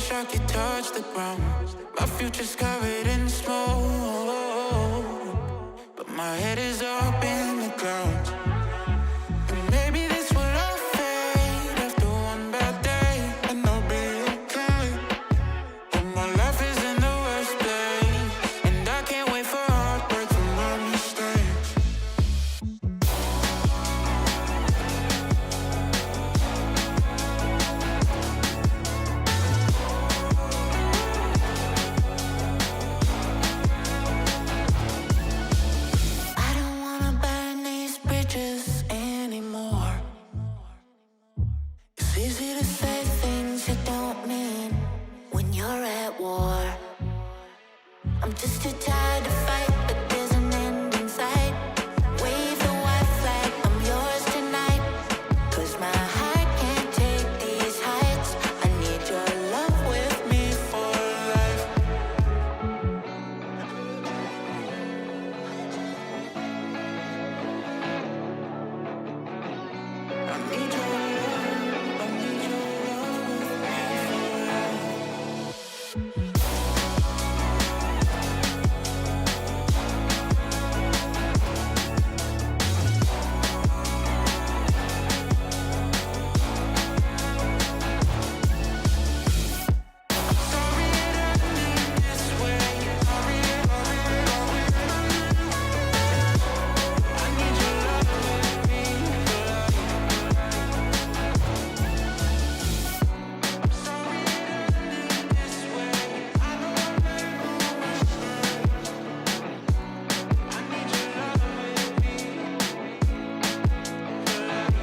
wish I could touch the ground. My future's covered in smoke, but my head is up in the clouds. And maybe this will all fade after one bad day, and I'll be okay. But my life is in the worst place, and I can't wait for heartbreak from my mistakes. I don't wanna burn these bridges anymore. It's easy to say things you don't mean when you're at war. I'm just too tired to fight, but there's an end in sight. Wave the white flag, I'm yours tonight. 'Cause my heart can't take these heights. I need your love with me for life. I need your love, I need your love with me for life. Sorry it ended this way. Sorry it, I need your love with me for life. I'm sorry it ended this way. I know I made no mistakes. I need your love with me for life.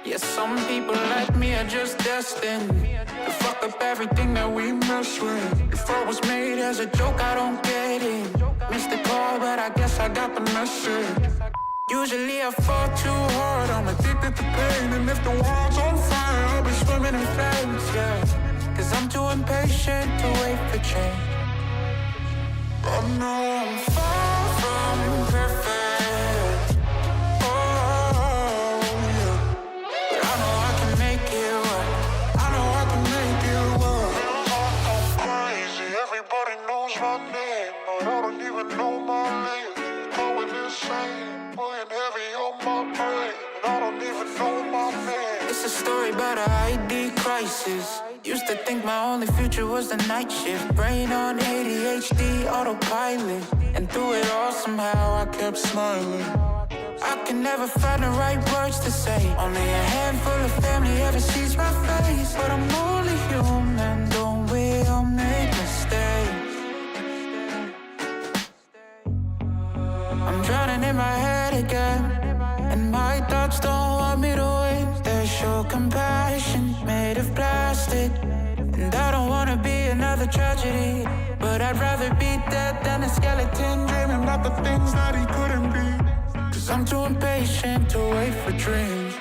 Yeah, some people like me are just destined to fuck up everything that we mess with. If I was made as a joke, I don't get it. Missed the call, but I guess I got the message. Usually I fall too hard, I'm addicted to pain. And if the world's on fire, I'll be swimming in flames, yeah. 'Cause I'm too impatient to wait for change. I know I'm far from perfect, oh yeah. But I know I can make it work. I know I can make it work. I'm crazy, everybody knows my name, but I don't even know my name. Going insane, putting heavy on my brain, and I don't even know my name. It's a story about a ID crisis. Used to think my only future was the night shift. Brain on ADHD, autopilot. And through it all somehow I kept smiling. I can never find the right words to say. Only a handful of family ever sees my face. But I'm only human, don't we all make mistakes? I'm drowning in my head again, and my thoughts don't want me to win. They show compassion made of plastic, and I don't wanna be another tragedy. But I'd rather be dead than a skeleton dreaming about the things that he couldn't be. 'Cause I'm too impatient to wait for dreams.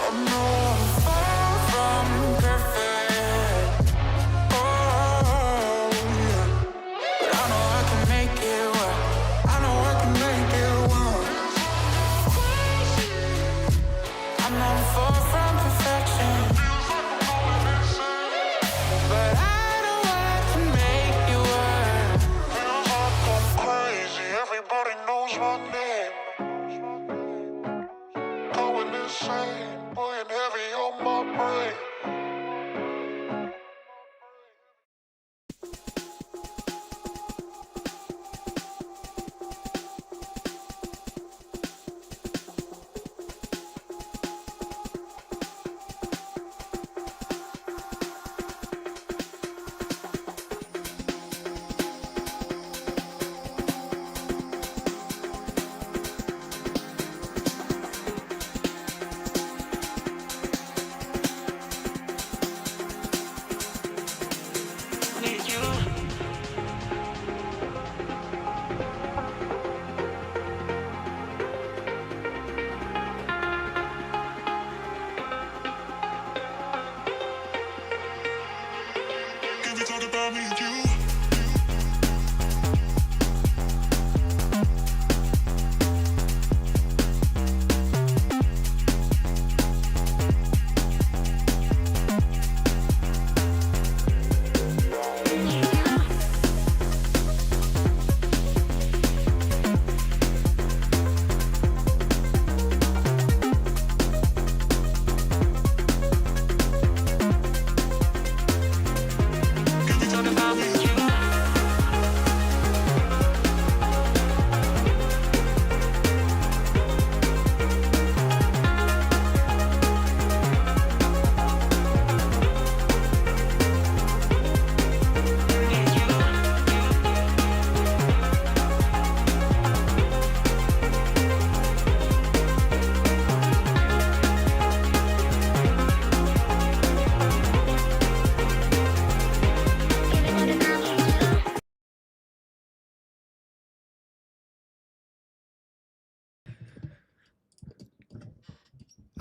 I know I'm far from perfect, oh yeah. But I know I can make it work. I know I can make it work. I know I'm far from perfection, but I know I can make it work. I'm crazy, everybody knows my name. Going insane, putting heavy on my brain.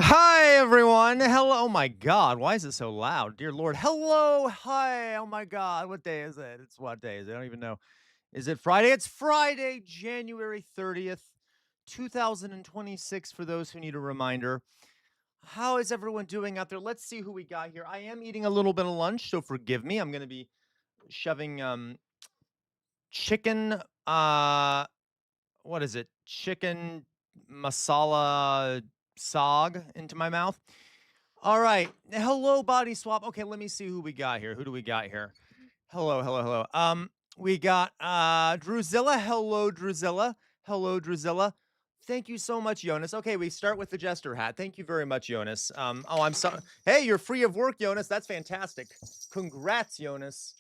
Hi, everyone. Hello. Oh my God. Why is it so loud? Dear Lord. Hello. Hi. Oh my God. What day is it? It's what day is it? I don't even know. Is it Friday? It's Friday, January 30th, 2026, for those who need a reminder. How is everyone doing out there? Let's see who we got here. I am eating a little bit of lunch, so forgive me. I'm going to be shoving chicken, what is it? Chicken masala sog into my mouth. All right. Hello, body swap. Okay, let me see who we got here. Who do we got here? Hello, hello, hello. We got Druzilla. Hello, Druzilla. Hello, Druzilla. Thank you so much, Jonas. Okay, we start with the jester hat. Thank you very much, Jonas. Oh, I'm sorry. Hey, you're free of work, Jonas. That's fantastic. Congrats, Jonas.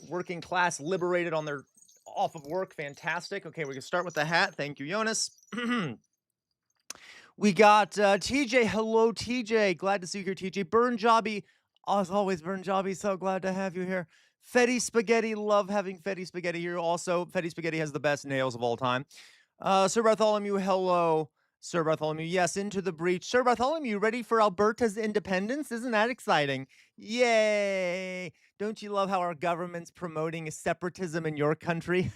Working class liberated on their off of work. Fantastic. Okay, we can start with the hat. Thank you, Jonas. We got TJ. Hello, TJ. Glad to see you here, TJ. Burn Jobby. As always, Burn Jobby. So glad to have you here. Fetty Spaghetti. Love having Fetty Spaghetti here. Also, Fetty Spaghetti has the best nails of all time. Sir Bartholomew. Hello. Sir Bartholomew. Yes, into the breach. Sir Bartholomew, ready for Alberta's independence? Isn't that exciting? Yay. Don't you love how our government's promoting separatism in your country?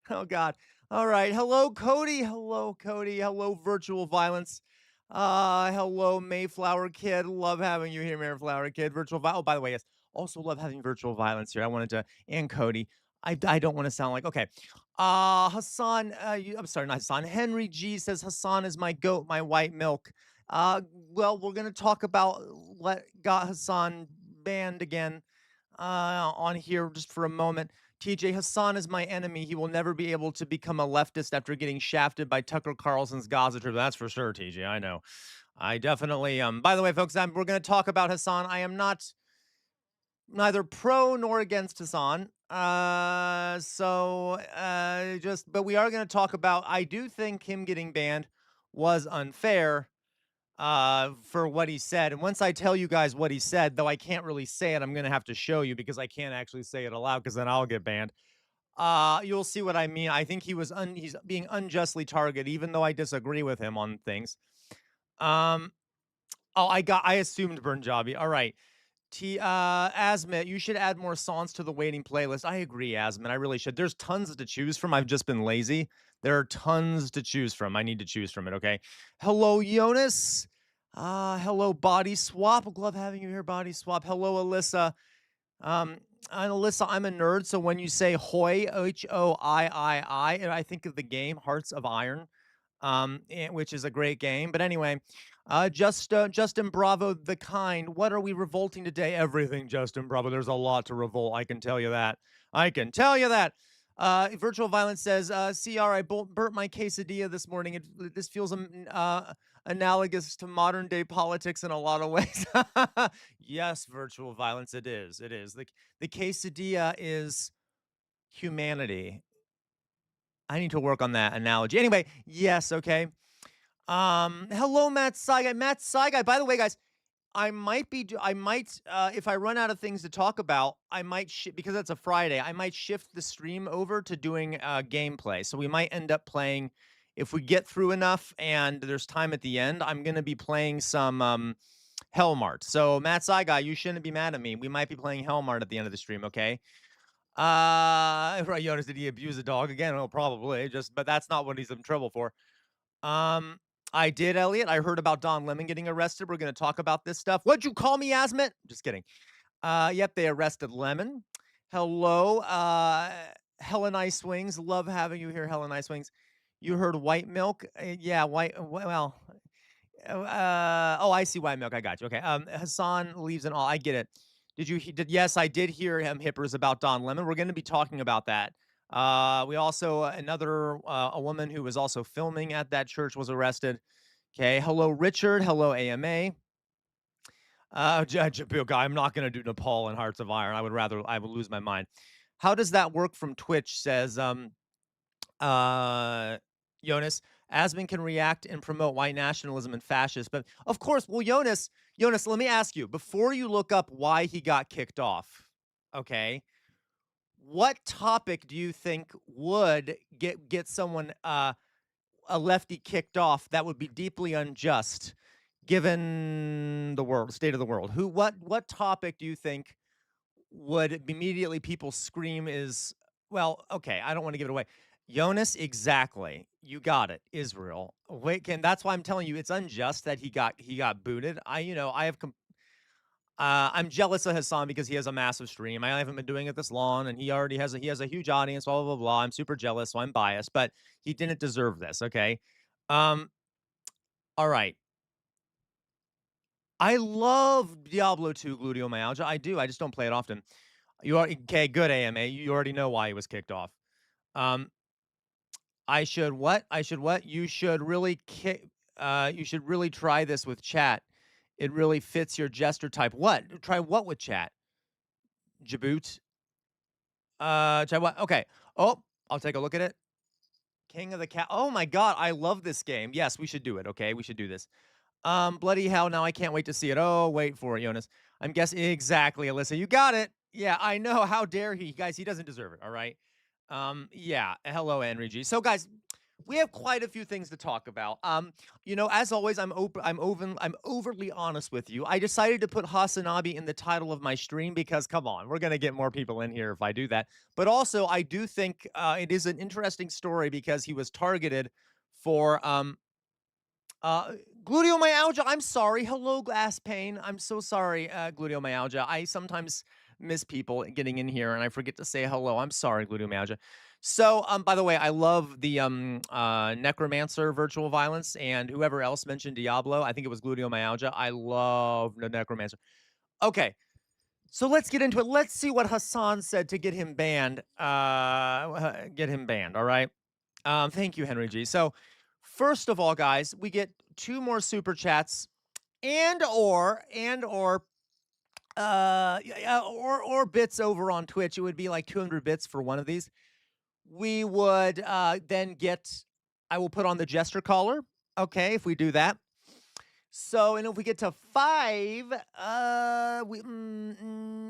Oh, God. All right. Hello, Cody. Hello, Cody. Hello, virtual violence. Hello, Mayflower Kid. Love having you here, Mayflower Kid. Oh, by the way, yes. Also love having virtual violence here. I wanted to, and Cody. I don't want to sound like, okay. Hassan, I'm sorry, not Hassan. Henry G says Hassan is my goat, my white milk. Well, we're gonna talk about what got Hassan banned again on here just for a moment. TJ, Hassan is my enemy. He will never be able to become a leftist after getting shafted by Tucker Carlson's Gaza trip. That's for sure, TJ. I know. I definitely by the way, folks, we're going to talk about Hassan. I am not neither pro nor against Hassan. Just but we are going to talk about I do think him getting banned was unfair for what he said. And once I tell you guys what he said, though I can't really say it, I'm going to have to show you because I can't actually say it aloud because then I'll get banned. You'll see what I mean. I think he's being unjustly targeted, even though I disagree with him on things. Um, oh, I assumed Burnjabi. All right. Asmit, you should add more songs to the waiting playlist. I agree, Asmit. I really should. There's tons to choose from. I've just been lazy. There are tons to choose from. I need to choose from it. Okay. Hello, Jonas. Hello, Body Swap. Love having you here, Body Swap. Hello, Alyssa. Um, and Alyssa, I'm a nerd, so when you say Hoi, I think of the game Hearts of Iron, which is a great game. But anyway, Justin Bravo, the kind. What are we revolting today? Everything, Justin Bravo. There's a lot to revolt. I can tell you that. I can tell you that. Virtual Violence says, CR, I burnt my quesadilla this morning. This feels analogous to modern day politics in a lot of ways. Yes, Virtual Violence, it is. It is. The quesadilla is humanity. I need to work on that analogy. Anyway, yes, okay. Hello, Matt Saigai. Matt Saigai, by the way, guys, I might, if I run out of things to talk about, I might, because it's a Friday, I might shift the stream over to doing gameplay. So we might end up playing, if we get through enough and there's time at the end, I'm going to be playing some Hellmart. So Matt Saigai, you shouldn't be mad at me. We might be playing Hellmart at the end of the stream, okay? Right, Jonas, did he abuse a dog again? Oh, probably, but that's not what he's in trouble for. Um, I did, Elliot. I heard about Don Lemon getting arrested. We're going to talk about this stuff. What'd you call me, Asmit? Just kidding. Yep, they arrested Lemon. Hello, Helen Ice Wings. Love having you here, Helen Ice Wings. You heard white milk? Yeah, white. Well, oh, I see white milk. I got you. Okay. Hassan leaves and all. I get it. Yes, I did hear him hippers about Don Lemon. We're going to be talking about that. We also another a woman who was also filming at that church was arrested. Okay. Hello, Richard. Hello, AMA. Judge guy, I'm not going to do Nepal and Hearts of Iron. I would lose my mind. How does that work from Twitch? Says uh Jonas. Asmin can react and promote white nationalism and fascist, but of course, well, Jonas, let me ask you before you look up why he got kicked off. Okay, what topic do you think would get someone a lefty kicked off, that would be deeply unjust given the world state of the world. What topic do you think would immediately people scream is well, okay, I don't want to give it away. Jonas, exactly. You got it. Israel. Wait, and that's why I'm telling you it's unjust that he got booted. I'm jealous of Hassan because he has a massive stream. I haven't been doing it this long, and he has a huge audience. Blah blah blah blah. I'm super jealous, so I'm biased, but he didn't deserve this. Okay. Um. All right. I love Diablo 2 gluteomyalgia. I do. I just don't play it often. You are okay. Good AMA. You already know why he was kicked off. Um. I should what? I should what? You should really you should really try this with chat. It really fits your jester type. What? Try what with chat? Jaboot. Try what? Okay. Oh, I'll take a look at it. King of the Cat. Oh my god, I love this game. Yes, we should do it. Okay, we should do this. Bloody hell! Now I can't wait to see it. Oh, wait for it, Jonas. I'm guessing exactly, Alyssa. You got it. Yeah, I know. How dare he, guys? He doesn't deserve it. All right. Yeah. Hello, Henry G. So, guys, we have quite a few things to talk about. As always, I'm overly honest with you. I decided to put Hasanabi in the title of my stream because, come on, we're gonna get more people in here if I do that. But also, I do think it is an interesting story because he was targeted for uh, gluteomyalgia. I'm sorry. Hello, glass pain. I'm so sorry, gluteomyalgia. I sometimes miss people getting in here and I forget to say hello. I'm sorry, gluteomyalgia. So, by the way, I love the necromancer virtual violence and whoever else mentioned Diablo. I think it was gluteomyalgia. I love the necromancer. Okay, so let's get into it. Let's see what Hassan said to get him banned. Get him banned. All right. Thank you, Henry G. So, first of all, guys, we get two more super chats or bits over on Twitch. It would be like 200 bits for one of these. We would then get. I will put on the jester collar. Okay, if we do that. So, and if we get to 5,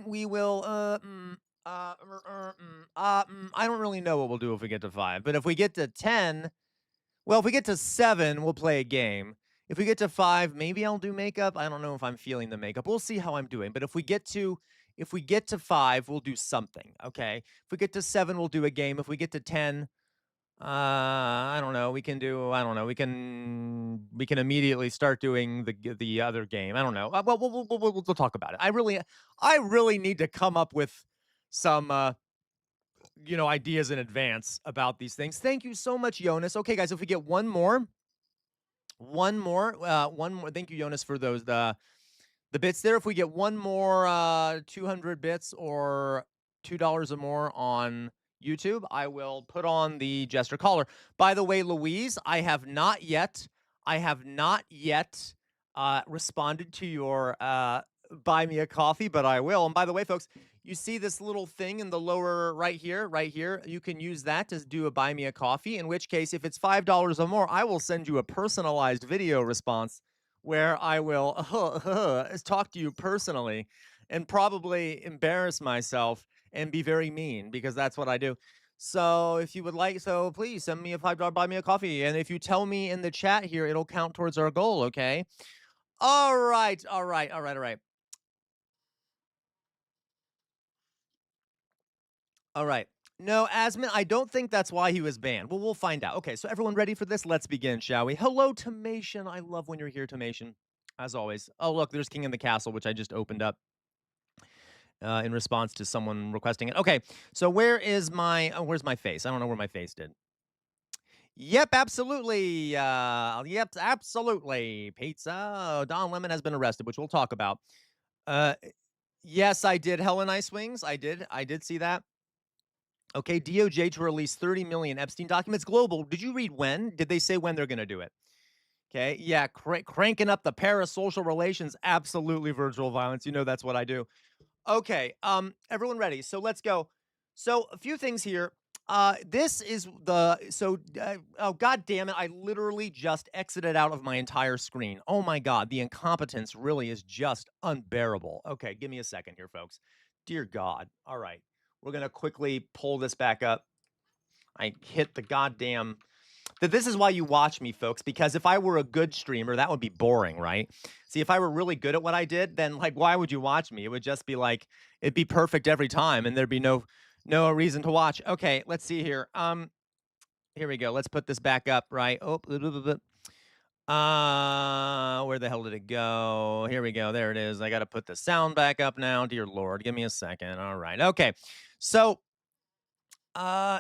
we will. I don't really know what we'll do if we get to 5, but if we get to 10, well, if we get to 7, we'll play a game. If we get to 5, maybe I'll do makeup. I don't know if I'm feeling the makeup. We'll see how I'm doing. But if we get to 5, we'll do something. Okay. If we get to 7, we'll do a game. If we get to 10, I don't know. We can do. I don't know. We can immediately start doing the other game. I don't know. Well, we'll talk about it. I really need to come up with some ideas in advance about these things. Thank you so much, Jonas. Okay, guys, if we get one more. Thank you, Jonas, for those the bits there. If we get one more 200 bits or $2 or more on YouTube, I will put on the jester collar. By the way, Louise, I have not yet responded to your buy me a coffee, but I will. And by the way, folks, you see this little thing in the lower right here. You can use that to do a buy me a coffee. In which case, if it's $5 or more, I will send you a personalized video response where I will talk to you personally and probably embarrass myself and be very mean because that's what I do. So if you would like, so please send me a $5 buy me a coffee. And if you tell me in the chat here, it'll count towards our goal. Okay. All right. All right. All right. All right. All right. No, Asmin, I don't think that's why he was banned. Well, we'll find out. Okay, so everyone ready for this? Let's begin, shall we? Hello, Tomation. I love when you're here, Tomation. As always. Oh, look, there's King in the Castle, which I just opened up in response to someone requesting it. Okay, so where's my face? I don't know where my face did. Yep, absolutely. Yep, absolutely. Pizza. Don Lemon has been arrested, which we'll talk about. Uh, yes, I did. Hella Nice Wings. I did. I did see that. Okay, DOJ to release 30 million Epstein documents global. Did you read when? Did they say when they're going to do it? Okay, yeah, cranking up the parasocial relations. Absolutely virtual violence. You know that's what I do. Okay, everyone ready? So let's go. So a few things here. This is oh god damn it! I literally just exited out of my entire screen. Oh my god, the incompetence really is just unbearable. Okay, give me a second here, folks. Dear God. All right, we're gonna quickly pull this back up. I hit the goddamn This is why you watch me, folks, because if I were a good streamer, that would be boring, right? See, if I were really good at what I did, then like why would you watch me? It would just be like it'd be perfect every time and there'd be no reason to watch. Okay, let's see here. Here we go. Let's put this back up, right? Oh, where the hell did it go? Here we go. There it is. I got to put the sound back up now. Dear Lord, give me a second. All right. Okay. So, uh,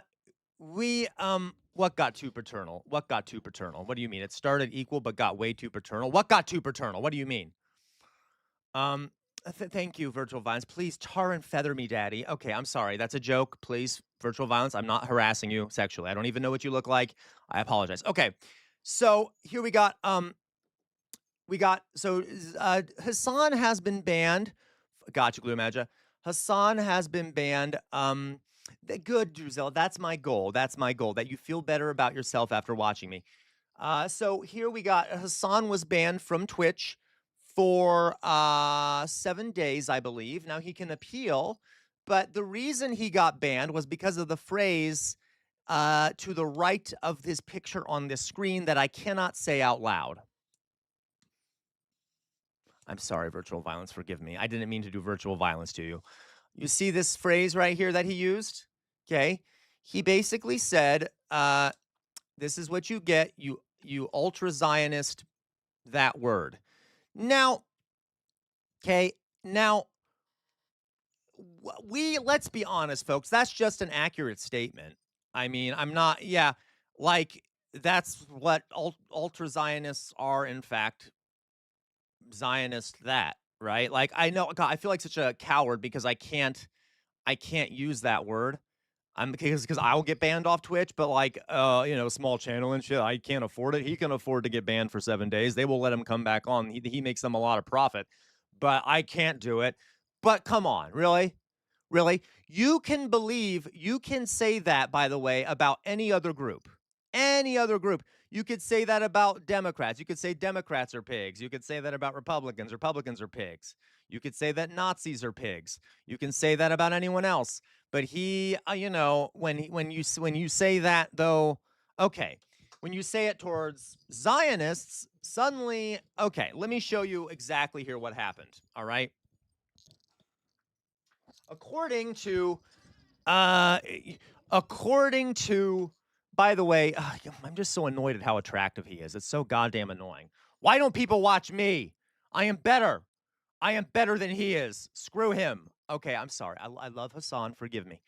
what got too paternal? What got too paternal? What do you mean? It started equal but got way too paternal. What got too paternal? What do you mean? Um, thank you, virtual violence. Please tar and feather me, daddy. Okay, I'm sorry. That's a joke. Please, virtual violence. I'm not harassing you sexually. I don't even know what you look like. I apologize. Okay. So here Hassan has been banned. Gotcha, Glue Magia. Hassan has been banned. Good, Druzilla. That's my goal. That's my goal. That you feel better about yourself after watching me. So here we got Hassan was banned from Twitch for 7 days, I believe. Now he can appeal, but the reason he got banned was because of the phrase to the right of his picture on this screen that I cannot say out loud. I'm sorry, virtual violence. Forgive me. I didn't mean to do virtual violence to you. You see this phrase right here that he used? Okay. He basically said, this is what you get, you ultra Zionist, that word. Now, okay, now let's be honest, folks, that's just an accurate statement. I mean, I'm not, yeah, like that's what ultra Zionists are, in fact, Zionist that, right? Like I know, God, I feel like such a coward because I can't use that word. I'm because I will get banned off Twitch, but like small channel and shit, I can't afford it. He can afford to get banned for 7 days. They will let him come back on. He makes them a lot of profit, but I can't do it. But come on, really? Really? You can say that, by the way, about any other group. Any other group. You could say that about Democrats. You could say Democrats are pigs. You could say that about Republicans. Republicans are pigs. You could say that Nazis are pigs. You can say that about anyone else. But he, when you say that though, okay, when you say it towards Zionists, suddenly, okay, let me show you exactly here what happened. All right. According to, uh, according to, by the way, I'm just so annoyed at how attractive he is. It's so goddamn annoying. Why don't people watch me? I am better. I am better than he is. Screw him. Okay, I'm sorry. I love Hassan. Forgive me.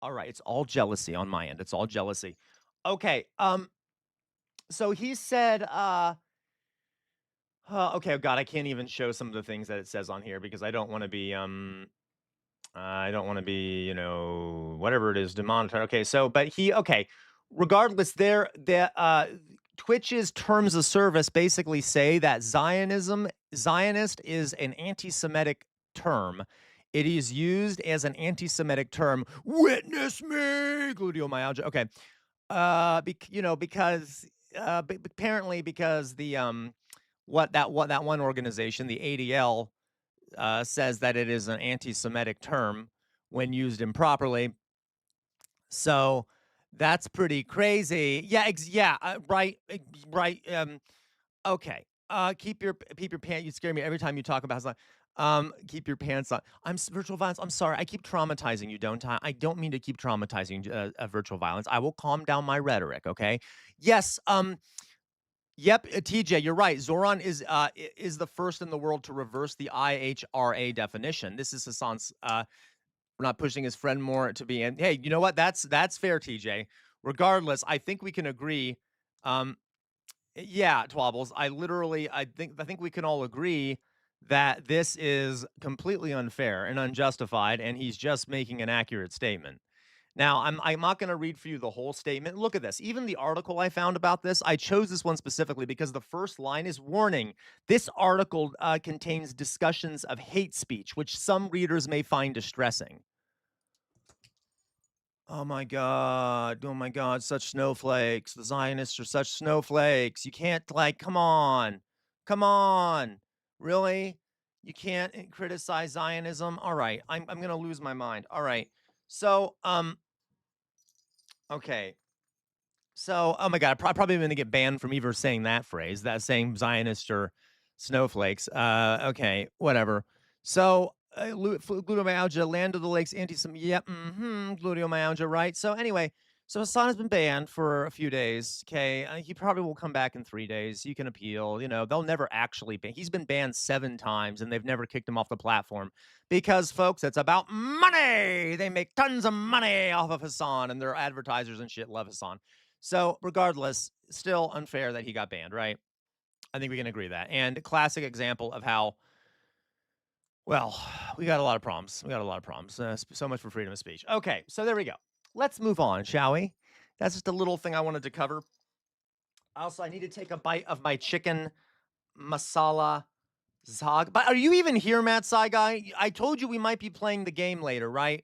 All right, it's all jealousy on my end. It's all jealousy. Okay, so he said, okay, oh God, I can't even show some of the things that it says on here because I don't want to be, I don't want to be, whatever it is, demonetized. Okay, so, but okay, regardless, Twitch's terms of service basically say that Zionist is an anti-Semitic term. It is used as an anti-Semitic term. Witness me, gluteomyalgia. Okay, because apparently because the that one organization, the ADL, says that it is an anti-Semitic term when used improperly. So that's pretty crazy. Yeah, right, right. Okay. Keep your pants. You scare me every time you talk about Islam. Keep your pants on. Virtual violence. I'm sorry. I keep traumatizing you, don't I? I don't mean to keep traumatizing virtual violence. I will calm down my rhetoric. Okay. Yes. Yep, TJ, you're right. Zoran is the first in the world to reverse the IHRA definition. This is Hassan's. We're not pushing his friend more to be in. Hey, you know what? That's fair, TJ. Regardless, I think we can agree. Yeah, Twabbles. I think we can all agree that this is completely unfair and unjustified, and he's just making an accurate statement. Now, I'm not going to read for you the whole statement. Look at this. Even the article I found about this, I chose this one specifically because the first line is warning. This article contains discussions of hate speech, which some readers may find distressing. Oh my God. Oh my God. Such snowflakes. The Zionists are such snowflakes. You can't, come on. Come on. Really? You can't criticize Zionism? All right. I'm going to lose my mind. All right. So, okay. So, oh my God, probably going to get banned from even saying that phrase, that saying Zionists or snowflakes. Okay, whatever. So, glutamyalgia, land of the lakes, yep, glutamyalgia, right? So, anyway, so Hassan has been banned for a few days. Okay, he probably will come back in 3 days. You can appeal. They'll never actually ban. He's been banned 7 times, and they've never kicked him off the platform because, folks, it's about money. They make tons of money off of Hassan, and their advertisers and shit love Hassan. So, regardless, still unfair that he got banned, right? I think we can agree that. And classic example of how, well, we got a lot of problems. We got a lot of problems. So much for freedom of speech. Okay, so there we go. Let's move on, shall we? That's just a little thing I wanted to cover. Also, I need to take a bite of my chicken masala zog. But are you even here, Matt Saigai? I told you we might be playing the game later, right?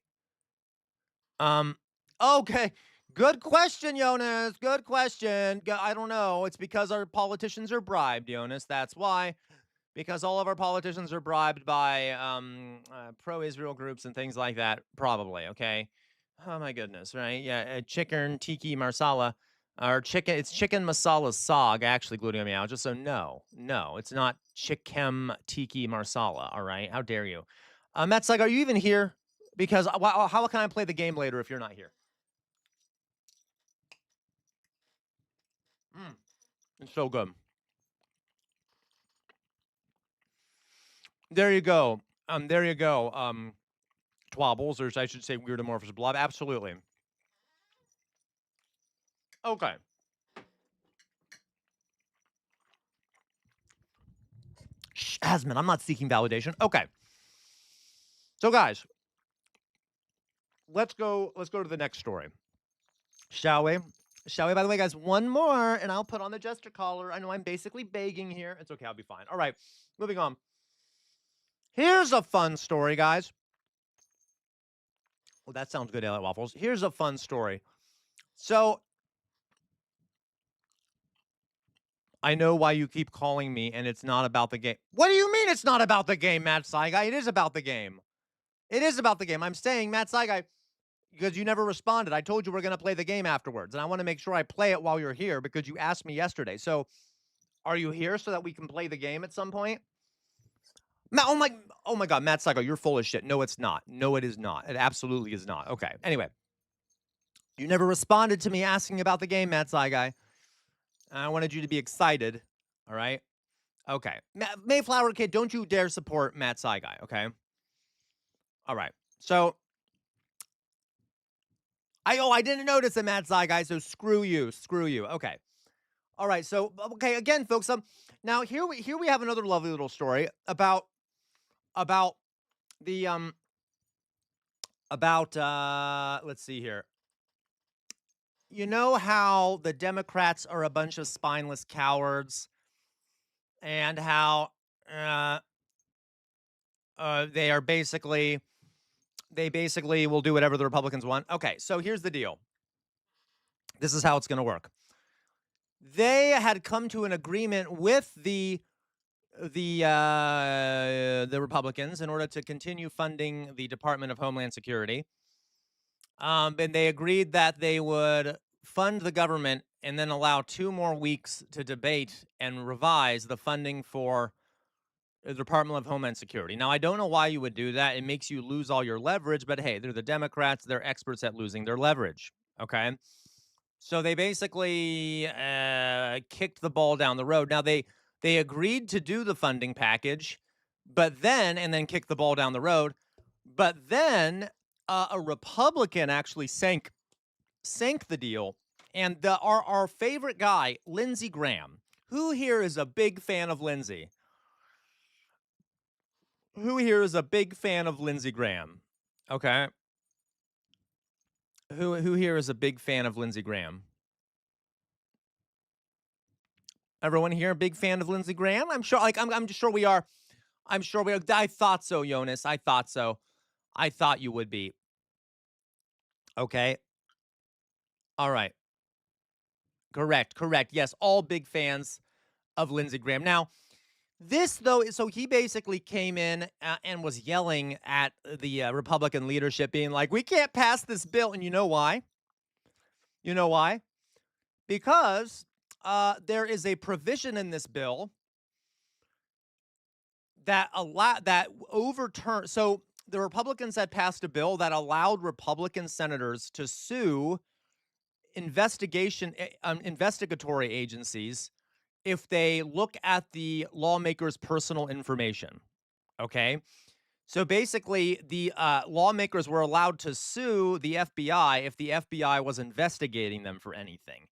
Okay. Good question, Jonas. Good question. I don't know. It's because our politicians are bribed, Jonas. That's why. Because all of our politicians are bribed by pro-Israel groups and things like that, probably, okay? Oh, my goodness, right? Yeah, chicken tiki marsala, or chicken, it's chicken masala sog, actually, glutamyalgia. So, no, it's not chicken tiki marsala, all right? How dare you? Matt's like, are you even here? Because how can I play the game later if you're not here? It's so good. There you go. There you go. Twabbles, or I should say weirdomorphous blob. Absolutely. Okay. Shh, Asman, I'm not seeking validation. Okay. So, guys, let's go to the next story. Shall we? Shall we? By the way, guys, one more, and I'll put on the jester collar. I know I'm basically begging here. It's okay. I'll be fine. All right. Moving on. Here's a fun story, guys. Well, that sounds good, Elliot Waffles. Here's a fun story. So, I know why you keep calling me, and it's not about the game. What do you mean it's not about the game, Matt Saigai? It is about the game. It is about the game. I'm saying, Matt Saigai, because you never responded. I told you we're going to play the game afterwards, and I want to make sure I play it while you're here because you asked me yesterday. So, are you here so that we can play the game at some point? Oh my God, Matt Saigai, you're full of shit. No, it's not. No, it is not. It absolutely is not. Okay. Anyway, you never responded to me asking about the game, Matt Saigai. I wanted you to be excited. All right. Okay. Mayflower Kid, don't you dare support Matt Saigai. Okay. All right. So, I didn't notice that Matt Saigai, so screw you. Screw you. Okay. All right. So, okay, again, folks, now here we have another lovely little story about the let's see here. You know how the Democrats are a bunch of spineless cowards, and how they basically will do whatever the Republicans want. Okay, so here's the deal. This is how it's going to work. They had come to an agreement with the Republicans in order to continue funding the Department of Homeland Security. And they agreed that they would fund the government and then allow 2 more weeks to debate and revise the funding for the Department of Homeland Security. Now, I don't know why you would do that. It makes you lose all your leverage, but hey, they're the Democrats. They're experts at losing their leverage. Okay. So they basically kicked the ball down the road. Now, they agreed to do the funding package, and then kicked the ball down the road. But then a Republican actually sank the deal. And our favorite guy, Lindsey Graham, who here is a big fan of Lindsey? Who here is a big fan of Lindsey Graham? Okay. Who here is a big fan of Lindsey Graham? Everyone here a big fan of Lindsey Graham? I'm sure, I'm sure we are. I'm sure we are. I thought so, Jonas. I thought so. I thought you would be. Okay. All right. Correct. Yes, all big fans of Lindsey Graham. Now, this, though, so he basically came in and was yelling at the Republican leadership, being like, we can't pass this bill. And you know why? You know why? Because there is a provision in this bill that overturn. So the Republicans had passed a bill that allowed Republican senators to sue investigatory agencies if they look at the lawmakers' personal information. Okay. So basically, the lawmakers were allowed to sue the FBI if the FBI was investigating them for anything.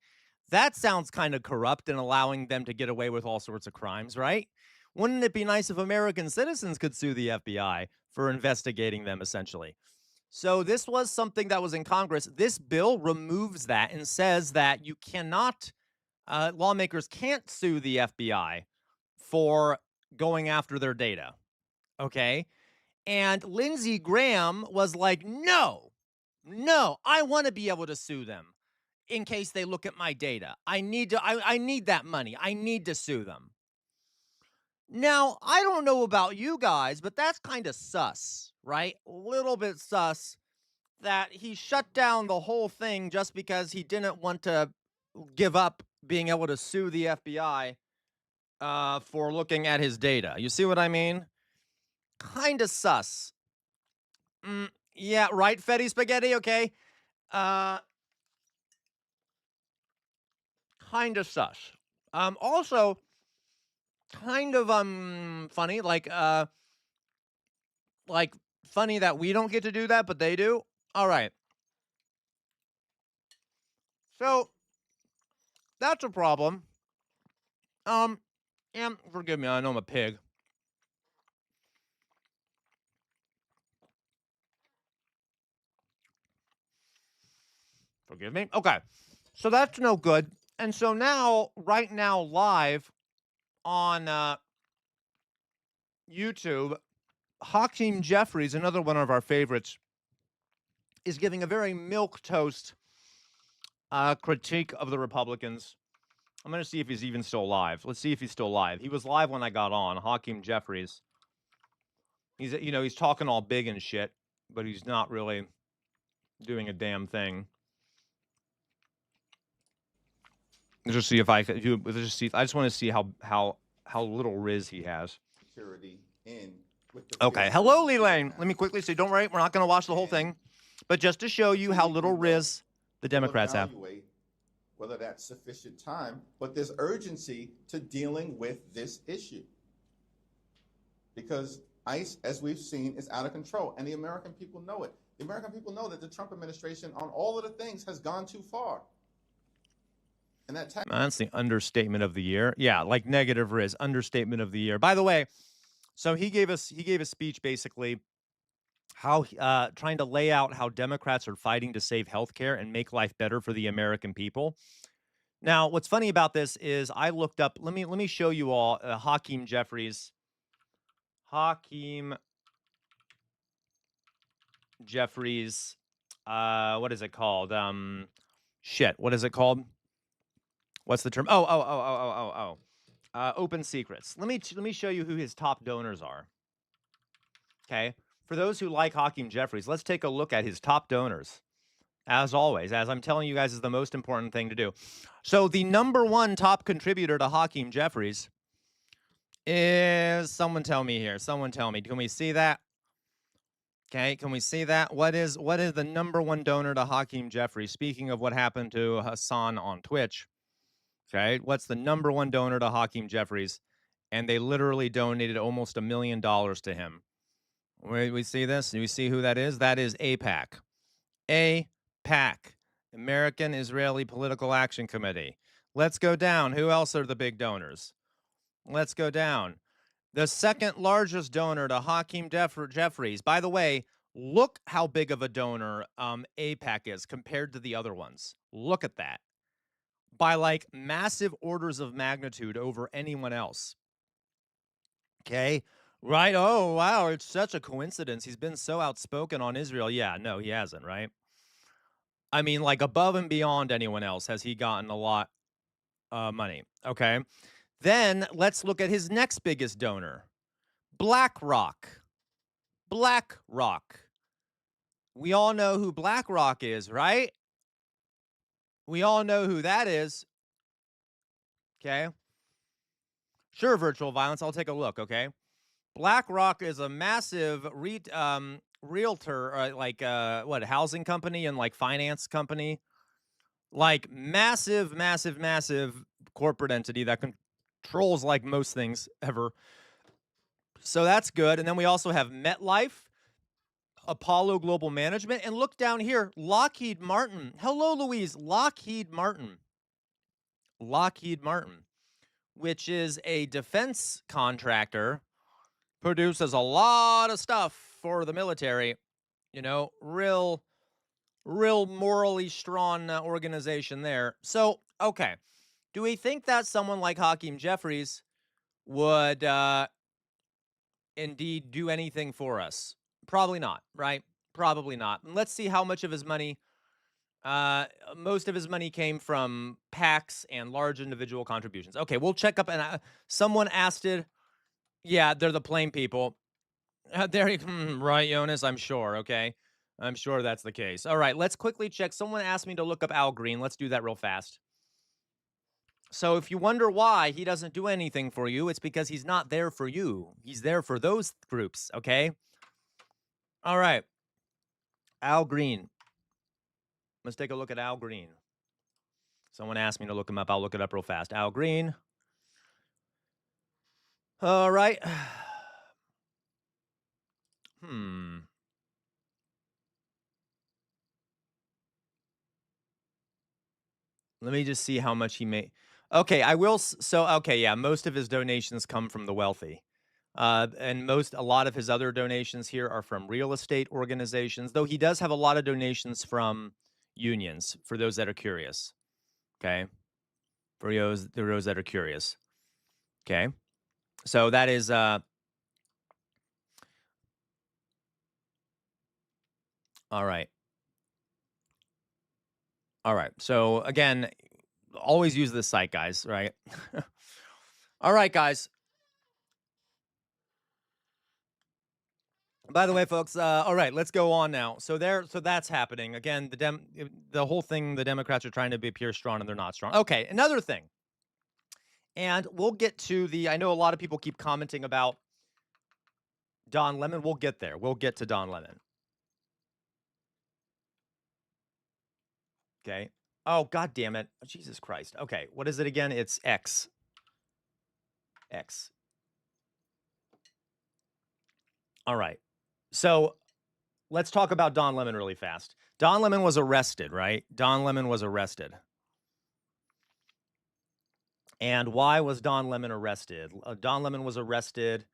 That sounds kind of corrupt and allowing them to get away with all sorts of crimes, right? Wouldn't it be nice if American citizens could sue the FBI for investigating them, essentially? So this was something that was in Congress. This bill removes that and says that you cannot, lawmakers can't sue the FBI for going after their data. Okay. And Lindsey Graham was like, no, no, I want to be able to sue them in case they look at my data. I need that money. I need to sue them. Now, I don't know about you guys, but that's kind of sus, right? A little bit sus that he shut down the whole thing just because he didn't want to give up being able to sue the FBI for looking at his data. You see what I mean? Kind of sus. Yeah, right, Fetty Spaghetti, okay. Uh, kind of sus. Also kind of funny, like funny that we don't get to do that, but they do. All right. So that's a problem. And forgive me, I know I'm a pig. Forgive me. Okay. So that's no good. And so now, right now, live on YouTube, Hakeem Jeffries, another one of our favorites, is giving a very milquetoast critique of the Republicans. I'm going to see if he's even still alive. Let's see if he's still alive. He was live when I got on. Hakeem Jeffries. He's talking all big and shit, but he's not really doing a damn thing. Let's just see if I can. Let's just see. I just want to see how little Riz he has. Security in with the Okay. Hello, Lee Lane. Let me quickly say, don't worry, we're not going to watch the whole thing, but just to show you how little Riz the Democrats have. Whether that's sufficient time, but there's urgency to dealing with this issue. Because ICE, as we've seen, is out of control, and the American people know it. The American people know that the Trump administration on all of the things has gone too far. And that's the understatement of the year. Yeah, like negative Riz, understatement of the year. By the way, so he gave a speech basically how trying to lay out how Democrats are fighting to save healthcare and make life better for the American people. Now, what's funny about this is I looked up. Let me show you all Hakeem Jeffries. Hakeem Jeffries. What is it called? Shit. What is it called? What's the term? Open secrets. Let me show you who his top donors are. Okay. For those who like Hakeem Jeffries, let's take a look at his top donors. As always, as I'm telling you guys, is the most important thing to do. So the number one top contributor to Hakeem Jeffries is, someone tell me here. Someone tell me. Can we see that? Okay, can we see that? What is the number one donor to Hakeem Jeffries? Speaking of what happened to Hassan on Twitch. Okay, what's the number one donor to Hakeem Jeffries? And they literally donated almost $1 million to him. We see this? Do we see who that is? That is AIPAC. AIPAC, American Israeli Political Action Committee. Let's go down. Who else are the big donors? Let's go down. The second largest donor to Hakeem Jeffries. By the way, look how big of a donor AIPAC is compared to the other ones. Look at that. By like massive orders of magnitude over anyone else. Okay. Right. Oh, wow. It's such a coincidence. He's been so outspoken on Israel. Yeah, no, he hasn't, right? I mean, like above and beyond anyone else has he gotten a lot of money. Okay. Then let's look at his next biggest donor, BlackRock. BlackRock. We all know who BlackRock is, right? We all know who that is. Okay. Sure, virtual violence. I'll take a look. Okay. BlackRock is a massive realtor, what, housing company and like finance company, like massive, massive, massive corporate entity that controls like most things ever. So that's good. And then we also have MetLife, Apollo Global Management, and look down here, Lockheed Martin. Hello, Louise. Lockheed Martin. Lockheed Martin, which is a defense contractor, produces a lot of stuff for the military. You know, real morally strong organization there. So, okay. Do we think that someone like Hakeem Jeffries would indeed do anything for us? Probably not, right? Probably not. And let's see how much of his money. Most of his money came from PACs and large individual contributions. Okay, we'll check up. And someone asked it. Yeah, they're the plain people. Right, Jonas. I'm sure. Okay, I'm sure that's the case. All right, let's quickly check. Someone asked me to look up Al Green. Let's do that real fast. So if you wonder why he doesn't do anything for you, it's because he's not there for you. He's there for those groups. Okay. All right. Al Green. Let's take a look at Al Green. Someone asked me to look him up. I'll look it up real fast. Al Green. All right. Let me just see how much he made. Okay, I will. So, okay, yeah, most of his donations come from the wealthy. And a lot of his other donations here are from real estate organizations, though he does have a lot of donations from unions, for those that are curious. Okay. For those that are curious. Okay. So that is, all right. All right. So again, always use this site, guys, right? All right, guys. By the way, folks, all right, let's go on now. So that's happening. Again, the whole thing, the Democrats are trying to appear strong and they're not strong. Okay, another thing. And we'll get to I know a lot of people keep commenting about Don Lemon. We'll get there. We'll get to Don Lemon. Okay. Oh, God damn it. Oh, Jesus Christ. Okay. What is it again? It's X. X. All right. So let's talk about Don Lemon really fast. Don Lemon was arrested, right? Don Lemon was arrested. And why was Don Lemon arrested? Don Lemon was arrested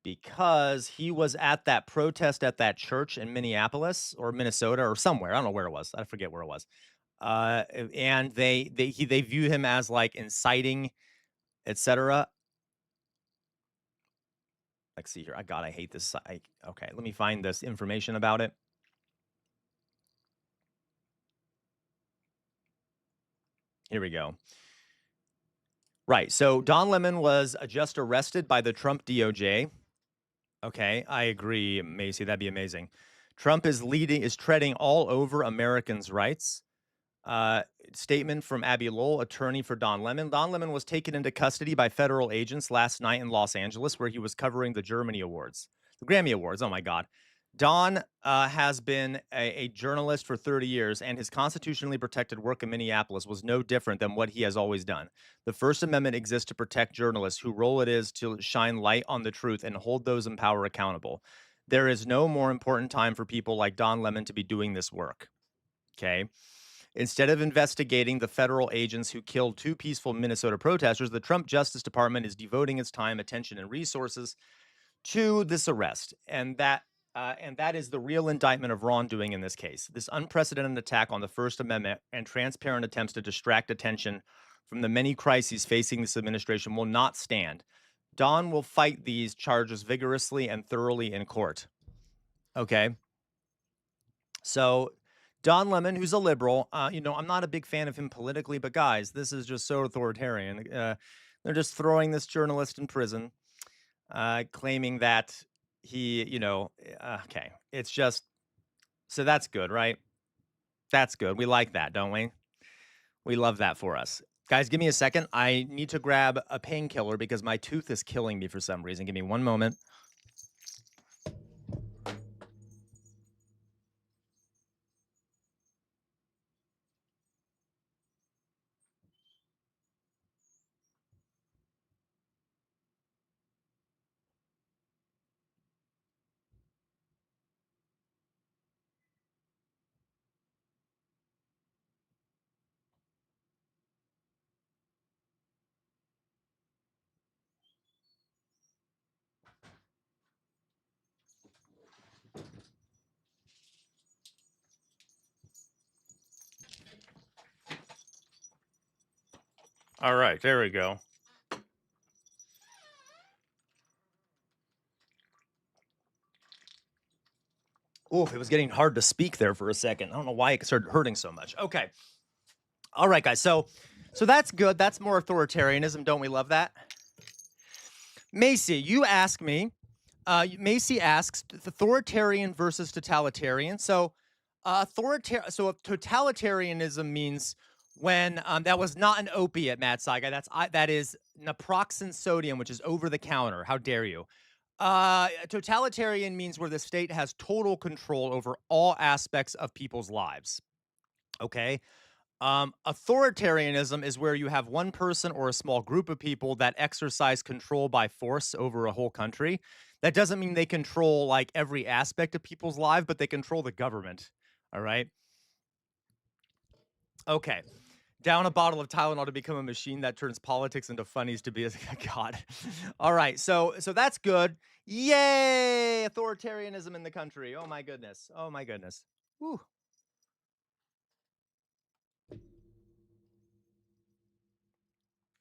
because he was at that protest at that church in Minneapolis or Minnesota or somewhere. I don't know where it was. I forget where it was. And they view him as like inciting, etc. Let's see here. I hate this. Okay, let me find this information about it. Here we go. Right. So Don Lemon was just arrested by the Trump DOJ. Okay, I agree, Macy. That'd be amazing. Trump is treading all over Americans' rights. Statement from Abby Lowell, attorney for Don Lemon. Don Lemon was taken into custody by federal agents last night in Los Angeles, where he was covering the Grammy Awards. Oh my God. Don has been a journalist for 30 years, and his constitutionally protected work in Minneapolis was no different than what he has always done. The First Amendment exists to protect journalists whose role it is to shine light on the truth and hold those in power accountable. There is no more important time for people like Don Lemon to be doing this work. Okay. Instead of investigating the federal agents who killed 2 peaceful Minnesota protesters, the Trump Justice Department is devoting its time, attention, and resources to this arrest. And that is the real indictment of wrongdoing in this case. This unprecedented attack on the First Amendment and transparent attempts to distract attention from the many crises facing this administration will not stand. Don will fight these charges vigorously and thoroughly in court. Okay. So Don Lemon, who's a liberal, I'm not a big fan of him politically, but guys, this is just so authoritarian. They're just throwing this journalist in prison, claiming that he, okay. It's just, so that's good, right? That's good. We like that, don't we? We love that for us. Guys, give me a second. I need to grab a painkiller because my tooth is killing me for some reason. Give me one moment. All right, there we go. Oof, it was getting hard to speak there for a second. I don't know why it started hurting so much. Okay. All right, guys. So that's good. That's more authoritarianism. Don't we love that? Macy, you ask me. Macy asks authoritarian versus totalitarian. So totalitarianism means when that was not an opiate, Matt Saiga. That is naproxen sodium, which is over the counter. How dare you? Totalitarian means where the state has total control over all aspects of people's lives. Okay. Authoritarianism is where you have one person or a small group of people that exercise control by force over a whole country. That doesn't mean they control like every aspect of people's lives, but they control the government. All right. Okay. Down a bottle of Tylenol to become a machine that turns politics into funnies to be a god. All right. So that's good. Yay! Authoritarianism in the country. Oh my goodness. Oh my goodness. Whew.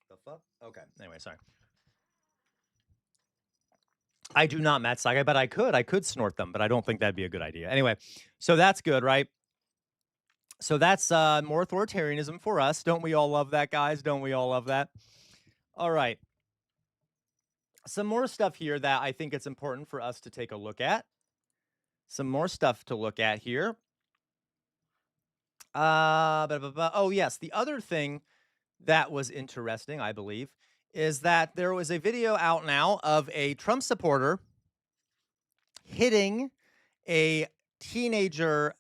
The fuck? Okay. Anyway, sorry. I do not, Matt Saga, but I could snort them, but I don't think that'd be a good idea. Anyway, so that's good, right? So that's more authoritarianism for us. Don't we all love that, guys? Don't we all love that? All right. Some more stuff here that I think it's important for us to take a look at. Some more stuff to look at here. Oh, yes. The other thing that was interesting, I believe, is that there was a video out now of a Trump supporter hitting a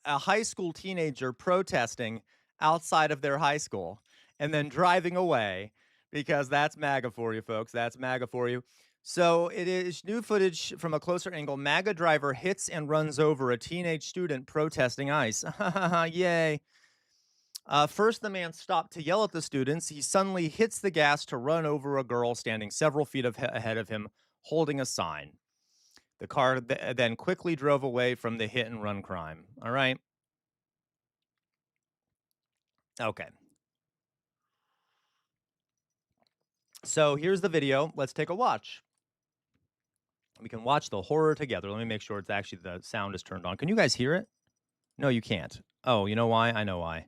high school teenager protesting outside of their high school and then driving away because that's MAGA for you, folks. That's MAGA for you. So it is new footage from a closer angle. MAGA driver hits and runs over a teenage student protesting ICE. Yay. First, the man stopped to yell at the students. He suddenly hits the gas to run over a girl standing several feet ahead of him, holding a sign. The car then quickly drove away from the hit and run crime. All right. Okay. So here's the video. Let's take a watch. We can watch the horror together. Let me make sure it's actually the sound is turned on. Can you guys hear it? No, you can't. Oh, you know why? I know why.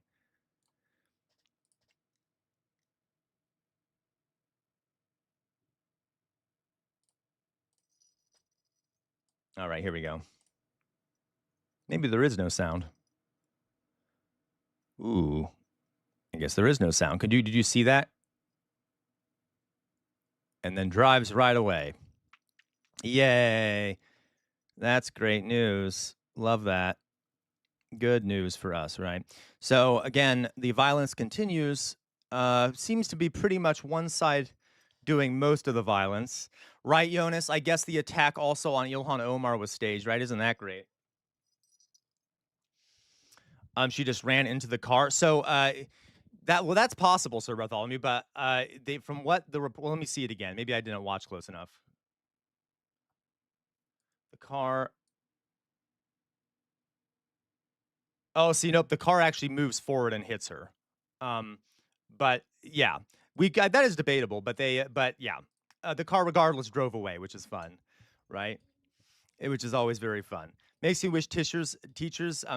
All right, here we go. Maybe there is no sound. Ooh. I guess there is no sound. Did you see that? And then drives right away. Yay. That's great news. Love that. Good news for us, right? So again, the violence continues. Seems to be pretty much one side doing most of the violence. Right, Jonas? I guess the attack also on Ilhan Omar was staged, right? Isn't that great? She just ran into the car. So that's possible, Sir Bartholomew, but from what well, let me see it again. Maybe I didn't watch close enough. The car. Oh, see, nope. The car actually moves forward and hits her. But yeah, that is debatable. But yeah, the car regardless drove away, which is fun, right? Which is always very fun. Makes me wish teachers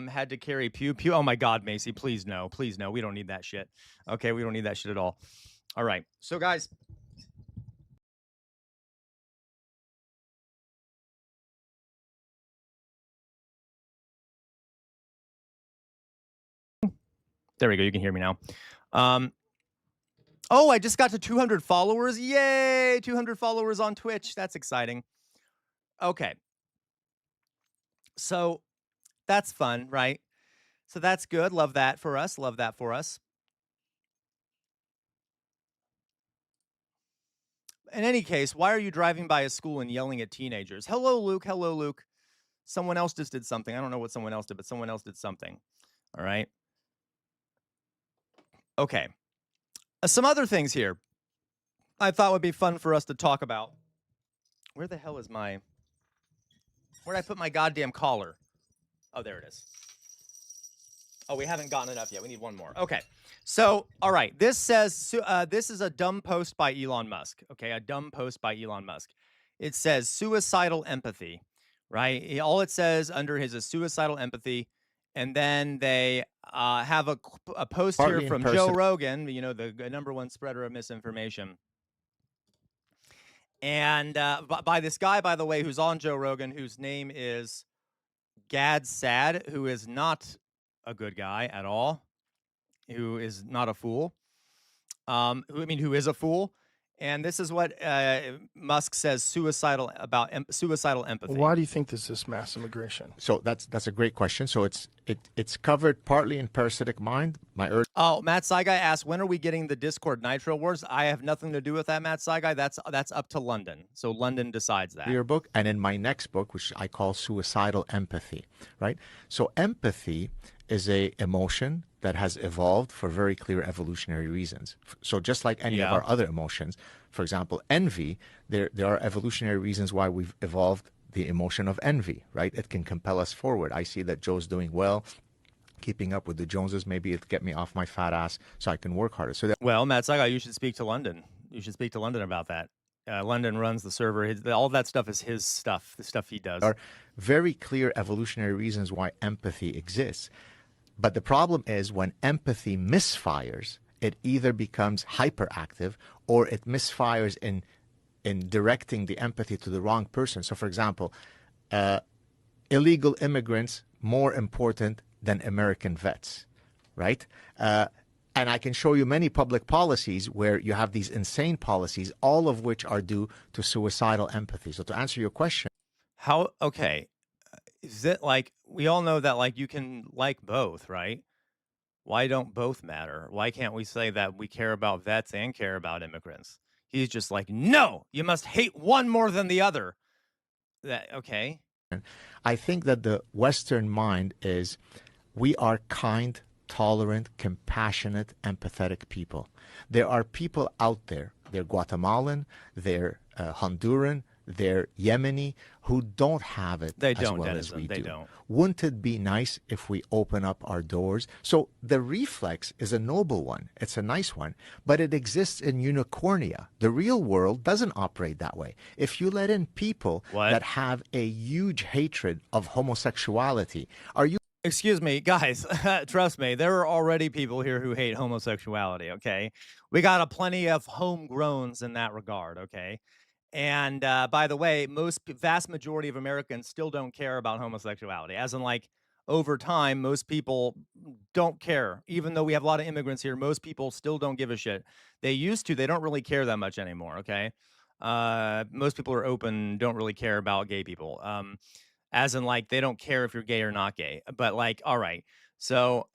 had to carry pew. Oh my God, Macy, please no. We don't need that shit. Okay, we don't need that shit at all. All right, so guys. There we go. You can hear me now. Oh, I just got to 200 followers. Yay! 200 followers on Twitch. That's exciting. Okay. So that's fun, right? So that's good. Love that for us. Love that for us. In any case, why are you driving by a school and yelling at teenagers? Hello, Luke. Hello, Luke. Someone else just did something. I don't know what someone else did, but someone else did something. All right. Okay. Some other things here I thought would be fun for us to talk about. Where the hell is my... Where'd I put my goddamn collar? Oh, there it is. Oh, we haven't gotten enough yet. We need one more. Okay. So, all right. This says, this is a dumb post by Elon Musk. Okay, a dumb post by Elon Musk. It says suicidal empathy, right? All it says under his is suicidal empathy. And then they have a post Partly here from Joe Rogan, you know, the #1 spreader of misinformation. And by this guy, by the way, who's on Joe Rogan, whose name is Gad Sad, who is not a good guy at all, who is not a fool, who is a fool. And this is what Musk says suicidal empathy. Why do you think there's this mass immigration? So that's a great question. So it's covered partly in parasitic mind. Oh, Matt Saigai asked, when are we getting the Discord Nitro Wars? I have nothing to do with that, Matt Saigai. That's up to London. So London decides that. Your book, and in my next book, which I call Suicidal Empathy, right? So empathy is a emotion that has evolved for very clear evolutionary reasons. So just like any of our other emotions, for example, envy, there are evolutionary reasons why we've evolved the emotion of envy, right? It can compel us forward. I see that Joe's doing well, keeping up with the Joneses. Maybe it'll get me off my fat ass so I can work harder. So well, Matt Saigai, you should speak to London. You should speak to London about that. London runs the server. All that stuff is his stuff, the stuff he does. There are very clear evolutionary reasons why empathy exists. But the problem is when empathy misfires, it either becomes hyperactive or it misfires in directing the empathy to the wrong person. So, for example, illegal immigrants more important than American vets, right? And I can show you many public policies where you have these insane policies, all of which are due to suicidal empathy. So to answer your question. Okay. Is it like, we all know that like you can like both, right? Why don't both matter? Why can't we say that we care about vets and care about immigrants? He's just like, no, you must hate one more than the other. Okay. I think that the Western mind is, we are kind, tolerant, compassionate, empathetic people. There are people out there, they're Guatemalan, they're Honduran, they're Yemeni, who don't have it as well as we do. Wouldn't it be nice if we open up our doors? So the reflex is a noble one. It's a nice one, but it exists in unicornia. The real world doesn't operate that way. If you let in people that have a huge hatred of homosexuality, Excuse me, guys, trust me, there are already people here who hate homosexuality, okay? We got a plenty of homegrowns in that regard, okay? And by the way, vast majority of Americans still don't care about homosexuality. As in, like, over time, most people don't care. Even though we have a lot of immigrants here, most people still don't give a shit. They used to. They don't really care that much anymore, okay? Most people are open, don't really care about gay people. As in, like, they don't care if you're gay or not gay. But, like, all right. So,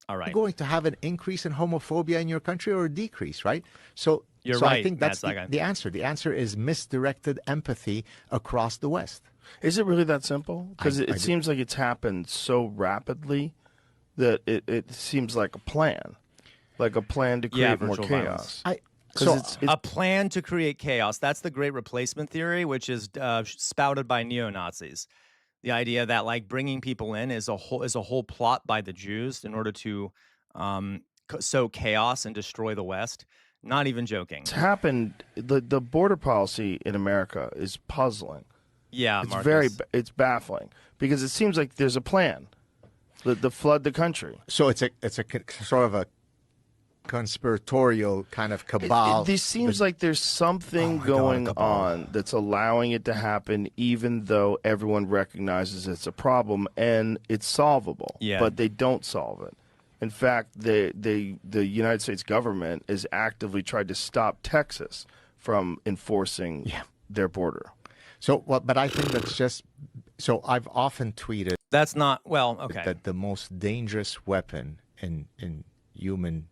all right. You're going to have an increase in homophobia in your country or a decrease, right? So you're right. I think that's the answer. The answer is misdirected empathy across the West. Is it really that simple? Because it seems like it's happened so rapidly that it seems like a plan to create more chaos. A plan to create chaos. That's the Great Replacement theory, which is spouted by neo-Nazis. The idea that like bringing people in is a whole plot by the Jews in order to sow chaos and destroy the West. Not even joking. It's happened. The border policy in America is puzzling. Yeah, it's it's baffling because it seems like there's a plan to flood the country. So it's a sort of a conspiratorial kind of cabal. This seems like there's something going on that's allowing it to happen, even though everyone recognizes it's a problem and it's solvable. Yeah. But they don't solve it. In fact, the United States government is actively trying to stop Texas from enforcing their border. So, well, but I think that's just. So I've often tweeted That's not well. Okay. that the most dangerous weapon in human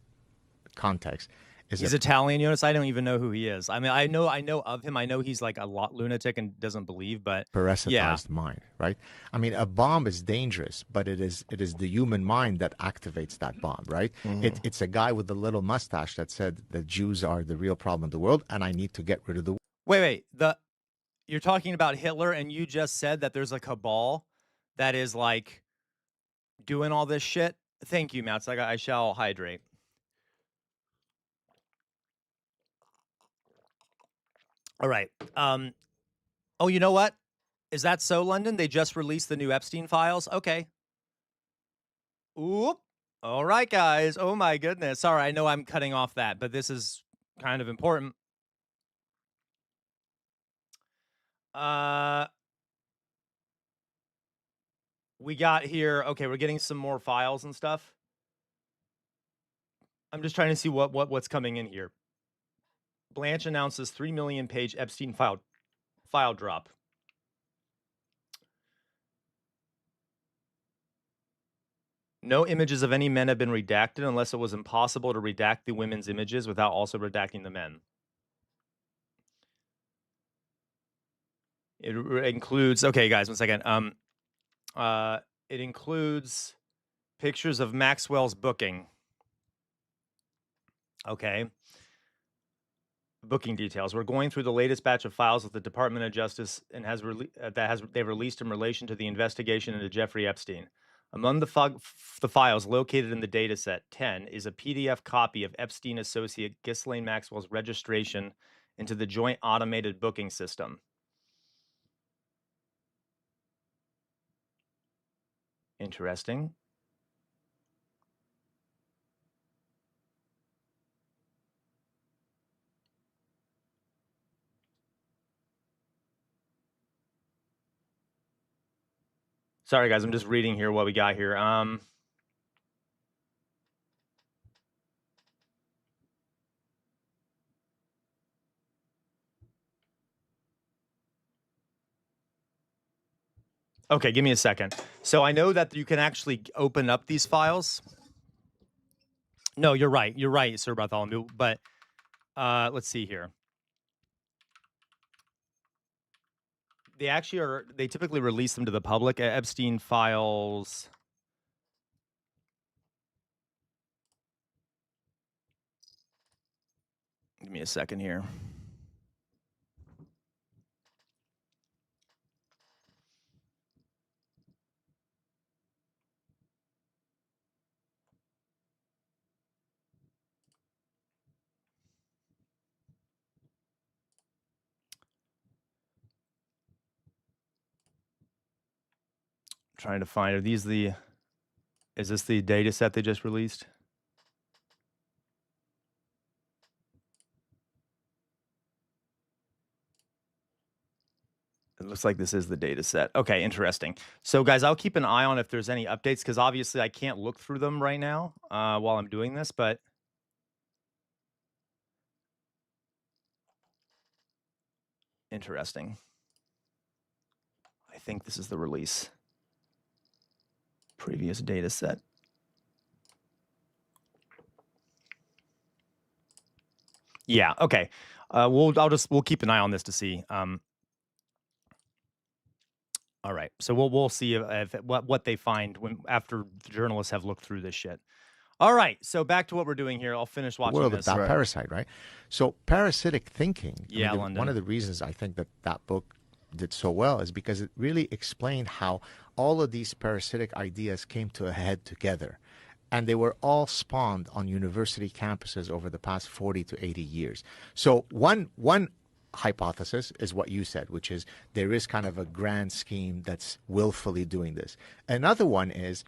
context is He's Italian, Jonas. I don't even know who he is. I mean, I know of him. I know he's like a lunatic and doesn't believe, but parasitized mind, right? I mean, a bomb is dangerous, but it is the human mind that activates that bomb, right? It's a guy with a little mustache that said that Jews are the real problem in the world, and I need to get rid of the. Wait. You're talking about Hitler, and you just said that there's a cabal that is like doing all this shit. Thank you, Matt. I shall hydrate. All right. Oh, you know what? Is that so, London? They just released the new Epstein files? Okay. Oop. All right, guys. Oh, my goodness. Sorry, I know I'm cutting off that, but this is kind of important. We got here. Okay, we're getting some more files and stuff. I'm just trying to see what's coming in here. Blanche announces 3 million page Epstein file drop. No images of any men have been redacted unless it was impossible to redact the women's images without also redacting the men. It includes, okay, guys, 1 second. It includes pictures of Maxwell's booking. Okay. Booking details. We're going through the latest batch of files with the Department of Justice and they've released in relation to the investigation into Jeffrey Epstein. Among the files located in the dataset 10 is a PDF copy of Epstein associate Ghislaine Maxwell's registration into the Joint Automated Booking System. Interesting. Sorry, guys, I'm just reading here what we got here. Okay, give me a second. So I know that you can actually open up these files. No, you're right. You're right, Sir Bartholomew. But let's see here. They typically release them to the public. Epstein files. Give me a second here. Trying to find, is this the data set they just released? It looks like this is the data set. Okay, interesting. So guys, I'll keep an eye on if there's any updates, because obviously I can't look through them right now while I'm doing this, but interesting. I think this is the release. Previous data set. Yeah, okay. We'll keep an eye on this to see. All right. So we'll see if what they find after the journalists have looked through this shit. All right. So back to what we're doing here. I'll finish watching world this. of that parasite, right? So parasitic thinking. Yeah, London. One of the reasons I think that book did so well is because it really explained how all of these parasitic ideas came to a head together. And they were all spawned on university campuses over the past 40 to 80 years. So one hypothesis is what you said, which is there is kind of a grand scheme that's willfully doing this. Another one is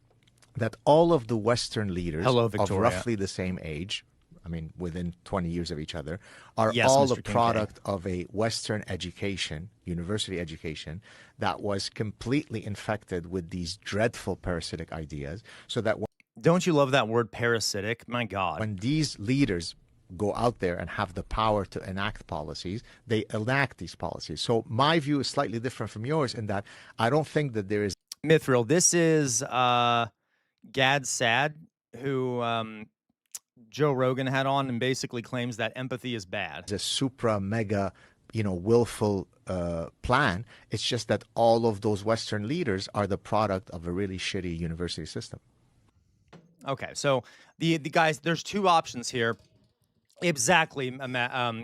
that all of the Western leaders of roughly the same age, I mean, within 20 years of each other, are all the product of a Western education, university education, that was completely infected with these dreadful parasitic ideas, so that Don't you love that word parasitic? My God. When these leaders go out there and have the power to enact policies, they enact these policies. So my view is slightly different from yours in that I don't think that there is Mithril, this is Gad Sad, who Joe Rogan had on and basically claims that empathy is bad. a supra mega, willful plan. It's just that all of those Western leaders are the product of a really shitty university system. Okay, so the guys, there's two options here. Exactly,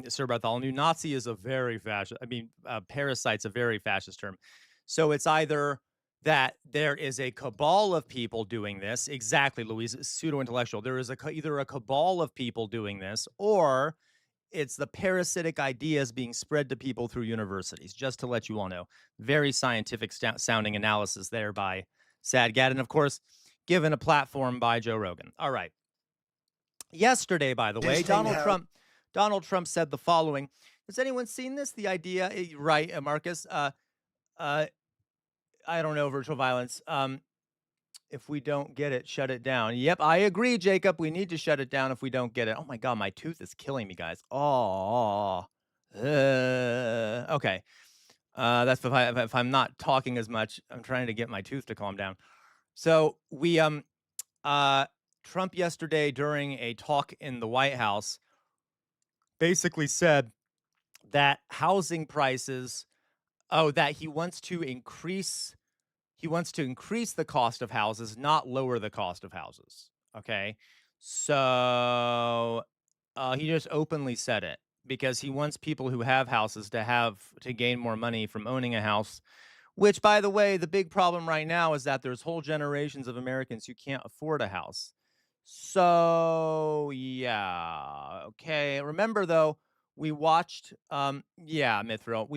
Sir Bartholomew. Nazi is a very fascist. Parasite's a very fascist term. So it's either that there is a cabal of people doing this. Exactly, Louise. Pseudo-intellectual. There is either a cabal of people doing this, or it's the parasitic ideas being spread to people through universities. Just to let you all know, very scientific sounding analysis there by Sad Gad, and of course, given a platform by Joe Rogan. All right. Yesterday, by the way, Donald Trump said the following. Has anyone seen this? The idea, right, Marcus? I don't know, virtual violence. If we don't get it, shut it down. Yep, I agree, Jacob. We need to shut it down if we don't get it. Oh my God, my tooth is killing me, guys. Okay. That's if I'm not talking as much. I'm trying to get my tooth to calm down. So we Trump yesterday during a talk in the White House basically said that housing prices, that he wants to increase the cost of houses, not lower the cost of houses. Okay. So he just openly said it because he wants people who have houses to gain more money from owning a house, which, by the way, the big problem right now is that there's whole generations of Americans who can't afford a house. So, yeah. Okay. Remember, though, we watched, Mithril,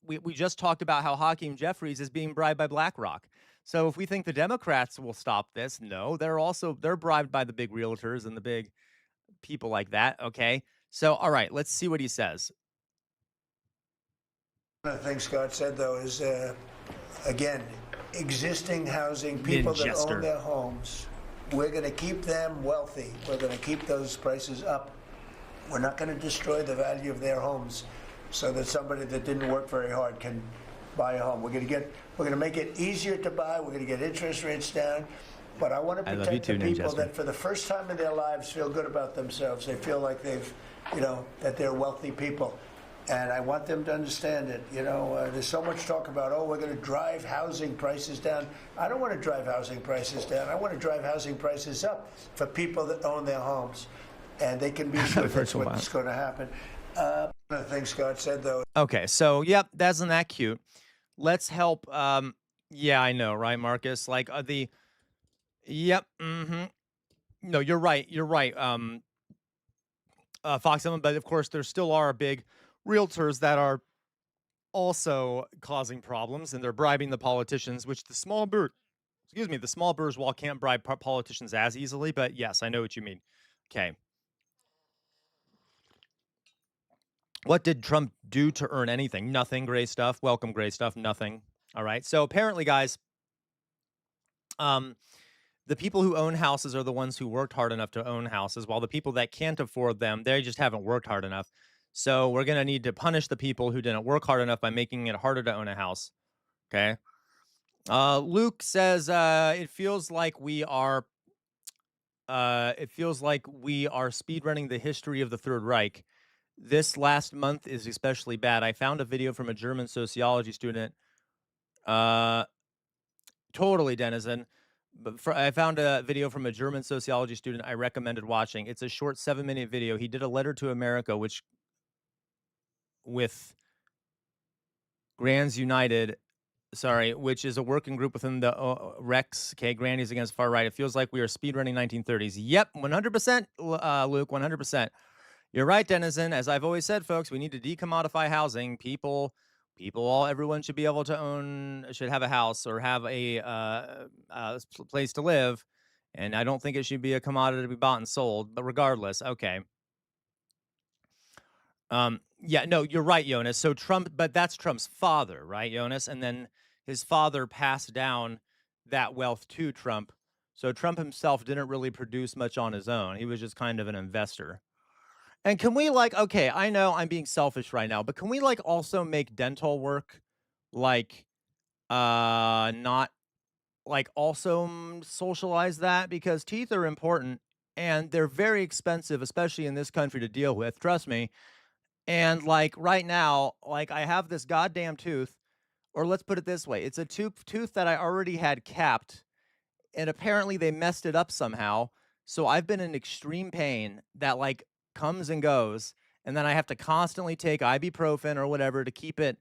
we just talked about how Hakeem Jeffries is being bribed by BlackRock. So if we think the Democrats will stop this, no, they're bribed by the big realtors and the big people like that. Okay. So, all right, let's see what he says. One of the things Scott said, though, is, again, existing housing, people that own their homes, we're going to keep them wealthy. We're going to keep those prices up. We're not going to destroy the value of their homes so that somebody that didn't work very hard can buy a home. We're going to make it easier to buy. We're going to get interest rates down. But I want to protect the people that for the first time in their lives feel good about themselves. They feel like that they're wealthy people. And I want them to understand it. There's so much talk about, we're going to drive housing prices down. I don't want to drive housing prices down. I want to drive housing prices up for people that own their homes. And they can be sure that's what's going to happen. One of the things Scott said, though. Okay, so, yep, isn't that cute? Let's help. Yeah, I know, right, Marcus? Like, yep, No, you're right. Fox 7, but of course, there still are big realtors that are also causing problems, and they're bribing the politicians, which the small bourgeois can't bribe politicians as easily, but yes, I know what you mean. Okay. What did Trump do to earn anything? Nothing. Gray stuff. Welcome, gray stuff. Nothing. All right. So apparently, guys, the people who own houses are the ones who worked hard enough to own houses, while the people that can't afford them, they just haven't worked hard enough. So we're going to need to punish the people who didn't work hard enough by making it harder to own a house. Okay. Luke says, it feels like we are speedrunning the history of the Third Reich. This last month is especially bad. I found a video from a German sociology student. Totally, Denizen. But I found a video from a German sociology student I recommended watching. It's a short 7-minute video. He did a letter to America, with Grands United, which is a working group within the Rex, Grannies Against Far Right. It feels like we are speedrunning 1930s. Yep, 100%, Luke, 100%. You're right, Denizen. As I've always said, folks, we need to decommodify housing. Everyone should be able to should have a house or have a place to live. And I don't think it should be a commodity to be bought and sold. But regardless, okay. Yeah, no, you're right, Jonas. So but that's Trump's father, right, Jonas? And then his father passed down that wealth to Trump. So Trump himself didn't really produce much on his own. He was just kind of an investor. And can we like, okay, I know I'm being selfish right now, but can we like also make dental work like not like also socialize that, because teeth are important and they're very expensive, especially in this country, to deal with. Trust me. And like right now, like I have this goddamn tooth, or let's put it this way, it's a tooth that I already had capped, and apparently they messed it up somehow. So I've been in extreme pain that like comes and goes, and then I have to constantly take ibuprofen or whatever to keep it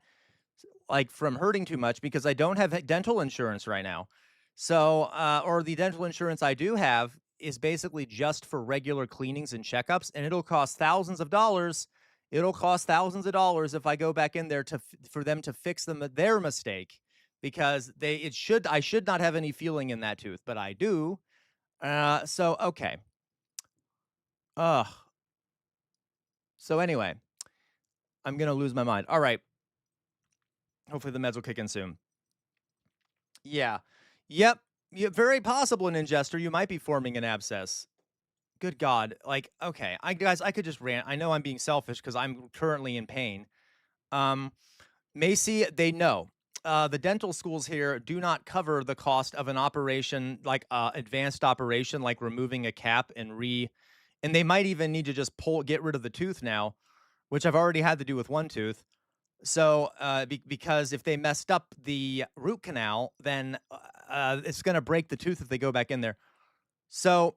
like from hurting too much, because I don't have dental insurance right now. So, or the dental insurance I do have is basically just for regular cleanings and checkups, and it'll cost thousands of dollars. It'll cost thousands of dollars if I go back in there for them to fix their mistake, because I should not have any feeling in that tooth, but I do. So okay. Ugh. So anyway, I'm gonna lose my mind. All right. Hopefully the meds will kick in soon. Yeah. Yep. Yeah, very possible, an ingester. You might be forming an abscess. Good God. Like, okay. Guys, I could just rant. I know I'm being selfish because I'm currently in pain. Macy, they know. The dental schools here do not cover the cost of an operation, like advanced operation, like removing a cap and they might even need to just get rid of the tooth now, which I've already had to do with one tooth. So, because if they messed up the root canal, then it's going to break the tooth if they go back in there. So,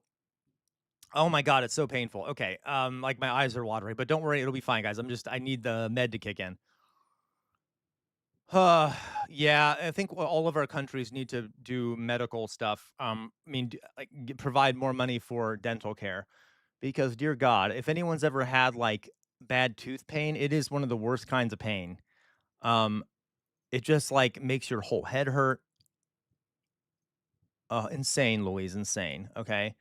oh my God, it's so painful. Okay, like my eyes are watering, but don't worry, it'll be fine, guys. I need the med to kick in. Yeah, I think all of our countries need to do medical stuff. Provide more money for dental care, because dear God, if anyone's ever had like bad tooth pain, it is one of the worst kinds of pain. It just like makes your whole head hurt. Insane, Louise, insane. Okay.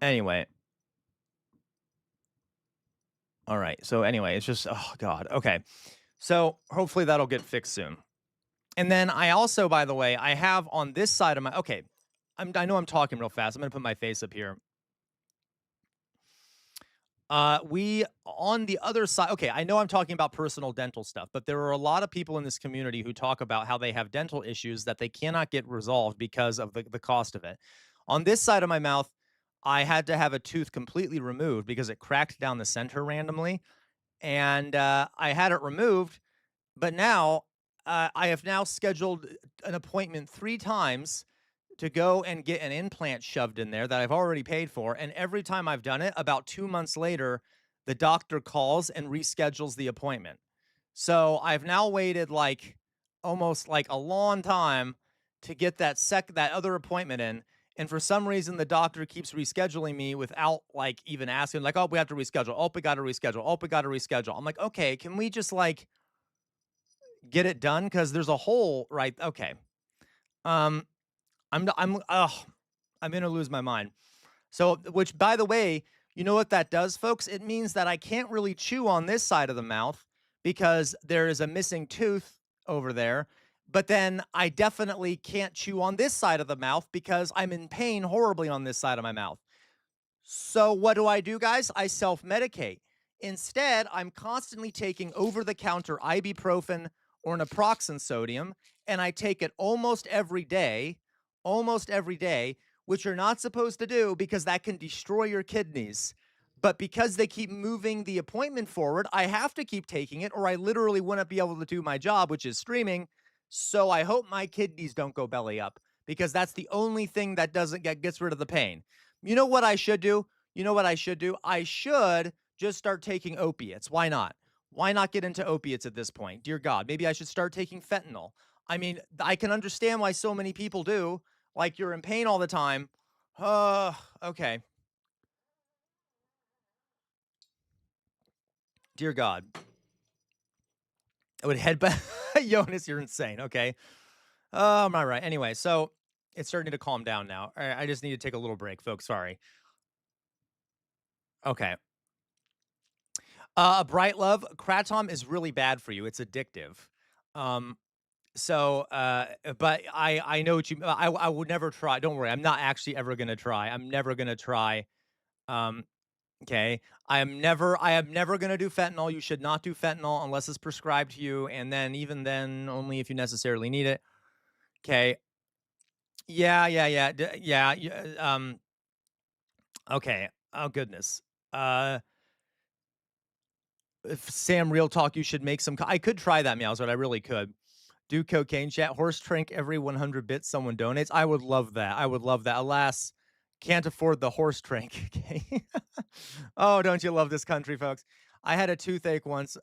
Anyway. All right. So anyway, it's just, oh God. Okay. So hopefully that'll get fixed soon. And then I also, by the way, I have on this side of okay, I know I'm talking real fast. I'm going to put my face up here. We on the other side, okay, I know I'm talking about personal dental stuff, but there are a lot of people in this community who talk about how they have dental issues that they cannot get resolved because of the cost of it. On this side of my mouth, I had to have a tooth completely removed because it cracked down the center randomly. And I had it removed, but now I have now scheduled an appointment 3 times to go and get an implant shoved in there that I've already paid for. And every time I've done it, about 2 months later, the doctor calls and reschedules the appointment. So I've now waited like almost like a long time to get that other appointment in. And for some reason, the doctor keeps rescheduling me without like even asking, like, oh, we have to reschedule. Oh, we got to reschedule. Oh, we got to reschedule. I'm like, okay, can we just like get it done? Because there's a hole, right? Okay. I'm gonna lose my mind. So, which by the way, you know what that does, folks? It means that I can't really chew on this side of the mouth because there is a missing tooth over there. But then I definitely can't chew on this side of the mouth because I'm in pain horribly on this side of my mouth. So what do, guys? I self-medicate. Instead, I'm constantly taking over-the-counter ibuprofen or naproxen sodium, and I take it almost every day, which you're not supposed to do because that can destroy your kidneys. But because they keep moving the appointment forward, I have to keep taking it, or I literally wouldn't be able to do my job, which is streaming. So I hope my kidneys don't go belly up, because that's the only thing that gets rid of the pain. You know what I should do? I should just start taking opiates. Why not? Why not get into opiates at this point? Dear God, maybe I should start taking fentanyl. I mean, I can understand why so many people do. Like, you're in pain all the time. Okay. Dear God. I would headbutt. Jonas, you're insane. Okay. I'm not right. Anyway, so it's starting to calm down now. All right, I just need to take a little break, folks. Sorry. Okay. Bright Love, Kratom is really bad for you. It's addictive. So, but I know what you. I would never try. Don't worry. I'm not actually ever gonna try. I'm never gonna try. Um, okay. I am never gonna do fentanyl. You should not do fentanyl unless it's prescribed to you, and then even then, only if you necessarily need it. Okay. Yeah, yeah, yeah, yeah. Okay. Oh goodness. Uh, if Sam, real talk, you should make some. I could try that, Meows, but I really could. Do cocaine chat, horse drink every 100 bits someone donates. I would love that. I would love that. Alas, can't afford the horse drink. Okay. Oh, don't you love this country, folks? I had a toothache once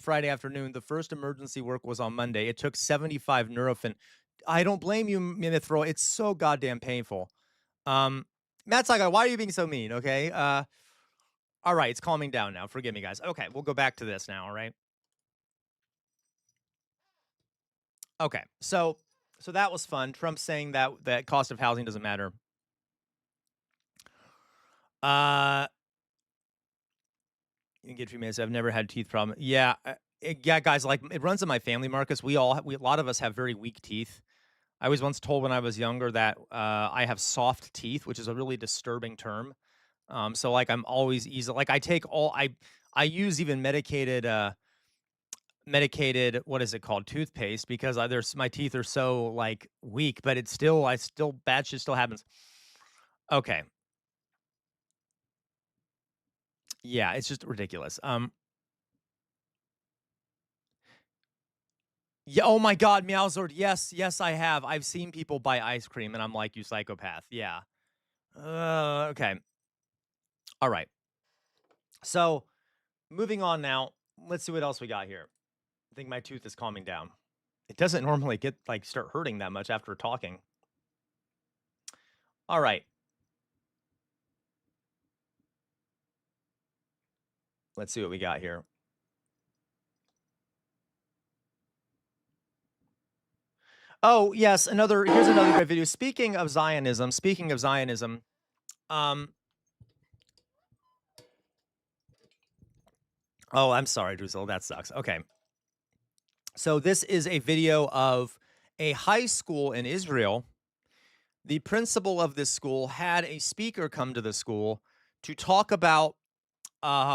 Friday afternoon. The first emergency work was on Monday. It took 75 Nurofen. I don't blame you, Minithro. It's so goddamn painful. Matt Saga, why are you being so mean? Okay. All right, it's calming down now. Forgive me, guys. Okay, we'll go back to this now. All right. Okay, so that was fun. Trump saying that cost of housing doesn't matter. You can get 2 minutes. I've never had teeth problem. Yeah, yeah, guys. Like it runs in my family, Marcus. A lot of us have very weak teeth. I was once told when I was younger that I have soft teeth, which is a really disturbing term. So like I'm always easy. Like I use even medicated what is it called, toothpaste, because my teeth are so like weak, but bad shit still happens. Okay. Yeah, it's just ridiculous. Yeah, oh my god, Meowzord. Yes, I have. I've seen people buy ice cream and I'm like, you psychopath. Yeah. Okay. All right. So, moving on now. Let's see what else we got here. I think my tooth is calming down. It doesn't normally start hurting that much after talking. All right. Let's see what we got here. Oh, yes, here's another great video. Speaking of Zionism, oh, I'm sorry, Drizzle, that sucks. Okay. So this is a video of a high school in Israel. The principal of this school had a speaker come to the school to talk about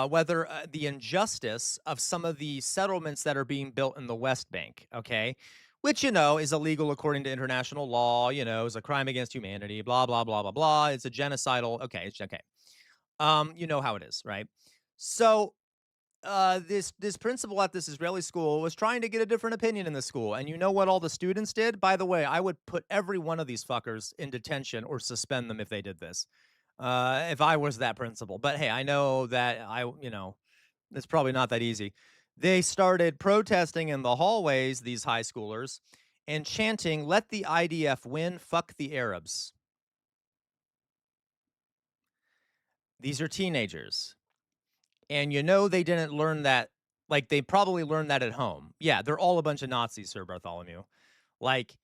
whether the injustice of some of the settlements that are being built in the West Bank, okay? Which, is illegal according to international law, is a crime against humanity, blah, blah, blah, blah, blah. It's a genocidal, okay, it's okay. You know how it is, right? So this principal at this Israeli school was trying to get a different opinion in the school. And you know what all the students did? By the way, I would put every one of these fuckers in detention or suspend them if they did this. If I was that principal. But hey, I know that it's probably not that easy. They started protesting in the hallways, these high schoolers, and chanting, "Let the IDF win, fuck the Arabs." These are teenagers. And they didn't learn that, like they probably learned that at home. Yeah, they're all a bunch of Nazis, Sir Bartholomew. Like,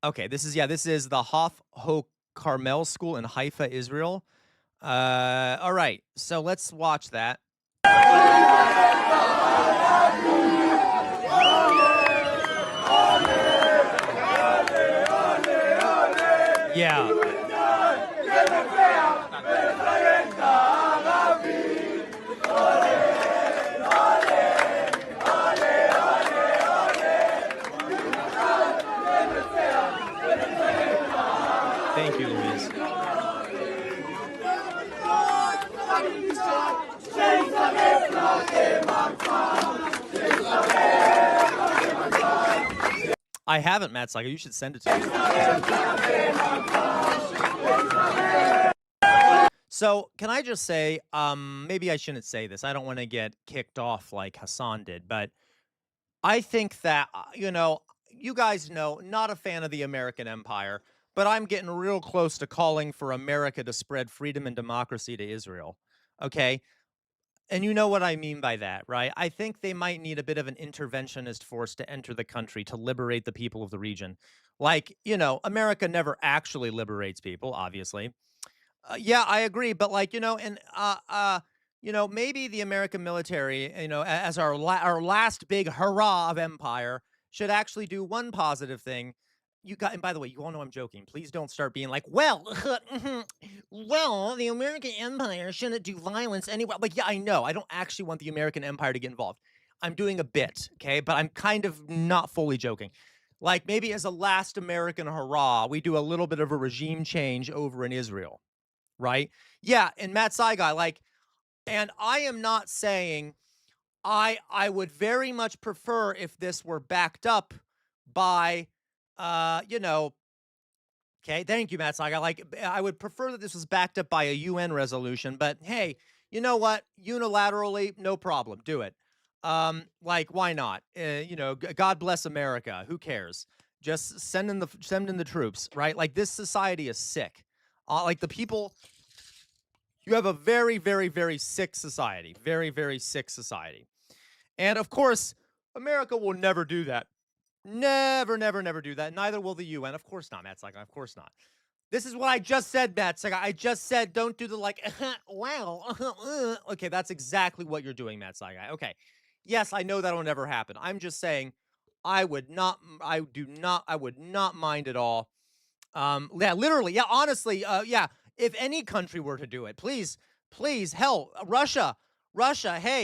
okay, this is the Hof Ho Carmel School in Haifa, Israel. All right, so let's watch that. Yeah. Thank you, Louise. I haven't, Matt Saga. You should send it to me. So, can I just say, maybe I shouldn't say this. I don't want to get kicked off like Hassan did, but I think that, you guys know, not a fan of the American empire, but I'm getting real close to calling for America to spread freedom and democracy to Israel. Okay? And you know what I mean by that, right? I think they might need a bit of an interventionist force to enter the country to liberate the people of the region. Like, America never actually liberates people, obviously. Yeah, I agree. But and maybe the American military, as our last big hurrah of empire, should actually do one positive thing. And by the way, you all know I'm joking. Please don't start being like, well, well, the American empire shouldn't do violence anywhere. Like, yeah, I know. I don't actually want the American empire to get involved. I'm doing a bit, okay? But I'm kind of not fully joking. Like, maybe as a last American hurrah, we do a little bit of a regime change over in Israel, right? Yeah, and Matt Saigai, like, and I am not saying I would very much prefer if this were backed up by, you know, okay, thank you, Matt Saigai. Like, I would prefer that this was backed up by a UN resolution, but hey, you know what? Unilaterally, no problem. Do it. Like, why not? God bless America. Who cares? Just send in the troops, right? Like, this society is sick. Like, the people, you have a very, very, very sick society. Very, very sick society. And of course, America will never do that. Never, never, never do that. Neither will the UN. Of course not, Matt Saigai. Of course not. This is what I just said, Matt Saigai. I just said don't do the like, wow. Okay, that's exactly what you're doing, Matt Saigai. Okay. Yes, I know that'll never happen. I'm just saying I would not mind at all. Yeah, literally. Yeah, honestly, yeah. If any country were to do it, please, hell, Russia, hey,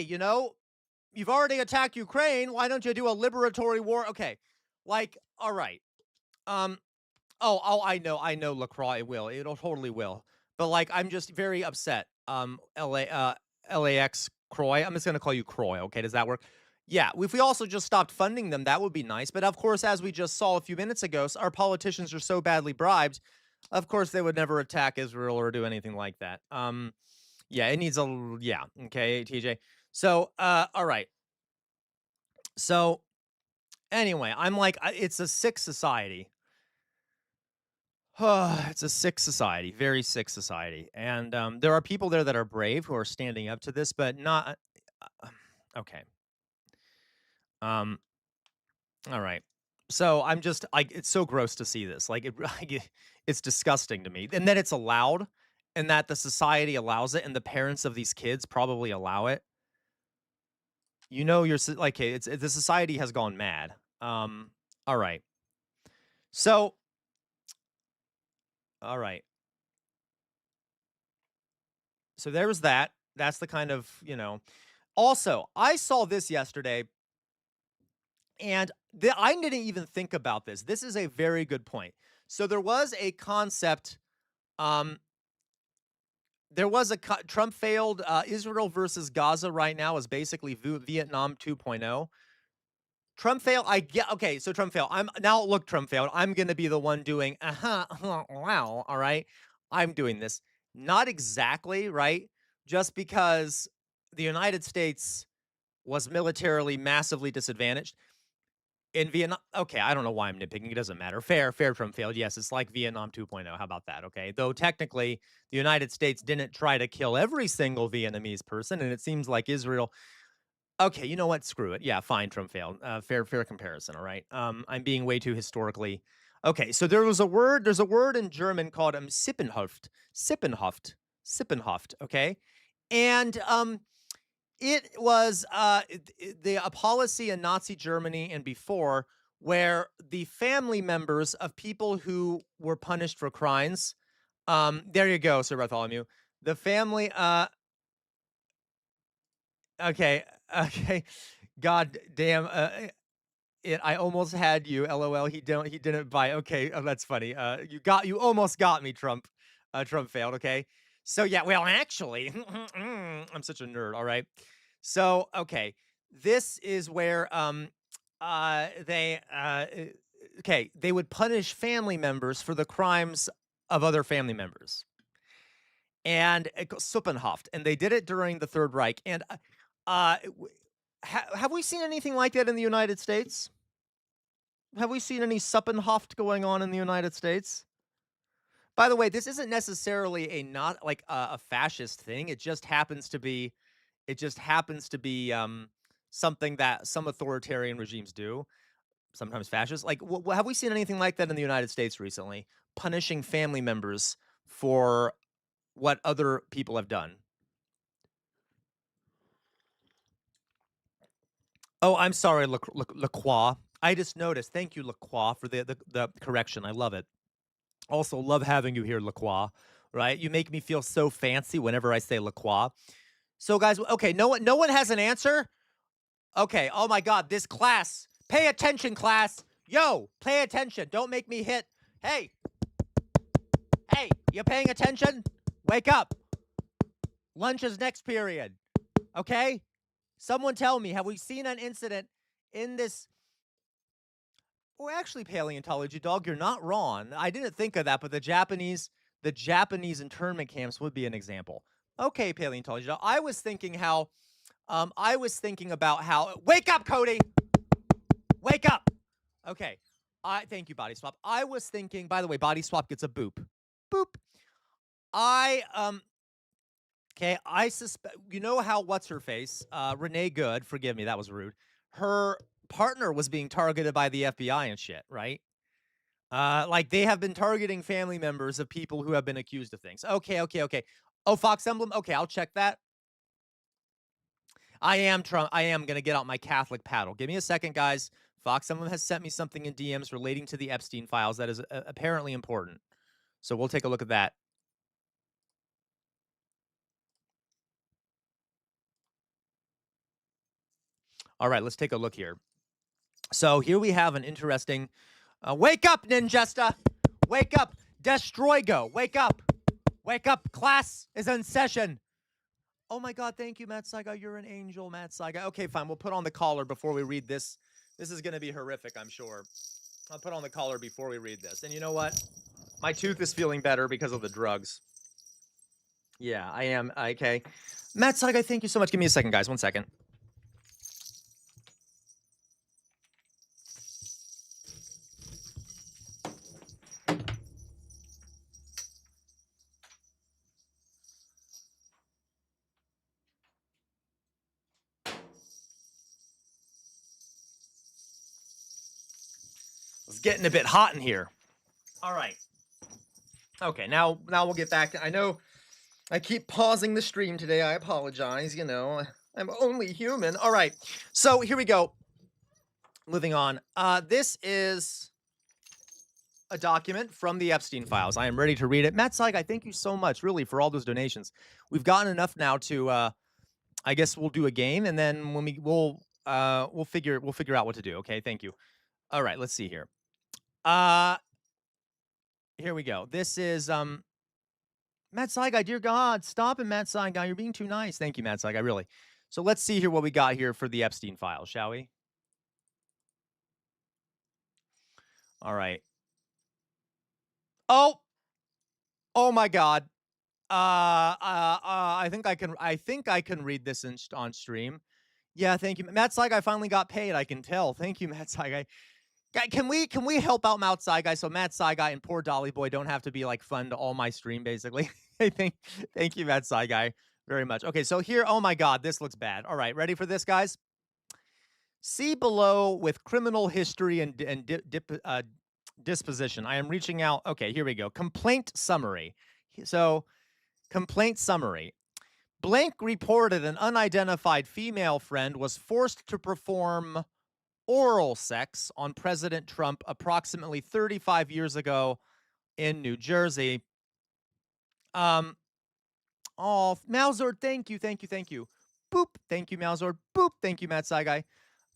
you've already attacked Ukraine. Why don't you do a liberatory war? Okay. Like, all right. I know LaCroix will. It'll totally will. But like, I'm just very upset. LAX Croix. I'm just gonna call you Croix. Okay, does that work? Yeah. If we also just stopped funding them, that would be nice. But of course, as we just saw a few minutes ago, our politicians are so badly bribed. Of course, they would never attack Israel or do anything like that. Yeah, it needs yeah. Okay, TJ. So, all right. So, anyway, I'm like, it's a sick society. It's a sick society, very sick society. And there are people there that are brave who are standing up to this, but not. Okay. All right. So I'm just like, it's so gross to see this. Like, it's disgusting to me. And that it's allowed, and that the society allows it, and the parents of these kids probably allow it. You're like, hey, the society has gone mad. All right. So, all right. So there was that. That's the kind of, Also, I saw this yesterday, and I didn't even think about this. This is a very good point. So there was a concept. There was Trump failed. Israel versus Gaza right now is basically Vietnam 2.0. Trump failed. Okay. So Trump failed. Trump failed. I'm going to be the one doing, wow. All right. I'm doing this. Not exactly, right? Just because the United States was militarily massively disadvantaged in Vietnam. Okay, I don't know why I'm nitpicking. It doesn't matter. Fair Trump failed. Yes, it's like Vietnam 2.0. How about that? Okay, though technically the United States didn't try to kill every single Vietnamese person, and it seems like Israel. Okay, you know what? Screw it. Yeah, fine. Trump failed. Fair comparison. All right. I'm being way too historically. Okay, so there's a word in German called Sippenhaft. Okay, and it was a policy in Nazi Germany and before where the family members of people who were punished for crimes. There you go, Sir Bartholomew. The family. Okay. God damn. I almost had you. LOL. He didn't buy. Okay. Oh, that's funny. You almost got me, Trump. Trump failed. Okay. So yeah, well, actually, I'm such a nerd. All right. So, okay. This is where, they would punish family members for the crimes of other family members. And Suppenhaft. And they did it during the Third Reich. And, have we seen anything like that in the United States? Have we seen any Suppenhaft going on in the United States? By the way, this isn't necessarily not like a fascist thing. It just happens to be something that some authoritarian regimes do, sometimes fascist. Like, have we seen anything like that in the United States recently? Punishing family members for what other people have done. Oh, I'm sorry, LaCroix. I just noticed. Thank you, LaCroix, for the correction. I love it. Also, love having you here, LaCroix. Right? You make me feel so fancy whenever I say LaCroix. So, guys, okay, no one has an answer. Okay. Oh my God, this class. Pay attention, class. Yo, pay attention. Don't make me hit. Hey, you paying attention? Wake up. Lunch is next period. Okay? Someone tell me, have we seen an incident in this? Well, actually, paleontology dog, you're not wrong. I didn't think of that, but the Japanese internment camps would be an example. Okay, paleontology dog. I was thinking about how. Wake up, Cody. Wake up. Okay. Thank you, Body Swap. I was thinking. By the way, Body Swap gets a boop. Boop. Okay, I suspect, you know how, what's her face? Renee Good, forgive me, that was rude. Her partner was being targeted by the FBI and shit, right? Like they have been targeting family members of people who have been accused of things. Okay. Oh, Fox Emblem? Okay, I'll check that. I am going to get out my Catholic paddle. Give me a second, guys. Fox Emblem has sent me something in DMs relating to the Epstein files that is apparently important. So we'll take a look at that. All right, let's take a look here. So here we have an interesting... wake up, Ninjesta! Wake up! Destroygo! Wake up! Wake up! Class is in session! Oh my God, thank you, Matt Saiga. You're an angel, Matt Saiga. Okay, fine. We'll put on the collar before we read this. This is going to be horrific, I'm sure. I'll put on the collar before we read this. And you know what? My tooth is feeling better because of the drugs. Yeah, I am. Okay. Matt Saiga, thank you so much. Give me a second, guys. 1 second. It's getting a bit hot in here. All right. Okay, now we'll get back. I know I keep pausing the stream today. I apologize. You know, I'm only human. All right. So here we go. Moving on. This is a document from the Epstein files. I am ready to read it. Matt Seig, I thank you so much, really, for all those donations. We've gotten enough now to. I guess we'll do a game, and then when we'll figure out what to do. Okay, thank you. All right, let's see here. Here we go. This is Matt Saigai, dear God, stop it, Matt Saigai. You're being too nice. Thank you, Matt Saigai, really. So let's see here what we got here for the Epstein files, shall we? All right. Oh my God. I think I can read this on stream. Yeah, thank you, Matt Saigai. Finally got paid. I can tell. Thank you, Matt Saigai. Can we help out Matt Saigai so Matt Saigai and poor Dolly Boy don't have to be like fun to all my stream, basically? Thank you, Matt Saigai, very much. Okay, so here, oh my God, this looks bad. All right, ready for this, guys? See below with criminal history and disposition. I am reaching out. Okay, here we go. Complaint summary. So, complaint summary. Blank reported an unidentified female friend was forced to perform oral sex on President Trump approximately 35 years ago in New Jersey. Oh, Malzord, thank you. Boop, thank you, Malzord. Boop, thank you, Matt Saigai.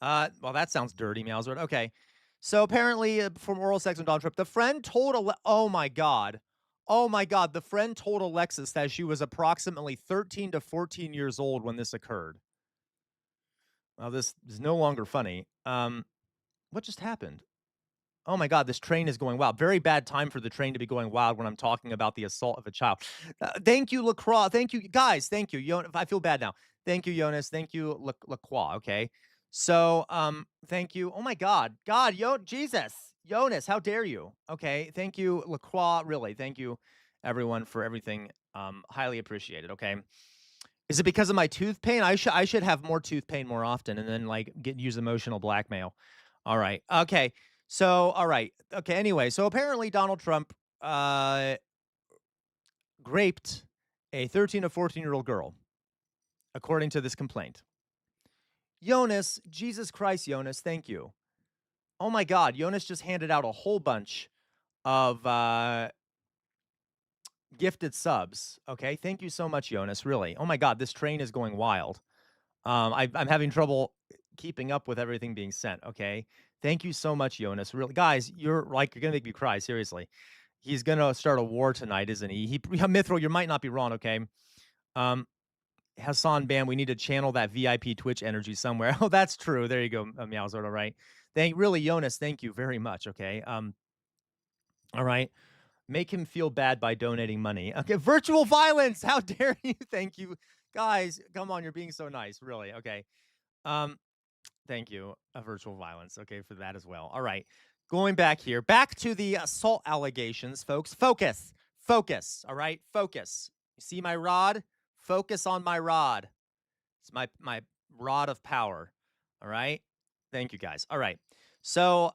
Well, that sounds dirty, Malzord. Okay. So apparently, from oral sex on Donald Trump, the friend told oh my God, the friend told Alexis that she was approximately 13 to 14 years old when this occurred. Well, this is no longer funny. What just happened? Oh my God, this train is going wild. Very bad time for the train to be going wild when I'm talking about the assault of a child. Thank you, LaCroix. Thank you, guys. Thank you. I feel bad now. Thank you, Jonas. Thank you, LaCroix. Okay. So, thank you. Oh my God. Jesus. Jonas, how dare you? Okay. Thank you, LaCroix. Really. Thank you, everyone, for everything. Highly appreciated. Okay. Is it because of my tooth pain? I should have more tooth pain more often and then like use emotional blackmail. All right. Okay. So, all right. Okay. Anyway, so apparently Donald Trump raped a 13 to 14-year-old girl, according to this complaint. Jonas, Jesus Christ, Jonas, thank you. Oh my God, Jonas just handed out a whole bunch of gifted subs. Okay, thank you so much, Jonas. Really. Oh my God, this train is going wild. I'm having trouble keeping up with everything being sent. Okay, thank you so much, Jonas. Really, guys, you're gonna make me cry. Seriously, he's gonna start a war tonight, isn't he? Mithril, you might not be wrong. Okay, Hassan Bam, we need to channel that VIP Twitch energy somewhere. Oh, that's true. There you go, Meowsort. Right. Really, Jonas, thank you very much. Okay. All right. Make him feel bad by donating money. Okay. Virtual violence. How dare you? Thank you. Guys, come on. You're being so nice. Really. Okay. Thank you. Virtual violence. Okay, for that as well. All right. Going back here. Back to the assault allegations, folks. Focus. Focus. All right. Focus. You see my rod? Focus on my rod. It's my rod of power. All right. Thank you, guys. All right. So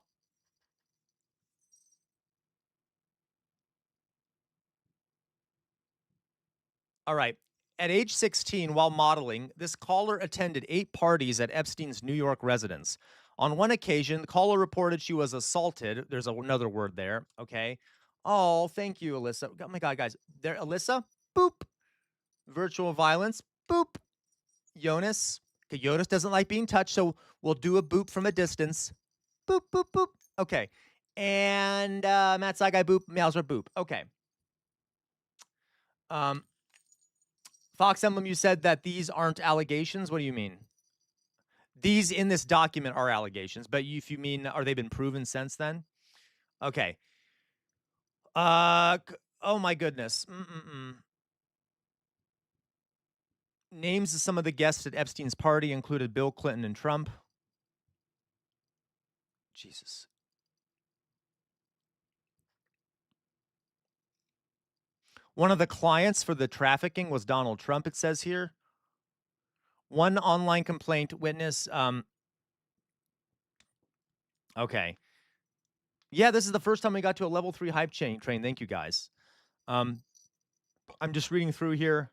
all right. At age 16, while modeling, this caller attended 8 parties at Epstein's New York residence. On one occasion, the caller reported she was assaulted. There's another word there. Okay. Oh, thank you, Alyssa. Oh my God, guys. There, Alyssa. Boop. Virtual violence. Boop. Jonas. Okay, Jonas doesn't like being touched, so we'll do a boop from a distance. Boop, boop, boop. Okay. And Matt Saigai, boop. Meowsor, boop. Okay. Fox Emblem, you said that these aren't allegations. What do you mean? These in this document are allegations, but if you mean, are they been proven since then? Okay. Oh my goodness. Names of some of the guests at Epstein's party included Bill Clinton and Trump. Jesus. One of the clients for the trafficking was Donald Trump, it says here. One online complaint witness. Okay. Yeah, this is the first time we got to a level 3 hype train. Thank you, guys. I'm just reading through here.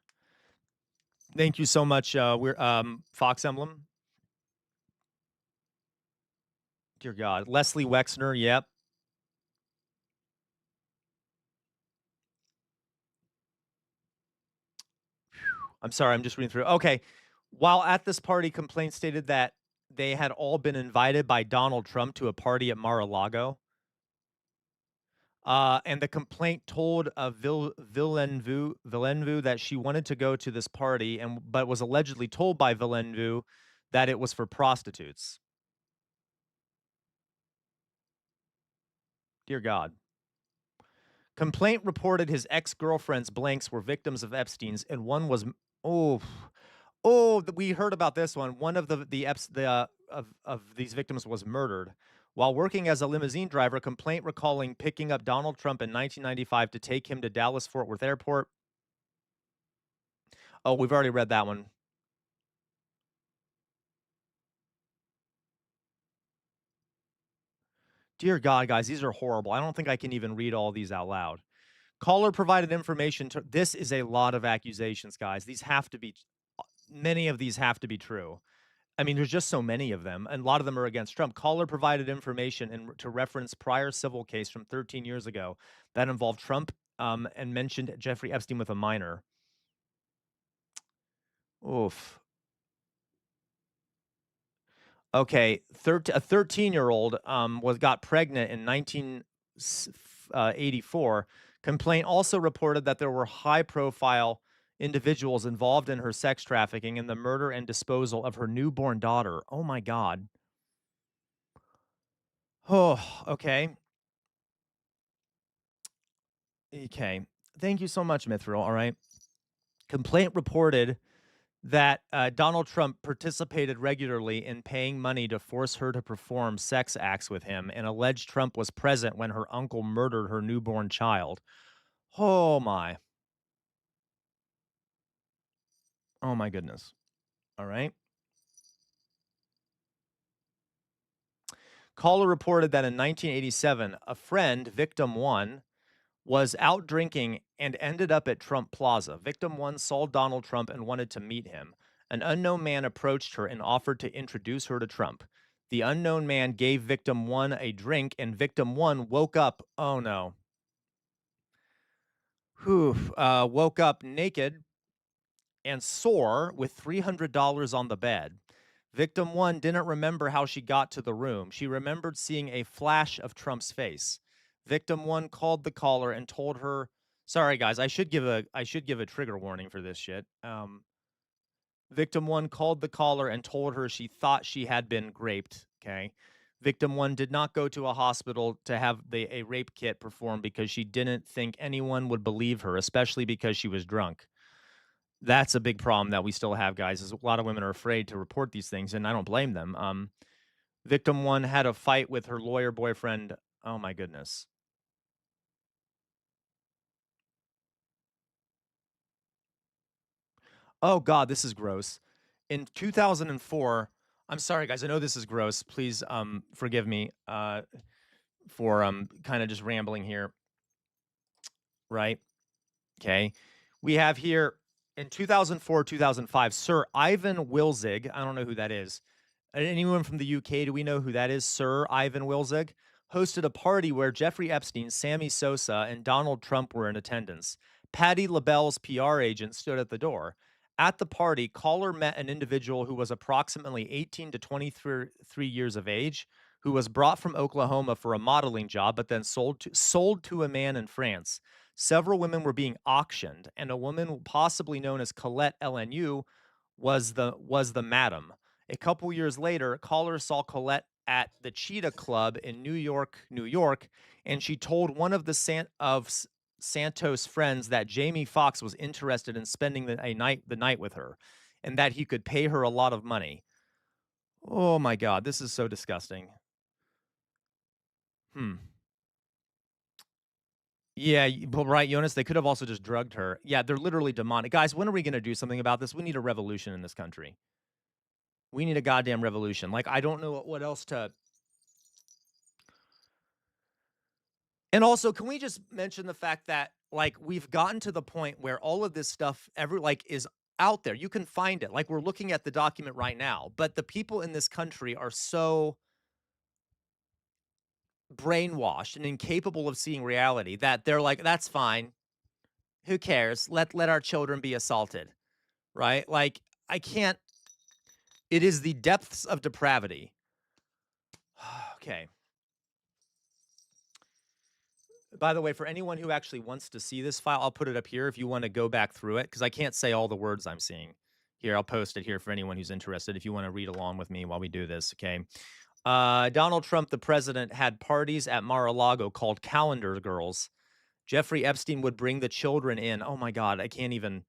Thank you so much, Fox Emblem. Dear God. Leslie Wexner, yep. I'm sorry, I'm just reading through. Okay. While at this party, complaints stated that they had all been invited by Donald Trump to a party at Mar-a-Lago. And the complaint told Villeneuve that she wanted to go to this party, but was allegedly told by Villeneuve that it was for prostitutes. Dear God. Complaint reported his ex-girlfriend's blanks were victims of Epstein's, and one was we heard about this one. One of of these victims was murdered. While working as a limousine driver, complaint recalling picking up Donald Trump in 1995 to take him to Dallas-Fort Worth Airport. Oh, we've already read that one. Dear God, guys, these are horrible. I don't think I can even read all these out loud. Caller provided information. This is a lot of accusations, guys. These have to be, many of these have to be true. I mean, there's just so many of them, and a lot of them are against Trump. Caller provided information to reference prior civil case from 13 years ago that involved Trump and mentioned Jeffrey Epstein with a minor. Oof. Okay, a 13-year-old got pregnant in 1984. Complaint also reported that there were high-profile individuals involved in her sex trafficking and the murder and disposal of her newborn daughter. Oh my God. Oh, okay. Okay. Thank you so much, Mithril. All right. Complaint reported that Donald Trump participated regularly in paying money to force her to perform sex acts with him and alleged Trump was present when her uncle murdered her newborn child. Oh my. Oh my goodness. All right. Caller reported that in 1987, a friend, victim 1, was out drinking and ended up at Trump Plaza. Victim 1 saw Donald Trump and wanted to meet him. An unknown man approached her and offered to introduce her to Trump. The unknown man gave victim 1 a drink, and victim 1 woke up. Oh no. Woke up naked and sore with $300 on the bed. Victim 1 didn't remember how she got to the room. She remembered seeing a flash of Trump's face. Victim 1 called the caller and told her, sorry guys, I should give a trigger warning for this shit. Victim 1 called the caller and told her she thought she had been raped, okay? Victim 1 did not go to a hospital to have a rape kit performed because she didn't think anyone would believe her, especially because she was drunk. That's a big problem that we still have, guys, is a lot of women are afraid to report these things, and I don't blame them. Victim 1 had a fight with her lawyer boyfriend. Oh, my goodness. Oh, God, this is gross. In 2004, I'm sorry, guys, I know this is gross. Please forgive me for kind of just rambling here, right? Okay. We have here in 2004, 2005, Sir Ivan Wilzig. I don't know who that is. Anyone from the UK, do we know who that is? Sir Ivan Wilzig hosted a party where Jeffrey Epstein, Sammy Sosa, and Donald Trump were in attendance. Patti LaBelle's PR agent stood at the door. At the party, caller met an individual who was approximately 18 to 23 years of age, who was brought from Oklahoma for a modeling job, but then sold to a man in France. Several women were being auctioned, and a woman possibly known as Colette LNU was the madam. A couple years later, callers saw Colette at the Cheetah Club in New York, and she told one of Santos' friends that Jamie Foxx was interested in spending the night with her, and that he could pay her a lot of money. Oh my God, this is so disgusting. Yeah, but right, Jonas, they could have also just drugged her. Yeah, they're literally demonic. Guys, when are we going to do something about this? We need a revolution in this country. We need a goddamn revolution. Like, I don't know what else to. And also, can we just mention the fact that, like, we've gotten to the point where all of this stuff is out there. You can find it. Like, we're looking at the document right now, but the people in this country are so brainwashed and incapable of seeing reality that they're like, that's fine. Who cares? Let our children be assaulted. Right? Like, I can't. It is the depths of depravity. Okay. By the way, for anyone who actually wants to see this file, I'll put it up here if you want to go back through it, because I can't say all the words I'm seeing. Here, I'll post it here for anyone who's interested if you want to read along with me while we do this, okay? Donald Trump, the president, had parties at Mar-a-Lago called Calendar Girls. Jeffrey Epstein would bring the children in. Oh, my God, I can't even.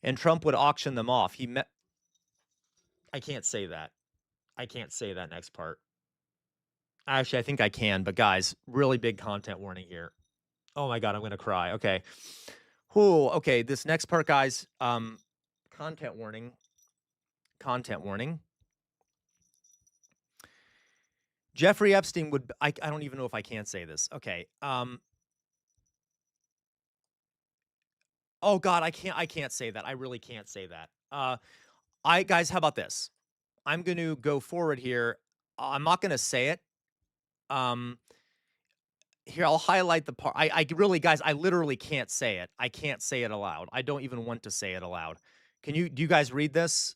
And Trump would auction them off. I can't say that. I can't say that next part. Actually, I think I can, but guys, really big content warning here. Oh my God, I'm going to cry. Okay. Okay, this next part, guys, content warning. Content warning. Jeffrey Epstein would, I don't even know if I can say this. Okay. Oh God, I can't say that. I really can't say that. Guys, how about this? I'm going to go forward here. I'm not going to say it. Here, I'll highlight the part. I really, guys, I literally can't say it. I can't say it aloud. I don't even want to say it aloud. Do you guys read this?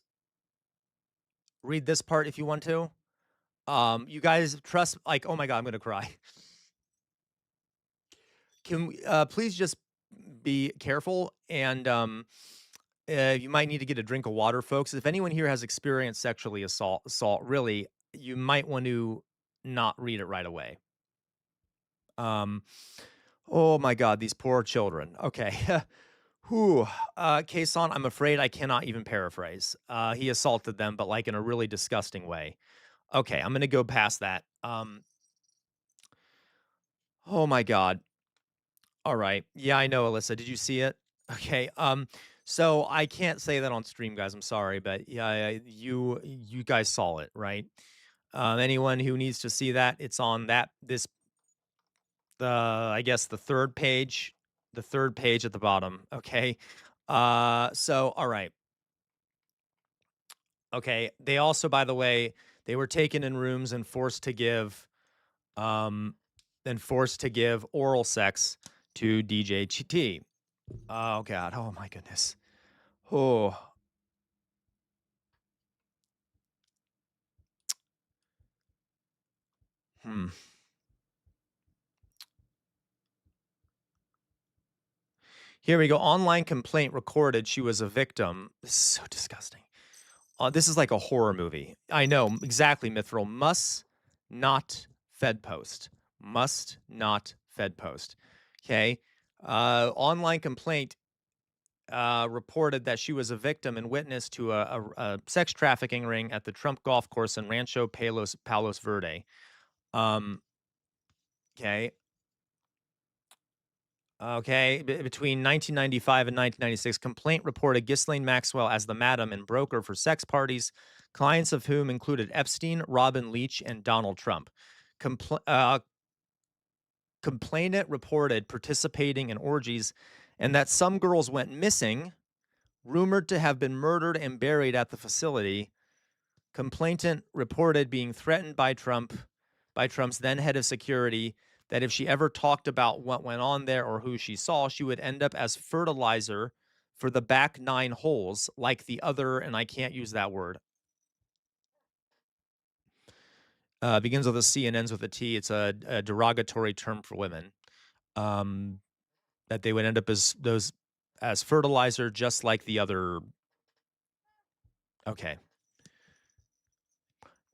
Read this part if you want to. You guys trust, like, oh my God, I'm gonna cry. Can we, please just be careful, and you might need to get a drink of water, folks. If anyone here has experienced sexually assault, really, you might want to not read it right away. Oh my God, these poor children. Okay. Kason, I'm afraid I cannot even paraphrase. He assaulted them, but like in a really disgusting way. Okay, I'm gonna go past that. Oh my God. All right. Yeah, I know, Alyssa. Did you see it? Okay. So I can't say that on stream, guys. I'm sorry, but yeah, you guys saw it, right? Anyone who needs to see that, it's on I guess the third page at the bottom. Okay. So all right. Okay. They also, by the way, they were taken in rooms and forced to give oral sex to DJ T. Oh God. Oh my goodness. Oh. Here we go. Online complaint recorded. She was a victim. This is so disgusting. This is like a horror movie. I know exactly. Mithril must not fed post. Must not fed post. Okay. Online complaint reported that she was a victim and witness to a sex trafficking ring at the Trump golf course in Rancho Palos Verde. Okay. Okay, between 1995 and 1996, complaint reported Ghislaine Maxwell as the madam and broker for sex parties, clients of whom included Epstein, Robin Leach, and Donald Trump. Complainant reported participating in orgies and that some girls went missing, rumored to have been murdered and buried at the facility. Complainant reported being threatened by Trump's then head of security, that if she ever talked about what went on there or who she saw, she would end up as fertilizer for the back 9 holes, like the other, and I can't use that word. Begins with a C and ends with a T. It's a derogatory term for women. That they would end up as fertilizer, just like the other. Okay.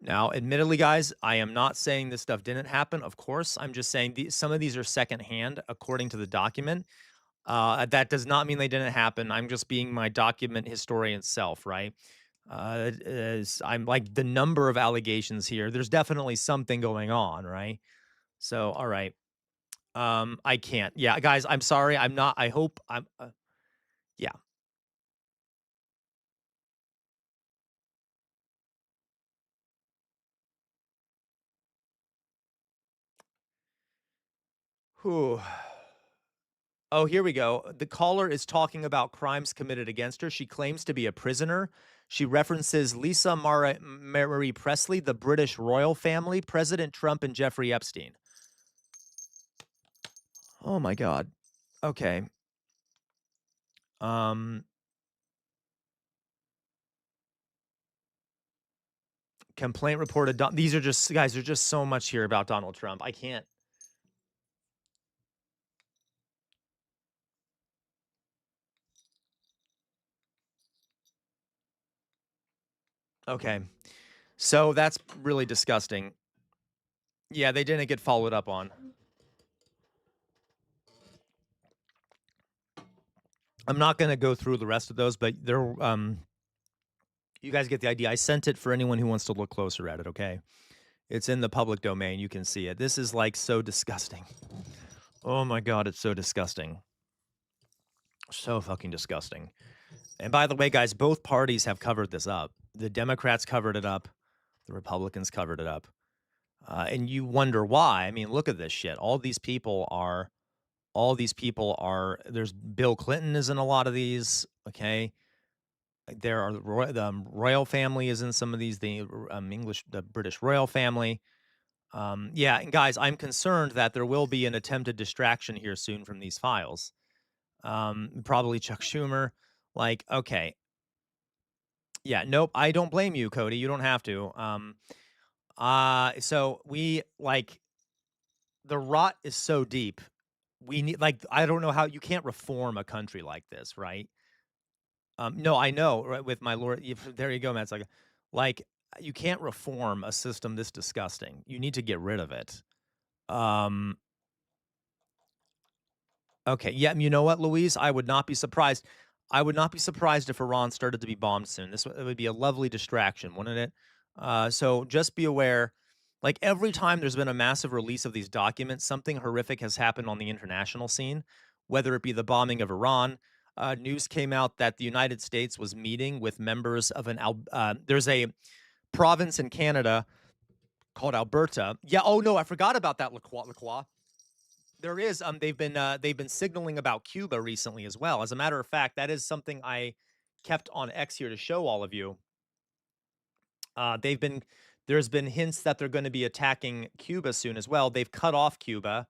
Now, admittedly, guys, I am not saying this stuff didn't happen. Of course, I'm just saying some of these are secondhand, according to the document. That does not mean they didn't happen. I'm just being my document historian self, right? I'm like the number of allegations here. There's definitely something going on, right? So, all right. I can't. Yeah, guys, I'm sorry. I'm not. I hope I'm. Yeah. Whew. Oh, here we go. The caller is talking about crimes committed against her. She claims to be a prisoner. She references Lisa Marie Presley, the British royal family, President Trump, and Jeffrey Epstein. Oh my God. Okay. Complaint reported. These are just, guys, there's just so much here about Donald Trump. I can't. Okay. So that's really disgusting. Yeah, they didn't get followed up on. I'm not going to go through the rest of those, but they're, you guys get the idea. I sent it for anyone who wants to look closer at it, okay? It's in the public domain. You can see it. This is like so disgusting. Oh my God, it's so disgusting. So fucking disgusting. And by the way, guys, both parties have covered this up. The Democrats covered it up. The Republicans covered it up. And you wonder why. I mean, look at this shit. All these people are, there's Bill Clinton is in a lot of these, okay? There are the royal family is in some of these, the British royal family. Yeah, and guys, I'm concerned that there will be an attempted distraction here soon from these files. Probably Chuck Schumer. Like, okay. Yeah, nope, I don't blame you, Cody. You don't have to. So we, like, the rot is so deep. We need, like, I don't know how you can't reform a country like this, right? No, I know, right, with my Lord. There you go, Matt. It's like you can't reform a system this disgusting. You need to get rid of it. Okay, yeah, you know what, Louise? I would not be surprised. I would not be surprised if Iran started to be bombed soon. It would be a lovely distraction, wouldn't it? So just be aware. Like every time there's been a massive release of these documents, something horrific has happened on the international scene, whether it be the bombing of Iran. News came out that the United States was meeting with members of there's a province in Canada called Alberta. Yeah. Oh no, I forgot about that. Lacroix. There is. They've been signaling about Cuba recently as well. As a matter of fact, that is something I kept on X here to show all of you. There's been hints that they're going to be attacking Cuba soon as well. They've cut off Cuba.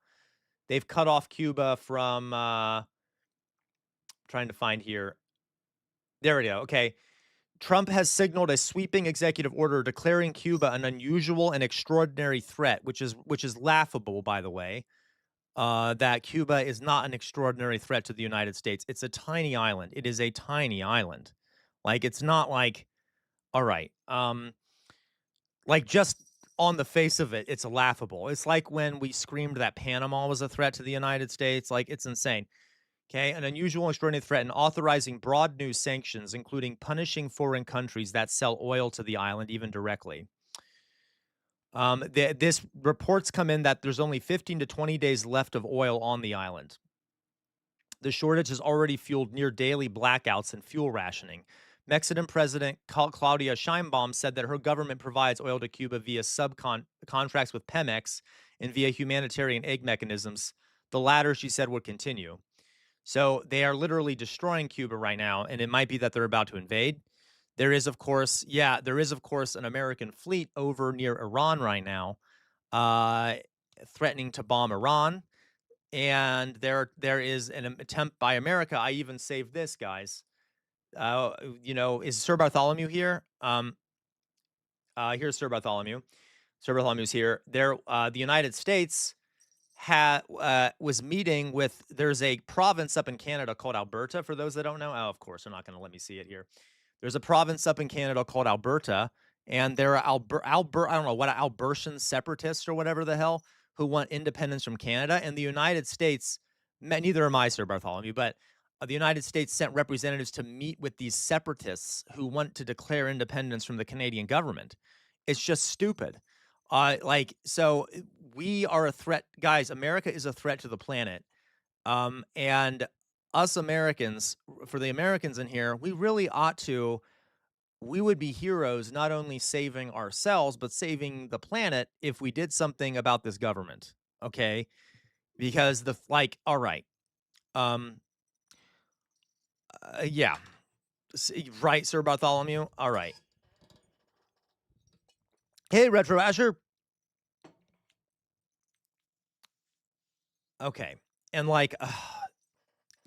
They've cut off Cuba from trying to find here. There we go. Okay. Trump has signaled a sweeping executive order declaring Cuba an unusual and extraordinary threat, which is laughable, by the way. That Cuba is not an extraordinary threat to the United States. It's a tiny island. It is a tiny island. Like, it's not like, all right. Like, just on the face of it, it's laughable. It's like when we screamed that Panama was a threat to the United States. Like, it's insane. Okay, an unusual and extraordinary threat and authorizing broad new sanctions, including punishing foreign countries that sell oil to the island, even directly. This reports come in that there's only 15 to 20 days left of oil on the island. The shortage has already fueled near daily blackouts and fuel rationing. Mexican President Claudia Sheinbaum said that her government provides oil to Cuba via contracts with Pemex and via humanitarian aid mechanisms. The latter, she said, would continue. So they are literally destroying Cuba right now, and it might be that they're about to invade. There is, of course, an American fleet over near Iran right now, threatening to bomb Iran. And there is an attempt by America. I even saved this, guys. Is Sir Bartholomew here? Here's Sir Bartholomew. Sir Bartholomew's here. The United States was meeting with, there's a province up in Canada called Alberta, for those that don't know. Oh, of course, they're not going to let me see it here. There's a province up in Canada called Alberta, and there are I don't know what, Albertian separatists or whatever the hell, who want independence from Canada. And the United States, neither am I, Sir Bartholomew, but the United States sent representatives to meet with these separatists who want to declare independence from the Canadian government. It's just stupid. So we are a threat, guys. America is a threat to the planet. And us Americans, for the Americans in here, we would be heroes, not only saving ourselves, but saving the planet if we did something about this government. Okay. Because all right. Yeah. Right, Sir Bartholomew. All right. Hey, Retro Asher. Okay. And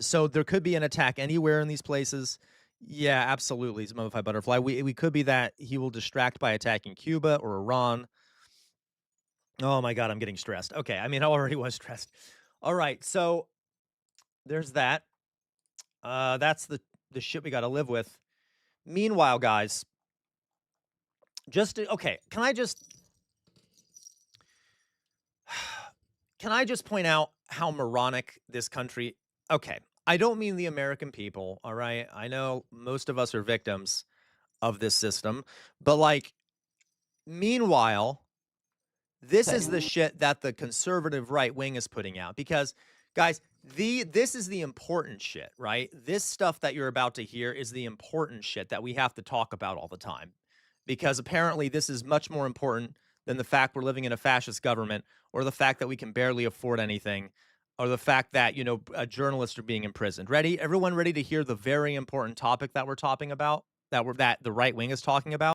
so there could be an attack anywhere in these places. Yeah, absolutely, Mummified Butterfly. We could be that he will distract by attacking Cuba or Iran. Oh my God, I'm getting stressed. Okay, I mean, I already was stressed. All right, so there's that. That's the shit we got to live with. Meanwhile, guys, okay, can I just point out how moronic this country? Okay, I don't mean the American people, all right? I know most of us are victims of this system, but meanwhile, this is the shit that the conservative right wing is putting out. Because, guys, this is the important shit, right? This stuff that you're about to hear is the important shit that we have to talk about all the time. Because apparently this is much more important than the fact we're living in a fascist government, or the fact that we can barely afford anything, or the fact that, journalists are being imprisoned. Ready? Everyone ready to hear the very important topic that we're talking about, that the right wing is talking about?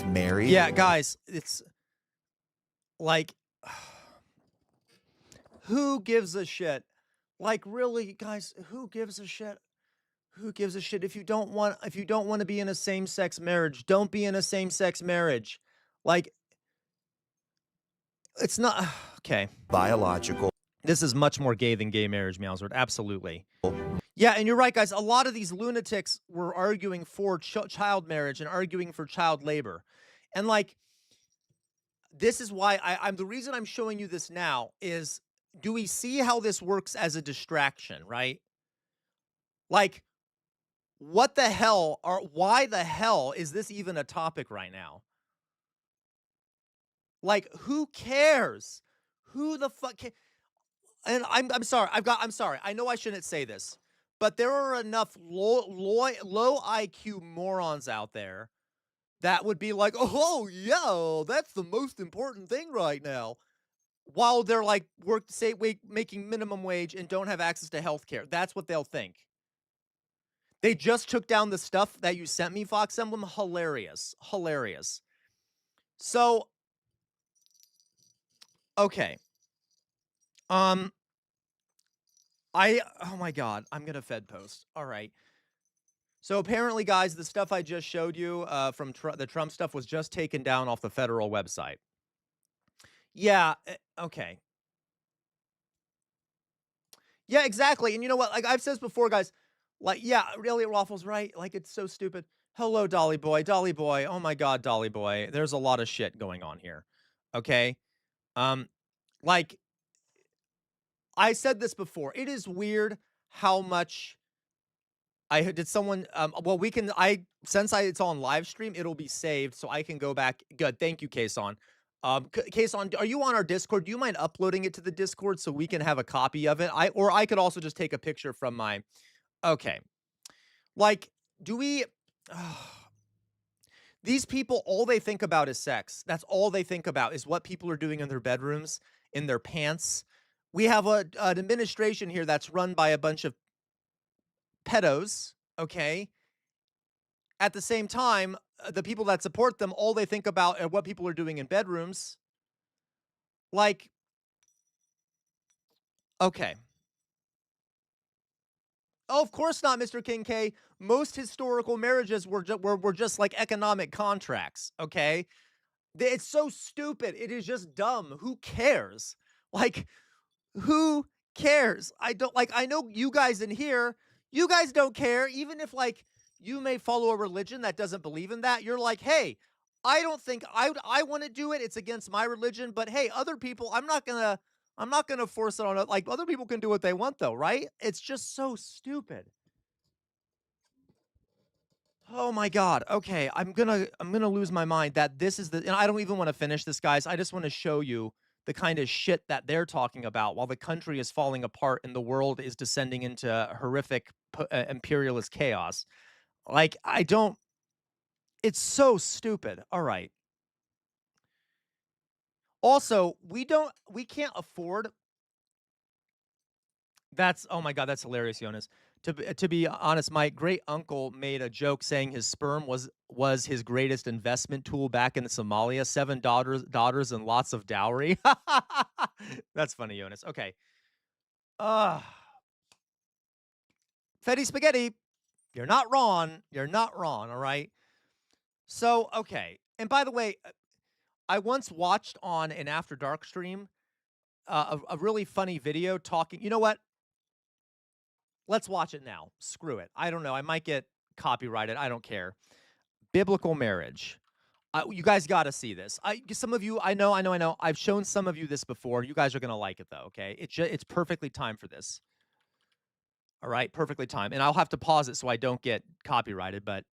Married. Yeah, guys, it's like, Who gives a shit? Like, really, guys, who gives a shit? Who gives a shit? If you don't want to be in a same-sex marriage, don't be in a same-sex marriage. Like, it's not okay. Biological. This is much more gay than gay marriage, Meowsword. Absolutely. Yeah, and you're right, guys. A lot of these lunatics were arguing for child marriage and arguing for child labor. And like, this is why I'm the reason I'm showing you this now is, do we see how this works as a distraction, right? Like, what the hell why the hell is this even a topic right now? Like, who cares? Who the fuck and I'm sorry. I'm sorry. I know I shouldn't say this, but there are enough low IQ morons out there that would be like, "Oh, yeah, that's the most important thing right now." While they're like making minimum wage and don't have access to health care. That's what they'll think. They just took down the stuff that you sent me, Fox Emblem. Hilarious. Hilarious. So, okay. Oh my God, I'm going to Fed post. All right. So apparently, guys, the stuff I just showed you from the Trump stuff was just taken down off the federal website. Yeah. Okay. Yeah, exactly. And you know what? Like I've said this before, guys, like, yeah, really, Waffles, right? Like, it's so stupid. Hello, Dolly Boy. Dolly Boy. Oh my God, Dolly Boy. There's a lot of shit going on here. Okay. Like, I said this before. It is weird how much did someone well, since it's on live stream, it'll be saved so I can go back. Good. Thank you, Kason. Kason, are you on our Discord? Do you mind uploading it to the Discord so we can have a copy of it? Or I could also just take a picture from my okay. Like, do we these people, all they think about is sex. That's all they think about is what people are doing in their bedrooms, in their pants. We have an administration here that's run by a bunch of pedos, okay? At the same time, the people that support them, all they think about are what people are doing in bedrooms. Like, okay. Oh, of course not, Mr. King K. Most historical marriages were just like economic contracts, okay? It's so stupid. It is just dumb. Who cares? Like, who cares? I know you guys in here, you guys don't care. Even if, like, you may follow a religion that doesn't believe in that, you're like, hey, I don't think I want to do it. It's against my religion. But hey, other people, I'm not gonna force it on it. Like, other people can do what they want, though, right? It's just so stupid. Oh my God. Okay, I'm gonna lose my mind that this is and I don't even want to finish this, guys. I just want to show you the kind of shit that they're talking about while the country is falling apart and the world is descending into horrific imperialist chaos. Like, it's so stupid. All right. Also, we can't afford. Oh my God, that's hilarious, Jonas. To be honest, my great uncle made a joke saying his sperm was his greatest investment tool back in Somalia. 7 daughters and lots of dowry. That's funny, Jonas. Okay. Fetty Spaghetti, you're not wrong. You're not wrong. All right. So, okay. And by the way, I once watched on an After Dark stream a really funny video talking. You know what? Let's watch it now. Screw it. I don't know. I might get copyrighted. I don't care. Biblical marriage. You guys got to see this. Some of you, I know. I've shown some of you this before. You guys are going to like it, though, okay? It's perfectly timed for this. All right? Perfectly timed. And I'll have to pause it so I don't get copyrighted, but...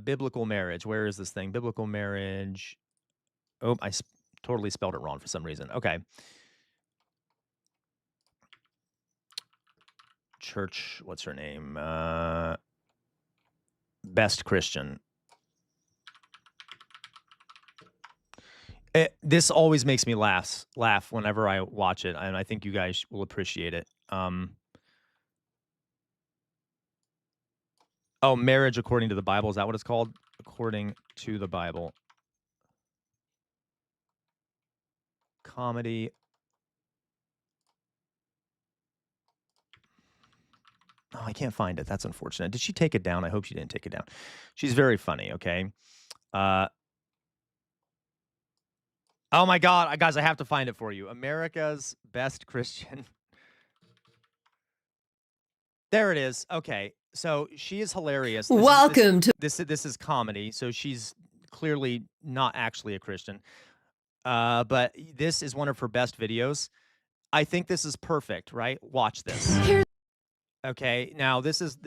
biblical marriage. Where is this thing? Biblical marriage. Oh, I totally spelled it wrong for some reason. Okay. Church, what's her name? Best Christian. This always makes me laugh whenever I watch it, and I think you guys will appreciate it. Oh, marriage according to the Bible. Is that what it's called? According to the Bible. comedy. Oh, I can't find it. That's unfortunate. Did she take it down? I hope she didn't take it down. She's very funny, okay? Oh my God, guys, I have to find it for you. America's Best Christian. There it is. Okay, so she is hilarious. This is comedy, so she's clearly not actually a Christian. But this is one of her best videos. I think this is perfect, right? Watch this. Okay, now this is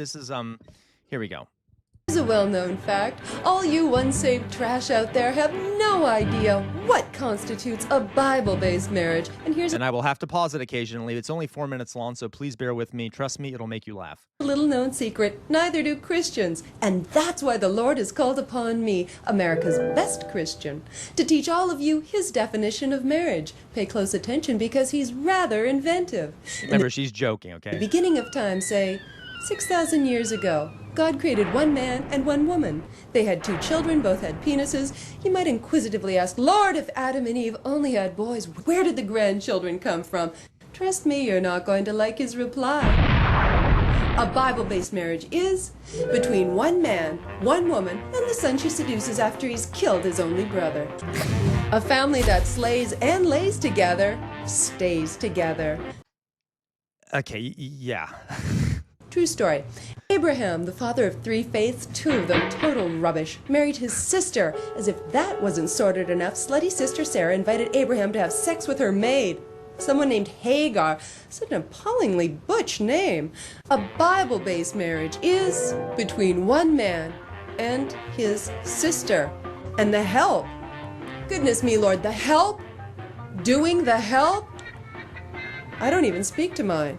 here we go. Here's a well-known fact. All you unsaved trash out there have no idea what constitutes a Bible-based marriage. And I will have to pause it occasionally. It's only 4 minutes long, so please bear with me. Trust me, it'll make you laugh. a little-known secret. Neither do Christians. And that's why the Lord has called upon me, America's best Christian, to teach all of you his definition of marriage. Pay close attention because he's rather inventive. Remember, she's joking, okay? At the beginning of time, say, 6,000 years ago, God created one man and one woman. They had 2 children, both had penises. You might inquisitively ask, Lord, if Adam and Eve only had boys, where did the grandchildren come from? Trust me, you're not going to like his reply. A Bible-based marriage is between one man, one woman, and the son she seduces after he's killed his only brother. A family that slays and lays together stays together. Okay, yeah. True story. Abraham, the father of 3 faiths, 2 of them total rubbish, married his sister. As if that wasn't sordid enough, slutty sister Sarah invited Abraham to have sex with her maid, someone named Hagar. Such an appallingly butch name. A Bible-based marriage is between one man and his sister. And the help. Goodness me, Lord, the help? Doing the help? I don't even speak to mine.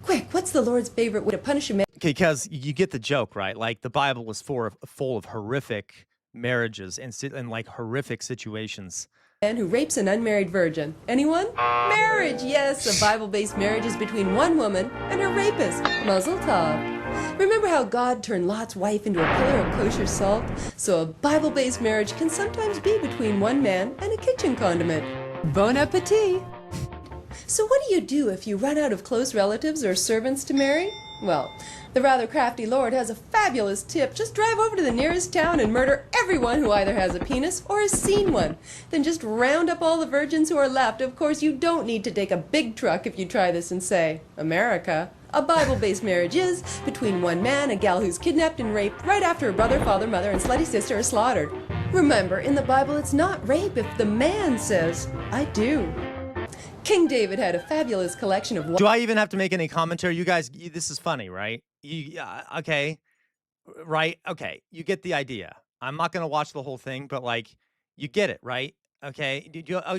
Quick, what's the Lord's favorite way to punish a man? Okay, because you get the joke, right? Like, the Bible was full of horrific marriages and like horrific situations. Man who rapes an unmarried virgin. Anyone? Marriage, yes. A Bible-based marriage is between one woman and her rapist. Mazel tov. Remember how God turned Lot's wife into a pillar of kosher salt? So a Bible-based marriage can sometimes be between one man and a kitchen condiment. Bon appetit. So what do you do if you run out of close relatives or servants to marry? Well, the rather crafty Lord has a fabulous tip. Just drive over to the nearest town and murder everyone who either has a penis or has seen one. Then just round up all the virgins who are left. Of course, you don't need to take a big truck if you try this in, say, America. A Bible-based marriage is between one man, a gal who's kidnapped and raped right after her brother, father, mother, and slutty sister are slaughtered. Remember, in the Bible, it's not rape if the man says, I do. King David had a fabulous collection of... Do I even have to make any commentary? You guys, this is funny, right? Okay. Right? Okay. You get the idea. I'm not going to watch the whole thing, but, like, you get it, right? Okay.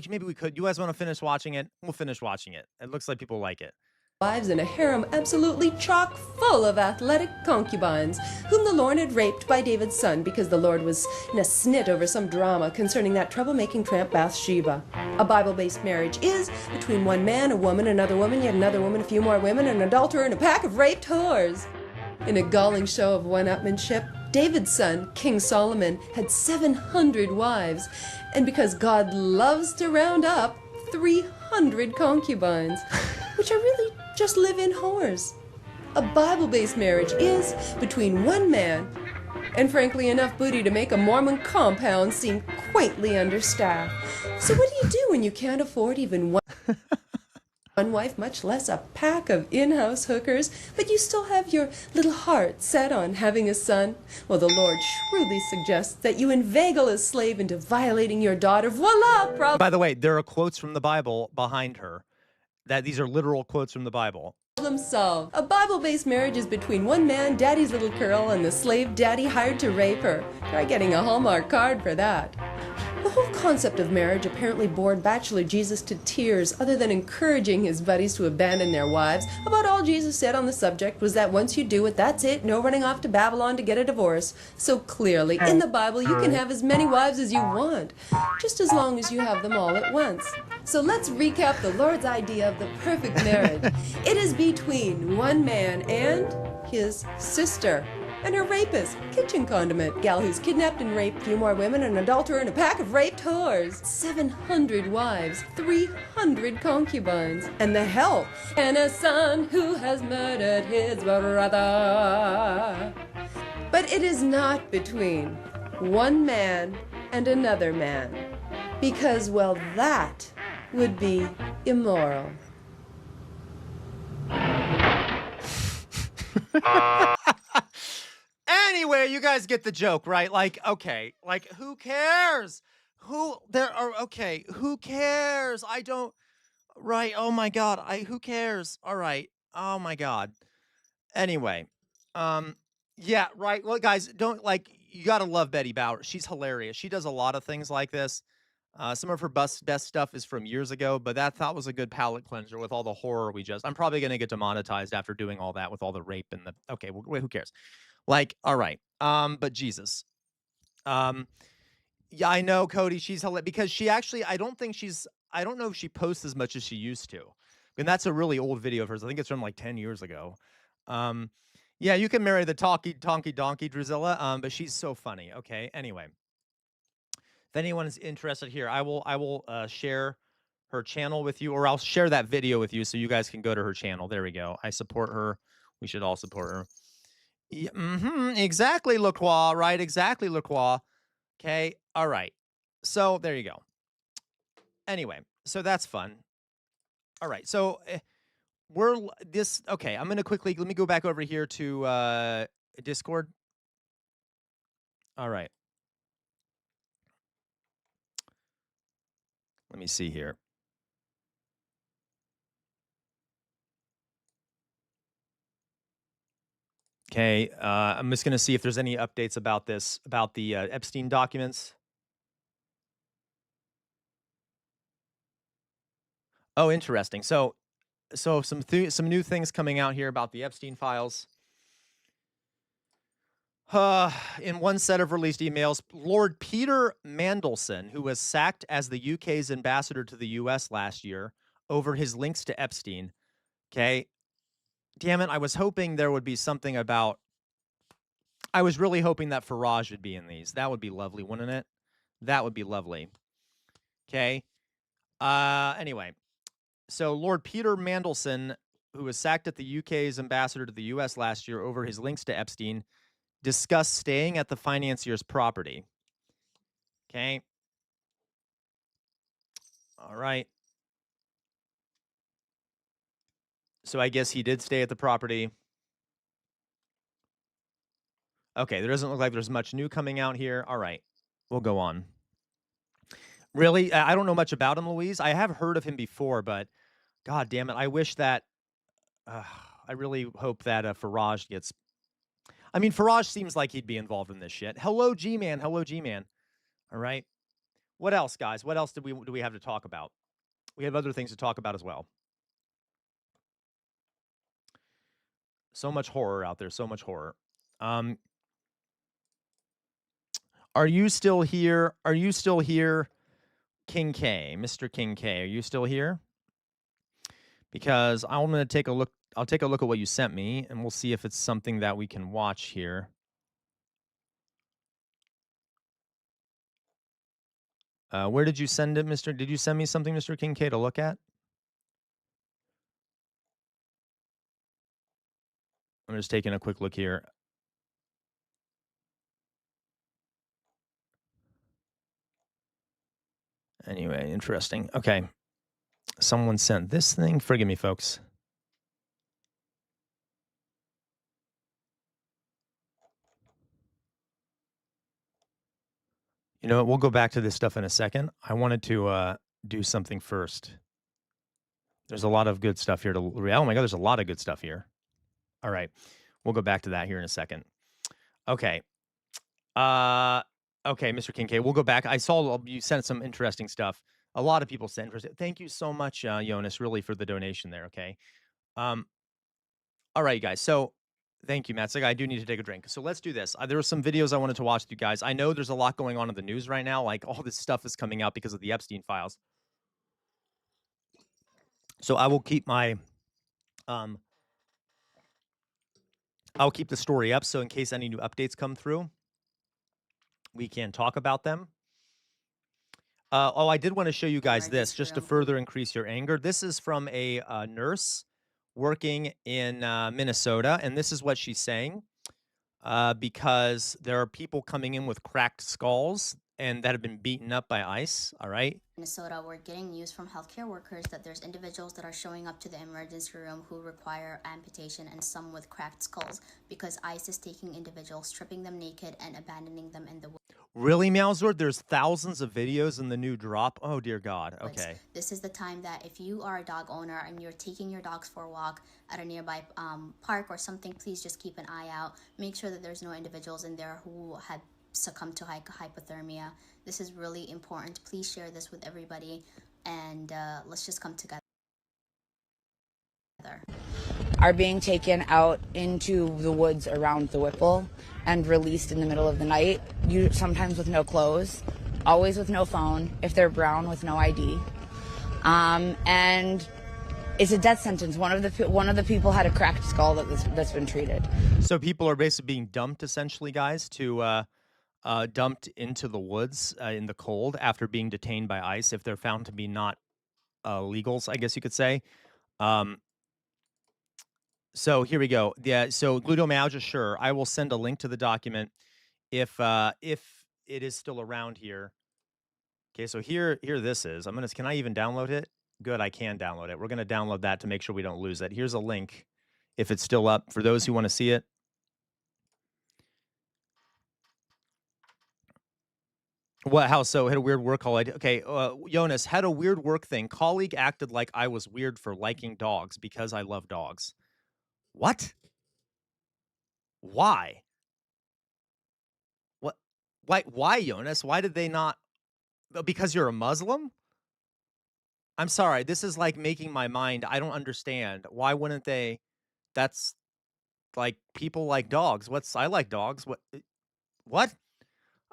Maybe we could. You guys want to finish watching it? We'll finish watching it. It looks like people like it. Wives in a harem absolutely chock full of athletic concubines, whom the Lord had raped by David's son because the Lord was in a snit over some drama concerning that troublemaking tramp Bathsheba. A Bible-based marriage is between one man, a woman, another woman, yet another woman, a few more women, an adulterer, and a pack of raped whores. In a galling show of one-upmanship, David's son, King Solomon, had 700 wives, and because God loves to round up, 300 concubines, which are really just live-in whores. A Bible-based marriage is between one man and, frankly, enough booty to make a Mormon compound seem quaintly understaffed. So what do you do when you can't afford even one wife, much less a pack of in-house hookers, but you still have your little heart set on having a son? Well, the Lord shrewdly suggests that you inveigle a slave into violating your daughter. Voila! Problem. By the way, there are quotes from the Bible behind her. That these are literal quotes from the Bible. Problem solved. A Bible-based marriage is between one man, daddy's little girl, and the slave daddy hired to rape her. Try getting a Hallmark card for that. The whole concept of marriage apparently bored Bachelor Jesus to tears, other than encouraging his buddies to abandon their wives. About all Jesus said on the subject was that once you do it, that's it, no running off to Babylon to get a divorce. So clearly, in the Bible, you can have as many wives as you want, just as long as you have them all at once. So let's recap the Lord's idea of the perfect marriage. It is between one man and his sister. And her rapist, kitchen condiment, gal who's kidnapped and raped a few more women, an adulterer, and a pack of raped whores. 700 wives, 300 concubines, and the help, and a son who has murdered his brother. But it is not between one man and another man, because, well, that would be immoral. Anyway, you guys get the joke, right? Like, okay, like, who cares? Who cares? I don't, right? Oh my God, who cares? All right. Oh my God. Anyway, yeah, right. Well, guys, don't, like, you gotta love Betty Bauer. She's hilarious. She does a lot of things like this. Some of her best stuff is from years ago, but that thought was a good palate cleanser with all the horror I'm probably gonna get demonetized after doing all that with all the rape and the, okay, well, who cares? Like, all right. But Jesus. Yeah, I know, Cody, she's hilarious because she actually, I don't know if she posts as much as she used to. And that's a really old video of hers. I think it's from like 10 years ago. Yeah, you can marry the donkey, Drusilla. But she's so funny. Okay. Anyway, if anyone is interested here, I will share her channel with you, or I'll share that video with you so you guys can go to her channel. There we go. I support her. We should all support her. Yeah, exactly, LaCroix, right? Exactly, LaCroix. Okay, all right. So there you go. Anyway, so that's fun. All right, so okay, I'm going to quickly, let me go back over here to Discord. All right. Let me see here. Okay, I'm just going to see if there's any updates about this, about the Epstein documents. Oh, interesting. So some new things coming out here about the Epstein files. In one set of released emails, Lord Peter Mandelson, who was sacked as the UK's ambassador to the US last year over his links to Epstein. Okay. Damn it. I was hoping there would be something about, I was really hoping that Farage would be in these. That would be lovely, wouldn't it? That would be lovely. Okay. Anyway, so Lord Peter Mandelson, who was sacked at the UK's ambassador to the US last year over his links to Epstein, discussed staying at the financier's property. Okay. All right. So I guess he did stay at the property. Okay, there doesn't look like there's much new coming out here. All right, we'll go on. Really, I don't know much about him, Louise. I have heard of him before, but God damn it, I wish that, I really hope that Farage gets, I mean, Farage seems like he'd be involved in this shit. Hello, G-Man. Hello, G-Man. All right. What else, guys? What else do we have to talk about? We have other things to talk about as well. So much horror out there. So much horror. Are you still here? Are you still here, King K? Mr. King K, are you still here? Because I'm going to take a look. I'll take a look at what you sent me, and we'll see if it's something that we can watch here. Where did you send it, Mr.? Did you send me something, Mr. King K, to look at? I'm just taking a quick look here. Anyway, interesting. Okay. Someone sent this thing. Forgive me, folks. You know what? We'll go back to this stuff in a second. I wanted to do something first. There's a lot of good stuff here to read. Oh my God, there's a lot of good stuff here. All right. We'll go back to that here in a second. Okay. Okay, Mr. Kincaid, we'll go back. I saw you sent some interesting stuff. A lot of people sent interesting. Thank you so much, Jonas, really, for the donation there, okay? All right, you guys. So thank you, Matt. I do need to take a drink. So let's do this. There were some videos I wanted to watch with you guys. I know there's a lot going on in the news right now. Like, all this stuff is coming out because of the Epstein files. So I will keep my I'll keep the story up, so in case any new updates come through, we can talk about them. I did want to show you guys this, just to further increase your anger. This is from a nurse working in Minnesota, and this is what she's saying. Because there are people coming in with cracked skulls and that have been beaten up by ICE, all right? Minnesota, we're getting news from healthcare workers that there's individuals that are showing up to the emergency room who require amputation, and some with cracked skulls, because ICE is taking individuals, stripping them naked, and abandoning them in the woods. Really, Meowzord? There's thousands of videos in the new drop? Oh, dear God. Okay. This is the time that if you are a dog owner and you're taking your dogs for a walk at a nearby park or something, please just keep an eye out. Make sure that there's no individuals in there who had succumbed to hypothermia. This is really important. Please share this with everybody, and let's just come together. Are being taken out into the woods around the Whipple and released in the middle of the night, sometimes with no clothes, always with no phone, if they're brown, with no ID. And it's a death sentence. One of the people had a cracked skull that's been treated. So people are basically being dumped, essentially, guys, to dumped into the woods in the cold after being detained by ICE if they're found to be not legals, I guess you could say. So here we go. Yeah. So glutomyalgia, sure. I will send a link to the document if it is still around here. Okay. So here this is. Can I even download it? Good. I can download it. We're gonna download that to make sure we don't lose it. Here's a link if it's still up for those who want to see it. What? How so? Had a weird work colleague. Okay, Jonas had a weird work thing. Colleague acted like I was weird for liking dogs because I love dogs. What? Why? What? Why, Jonas? Why did they not? Because you're a Muslim? I'm sorry. This is like making my mind. I don't understand. Why wouldn't they? That's like people like dogs. I like dogs. What?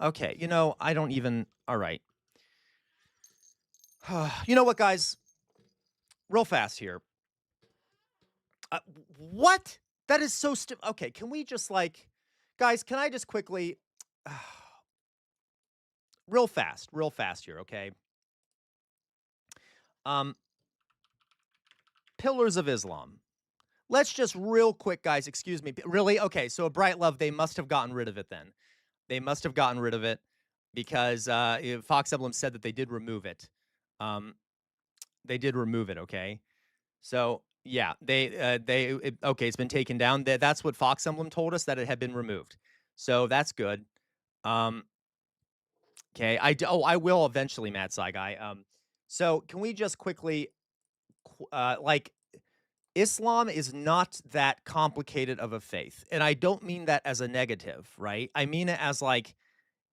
Okay, I don't even. All right. You know what, guys? Real fast here. What? That is so stupid. Okay, can we just guys, can I just quickly. Real fast here, okay? Pillars of Islam. Let's just real quick, guys, excuse me. Really? Okay, so a Bright Love, they must have gotten rid of it then. They must have gotten rid of it because Fox Emblem said that they did remove it. They did remove it, okay? So, yeah, okay, it's been taken down. That's what Fox Emblem told us, that it had been removed. So, that's good. Okay, I will eventually, Mad Sci Guy. So, can we just quickly, Islam is not that complicated of a faith. And I don't mean that as a negative, right? I mean it as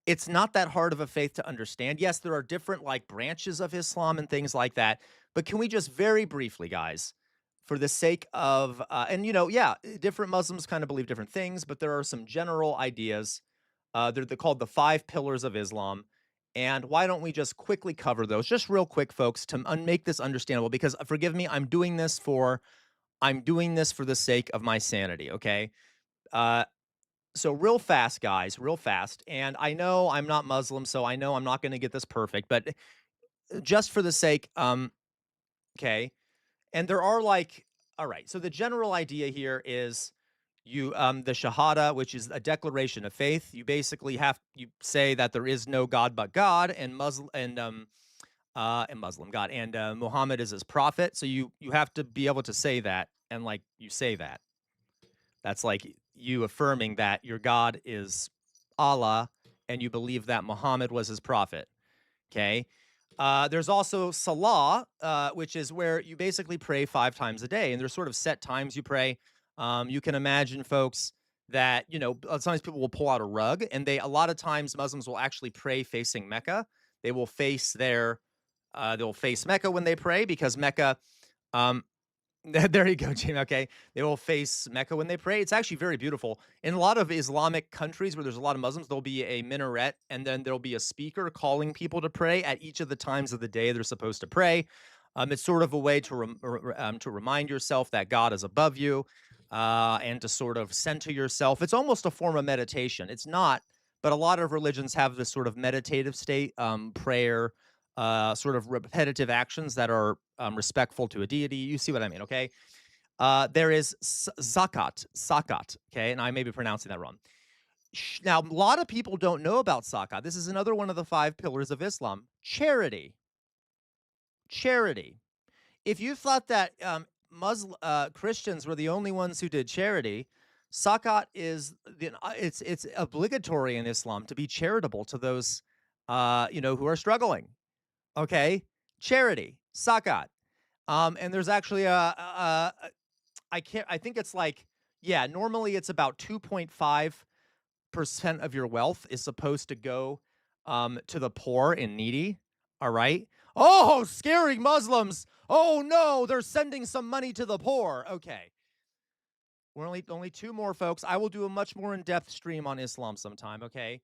it's not that hard of a faith to understand. Yes, there are different branches of Islam and things like that. But can we just very briefly, guys, for the sake of, different Muslims kind of believe different things, but there are some general ideas. They're called the 5 pillars of Islam. And why don't we just quickly cover those, just real quick, folks, to make this understandable? Because forgive me, I'm doing this for the sake of my sanity, okay? So real fast, guys, real fast. And I know I'm not Muslim, so I know I'm not going to get this perfect, but just for the sake, okay. And there are all right. So the general idea here is the Shahada, which is a declaration of faith. You basically you say that there is no God but God, and Muslim God, and Muhammad is his prophet. So you have to be able to say that, and you say that. That's you affirming that your God is Allah, and you believe that Muhammad was his prophet. Okay. There's also Salah, which is where you basically pray 5 times a day, and there's sort of set times you pray. You can imagine, folks, that sometimes people will pull out a rug, and a lot of times Muslims will actually pray facing Mecca. They will face they'll face Mecca when they pray, because Mecca. There you go, Jim. Okay. They will face Mecca when they pray. It's actually very beautiful. In a lot of Islamic countries where there's a lot of Muslims, there'll be a minaret, and then there'll be a speaker calling people to pray at each of the times of the day they're supposed to pray. It's sort of a way to remind yourself that God is above you. and to sort of center yourself. It's almost a form of meditation. It's not, but a lot of religions have this sort of meditative state, prayer, sort of repetitive actions that are respectful to a deity. You see what I mean, okay? There is zakat, okay? And I may be pronouncing that wrong. Now, a lot of people don't know about zakat. This is another one of the 5 pillars of Islam. Charity. Charity. If you thought that Christians were the only ones who did charity, zakat is it's obligatory in Islam to be charitable to those who are struggling. Okay, charity, zakat. And there's actually I think it's like, yeah, normally it's about 2.5% of your wealth is supposed to go to the poor and needy. All right. Oh, scary Muslims. Oh no, they're sending some money to the poor. Okay. We're only 2 more, folks. I will do a much more in-depth stream on Islam sometime, okay?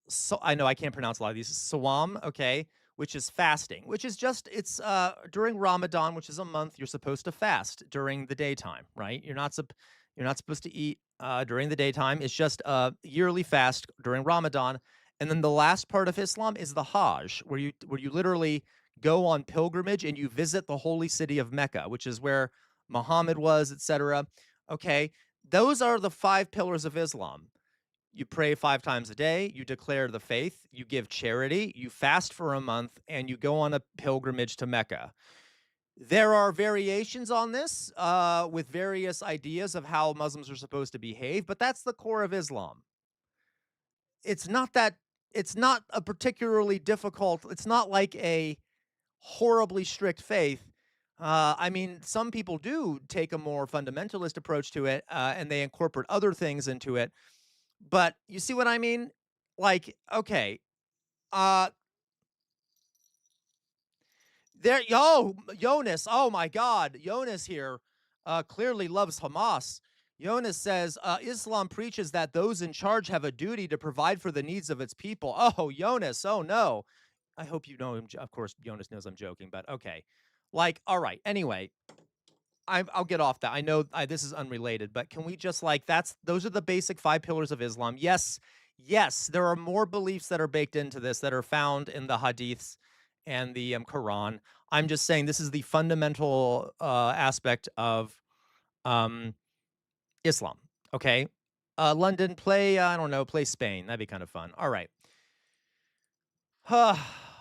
So I know I can't pronounce a lot of these. Sawam, okay, which is fasting, which is just during Ramadan, which is a month, you're supposed to fast during the daytime, right? You're not supposed to eat during the daytime. It's just a yearly fast during Ramadan. And then the last part of Islam is the Hajj, where you literally go on pilgrimage and you visit the holy city of Mecca, which is where Muhammad was, etc. Okay, those are the 5 pillars of Islam. You pray 5 times a day, you declare the faith, you give charity, you fast for a month, and you go on a pilgrimage to Mecca. There are variations on this with various ideas of how Muslims are supposed to behave, but that's the core of Islam. It's not a particularly difficult, it's not like a horribly strict faith. I mean, some people do take a more fundamentalist approach to it, and they incorporate other things into it. But you see what I mean? Like, okay, Jonas, oh my God, Jonas here clearly loves Hamas. Jonas says, Islam preaches that those in charge have a duty to provide for the needs of its people. Oh, Jonas, oh no. I hope you know him. Of course, Jonas knows I'm joking, but okay. Like, all right, anyway, I'll get off that. I know this is unrelated, but can we just those are the basic 5 pillars of Islam. Yes, there are more beliefs that are baked into this that are found in the hadiths and the Quran. I'm just saying this is the fundamental aspect of Islam. Okay, London, play play Spain. That'd be kind of fun. All right.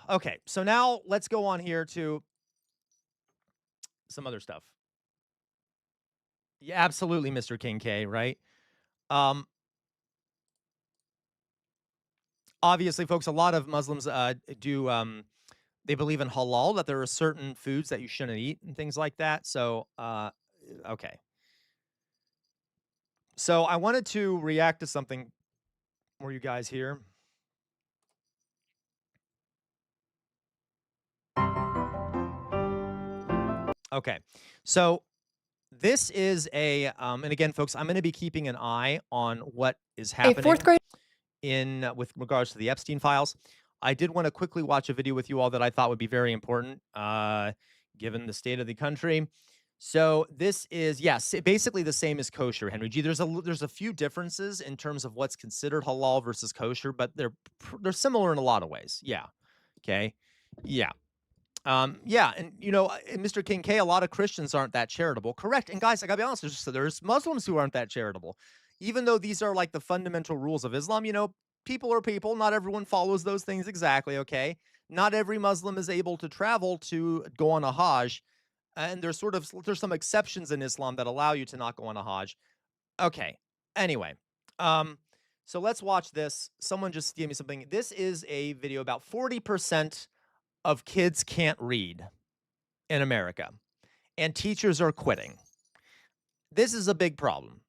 Okay, so now let's go on here to some other stuff. Yeah, absolutely, Mr. King K, right? Obviously, folks, a lot of Muslims they believe in halal, that there are certain foods that you shouldn't eat and things like that. So, okay. So I wanted to react to something for you guys here. Okay, so this is and again, folks, I'm going to be keeping an eye on what is happening. A 4th grade with regards to the Epstein files. I did want to quickly watch a video with you all that I thought would be very important, given the state of the country. So this is, yes, basically the same as kosher, Henry G. There's a few differences in terms of what's considered halal versus kosher, but they're similar in a lot of ways. Yeah. Okay. Yeah. Yeah, and Mr. King K, a lot of Christians aren't that charitable. Correct. And guys, I gotta be honest, there's Muslims who aren't that charitable. Even though these are like the fundamental rules of Islam, people are people. Not everyone follows those things exactly, okay? Not every Muslim is able to travel to go on a Hajj. And there's some exceptions in Islam that allow you to not go on a Hajj. Okay. Anyway, so let's watch this. Someone just gave me something. This is a video about 40% of kids can't read in America, and teachers are quitting. This is a big problem,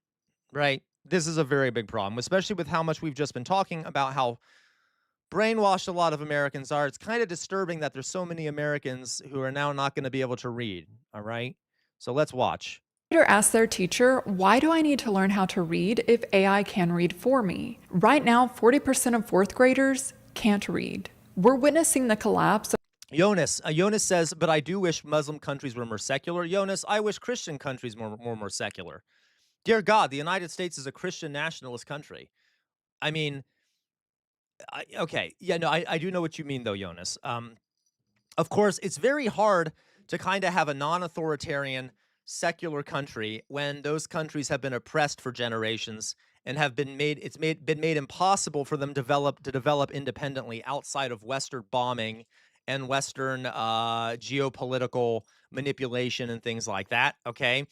right? This is a very big problem, especially with how much we've just been talking about how brainwashed a lot of Americans are. It's kind of disturbing that there's so many Americans who are now not going to be able to read, all right? So let's watch. Asked their teacher, why do I need to learn how to read if AI can read for me? Right now, 40% of 4th graders can't read. We're witnessing the collapse of Jonas says, but I do wish Muslim countries were more secular. Jonas, I wish Christian countries were more secular. Dear God, the United States is a Christian nationalist country. I mean, okay. Yeah, no, I do know what you mean, though, Jonas. Of course, it's very hard to kind of have a non-authoritarian, secular country when those countries have been oppressed for generations and have been been made impossible for them to develop independently outside of Western bombing and Western geopolitical manipulation and things like that. Okay,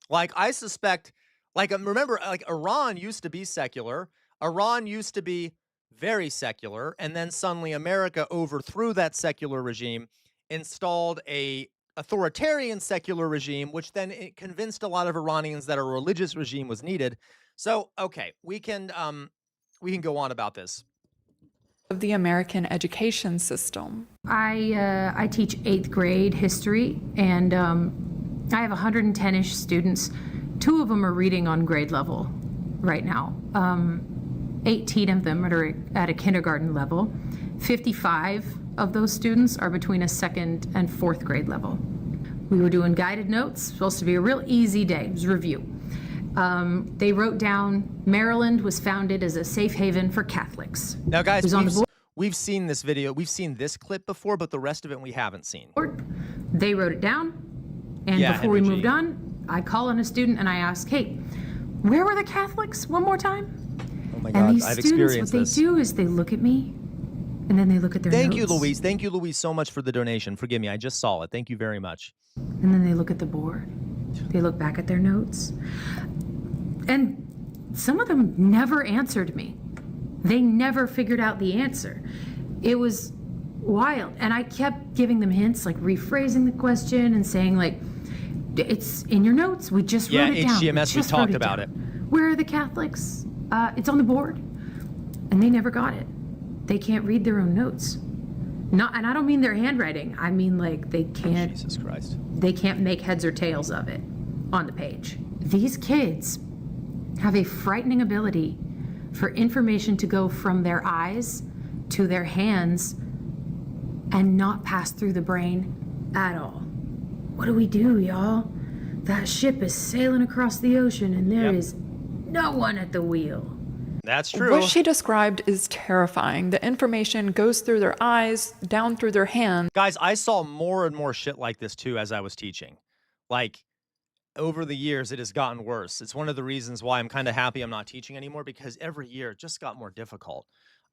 like I suspect, like remember, like Iran used to be secular. Iran used to be very secular, and then suddenly America overthrew that secular regime, installed a authoritarian secular regime, which then it convinced a lot of Iranians that a religious regime was needed. So, okay, we can go on about this. Of the American education system. I teach 8th grade history, and I have 110-ish students. 2 of them are reading on grade level right now. 18 of them are at a kindergarten level. 55 of those students are between a 2nd and 4th grade level. We were doing guided notes, supposed to be a real easy day. It was review. They wrote down Maryland was founded as a safe haven for Catholics. Now, guys, we've seen this video. We've seen this clip before, but the rest of it we haven't seen. They wrote it down, and before we moved on, I call on a student and I ask, hey, where were the Catholics? One more time. Oh my God, and these I've students, experienced what this. they do is they look at me, and then they look at their notes. Thank you, Louise. Thank you, Louise, so much for the donation. Forgive me, I just saw it. Thank you very much. And then they look at the board. They look back at their notes. And some of them never answered me. They never figured out the answer. It was wild. And I kept giving them hints, like rephrasing the question and saying, like, it's in your notes. We just wrote it down. HGMS, we talked about it. Where are the Catholics? It's on the board. And they never got it. They can't read their own notes. And I don't mean their handwriting. I mean, like, they can't. Jesus Christ. They can't make heads or tails of it on the page. These kids have a frightening ability for information to go from their eyes to their hands and not pass through the brain at all. What do we do, y'all? That ship is sailing across the ocean and there is no one at the wheel. That's true. What she described is terrifying. The information goes through their eyes, down through their hands. Guys, I saw more and more shit like this too as I was teaching. Like, over the years, it has gotten worse. It's one of the reasons why I'm kind of happy I'm not teaching anymore, because every year it just got more difficult.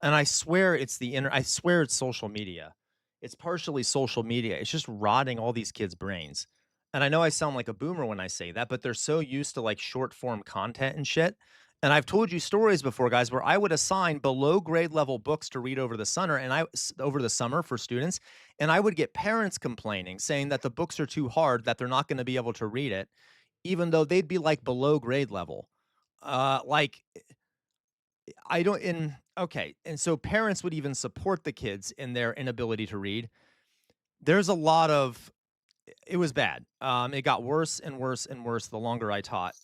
And I swear it's I swear it's social media. It's partially social media. It's just rotting all these kids' brains. And I know I sound like a boomer when I say that, but they're so used to like short form content and shit. And I've told you stories before, guys, where I would assign below grade level books to read over the summer for students, and I would get parents complaining, saying that the books are too hard, that they're not going to be able to read it, even though they'd be like below grade level. Okay, and so parents would even support the kids in their inability to read. There's a lot of, it was bad. It got worse and worse and worse the longer I taught.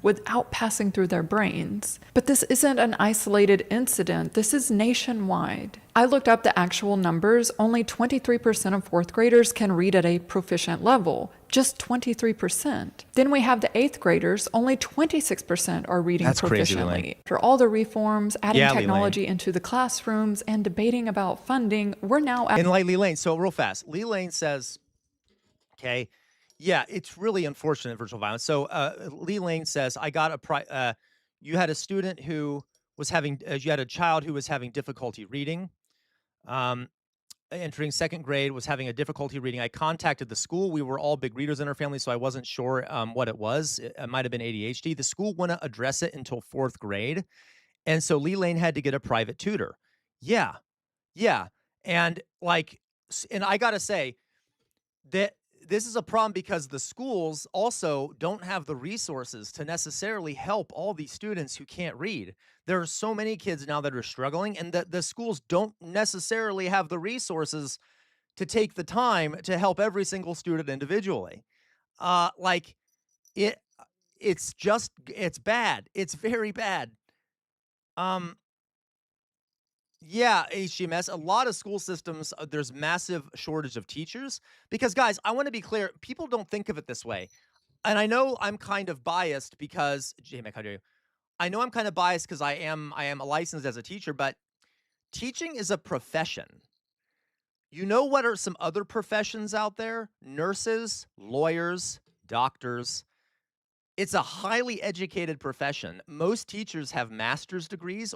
Without passing through their brains. But this isn't an isolated incident. This is nationwide. I looked up the actual numbers. Only 23% of 4th graders can read at a proficient level. Just 23%. Then we have the 8th graders. Only 26% are reading proficiently. After all the reforms, adding technology into the classrooms, and debating about funding, we're now at... And like Lee Lane, so real fast, Lee Lane says, okay, yeah, it's really unfortunate, virtual violence. So Lee Lane says, I got you had a student who was having, you had a child who was having difficulty reading, entering 2nd grade, was having a difficulty reading. I contacted the school. We were all big readers in our family, so I wasn't sure what it was. It might have been ADHD. The school wouldn't address it until 4th grade. And so Lee Lane had to get a private tutor. Yeah. And like, and I got to say that this is a problem because the schools also don't have the resources to necessarily help all these students who can't read. There are so many kids now that are struggling, and the schools don't necessarily have the resources to take the time to help every single student individually. It's bad. It's very bad. Yeah, HGMS, a lot of school systems, there's massive shortage of teachers because, guys, I want to be clear. People don't think of it this way. and I know I'm kind of biased because J-Mac, how dare you? I know I'm kind of biased because I am licensed as a teacher, but teaching is a profession. You know what are some other professions out there? Nurses, lawyers, doctors. It's a highly educated profession. Most teachers have master's degrees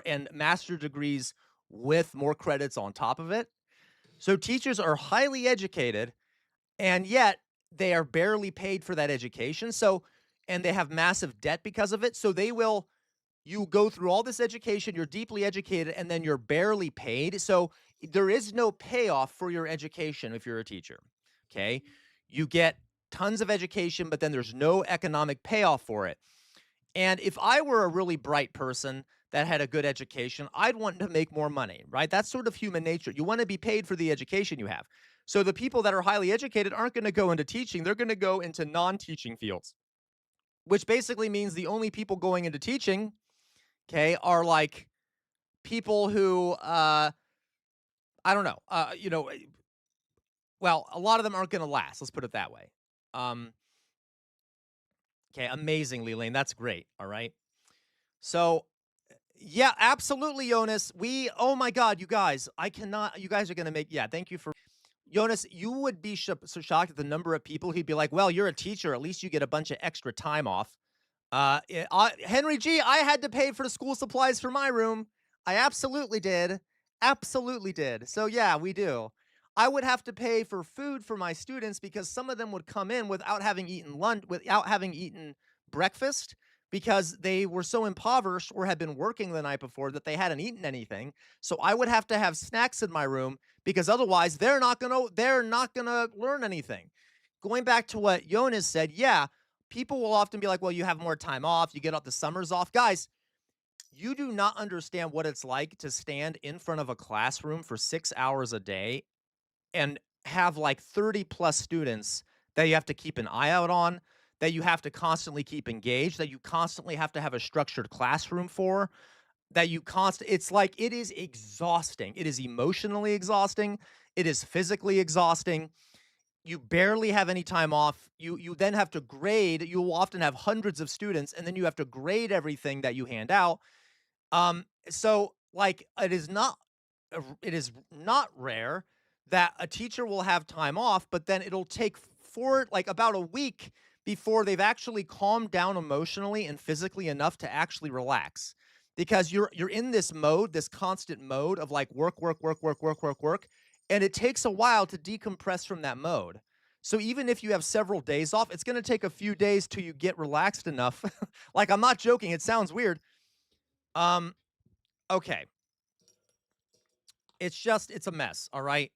and master's degrees with more credits on top of it. So teachers are highly educated, and yet they are barely paid for that education. So, and they have massive debt because of it. So you go through all this education, you're deeply educated, and then you're barely paid. So there is no payoff for your education if you're a teacher. Okay. You get tons of education, but then there's no economic payoff for it. And if I were a really bright person that had a good education, I'd want to make more money, right? That's sort of human nature. You want to be paid for the education you have. So the people that are highly educated aren't going to go into teaching. They're going to go into non-teaching fields, which basically means the only people going into teaching, okay, are like people who, I don't know, well, a lot of them aren't going to last. Let's put it that way. Okay, amazingly, Lane. That's great. All right. So, yeah, absolutely, Jonas. Oh my God, you guys, you guys are going to make, yeah, thank you for, Jonas, you would be so shocked at the number of people who'd be like, well, you're a teacher. At least you get a bunch of extra time off. Henry G, I had to pay for the school supplies for my room. I absolutely did. Absolutely did. So yeah, we do. I would have to pay for food for my students because some of them would come in without having eaten lunch, without having eaten breakfast, because they were so impoverished or had been working the night before that they hadn't eaten anything. So I would have to have snacks in my room because otherwise they're not gonna learn anything. Going back to what Jonas said, yeah, people will often be like, well, you have more time off, you get out the summers off. Guys, you do not understand what it's like to stand in front of a classroom for 6 hours a day and have like 30 plus students that you have to keep an eye out on, that you have to constantly keep engaged, that you constantly have to have a structured classroom for, it's like, it is exhausting. It is emotionally exhausting. It is physically exhausting. You barely have any time off. You then have to grade. You will often have hundreds of students, and then you have to grade everything that you hand out. So like it is not rare that a teacher will have time off, but then it'll take like about a week before they've actually calmed down emotionally and physically enough to actually relax. Because you're in this mode, this constant mode of like work, and it takes a while to decompress from that mode. So even if you have several days off, it's going to take a few days till you get relaxed enough. Like, I'm not joking. It sounds weird. Okay. It's a mess, all right?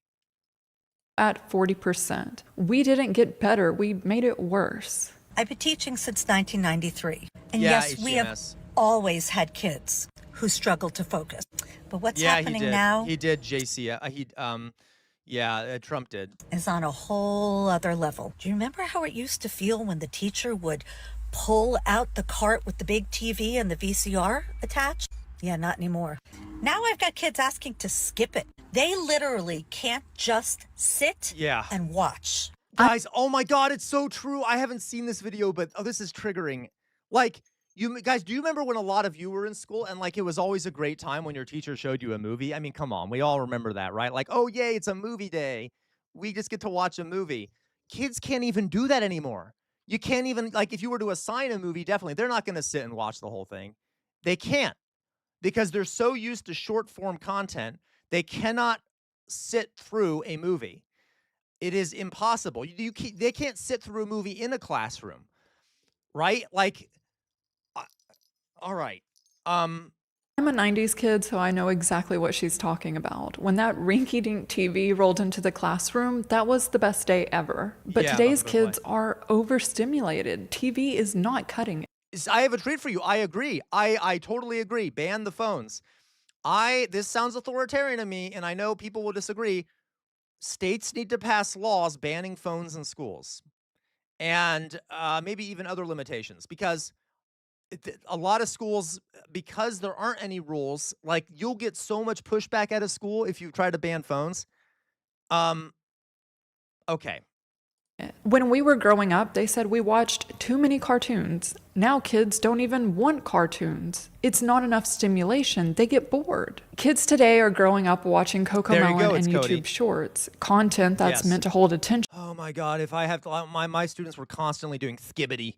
At 40%. We didn't get better. We made it worse. I've been teaching since 1993. And yeah, yes, we have always had kids who struggle to focus. But what's happening now? He did, JC. Trump did. Is on a whole other level. Do you remember how it used to feel when the teacher would pull out the cart with the big TV and the VCR attached? Yeah, not anymore. Now I've got kids asking to skip it. They literally can't just sit and watch. Guys, oh my God, it's so true. I haven't seen this video, but this is triggering. Like, you guys, do you remember when a lot of you were in school and like it was always a great time when your teacher showed you a movie? I mean, come on, we all remember that, right? Like, oh yay, it's a movie day. We just get to watch a movie. Kids can't even do that anymore. You can't even, like, if you were to assign a movie, definitely, they're not going to sit and watch the whole thing. They can't because they're so used to short form content. They cannot sit through a movie. It is impossible. They can't sit through a movie in a classroom, right? Like, all right. I'm a 90s kid, so I know exactly what she's talking about. When that rinky-dink TV rolled into the classroom, that was the best day ever. But today's kids are overstimulated. TV is not cutting it. I have a treat for you. I agree. I totally agree. Ban the phones. This sounds authoritarian to me, and I know people will disagree. States need to pass laws banning phones in schools, and maybe even other limitations, because a lot of schools, because there aren't any rules, like, you'll get so much pushback at a school if you try to ban phones. Okay. When we were growing up, they said we watched too many cartoons. Now kids don't even want cartoons. It's not enough stimulation. They get bored. Kids today are growing up watching Cocomelon and YouTube Shorts, content that's meant to hold attention. Oh my God, if I have to, my students were constantly doing skibbity.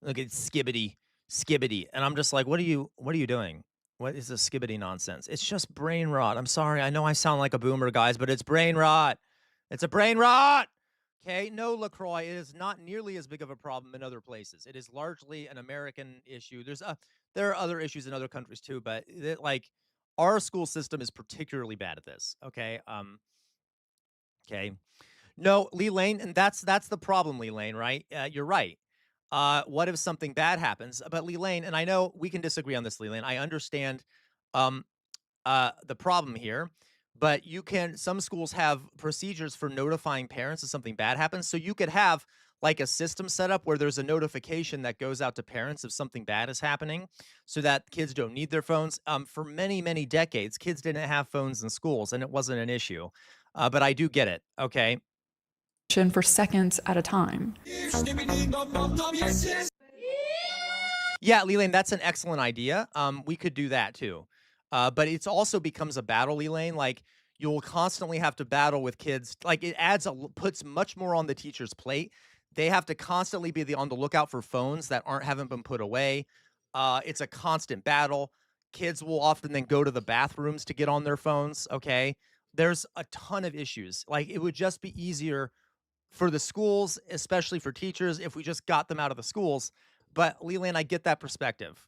Look at skibbity, skibbity. And I'm just like, what are you doing? What is this skibbity nonsense? It's just brain rot. I'm sorry. I know I sound like a boomer, guys, but it's brain rot. It's a brain rot. Okay, no, LaCroix, it is not nearly as big of a problem in other places. It is largely an American issue. There are other issues in other countries too, but like our school system is particularly bad at this. Okay, okay, no, Lee Lane, and that's the problem, Lee Lane. Right? You're right. What if something bad happens? But Lee Lane, and I know we can disagree on this, Lee Lane. I understand the problem here. But some schools have procedures for notifying parents if something bad happens. So you could have like a system set up where there's a notification that goes out to parents if something bad is happening so that kids don't need their phones. For many, many decades, kids didn't have phones in schools and it wasn't an issue. But I do get it. Okay. For seconds at a time. Yeah, Leland, that's an excellent idea. We could do that too. But it also becomes a battle, Elaine. Like you'll constantly have to battle with kids. Like it puts much more on the teacher's plate. They have to constantly be on the lookout for phones that haven't been put away. It's a constant battle. Kids will often then go to the bathrooms to get on their phones. Okay, there's a ton of issues. Like it would just be easier for the schools, especially for teachers, if we just got them out of the schools. But Leland, I get that perspective.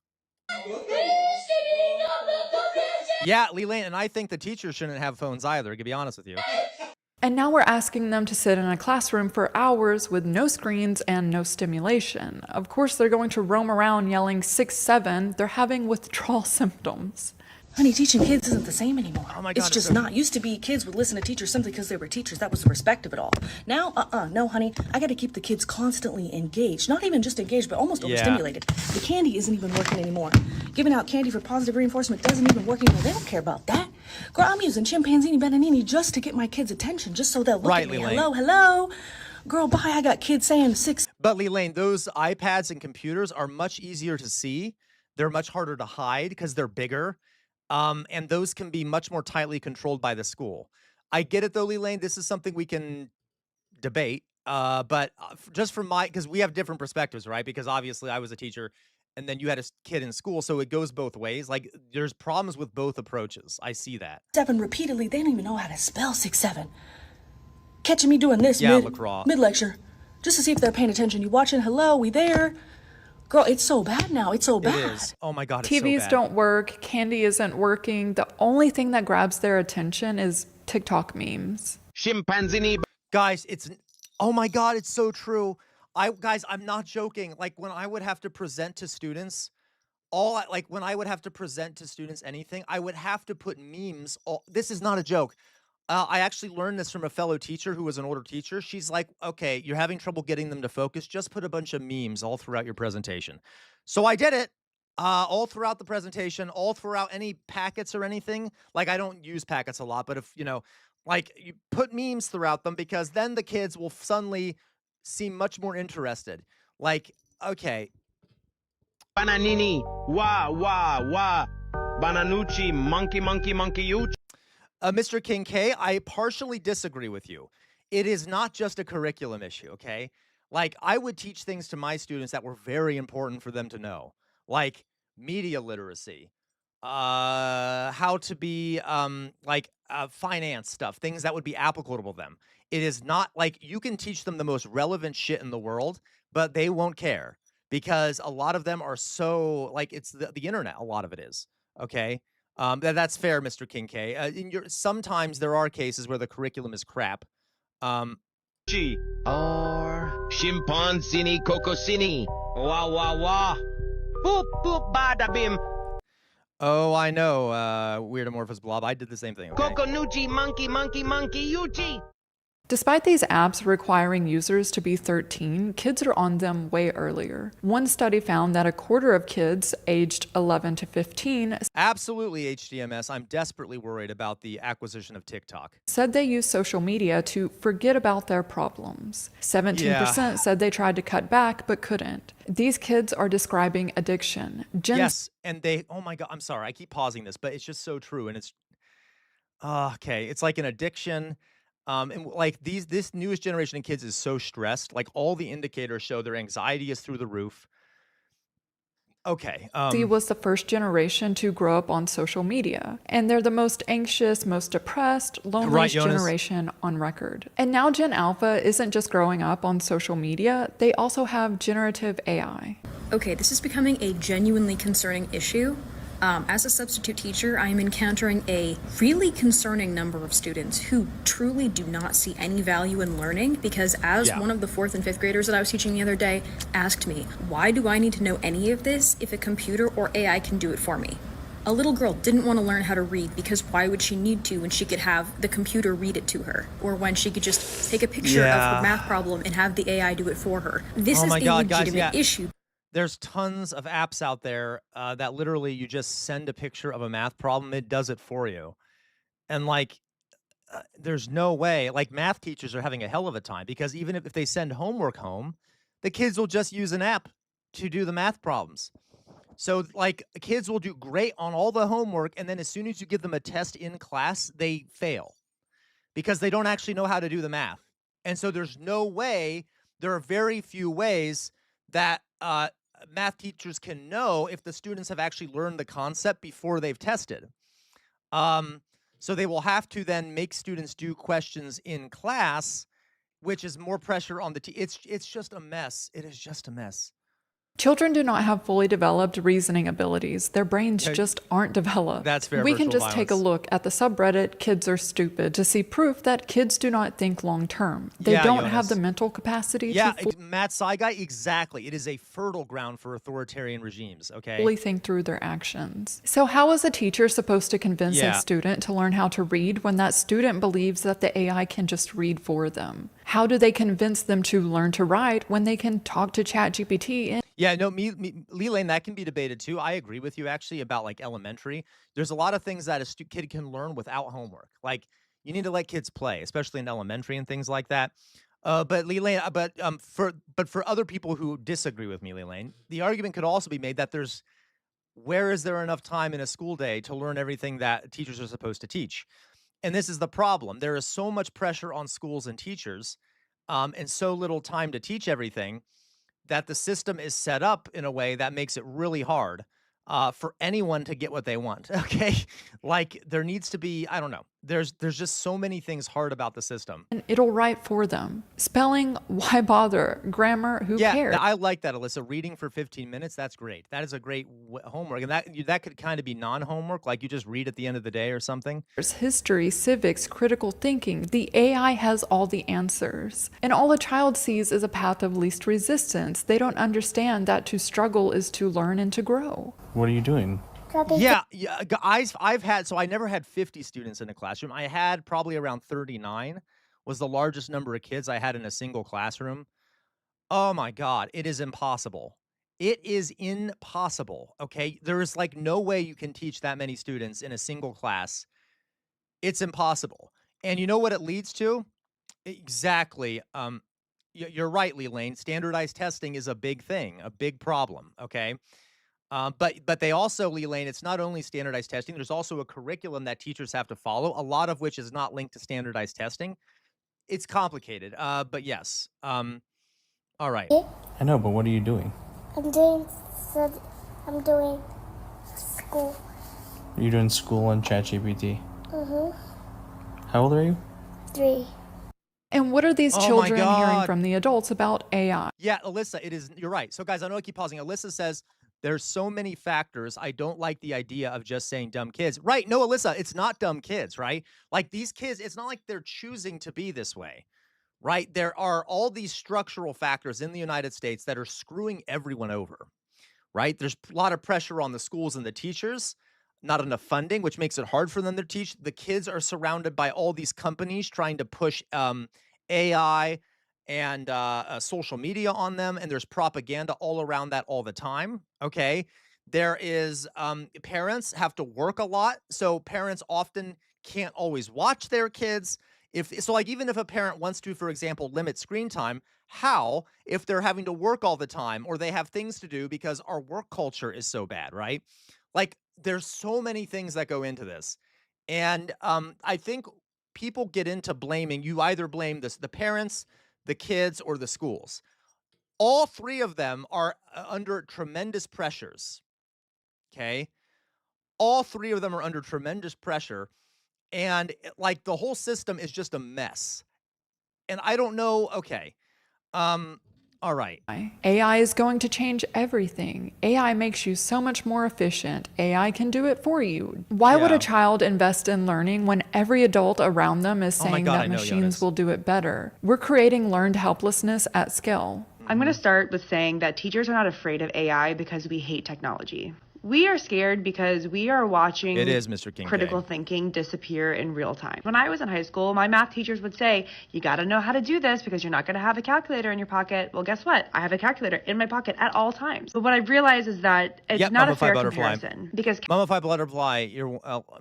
Yeah, Leland, and I think the teachers shouldn't have phones either, to be honest with you. And now we're asking them to sit in a classroom for hours with no screens and no stimulation. Of course, they're going to roam around yelling 6, 7. They're having withdrawal symptoms. Honey, teaching kids isn't the same anymore. Oh my God, it's just not. Used to be kids would listen to teachers simply because they were teachers. That was the respect of it all. Now, no, honey. I got to keep the kids constantly engaged. Not even just engaged, but almost overstimulated. The candy isn't even working anymore. Giving out candy for positive reinforcement doesn't even work anymore. They don't care about that. Girl, I'm using chimpanzini bananini just to get my kids' attention, just so they'll look at me. Leland. Hello. Girl, bye. I got kids saying 6. But Leland, those iPads and computers are much easier to see. They're much harder to hide because they're bigger. And those can be much more tightly controlled by the school. I get it though, Leland. This is something we can debate. But just from because we have different perspectives, right? Because obviously I was a teacher and then you had a kid in school. So it goes both ways. Like there's problems with both approaches. I see that. 7 repeatedly. They don't even know how to spell 6, 7. Catching me doing this mid-lecture just to see if they're paying attention. You watching? Hello, we there? Girl, it's so bad now. It's so bad. It is. Oh my God, it's TVs so bad. don't work. Candy isn't working. The only thing that grabs their attention is TikTok memes. Chimpanzini. Guys, oh my God, it's so true. Guys, I'm not joking. Like when I would have to present to students, when I would have to present to students anything, I would have to put memes. This is not a joke. I actually learned this from a fellow teacher who was an older teacher. She's like, okay, you're having trouble getting them to focus. Just put a bunch of memes all throughout your presentation. So I did it all throughout the presentation, all throughout any packets or anything. Like I don't use packets a lot, but if, like you put memes throughout them because then the kids will suddenly seem much more interested. Like, okay. Bananini, wah. Bananucci, monkey, uchi. Mr. King K, I partially disagree with you. It is not just a curriculum issue, okay? Like, I would teach things to my students that were very important for them to know, like media literacy, how to be, finance stuff, things that would be applicable to them. It is not like you can teach them the most relevant shit in the world, but they won't care because a lot of them are so, like, it's the internet, a lot of it is, okay? That's fair, Mr. King K. Sometimes there are cases where the curriculum is crap. Or chimpanzini, cocosini, wah. Boop, bada bim. Oh, I know, Weird Amorphous Blob. I did the same thing. Okay? Coconucci, monkey, uchi. Despite these apps requiring users to be 13, kids are on them way earlier. One study found that a quarter of kids aged 11 to 15 Absolutely, HDMS. I'm desperately worried about the acquisition of TikTok. Said they use social media to forget about their problems. 17% said they tried to cut back but couldn't. These kids are describing addiction. Yes, and they, oh my God, I'm sorry, I keep pausing this, but it's just so true. And it's, okay, it's like an addiction. And like this newest generation of kids is so stressed. Like all the indicators show their anxiety is through the roof. Okay. He was the first generation to grow up on social media, and they're the most anxious, most depressed, loneliest generation on record. And now Gen Alpha isn't just growing up on social media, they also have generative AI. Okay, this is becoming a genuinely concerning issue. As a substitute teacher, I am encountering a really concerning number of students who truly do not see any value in learning because as one of the 4th and 5th graders that I was teaching the other day asked me, why do I need to know any of this if a computer or AI can do it for me? A little girl didn't want to learn how to read because why would she need to when she could have the computer read it to her? Or when she could just take a picture of her math problem and have the AI do it for her. This is a legitimate issue. There's tons of apps out there that literally you just send a picture of a math problem, it does it for you. And like, there's no way, like math teachers are having a hell of a time because even if they send homework home, the kids will just use an app to do the math problems. So like kids will do great on all the homework. And then as soon as you give them a test in class, they fail because they don't actually know how to do the math. And so there's no way, there are very few ways that math teachers can know if the students have actually learned the concept before they've tested. So they will have to then make students do questions in class, which is more pressure on the it's just a mess. It is just a mess. Children do not have fully developed reasoning abilities. Their brains just aren't developed. That's fair. We can just take a look at the subreddit Kids Are Stupid to see proof that kids do not think long term. They don't have the mental capacity to Matt Saigai, exactly. It is a fertile ground for authoritarian regimes, okay? fully think through their actions. So how is a teacher supposed to convince a student to learn how to read when that student believes that the AI can just read for them? How do they convince them to learn to write when they can talk to ChatGPT? Yeah, no, Lee Lane, that can be debated too. I agree with you actually about like elementary. There's a lot of things that a kid can learn without homework. Like you need to let kids play, especially in elementary and things like that. But Lee Lane, for other people who disagree with me, Lee Lane, the argument could also be made that where is there enough time in a school day to learn everything that teachers are supposed to teach? And this is the problem. There is so much pressure on schools and teachers and so little time to teach everything that the system is set up in a way that makes it really hard for anyone to get what they want, okay? Like, there needs to be, I don't know. There's just so many things hard about the system. And it'll write for them. Spelling, why bother? Grammar, who cares? I like that, Alyssa. Reading for 15 minutes, that's great. That is a great homework. And that could kind of be non-homework, like you just read at the end of the day or something. There's history, civics, critical thinking. The AI has all the answers. And all a child sees is a path of least resistance. They don't understand that to struggle is to learn and to grow. What are you doing? Yeah, I've had, so I never had 50 students in a classroom. I had probably around 39 was the largest number of kids I had in a single classroom. Oh my God, it is impossible. It is impossible, okay? There is like no way you can teach that many students in a single class. It's impossible. And you know what it leads to? Exactly. You're right, Lee Lane. Standardized testing is a big thing, a big problem, okay? But they also, Lee Lane, it's not only standardized testing, there's also a curriculum that teachers have to follow, a lot of which is not linked to standardized testing. It's complicated, but yes. All right. I know, but what are you doing? I'm doing school. You're doing school on ChatGPT? Mm-hmm. How old are you? 3. And what are these children hearing from the adults about AI? Yeah, Alyssa, you're right. So guys, I know I keep pausing. Alyssa says, there's so many factors. I don't like the idea of just saying dumb kids. Right. No, Alyssa, it's not dumb kids, right? Like these kids, it's not like they're choosing to be this way, right? There are all these structural factors in the United States that are screwing everyone over, right? There's a lot of pressure on the schools and the teachers, not enough funding, which makes it hard for them to teach. The kids are surrounded by all these companies trying to push AI and social media on them, and there's propaganda all around that all the time. Okay. There is parents have to work a lot, so parents often can't always watch their kids. Like even if a parent wants to, for example, limit screen time, how if they're having to work all the time or they have things to do because our work culture is so bad, right? Like there's so many things that go into this. And I think people get into blaming, you either blame the parents, the kids, or the schools. All three of them are under tremendous pressures. Okay. All three of them are under tremendous pressure. And like the whole system is just a mess. And I don't know. Okay. All right. AI is going to change everything. AI makes you so much more efficient. AI can do it for you. Why would a child invest in learning when every adult around them is saying that machines will do it better? We're creating learned helplessness at scale. I'm going to start with saying that teachers are not afraid of AI because we hate technology. We are scared because we are watching critical thinking disappear in real time. When I was in high school, my math teachers would say, you got to know how to do this because you're not going to have a calculator in your pocket. Well, guess what? I have a calculator in my pocket at all times. But what I realized is that it's not a fair comparison. Because Mummified Butterfly,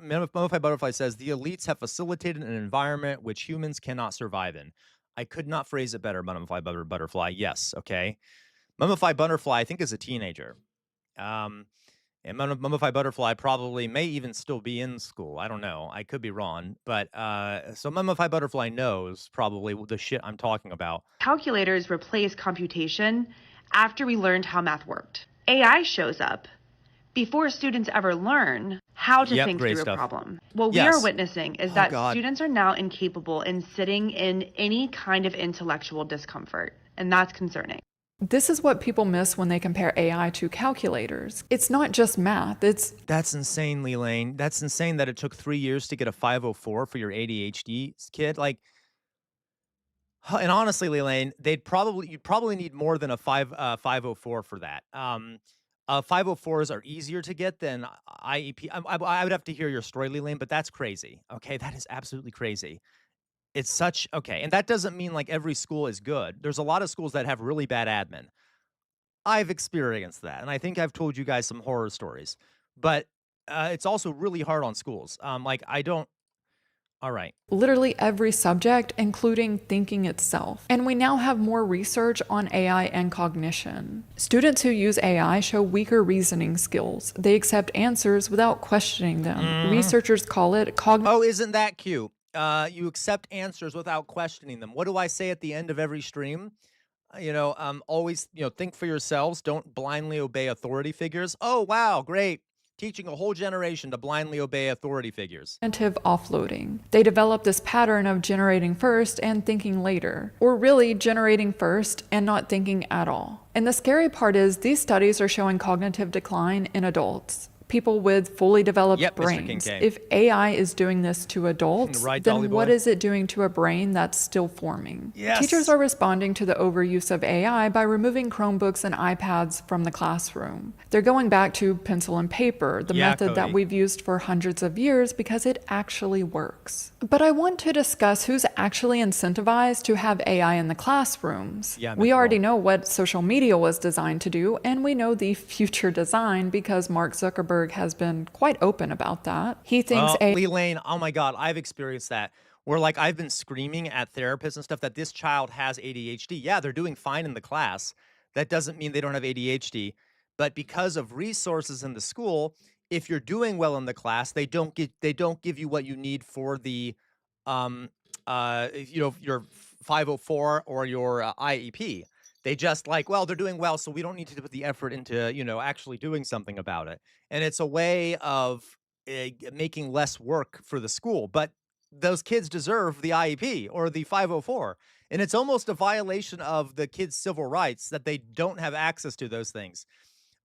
Mummified Butterfly says, the elites have facilitated an environment which humans cannot survive in. I could not phrase it better, Mummified Butterfly. Yes, okay. Mummified Butterfly, I think, is a teenager. And Mummified Butterfly probably may even still be in school. I don't know. I could be wrong. But so Mummified Butterfly knows probably the shit I'm talking about. Calculators replaced computation after we learned how math worked. AI shows up before students ever learn how to think through a problem. What we are witnessing is that students are now incapable in sitting in any kind of intellectual discomfort. And that's concerning. This is what people miss when they compare AI to calculators. It's not just math, That's insane, Lelaine. That's insane that it took 3 years to get a 504 for your ADHD kid. Like, and honestly, Lelaine, you'd probably need more than a 504 for that. 504s are easier to get than IEP. I would have to hear your story, Lelaine, but that's crazy. Okay, that is absolutely crazy. It's such, okay, and that doesn't mean like every school is good. There's a lot of schools that have really bad admin. I've experienced that, and I think I've told you guys some horror stories. But it's also really hard on schools. All right. Literally every subject, including thinking itself. And we now have more research on AI and cognition. Students who use AI show weaker reasoning skills. They accept answers without questioning them. Researchers call it Oh, isn't that cute? You accept answers without questioning them. What do I say at the end of every stream? Always, think for yourselves. Don't blindly obey authority figures. Oh, wow, great. Teaching a whole generation to blindly obey authority figures. Cognitive offloading. They develop this pattern of generating first and thinking later, or really generating first and not thinking at all. And the scary part is these studies are showing cognitive decline in adults. People with fully developed brains. If AI is doing this to adults, then what is it doing to a brain that's still forming? Teachers are responding to the overuse of AI by removing Chromebooks and iPads from the classroom. They're going back to pencil and paper, the method that we've used for hundreds of years because it actually works. But I want to discuss who's actually incentivized to have AI in the classrooms. We already know what social media was designed to do, and we know the future design because Mark Zuckerberg has been quite open about that. He thinks Lelaine, oh my God, I've experienced that. Where like I've been screaming at therapists and stuff that this child has ADHD. Yeah, they're doing fine in the class. That doesn't mean they don't have ADHD. But because of resources in the school, if you're doing well in the class, they don't give you what you need for the your 504 or your IEP. They just they're doing well, so we don't need to put the effort into, actually doing something about it. And it's a way of making less work for the school. But those kids deserve the IEP or the 504. And it's almost a violation of the kids' civil rights that they don't have access to those things.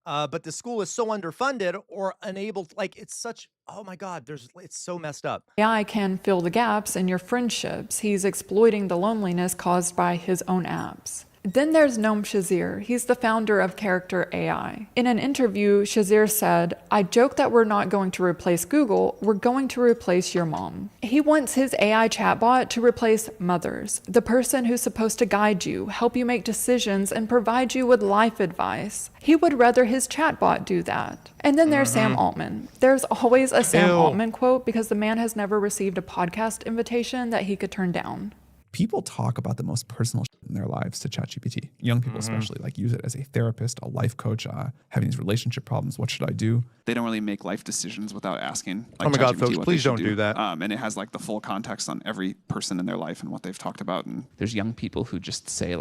But the school is so underfunded or unable, it's such, oh my God, it's so messed up. AI can fill the gaps in your friendships. He's exploiting the loneliness caused by his own apps. Then there's Noam Shazir. He's the founder of Character AI. In an interview, Shazir said, "I joke that we're not going to replace Google, we're going to replace your mom." He wants his AI chatbot to replace mothers, the person who's supposed to guide you, help you make decisions, and provide you with life advice. He would rather his chatbot do that. And then there's Sam Altman. There's always a Sam Altman quote because the man has never received a podcast invitation that he could turn down. People talk about the most personal shit in their lives to ChatGPT. Young people especially use it as a therapist, a life coach, having these relationship problems. What should I do? They don't really make life decisions without asking. Oh my God, folks, please don't do that. And it has the full context on every person in their life and what they've talked about. And there's young people who just say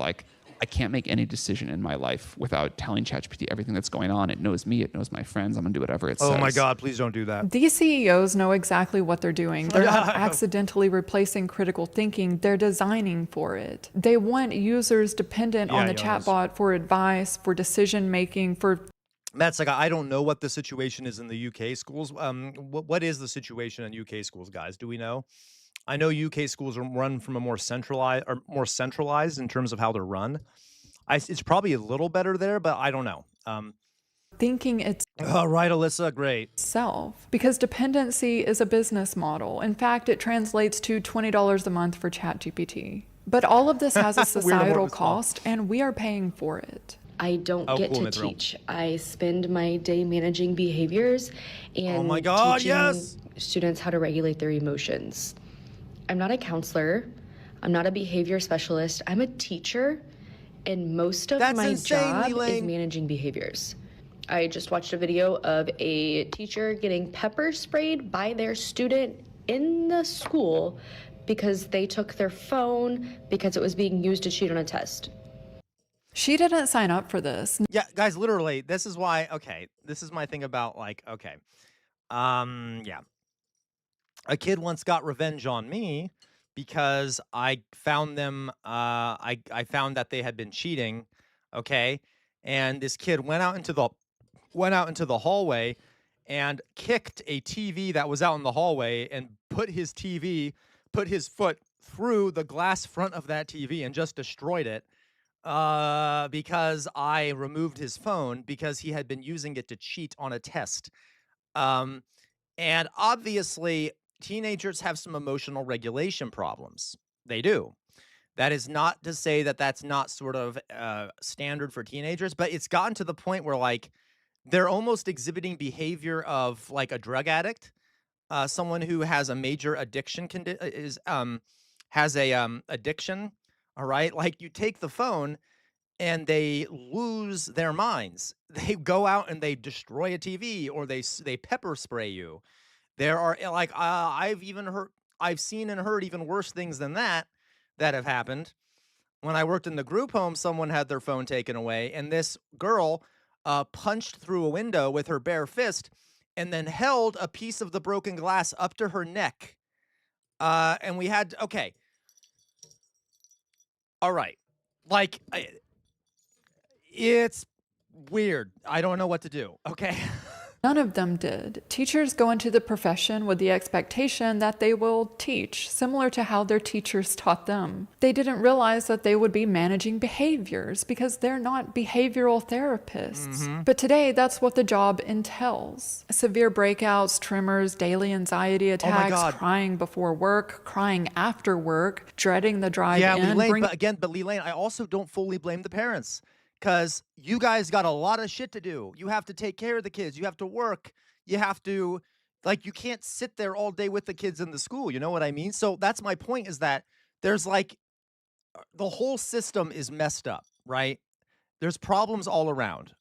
I can't make any decision in my life without telling ChatGPT everything that's going on. It knows me. It knows my friends. I'm going to do whatever it says. Oh my God, please don't do that. These CEOs know exactly what they're doing. They're not accidentally replacing critical thinking. They're designing for it. They want users dependent on the chatbot for advice, for decision making, for... Matt's I don't know what the situation is in the UK schools. What is the situation in UK schools, guys? Do we know? I know UK schools are run from a more centralized in terms of how they're run. It's probably a little better there, but I don't know. Thinking it's right, Alyssa, great. Self, because dependency is a business model. In fact, it translates to $20 a month for ChatGPT. But all of this has a societal cost, and we are paying for it. I don't get to teach. I spend my day managing behaviors and teaching students how to regulate their emotions. I'm not a counselor. I'm not a behavior specialist. I'm a teacher, and most of my job is managing behaviors. I just watched a video of a teacher getting pepper sprayed by their student in the school because they took their phone because it was being used to cheat on a test. She didn't sign up for this. Yeah, guys, literally, this is why, this is my thing about a kid once got revenge on me because I found them, I found that they had been cheating, and this kid went out into the hallway and kicked a TV that was out in the hallway and put his foot through the glass front of that TV and just destroyed it because I removed his phone because he had been using it to cheat on a test. And obviously, teenagers have some emotional regulation problems. They do. That is not to say that that's not sort of standard for teenagers, but it's gotten to the point where they're almost exhibiting behavior of a drug addict, someone who has a major addiction addiction. All right, you take the phone and they lose their minds. They go out and they destroy a TV or they pepper spray you. There are I've seen and heard even worse things than that have happened. When I worked in the group home, someone had their phone taken away, and this girl punched through a window with her bare fist and then held a piece of the broken glass up to her neck. And we had, all right. It's weird. I don't know what to do. None of them did. Teachers go into the profession with the expectation that they will teach, similar to how their teachers taught them. They didn't realize that they would be managing behaviors because they're not behavioral therapists. But today, that's what the job entails. Severe breakouts, tremors, daily anxiety attacks, crying before work, crying after work, dreading the drive in. But Leland, I also don't fully blame the parents. Because you guys got a lot of shit to do. You have to take care of the kids. You have to work. You have to, you can't sit there all day with the kids in the school. You know what I mean? So that's my point, is that there's the whole system is messed up, right? There's problems all around.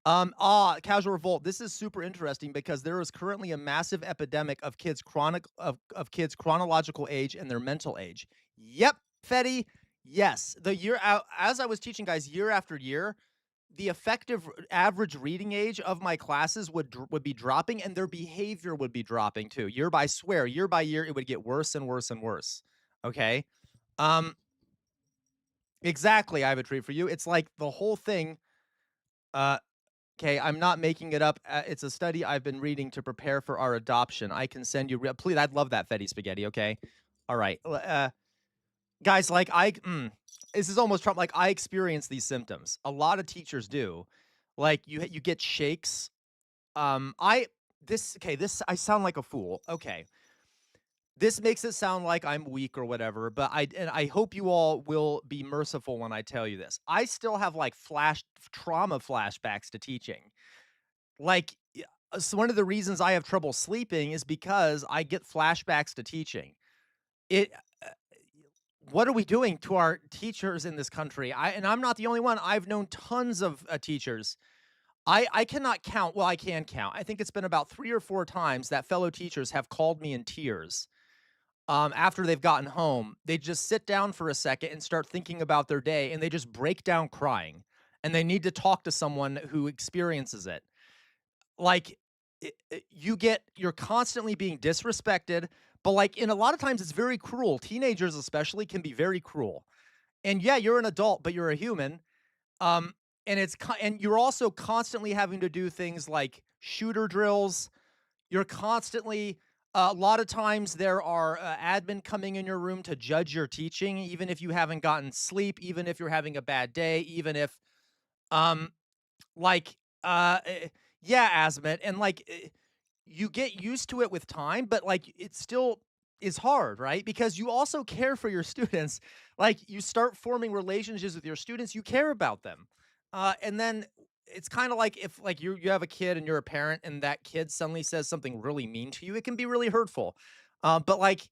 Casual Revolt. This is super interesting because there is currently a massive epidemic of kids kids' chronological age and their mental age. Yep, Fetty. Yes, the year out, as I was teaching guys year after year, the effective average reading age of my classes would be dropping, and their behavior would be dropping too. Year by year, it would get worse and worse and worse. Exactly. I have a treat for you. It's the whole thing. I'm not making it up. It's a study I've been reading to prepare for our adoption. I can send you. Please, I'd love that, Fetty Spaghetti. All right. Guys, like this is almost Trump. Like I experience these symptoms. A lot of teachers do. Like you get shakes. I sound like a fool. Okay. This makes it sound like I'm weak or whatever, but I hope you all will be merciful when I tell you this. I still have like trauma flashbacks to teaching. Like so one of the reasons I have trouble sleeping is because I get flashbacks to teaching. What are we doing to our teachers in this country? And I'm not the only one. I've known tons of teachers. I cannot count. Well, I can count. I think it's been about 3 or 4 times that fellow teachers have called me in tears. After they've gotten home, they just sit down for a second and start thinking about their day, and they just break down crying, and they need to talk to someone who experiences it. Like, you're constantly being disrespected, but like, in a lot of times it's very cruel. Teenagers especially can be very cruel. And yeah, you're an adult, but you're a human. And you're also constantly having to do things like shooter drills. You're constantly, a lot of times there are admin coming in your room to judge your teaching, even if you haven't gotten sleep, even if you're having a bad day, even if, yeah, Azmet, and like, you get used to it with time, but like, it still is hard, right? Because you also care for your students. Like, you start forming relationships with your students, you care about them. And then it's kind of like if like you have a kid and you're a parent and that kid suddenly says something really mean to you, it can be really hurtful. But like,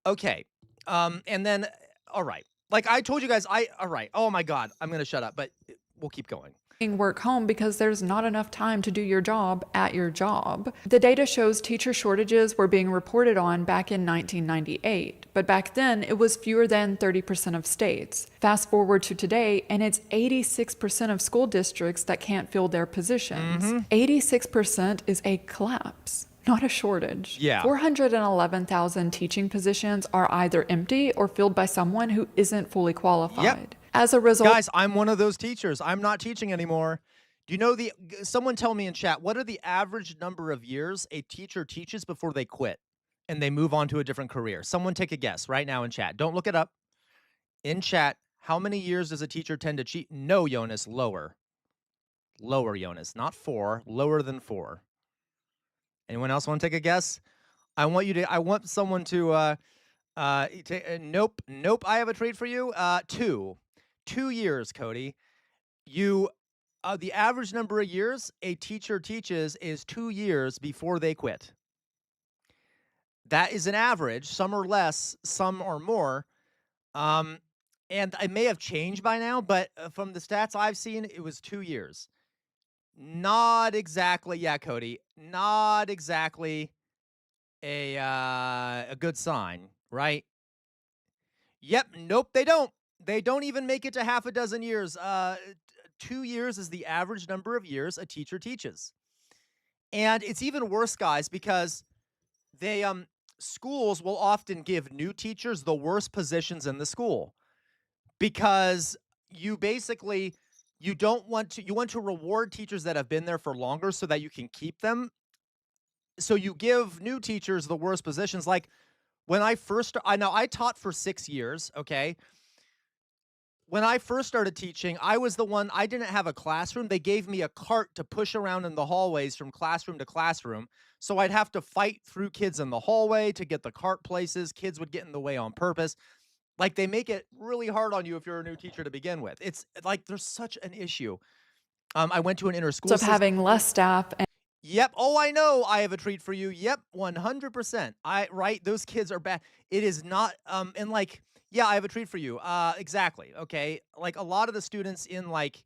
okay. And then, all right. Like I told you guys, all right. Oh my God, I'm going to shut up, but we'll keep going. Work home because there's not enough time to do your job at your job. The data shows teacher shortages were being reported on back in 1998, but back then it was fewer than 30% of states. Fast forward to today, and it's 86% of school districts that can't fill their positions. 86% is a collapse, not a shortage. Yeah. 411,000 teaching positions are either empty or filled by someone who isn't fully qualified. Yep. As a result, guys, I'm one of those teachers. I'm not teaching anymore. Do you know someone tell me in chat, what are the average number of years a teacher teaches before they quit and they move on to a different career? Someone take a guess right now in chat. Don't look it up. In chat, how many years does a teacher tend to cheat? No, Jonas, lower. Lower, Jonas, not 4, lower than 4. Anyone else want to take a guess? I want someone to, nope, I have a treat for you. 2 years, Cody. The average number of years a teacher teaches is 2 years before they quit. That is an average. Some are less, some are more. And it may have changed by now, but from the stats I've seen, it was 2 years. Not exactly, yeah, Cody. Not exactly a good sign, right? Yep, nope, they don't. They don't even make it to half a dozen years. 2 years is the average number of years a teacher teaches. And it's even worse, guys, because schools will often give new teachers the worst positions in the school because you want to reward teachers that have been there for longer so that you can keep them. So you give new teachers the worst positions. Like when I taught for 6 years, okay? When I first started teaching, I didn't have a classroom. They gave me a cart to push around in the hallways from classroom to classroom. So I'd have to fight through kids in the hallway to get the cart places. Kids would get in the way on purpose. Like they make it really hard on you if you're a new teacher to begin with. It's like there's such an issue. I went to an inter-school system. Having less staff. Yep. Oh, I know. I have a treat for you. Yep. 100%. Right. Those kids are bad. It is not. And like, yeah, I have a treat for you. Exactly. Okay. Like a lot of the students in like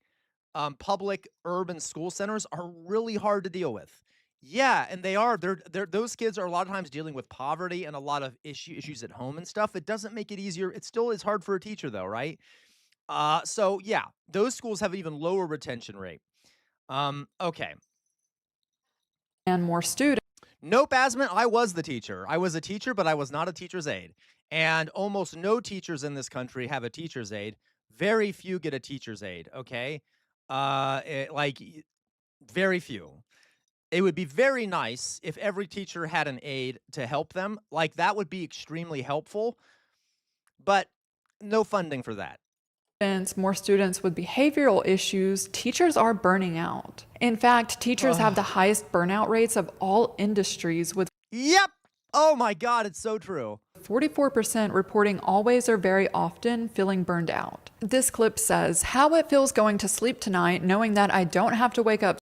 public urban school centers are really hard to deal with. Yeah, and they are. Those kids are a lot of times dealing with poverty and a lot of issues at home and stuff. It doesn't make it easier. It still is hard for a teacher though, right? So yeah, those schools have an even lower retention rate. Okay. And more students. Nope, Asman, I was the teacher. I was a teacher, but I was not a teacher's aide. And almost no teachers in this country have a teacher's aide. Very few get a teacher's aide, okay? Very few. It would be very nice if every teacher had an aide to help them. Like, that would be extremely helpful. But no funding for that. More students with behavioral issues, teachers are burning out. In fact, teachers have the highest burnout rates of all industries, with Yep. Oh my God, it's so true. 44% reporting always or very often feeling burned out. This clip says how it feels going to sleep tonight knowing that I don't have to wake up.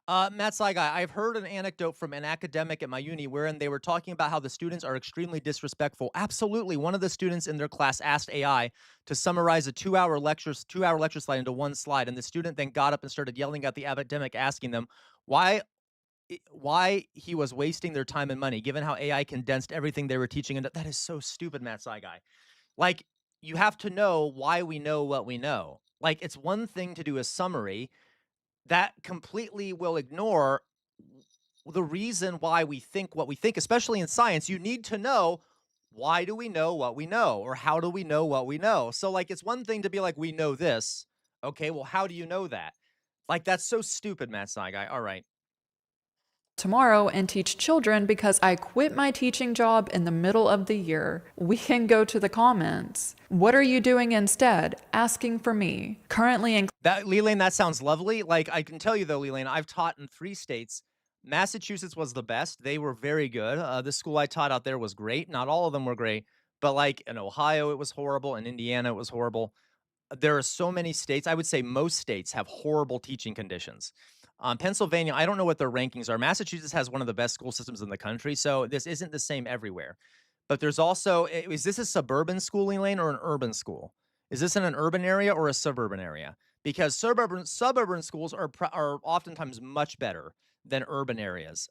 Matt Saigai, I've heard an anecdote from an academic at my uni wherein they were talking about how the students are extremely disrespectful. Absolutely. One of the students in their class asked AI to summarize a two-hour lecture slide into one slide, and the student then got up and started yelling at the academic, asking them why he was wasting their time and money, given how AI condensed everything they were teaching. And that is so stupid, Matt Saigai. Like, you have to know why we know what we know. Like, it's one thing to do a summary that completely will ignore the reason why we think what we think, especially in science. You need to know, why do we know what we know? Or how do we know what we know? So, like, it's one thing to be like, we know this. Okay, well, how do you know that? Like, that's so stupid, Matt Saigai. All right. Tomorrow and teach children because I quit my teaching job in the middle of the year. We can go to the comments. What are you doing instead? Asking for me. Currently in Leland, that sounds lovely. Like, I can tell you though, Leland, I've taught in 3 states. Massachusetts was the best. They were very good. The school I taught out there was great. Not all of them were great, but like in Ohio, it was horrible. In Indiana, it was horrible. There are so many states. I would say most states have horrible teaching conditions. Pennsylvania, I don't know what their rankings are. Massachusetts has one of the best school systems in the country, so this isn't the same everywhere. But there's also, is this a suburban schooling lane or an urban school? Is this in an urban area or a suburban area? Because suburban schools are oftentimes much better than urban areas.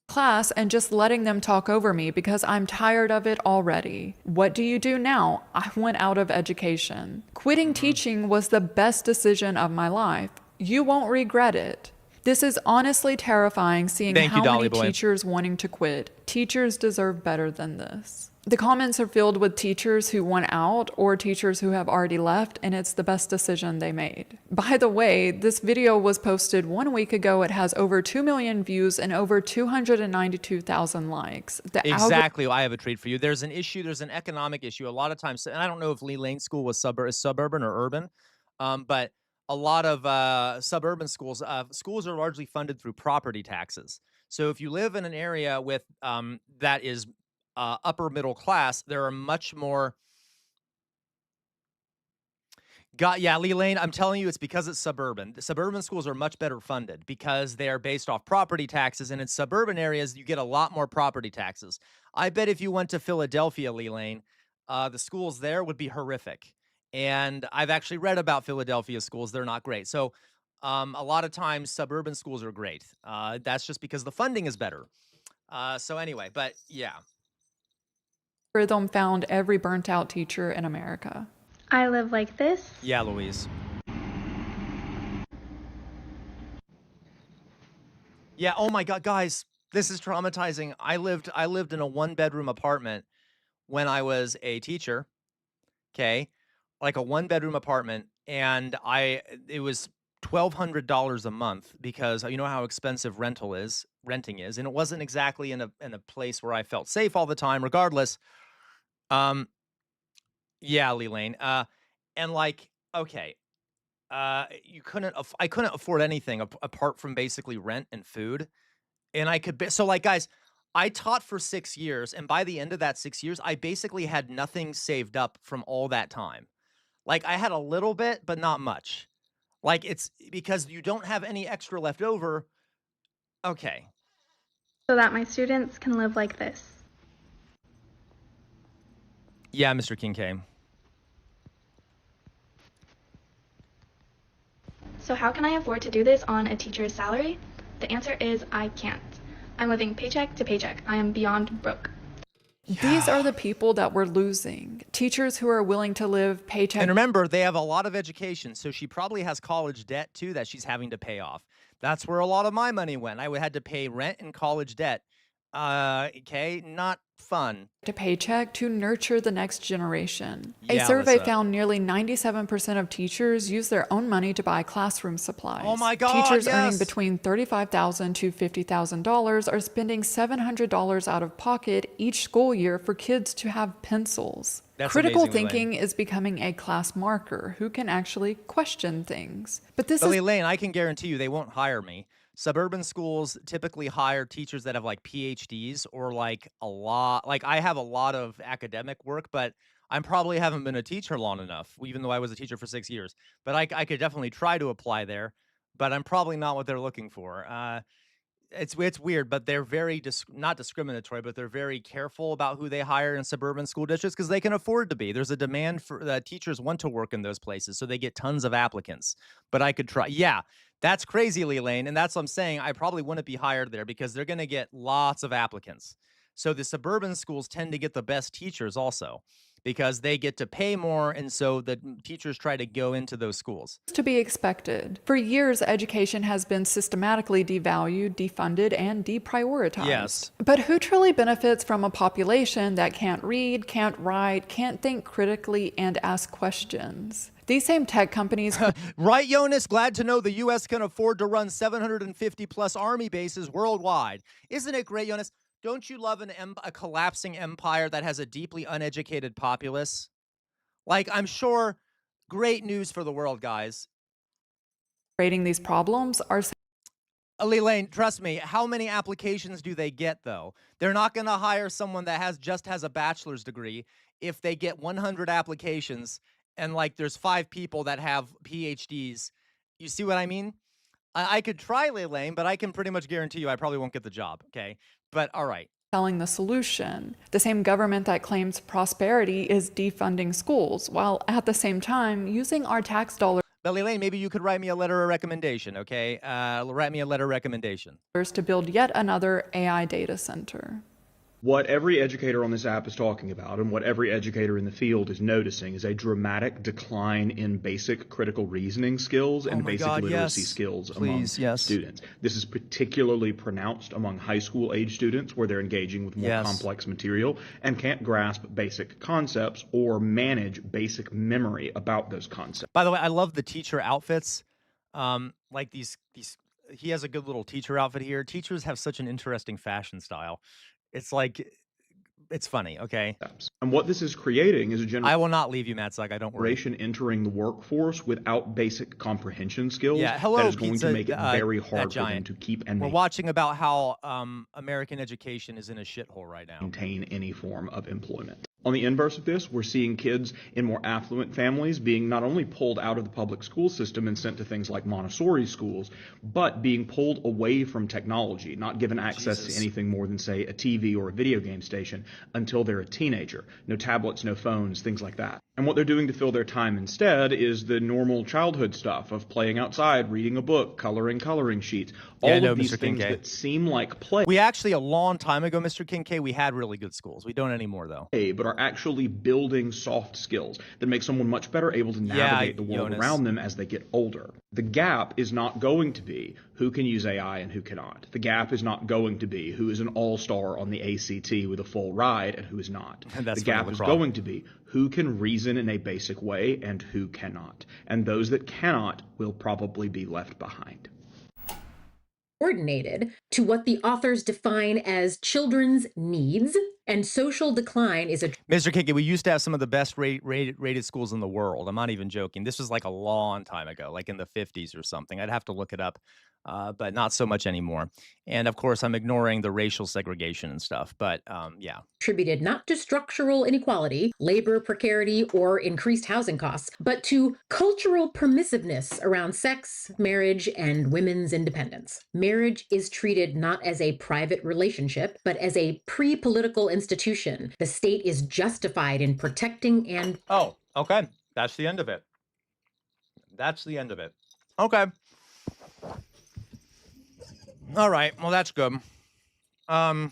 Class and just letting them talk over me because I'm tired of it already. What do you do now? I went out of education. Quitting teaching was the best decision of my life. You won't regret it. This is honestly terrifying seeing how many teachers wanting to quit. Teachers deserve better than this. The comments are filled with teachers who want out or teachers who have already left, and it's the best decision they made. By the way, this video was posted 1 week ago. It has over 2 million views and over 292,000 likes. Exactly. I have a treat for you. There's an issue. There's an economic issue. A lot of times, and I don't know if Lee Lane School was suburban or urban, but a lot of suburban schools are largely funded through property taxes. So if you live in an area with that is upper middle class, there are much more. Lee Lane, I'm telling you, it's because it's suburban. The suburban schools are much better funded because they are based off property taxes, and in suburban areas, you get a lot more property taxes. I bet if you went to Philadelphia, Lee Lane, the schools there would be horrific. And I've actually read about Philadelphia schools. They're not great. So a lot of times suburban schools are great. That's just because the funding is better. So anyway, but yeah. Rhythm found every burnt out teacher in America. I live like this. Yeah, Louise. Yeah, oh my God, guys, this is traumatizing. I lived in a 1-bedroom apartment when I was a teacher. Okay. Like a 1-bedroom apartment, and it was $1,200 a month because you know how expensive renting is, and it wasn't exactly in a place where I felt safe all the time. Regardless, yeah, Lee Lane, and like, okay, I couldn't afford anything apart from basically rent and food, and so like, guys, I taught for 6 years, and by the end of that 6 years, I basically had nothing saved up from all that time. Like, I had a little bit, but not much. Like, it's because you don't have any extra left over. Okay. So that my students can live like this. Yeah, Mr. Kincaid. So how can I afford to do this on a teacher's salary? The answer is I can't. I'm living paycheck to paycheck. I am beyond broke. These are the people that we're losing. Teachers who are willing to live paycheck. And remember, they have a lot of education, so she probably has college debt too that she's having to pay off. That's where a lot of my money went. I had to pay rent and college debt. Okay, not fun. To paycheck to nurture the next generation. Yeah, a survey found nearly 97% of teachers use their own money to buy classroom supplies. Oh my God, Teachers yes. earning between $35,000 to $50,000 are spending $700 out of pocket each school year for kids to have pencils. Critical amazing, thinking is becoming a class marker. Who can actually question things? But Elaine, I can guarantee you they won't hire me. Suburban schools typically hire teachers that have like PhDs or like a lot. Like I have a lot of academic work, but I probably haven't been a teacher long enough, even though I was a teacher for 6 years. But I could definitely try to apply there, but I'm probably not what they're looking for. It's weird, but they're very not discriminatory, but they're very careful about who they hire in suburban school districts because they can afford to be. There's a demand for teachers want to work in those places, so they get tons of applicants. But I could try. Yeah, that's crazy, Elaine, and that's what I'm saying. I probably wouldn't be hired there because they're going to get lots of applicants. So the suburban schools tend to get the best teachers also, because they get to pay more, and so the teachers try to go into those schools. To be expected. For years, education has been systematically devalued, defunded, and deprioritized. Yes. But who truly benefits from a population that can't read, can't write, can't think critically, and ask questions? These same tech companies... Right, Jonas? Glad to know the U.S. can afford to run 750-plus army bases worldwide. Isn't it great, Jonas? Don't you love a collapsing empire that has a deeply uneducated populace? Like, I'm sure, great news for the world, guys. Rating these problems are... Elaine, trust me, how many applications do they get, though? They're not going to hire someone that just has a bachelor's degree if they get 100 applications and, like, there's 5 people that have PhDs. You see what I mean? I could try, Elaine, but I can pretty much guarantee you I probably won't get the job, okay? But all right. Selling the solution. The same government that claims prosperity is defunding schools, while at the same time using our tax dollars. But Elaine, maybe you could write me a letter of recommendation, okay? Write me a letter of recommendation. To build yet another AI data center. What every educator on this app is talking about, and what every educator in the field is noticing, is a dramatic decline in basic critical reasoning skills and basic literacy skills among students. This is particularly pronounced among high school age students, where they're engaging with more complex material and can't grasp basic concepts or manage basic memory about those concepts. By the way, I love the teacher outfits. Like these, he has a good little teacher outfit here. Teachers have such an interesting fashion style. It's like, it's funny, okay? And what this is creating is a generation... I will not leave you, Matt. I don't worry. ...entering the workforce without basic comprehension skills. Yeah, hello, that is going pizza, to make it very hard for them to keep and We're watching about how American education is in a shithole right now. Maintain any form of employment. On the inverse of this, we're seeing kids in more affluent families being not only pulled out of the public school system and sent to things like Montessori schools, but being pulled away from technology, not given access to anything more than, say, a TV or a video game station until they're a teenager. No tablets, no phones, things like that. And what they're doing to fill their time instead is the normal childhood stuff of playing outside, reading a book, coloring sheets, all of these things that seem like play. We actually, a long time ago, Mr. Kincaid, we had really good schools. We don't anymore, though. But are actually building soft skills that make someone much better able to navigate the world around them as they get older. The gap is not going to be who can use AI and who cannot. The gap is not going to be who is an all-star on the ACT with a full ride and who is not. The gap is going to be who can reason in a basic way and who cannot. And those that cannot will probably be left behind. Coordinated to what the authors define as children's needs, and social decline is a... Mr. Kincaid, we used to have some of the best rated schools in the world. I'm not even joking. This was like a long time ago, like in the 50s or something. I'd have to look it up, but not so much anymore. And of course, I'm ignoring the racial segregation and stuff, but yeah. Attributed not to structural inequality, labor precarity, or increased housing costs, but to cultural permissiveness around sex, marriage, and women's independence. Marriage is treated not as a private relationship, but as a pre-political institution. The state is justified in protecting and... Oh, okay. That's the end of it. That's the end of it. Okay. All right. Well, that's good. Love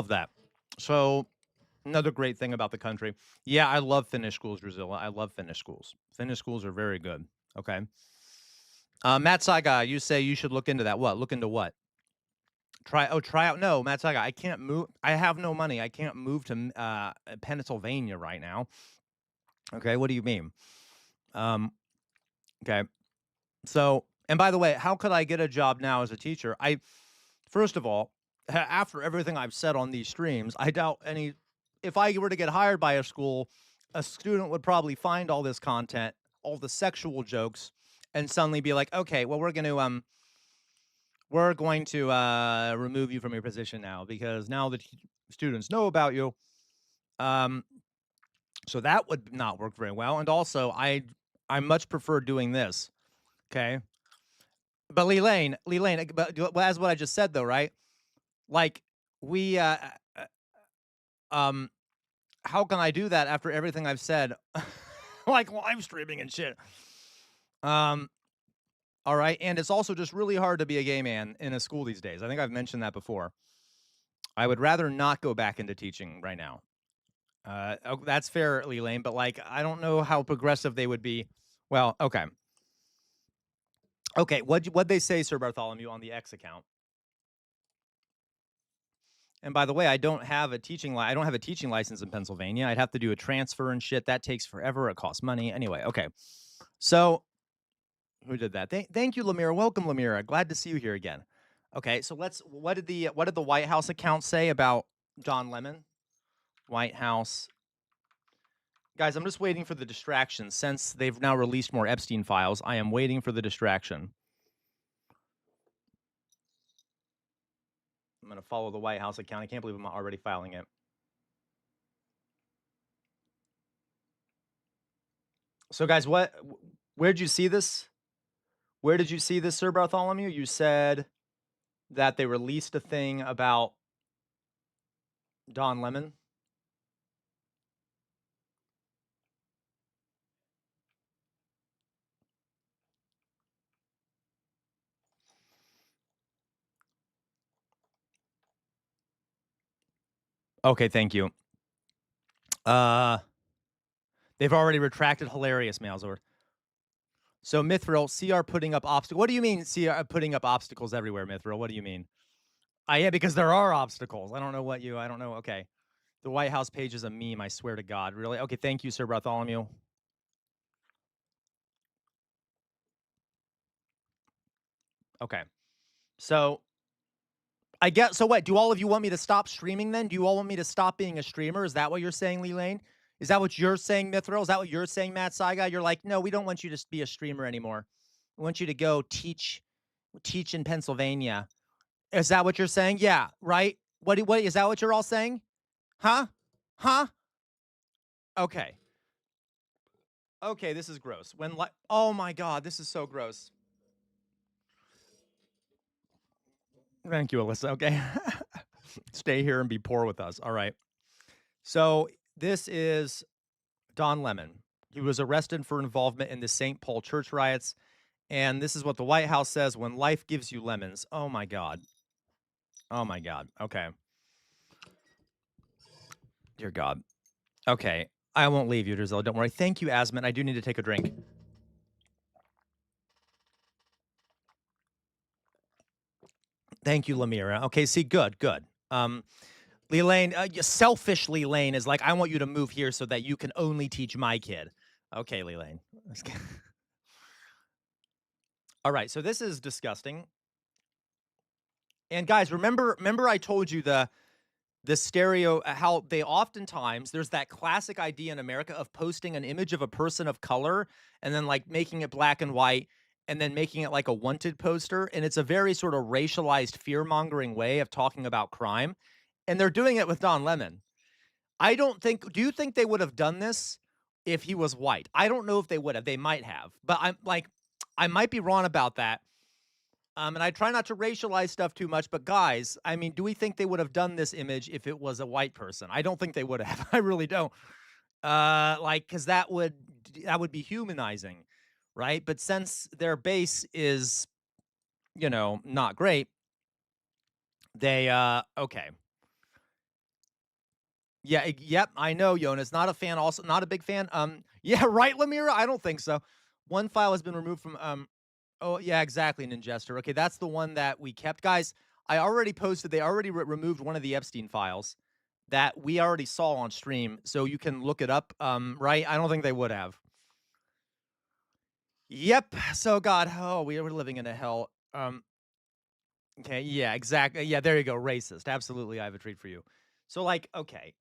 that. So another great thing about the country. Yeah, I love Finnish schools, Drusilla. I love Finnish schools. Finnish schools are very good. Okay. Matt Saiga, you say you should look into that. What? Look into what? Try out. No, Matt Saiga, I can't move. I have no money. I can't move to Pennsylvania right now. Okay. What do you mean? Okay. So, and by the way, how could I get a job now as a teacher? First of all, after everything I've said on these streams, I doubt any if I were to get hired by a school, a student would probably find all this content, all the sexual jokes, and suddenly be like, okay, well, we're going to remove you from your position now because now the students know about you. So that would not work very well. And also, I much prefer doing this. Okay. But Leelane, but as what I just said though, right? Like we, how can I do that after everything I've said? Like live streaming and shit. All right. And it's also just really hard to be a gay man in a school these days. I think I've mentioned that before. I would rather not go back into teaching right now. That's fair, Leelane, but like, I don't know how progressive they would be. Well, okay. Okay. What'd they say, Sir Bartholomew, on the X account? And by the way, I don't have a teaching license in Pennsylvania. I'd have to do a transfer and shit. That takes forever. It costs money. Anyway, okay. So who did that? Thank you, Lamira. Welcome, Lamira. Glad to see you here again. Okay, so what did the White House account say about Don Lemon? White House. Guys, I'm just waiting for the distraction. Since they've now released more Epstein files, I am waiting for the distraction. I'm going to follow the White House account. I can't believe I'm already filing it. So, guys, where'd you see this? Where did you see this, Sir Bartholomew? You said that they released a thing about Don Lemon. Okay, thank you. They've already retracted hilarious Malzor. So Mithril, CR putting up obstacles. What do you mean CR putting up obstacles everywhere, Mithril? What do you mean? Yeah, because there are obstacles. I don't know. Okay. The White House page is a meme, I swear to God. Really? Okay, thank you, Sir Bartholomew. Okay. So I guess, so what, do all of you want me to stop streaming then? Do you all want me to stop being a streamer? Is that what you're saying, Leelane? Is that what you're saying, Mithril? Is that what you're saying, Matt Saiga? You're like, no, we don't want you to be a streamer anymore. We want you to go teach in Pennsylvania. Is that what you're saying? Yeah, right? What is that what you're all saying? Huh? Okay. Okay, this is gross. Oh my God, this is so gross. Thank you, Alyssa. Okay. Stay here and be poor with us. All right. So this is Don Lemon. He was arrested for involvement in the St. Paul church riots. And this is what the White House says: when life gives you lemons. Oh my God. Oh my God. Okay. Dear God. Okay. I won't leave you, Drizzle. Don't worry. Thank you, Asmund. I do need to take a drink. Thank you, Lamira. Okay, see, good. Leelane, selfish Leelane is like, I want you to move here so that you can only teach my kid. Okay, Leelane. All right, so this is disgusting. And guys, remember I told you the stereo, how they oftentimes, there's that classic idea in America of posting an image of a person of color and then like making it black and white and then making it like a wanted poster. And it's a very sort of racialized, fear-mongering way of talking about crime. And they're doing it with Don Lemon. Do you think they would have done this if he was white? I don't know if they would have. They might have. But I might be wrong about that. And I try not to racialize stuff too much. But guys, I mean, do we think they would have done this image if it was a white person? I don't think they would have. I really don't. Because that would be humanizing. Right? But since their base is, not great, they, okay. Yeah, yep, I know, Jonas. Not a fan, also, not a big fan. Yeah, right, Lamira? I don't think so. One file has been removed from, oh, yeah, exactly, Ninjester. Okay, that's the one that we kept. Guys, I already posted, they already removed one of the Epstein files that we already saw on stream, so you can look it up, right? I don't think they would have. Yep. So God, we were living in a hell. Okay. Yeah, exactly. Yeah, there you go. Racist. Absolutely. I have a treat for you. So okay.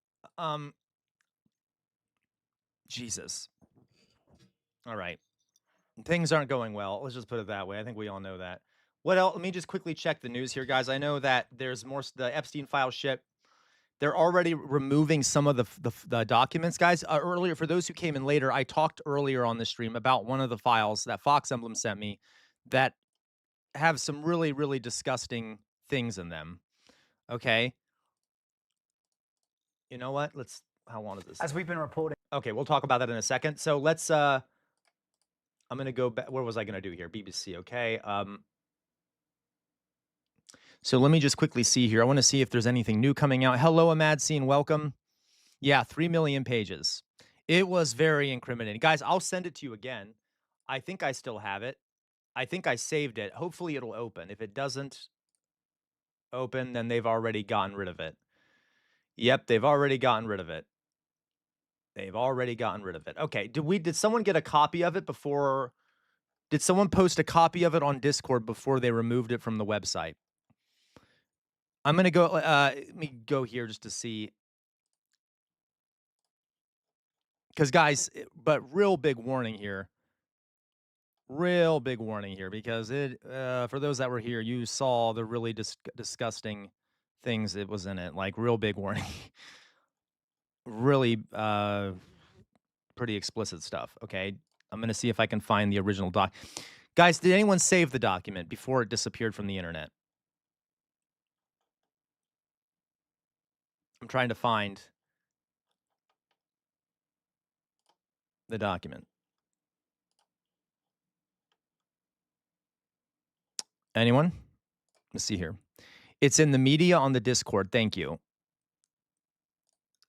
Jesus. All right. Things aren't going well. Let's just put it that way. I think we all know that. What else? Let me just quickly check the news here, guys. I know that there's more. The Epstein file ship. They're already removing some of the documents, guys. Earlier, for those who came in later, I talked earlier on the stream about one of the files that Fox Emblem sent me that have some really, really disgusting things in them. Okay. You know what? How long is this? As we've been reporting. Okay, we'll talk about that in a second. So let's, I'm going to go back. What was I going to do here? BBC. Okay. So let me just quickly see here. I want to see if there's anything new coming out. Hello, Ahmad Scene. Welcome. Yeah, 3 million pages. It was very incriminating. Guys, I'll send it to you again. I think I still have it. I think I saved it. Hopefully it'll open. If it doesn't open, then they've already gotten rid of it. Yep, they've already gotten rid of it. They've already gotten rid of it. Okay, did someone get a copy of it before? Did someone post a copy of it on Discord before they removed it from the website? I'm going to go, let me go here just to see. Because, guys, but real big warning here. Real big warning here, because for those that were here, you saw the really disgusting things that was in it. Like, real big warning. Really pretty explicit stuff. Okay, I'm going to see if I can find the original doc. Guys, did anyone save the document before it disappeared from the internet? I'm trying to find the document. Anyone? Let's see here. It's in the media on the Discord. Thank you.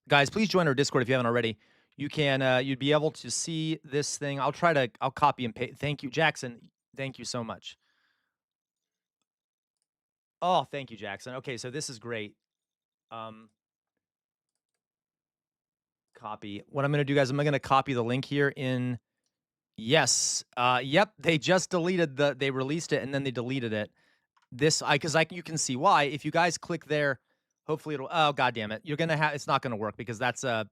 Guys, please join our Discord if you haven't already. You can, you'd be able to see this thing. I'll copy and paste. Thank you, Jackson. Thank you so much. Oh, thank you, Jackson. Okay, so this is great. Copy. What I'm going to do, guys, I'm going to copy the link here in. Yes. Yep. They just deleted they released it and then they deleted it. Because you can see why. If you guys click there, hopefully it'll, oh, God damn it. You're going to have, it's not going to work because that's okay.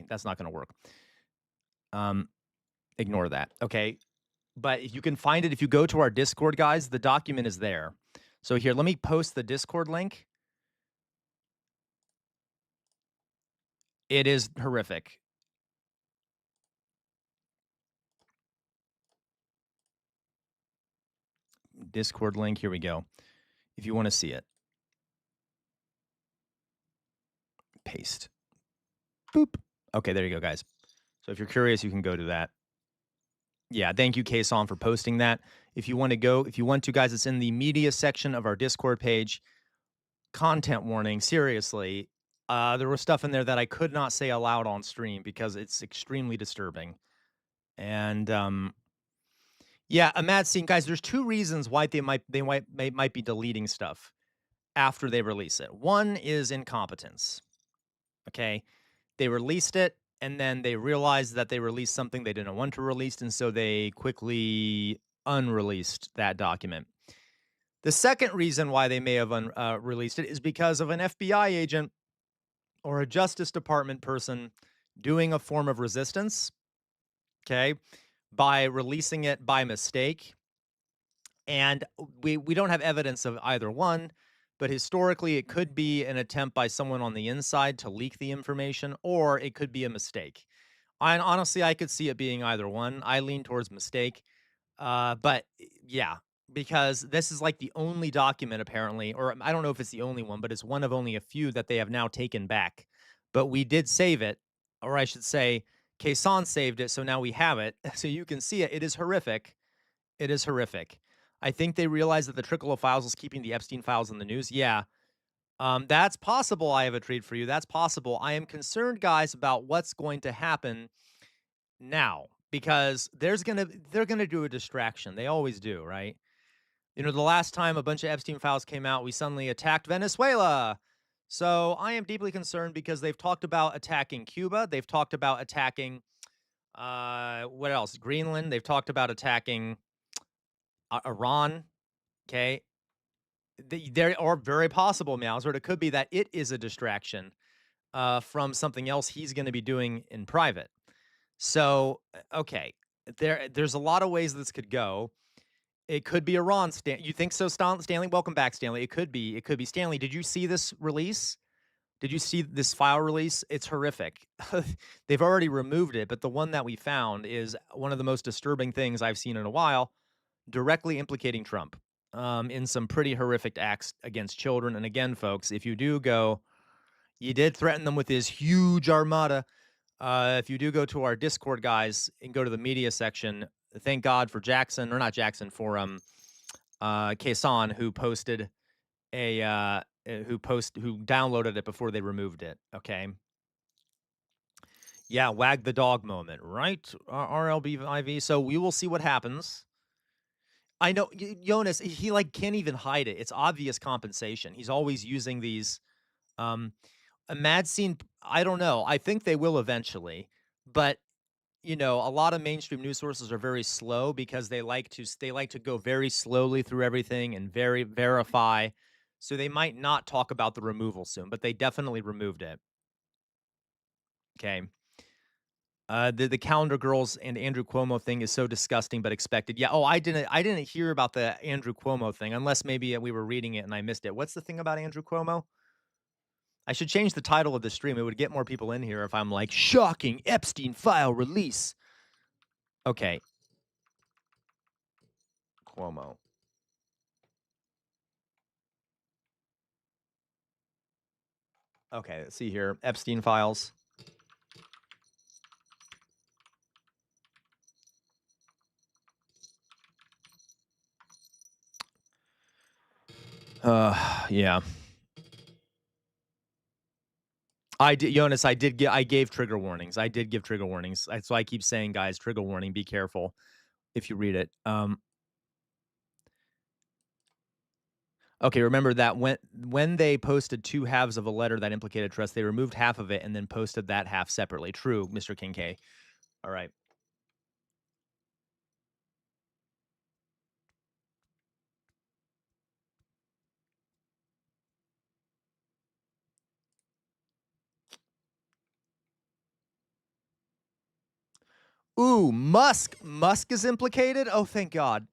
That's not going to work. Ignore that. Okay. But if you can find it, if you go to our Discord, guys, the document is there. So here, let me post the Discord link. It is horrific. Discord link. Here we go. If you want to see it. Paste. Boop. Okay, there you go, guys. So if you're curious, you can go to that. Yeah, thank you, Kason, for posting that. If you want to, guys, it's in the media section of our Discord page. Content warning, seriously. There was stuff in there that I could not say aloud on stream because it's extremely disturbing. And yeah, a mad scene, guys. There's two reasons why they might be deleting stuff after they release it. One is incompetence. Okay, they released it and then they realized that they released something they didn't want to release, and so they quickly unreleased that document. The second reason why they may have released it is because of an FBI agent or a Justice Department person doing a form of resistance, okay, by releasing it by mistake. And we don't have evidence of either one, but historically it could be an attempt by someone on the inside to leak the information, or it could be a mistake. And honestly, I could see it being either one. I lean towards mistake. But yeah, because this is like the only document apparently, or I don't know if it's the only one, but it's one of only a few that they have now taken back. But we did save it, or I should say, Kason saved it, so now we have it. So you can see it. It is horrific. It is horrific. I think they realized that the trickle of files is keeping the Epstein files in the news. Yeah, that's possible. I have a treat for you. That's possible. I am concerned, guys, about what's going to happen now, because they're gonna do a distraction. They always do, right? You know, the last time a bunch of Epstein files came out, we suddenly attacked Venezuela. So I am deeply concerned because they've talked about attacking Cuba. They've talked about attacking, what else? Greenland. They've talked about attacking Iran. Okay. There are very possible, Meowser. It could be that it is a distraction from something else he's going to be doing in private. So, okay, there's a lot of ways this could go. It could be Iran. You think so, Stanley? Welcome back, Stanley. It could be. It could be Stanley. Did you see this release? Did you see this file release? It's horrific. They've already removed it, but the one that we found is one of the most disturbing things I've seen in a while, directly implicating Trump in some pretty horrific acts against children. And again, folks, if you do go, you did threaten them with this huge armada. If you do go to our Discord, guys, and go to the media section, thank God for Jackson, or not Jackson, for Kason, who posted a who downloaded it before they removed it. Okay. Yeah, wag the dog moment, right? RLBIV. So we will see what happens. I know Jonas, he like can't even hide it. It's obvious compensation. He's always using these a mad scene. I don't know. I think they will eventually, but you know, a lot of mainstream news sources are very slow because they like to go very slowly through everything and verify. So they might not talk about the removal soon, but they definitely removed it. Okay. The calendar girls and Andrew Cuomo thing is so disgusting but expected. Yeah. Oh, I didn't hear about the Andrew Cuomo thing unless maybe we were reading it and I missed it. What's the thing about Andrew Cuomo? I should change the title of the stream. It would get more people in here if I'm like, shocking Epstein file release. Okay. Cuomo. Okay, let's see here. Epstein files. Yeah. I did, Jonas. I gave trigger warnings. I did give trigger warnings. So I keep saying, guys, trigger warning. Be careful if you read it. Okay, remember that when they posted two halves of a letter that implicated trust, they removed half of it and then posted that half separately. True, Mr. Kincaid. All right. Ooh, Musk. Musk is implicated? Oh, thank God.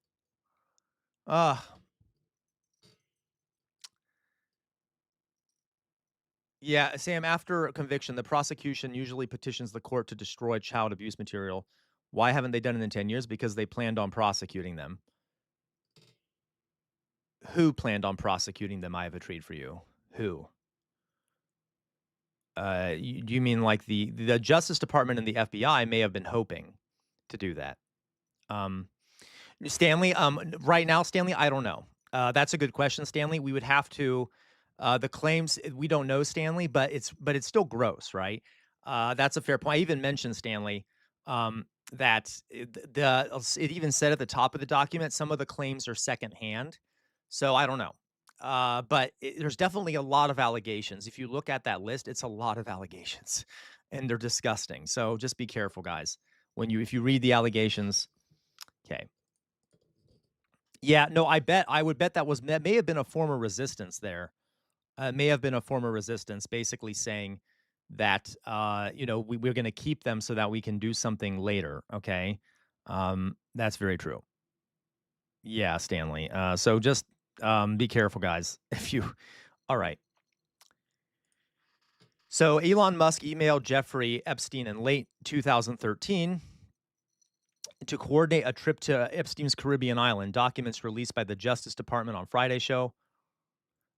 Yeah, Sam, after conviction, the prosecution usually petitions the court to destroy child abuse material. Why haven't they done it in 10 years? Because they planned on prosecuting them. Who planned on prosecuting them? I have a treat for you. Who? Do you mean like the Justice Department and the FBI may have been hoping to do that? Stanley, right now, Stanley, I don't know. That's a good question, Stanley. We would have to the claims we don't know, Stanley, but it's still gross, right? That's a fair point. I even mentioned, Stanley, that it even said at the top of the document some of the claims are secondhand. So I don't know. But there's definitely a lot of allegations. If you look at that list, it's a lot of allegations, and they're disgusting. So just be careful, guys. If you read the allegations, okay. Yeah, no, I would bet that may have been a form of resistance there. May have been a form of resistance, basically saying that we're going to keep them so that we can do something later. Okay, that's very true. Yeah, Stanley. So just be careful, guys. All right. So Elon Musk emailed Jeffrey Epstein in late 2013 to coordinate a trip to Epstein's Caribbean island. Documents released by the Justice Department on Friday show.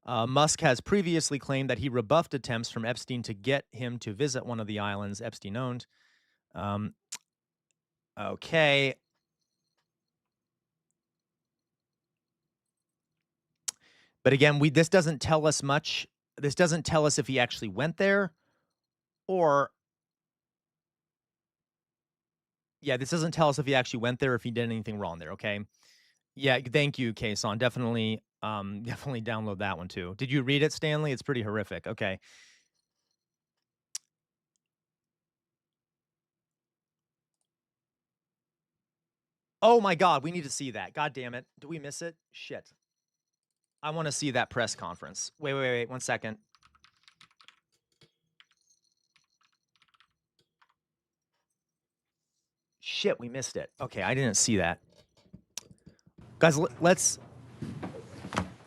Musk has previously claimed that he rebuffed attempts from Epstein to get him to visit one of the islands Epstein owned. Okay. But again, this doesn't tell us much. This doesn't tell us if he actually went there or... Yeah, this doesn't tell us if he actually went there, if he did anything wrong there, okay? Yeah, thank you, Kason. Definitely download that one too. Did you read it, Stanley? It's pretty horrific. Okay. Oh my God, we need to see that. God damn it. Do we miss it? Shit. I want to see that press conference. Wait, 1 second. Shit, we missed it. Okay, I didn't see that. Guys, let's.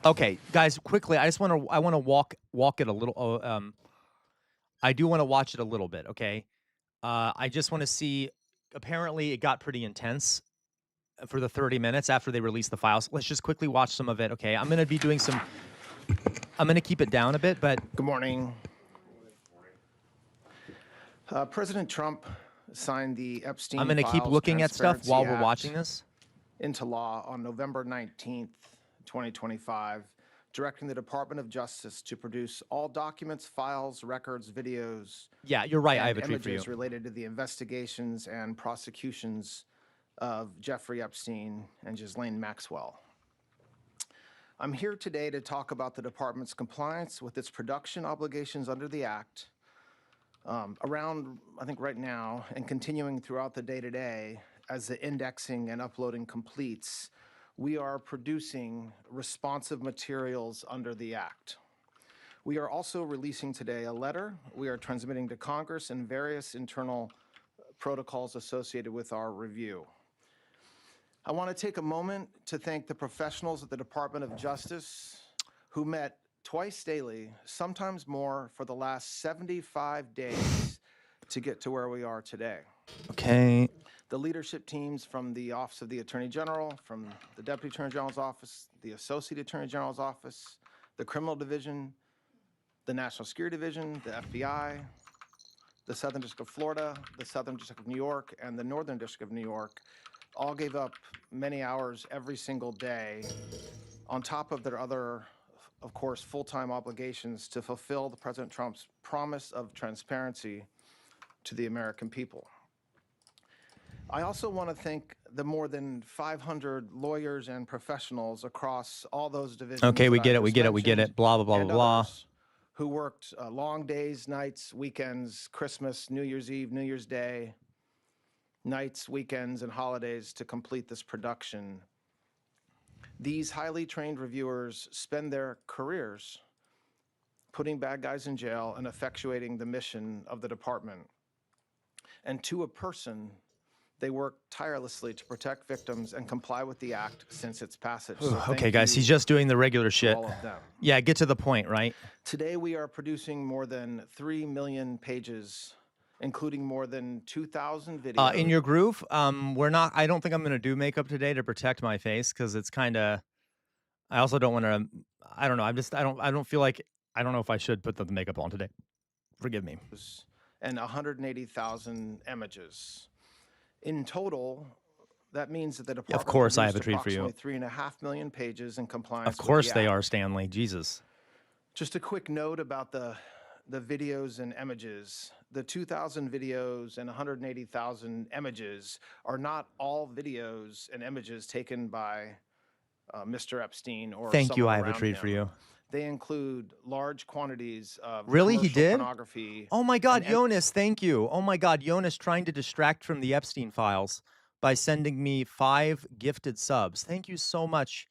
Okay, guys, quickly. I want to walk it a little. I do want to watch it a little bit. Okay, I just want to see. Apparently, it got pretty intense for the 30 minutes after they released the files. Let's just quickly watch some of it. Okay, I'm gonna be doing some. I'm gonna keep it down a bit, but. Good morning. President Trump signed the Epstein I'm gonna keep looking at stuff while we're watching this. Into law on November 19th, 2025, directing the Department of Justice to produce all documents, files, records, videos. Yeah, you're right. I have a and tweet for you. images related to the investigations and prosecutions of Jeffrey Epstein and Ghislaine Maxwell. I'm here today to talk about the department's compliance with its production obligations under the Act. Around, I think right now, and continuing throughout the day-to-day, as the indexing and uploading completes, we are producing responsive materials under the Act. We are also releasing today a letter we are transmitting to Congress and various internal protocols associated with our review. I want to take a moment to thank the professionals at the Department of Justice who met twice daily, sometimes more, for the last 75 days to get to where we are today. Okay. The leadership teams from the Office of the Attorney General, from the Deputy Attorney General's Office, the Associate Attorney General's Office, the Criminal Division, the National Security Division, the FBI, the Southern District of Florida, the Southern District of New York, and the Northern District of New York all gave up many hours every single day on top of their other, of course, full-time obligations to fulfill the President Trump's promise of transparency to the American people. I also want to thank the more than 500 lawyers and professionals across all those divisions. Okay, we get it. Blah, blah, blah, blah, blah. Who worked long days, nights, weekends, Christmas, New Year's Eve, New Year's Day, nights, weekends, and holidays to complete this production. These highly trained reviewers spend their careers putting bad guys in jail and effectuating the mission of the department. And to a person, they work tirelessly to protect victims and comply with the Act since its passage. So okay, guys, he's just doing the regular shit. all of them. Yeah, get to the point, right? Today, we are producing more than 3 million pages, including more than 2,000 videos. In your groove, I don't think I'm going to do makeup today to protect my face because it's kind of, I also don't want to, I don't know. I don't feel like, I don't know if I should put the makeup on today. Forgive me. And 180,000 images. In total, that means that the department of course, I have a treat for you. 3.5 million pages in compliance. Of course they are, Stanley. Jesus. Just a quick note about the videos and images. The 2,000 videos and 180,000 images are not all videos and images taken by Mr. Epstein or Thank you. someone I have a around treat him. for you. They include large quantities of Really? He commercial did? pornography. Oh my God, Jonas, thank you. Oh my God, Jonas trying to distract from the Epstein files by sending me 5 gifted subs. Thank you so much.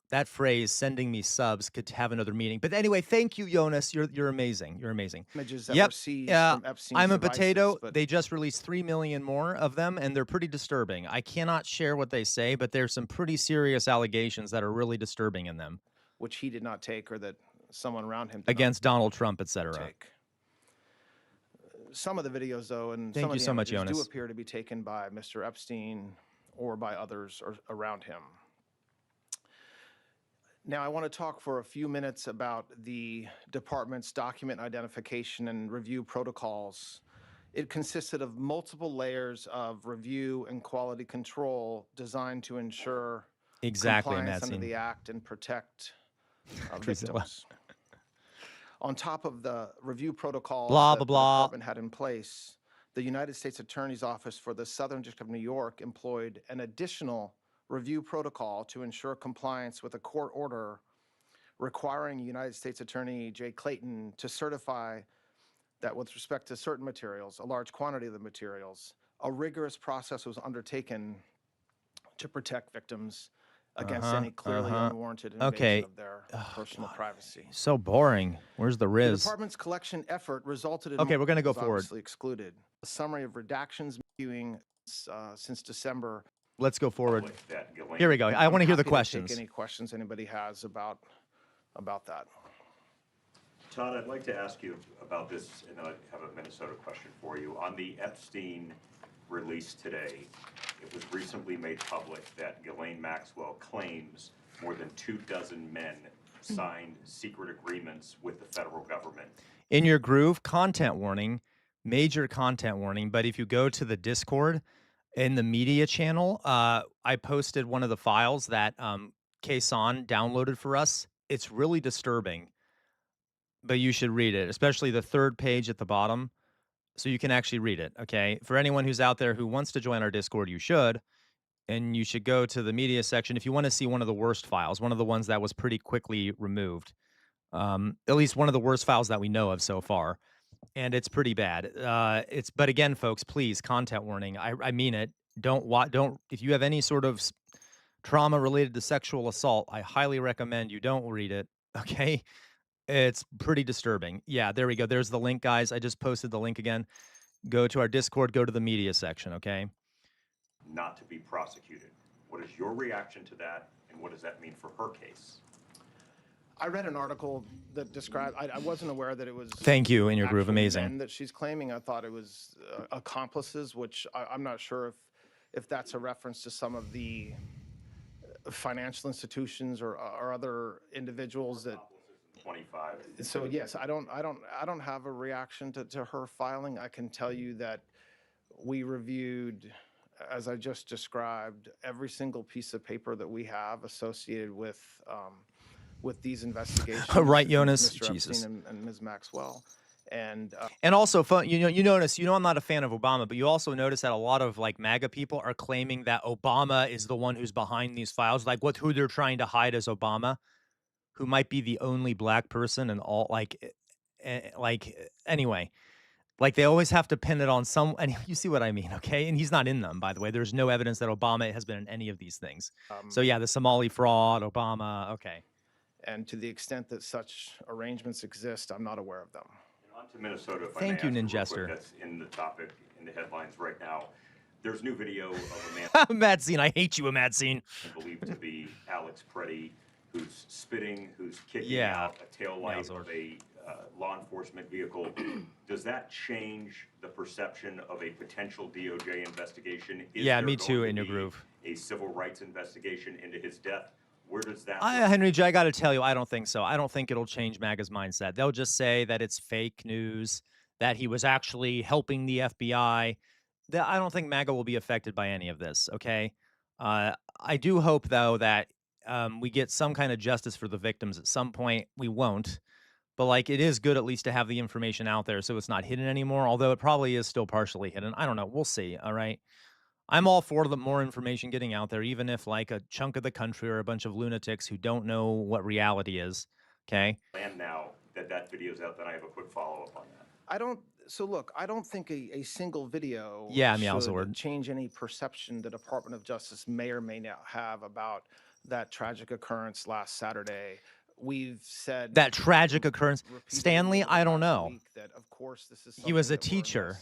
That phrase, sending me subs, could have another meaning. But anyway, thank you, Jonas. You're amazing. You're amazing. Images that were seized from Epstein's I'm a devices, potato. but They just released 3 million more of them, and they're pretty disturbing. I cannot share what they say, but there's some pretty serious allegations that are really disturbing in them. which he did not take, or that someone around him did Against Donald Trump, etc. not take. Some of the videos, though, and Thank some you of the so much, images do Jonas. appear to be taken by Mr. Epstein or by others around him. Now, I want to talk for a few minutes about the department's document identification and review protocols. It consisted of multiple layers of review and quality control designed to ensure compliance under the Act and protect victims. On top of the review protocols that the department had in place, the United States Attorney's Office for the Southern District of New York employed an additional review protocol to ensure compliance with a court order requiring United States Attorney Jay Clayton to certify that with respect to certain materials, a large quantity of the materials, a rigorous process was undertaken to protect victims against any clearly unwarranted invasion of their personal privacy. So boring. Where's the The Riz? department's collection effort resulted in Okay, we're gonna go was forward. obviously excluded. A summary of redactions viewing since December. Let's go forward. Here we go. I want to hear the Happy questions. Take any questions anybody has about that. Todd, I'd like to ask you about this, and then I have a Minnesota question for you. On the Epstein release today, it was recently made public that Ghislaine Maxwell claims more than 24 men signed secret agreements with the federal government. In your groove, content warning, major content warning. But if you go to the Discord in the media channel, I posted one of the files that Kason downloaded for us. It's really disturbing, but you should read it, especially the third page at the bottom, so you can actually read it, okay? For anyone who's out there who wants to join our Discord, you should, and you should go to the media section if you want to see one of the worst files, one of the ones that was pretty quickly removed, at least one of the worst files that we know of so far, and it's pretty bad. But again, folks, please, content warning. I mean it. Don't. If you have any sort of trauma related to sexual assault, I highly recommend you don't read it, okay? It's pretty disturbing. Yeah, there we go. There's the link, guys. I just posted the link again. Go to our Discord, go to the media section, okay? Not to be prosecuted. What is your reaction to that, and what does that mean for her case? I read an article that described, I wasn't aware that it was... Thank you, In Your Groove, amazing. Men that she's claiming. I thought it was accomplices, which I'm not sure if that's a reference to some of the financial institutions or other individuals that... 25. So yes, I don't have a reaction to her filing. I can tell you that we reviewed, as I just described, every single piece of paper that we have associated with these investigations. Right, Jonas? Mr. Jesus. Epstein and Ms. Maxwell. And also, you notice, I'm not a fan of Obama, but you also notice that a lot of like MAGA people are claiming that Obama is the one who's behind these files, like who they're trying to hide is Obama, who might be the only black person and all anyway, like they always have to pin it on some, and you see what I mean, okay? And he's not in them, by the way. There's no evidence that Obama has been in any of these things. So yeah, the Somali fraud, Obama, okay. And to the extent that such arrangements exist, I'm not aware of them. On to Minnesota, if Thank you, Ninjester. That's in the topic, in the headlines right now. There's new video of a man... Mad Scene, I hate you, a Mad Scene. ...believed to be Alex Preddy, who's spitting, who's kicking out a tail light of a law enforcement vehicle. Does that change the perception of a potential DOJ investigation? Is yeah, me too, In Your Groove. A civil rights investigation into his death? Where does that... Henry J., I got to tell you, I don't think so. I don't think it'll change MAGA's mindset. They'll just say that it's fake news, that he was actually helping the FBI. I don't think MAGA will be affected by any of this, okay? I do hope, though, that we get some kind of justice for the victims at some point. We won't. But, like, it is good at least to have the information out there so it's not hidden anymore, although it probably is still partially hidden. I don't know. We'll see, all right? I'm all for the more information getting out there, even if, like, a chunk of the country are a bunch of lunatics who don't know what reality is, okay? And now that video's out, then I have a quick follow-up on that. So look, I don't think a single video should change any perception the Department of Justice may or may not have about that tragic occurrence last Saturday. We've said that tragic occurrence. Stanley, I don't know. That of course this is he was a teacher,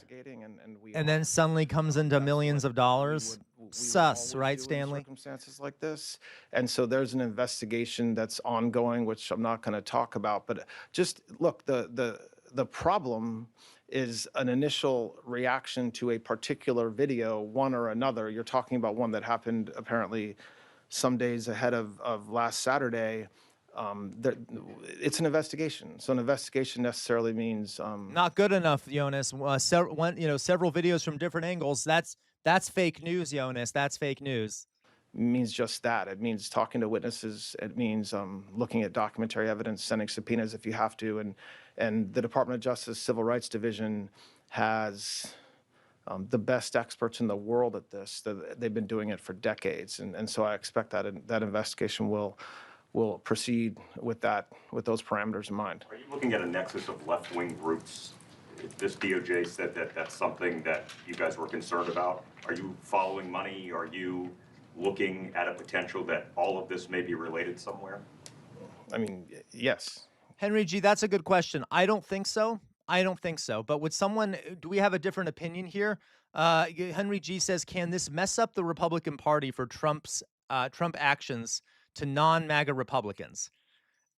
and then suddenly comes into millions of dollars. Sus, right, Stanley? Circumstances like this, and so there's an investigation that's ongoing, which I'm not going to talk about. But just look, the problem is an initial reaction to a particular video, one or another. You're talking about one that happened apparently some days ahead of last Saturday. It's an investigation. So an investigation necessarily means not good enough, Jonas. Several videos from different angles. That's fake news, Jonas. That's fake news. It means just that. It means talking to witnesses. It means looking at documentary evidence, sending subpoenas if you have to. And the Department of Justice Civil Rights Division has the best experts in the world at this. They've been doing it for decades, and so I expect that investigation will proceed with those parameters in mind. Are you looking at a nexus of left-wing groups? This DOJ said that that's something that you guys were concerned about. Are you following money? Are you looking at a potential that all of this may be related somewhere? I mean, yes. Henry G, that's a good question. I don't think so. I don't think so. But would someone, do we have a different opinion here? Henry G says, can this mess up the Republican Party for Trump actions to non-MAGA Republicans?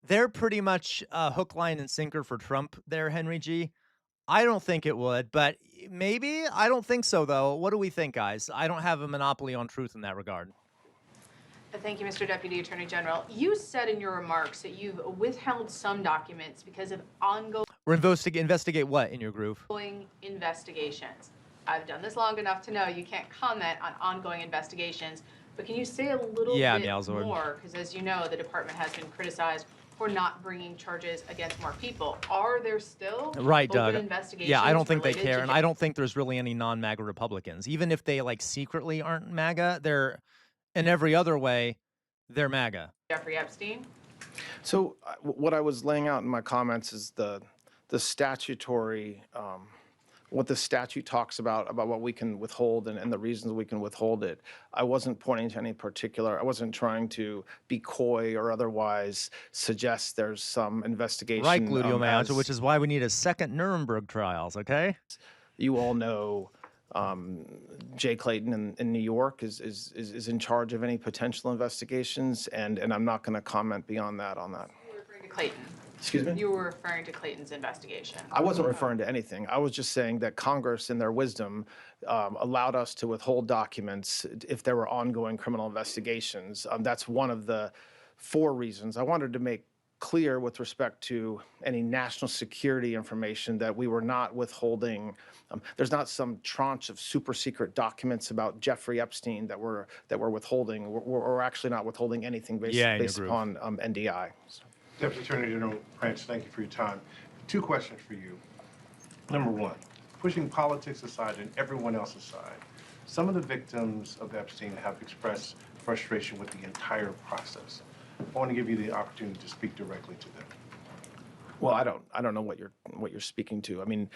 They're pretty much hook, line, and sinker for Trump there, Henry G. I don't think it would, but maybe. I don't think so, though. What do we think, guys? I don't have a monopoly on truth in that regard. Thank you, Mr. Deputy Attorney General. You said in your remarks that you've withheld some documents because of ongoing We're investigate what in your groove? investigations. I've done this long enough to know you can't comment on ongoing investigations, but can you say a little bit more? Because as you know, the department has been criticized for not bringing charges against more people. Are there still Right, open Doug. investigations? Yeah, I don't think they related to care, and I don't think there's really any non-MAGA Republicans. Even if they like secretly aren't MAGA, they're in every other way, they're MAGA. Jeffrey Epstein? So what I was laying out in my comments is the statutory, what the statute talks about what we can withhold and the reasons we can withhold it. I wasn't pointing to any particular, I wasn't trying to be coy or otherwise suggest there's some investigation. Right, Gludio Mayanja, which is why we need a second Nuremberg trials, okay? You all know Jay Clayton in New York is in charge of any potential investigations, and I'm not going to comment beyond that on that. You were referring to Clayton. Excuse me? You were referring to Clayton's investigation. I wasn't referring to anything. I was just saying that Congress, in their wisdom, allowed us to withhold documents if there were ongoing criminal investigations. That's one of the 4 reasons. I wanted to make clear with respect to any national security information that we were not withholding. There's not some tranche of super secret documents about Jeffrey Epstein that we're withholding. We're actually not withholding anything based upon NDI. So. Deputy Attorney General Prince, thank you for your time. 2 questions for you. Number 1, pushing politics aside and everyone else aside, some of the victims of Epstein have expressed frustration with the entire process. I want to give you the opportunity to speak directly to them. Well, I don't know what you're speaking to. I mean,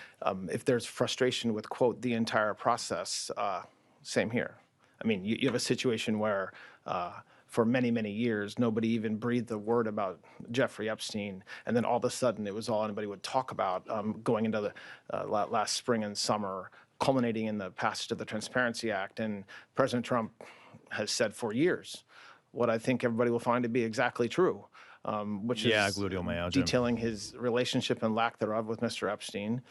if there's frustration with, quote, the entire process, same here. I mean, you have a situation where for many, many years, nobody even breathed a word about Jeffrey Epstein, and then all of a sudden it was all anybody would talk about going into the last spring and summer, culminating in the passage of the Transparency Act. And President Trump has said for years what I think everybody will find to be exactly true, which is detailing his relationship and lack thereof with Mr. Epstein,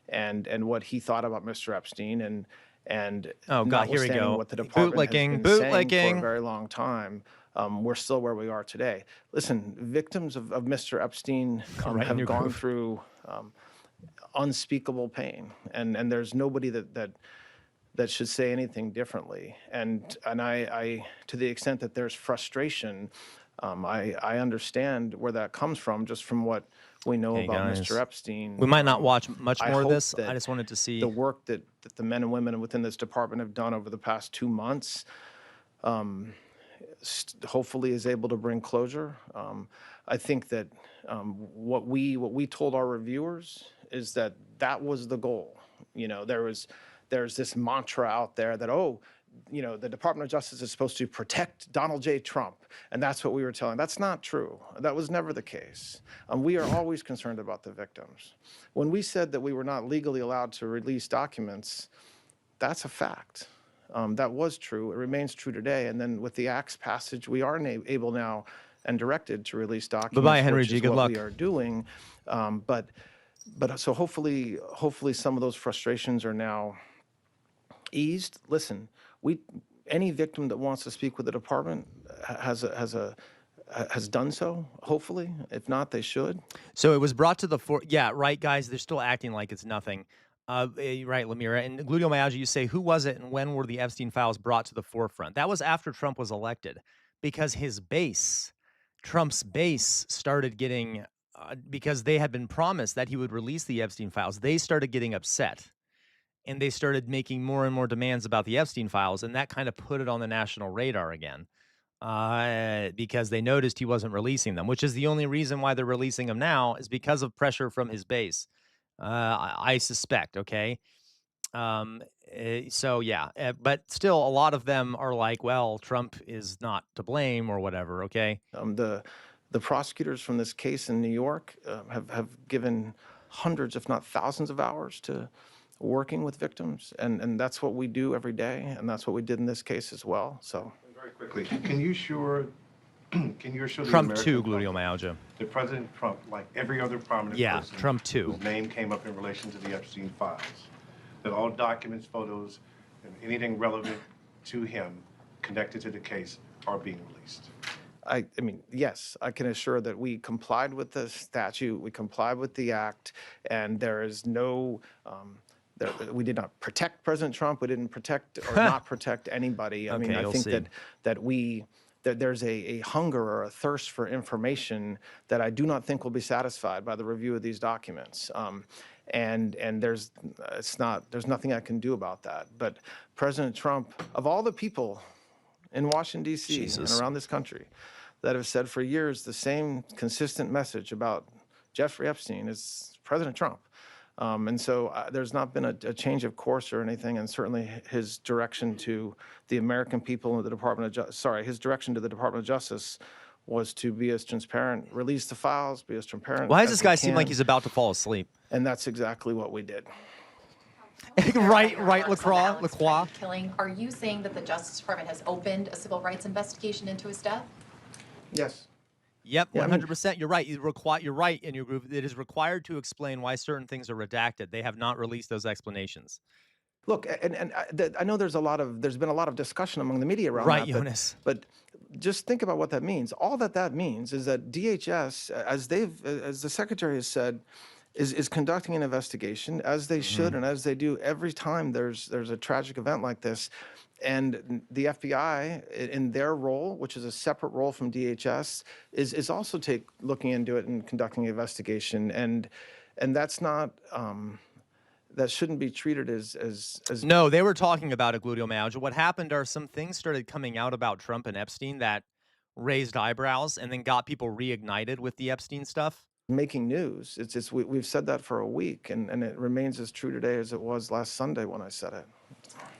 and what he thought about Mr. Epstein, and oh God, here we go. What the department has been saying for a very long time. We're still where we are today. Listen, victims of Mr. Epstein have gone through unspeakable pain, and there's nobody that should say anything differently. And I to the extent that there's frustration, I understand where that comes from, just from what we know about Mr. Epstein. We might not watch much more of this. I just wanted to see the work that the men and women within this department have done over the past 2 months. Hopefully is able to bring closure. I think that what we told our reviewers is that was the goal. You know, there's this mantra out there that, the Department of Justice is supposed to protect Donald J. Trump, and that's what we were telling. That's not true. That was never the case. We are always concerned about the victims. When we said that we were not legally allowed to release documents, that's a fact. That was true. It remains true today. And then with the Act's passage, we are able now and directed to release documents. Bye-bye, Henry which G. is Good what luck. we are doing. But so hopefully some of those frustrations are now eased. Listen, any victim that wants to speak with the department has done so, hopefully. If not, they should. So it was brought to the fore. Yeah, right, guys. They're still acting like it's nothing. Right, Lemira. And Gludio Mayanja, you say, who was it and when were the Epstein files brought to the forefront? That was after Trump was elected, because Trump's base started getting, because they had been promised that he would release the Epstein files, they started getting upset. And they started making more and more demands about the Epstein files, and that kind of put it on the national radar again, because they noticed he wasn't releasing them, which is the only reason why they're releasing them now, is because of pressure from his base. I suspect, okay? So yeah, but still, a lot of them are like, well, Trump is not to blame or whatever. Okay. The prosecutors from this case in New York have given hundreds, if not thousands, of hours to working with victims, and that's what we do every day, and that's what we did in this case as well. So very quickly, can you assure the Trump American 2 gluteal myalgia. that President Trump, like every other prominent person, Trump 2, whose name came up in relation to the Epstein files, that all documents, photos, and anything relevant to him connected to the case are being released? I mean, yes, I can assure that we complied with the statute, we complied with the act, and there is no, we did not protect President Trump, we didn't protect or not protect anybody. I mean, I think that there's a hunger or a thirst for information that I do not think will be satisfied by the review of these documents. And there's nothing I can do about that. But President Trump, of all the people in Washington, D.C. and around this country that have said for years the same consistent message about Jeffrey Epstein as President Trump. And so there's not been a change of course or anything, and certainly his direction to the American people and the Department of his direction to the Department of Justice was to be as transparent, release the files, be as transparent. Why does this guy seem like he's about to fall asleep? And that's exactly what we did. right, Lacroix. Killing. Are you saying that the Justice Department has opened a civil rights investigation into his death? Yes. Yep, 100%. You're right. You're right in your group. It is required to explain why certain things are redacted. They have not released those explanations. Look, and I know there's been a lot of discussion among the media around that. Jonas. But just think about what that means. All that means is that DHS, as the Secretary has said, is conducting an investigation, as they should and as they do every time there's a tragic event like this. And the FBI, in their role, which is a separate role from DHS, is also looking into it and conducting an investigation. And that's not that shouldn't be treated as No, they were talking about a gluteal myalgia. What happened are some things started coming out about Trump and Epstein that raised eyebrows and then got people reignited with the Epstein stuff. Making news. We've said that for a week, and it remains as true today as it was last Sunday when I said it.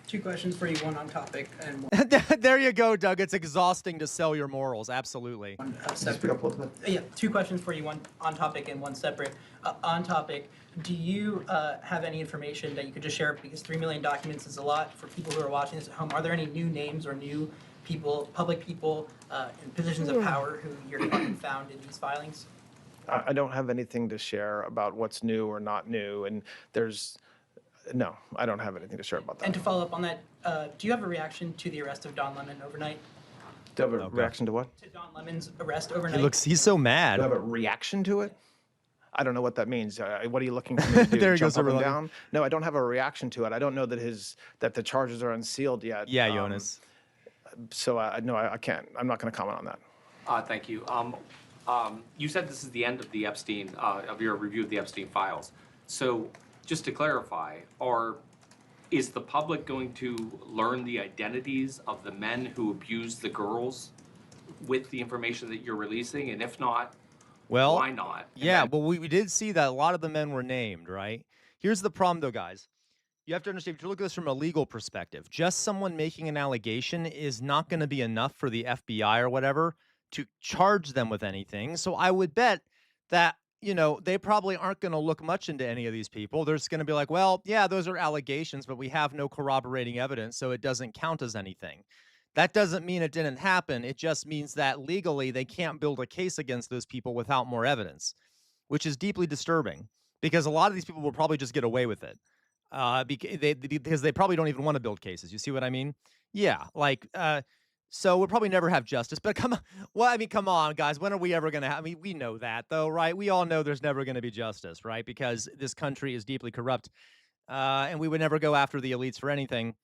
2 questions for you, one on topic and one. There you go, Doug. It's exhausting to sell your morals. Absolutely. Separate. Yeah, 2 questions for you, one on topic and one separate. On topic, do you have any information that you could just share? Because 3 million documents is a lot for people who are watching this at home. Are there any new names or new people, public people in positions of power who your department found in these filings? I don't have anything to share about what's new or not new, and no, I don't have anything to share about that. And to follow up on that, do you have a reaction to the arrest of Don Lemon overnight? Do you have a reaction to what? To Don Lemon's arrest overnight. He's so mad. Do you have a reaction to it? I don't know what that means. What are you looking for me to do? There he Jump goes up and over down? No, I don't have a reaction to it. I don't know that the charges are unsealed yet. Yeah, Jonas. So no, I can't. I'm not going to comment on that. Thank you. You said this is the end of the Epstein, of your review of the Epstein files. So just to clarify, is the public going to learn the identities of the men who abused the girls with the information that you're releasing? And if not, why not? Well, we did see that a lot of the men were named, right? Here's the problem, though, guys. You have to understand, if you look at this from a legal perspective, just someone making an allegation is not going to be enough for the FBI or whatever to charge them with anything. So I would bet that, they probably aren't going to look much into any of these people. They're just going to be like, well, yeah, those are allegations, but we have no corroborating evidence, so it doesn't count as anything. That doesn't mean it didn't happen. It just means that legally they can't build a case against those people without more evidence, which is deeply disturbing because a lot of these people will probably just get away with it because they probably don't even want to build cases. You see what I mean? Yeah, so we'll probably never have justice, but come on, guys. When are we ever going to have? We know that, though, right? We all know there's never going to be justice, right? Because this country is deeply corrupt, and we would never go after the elites for anything.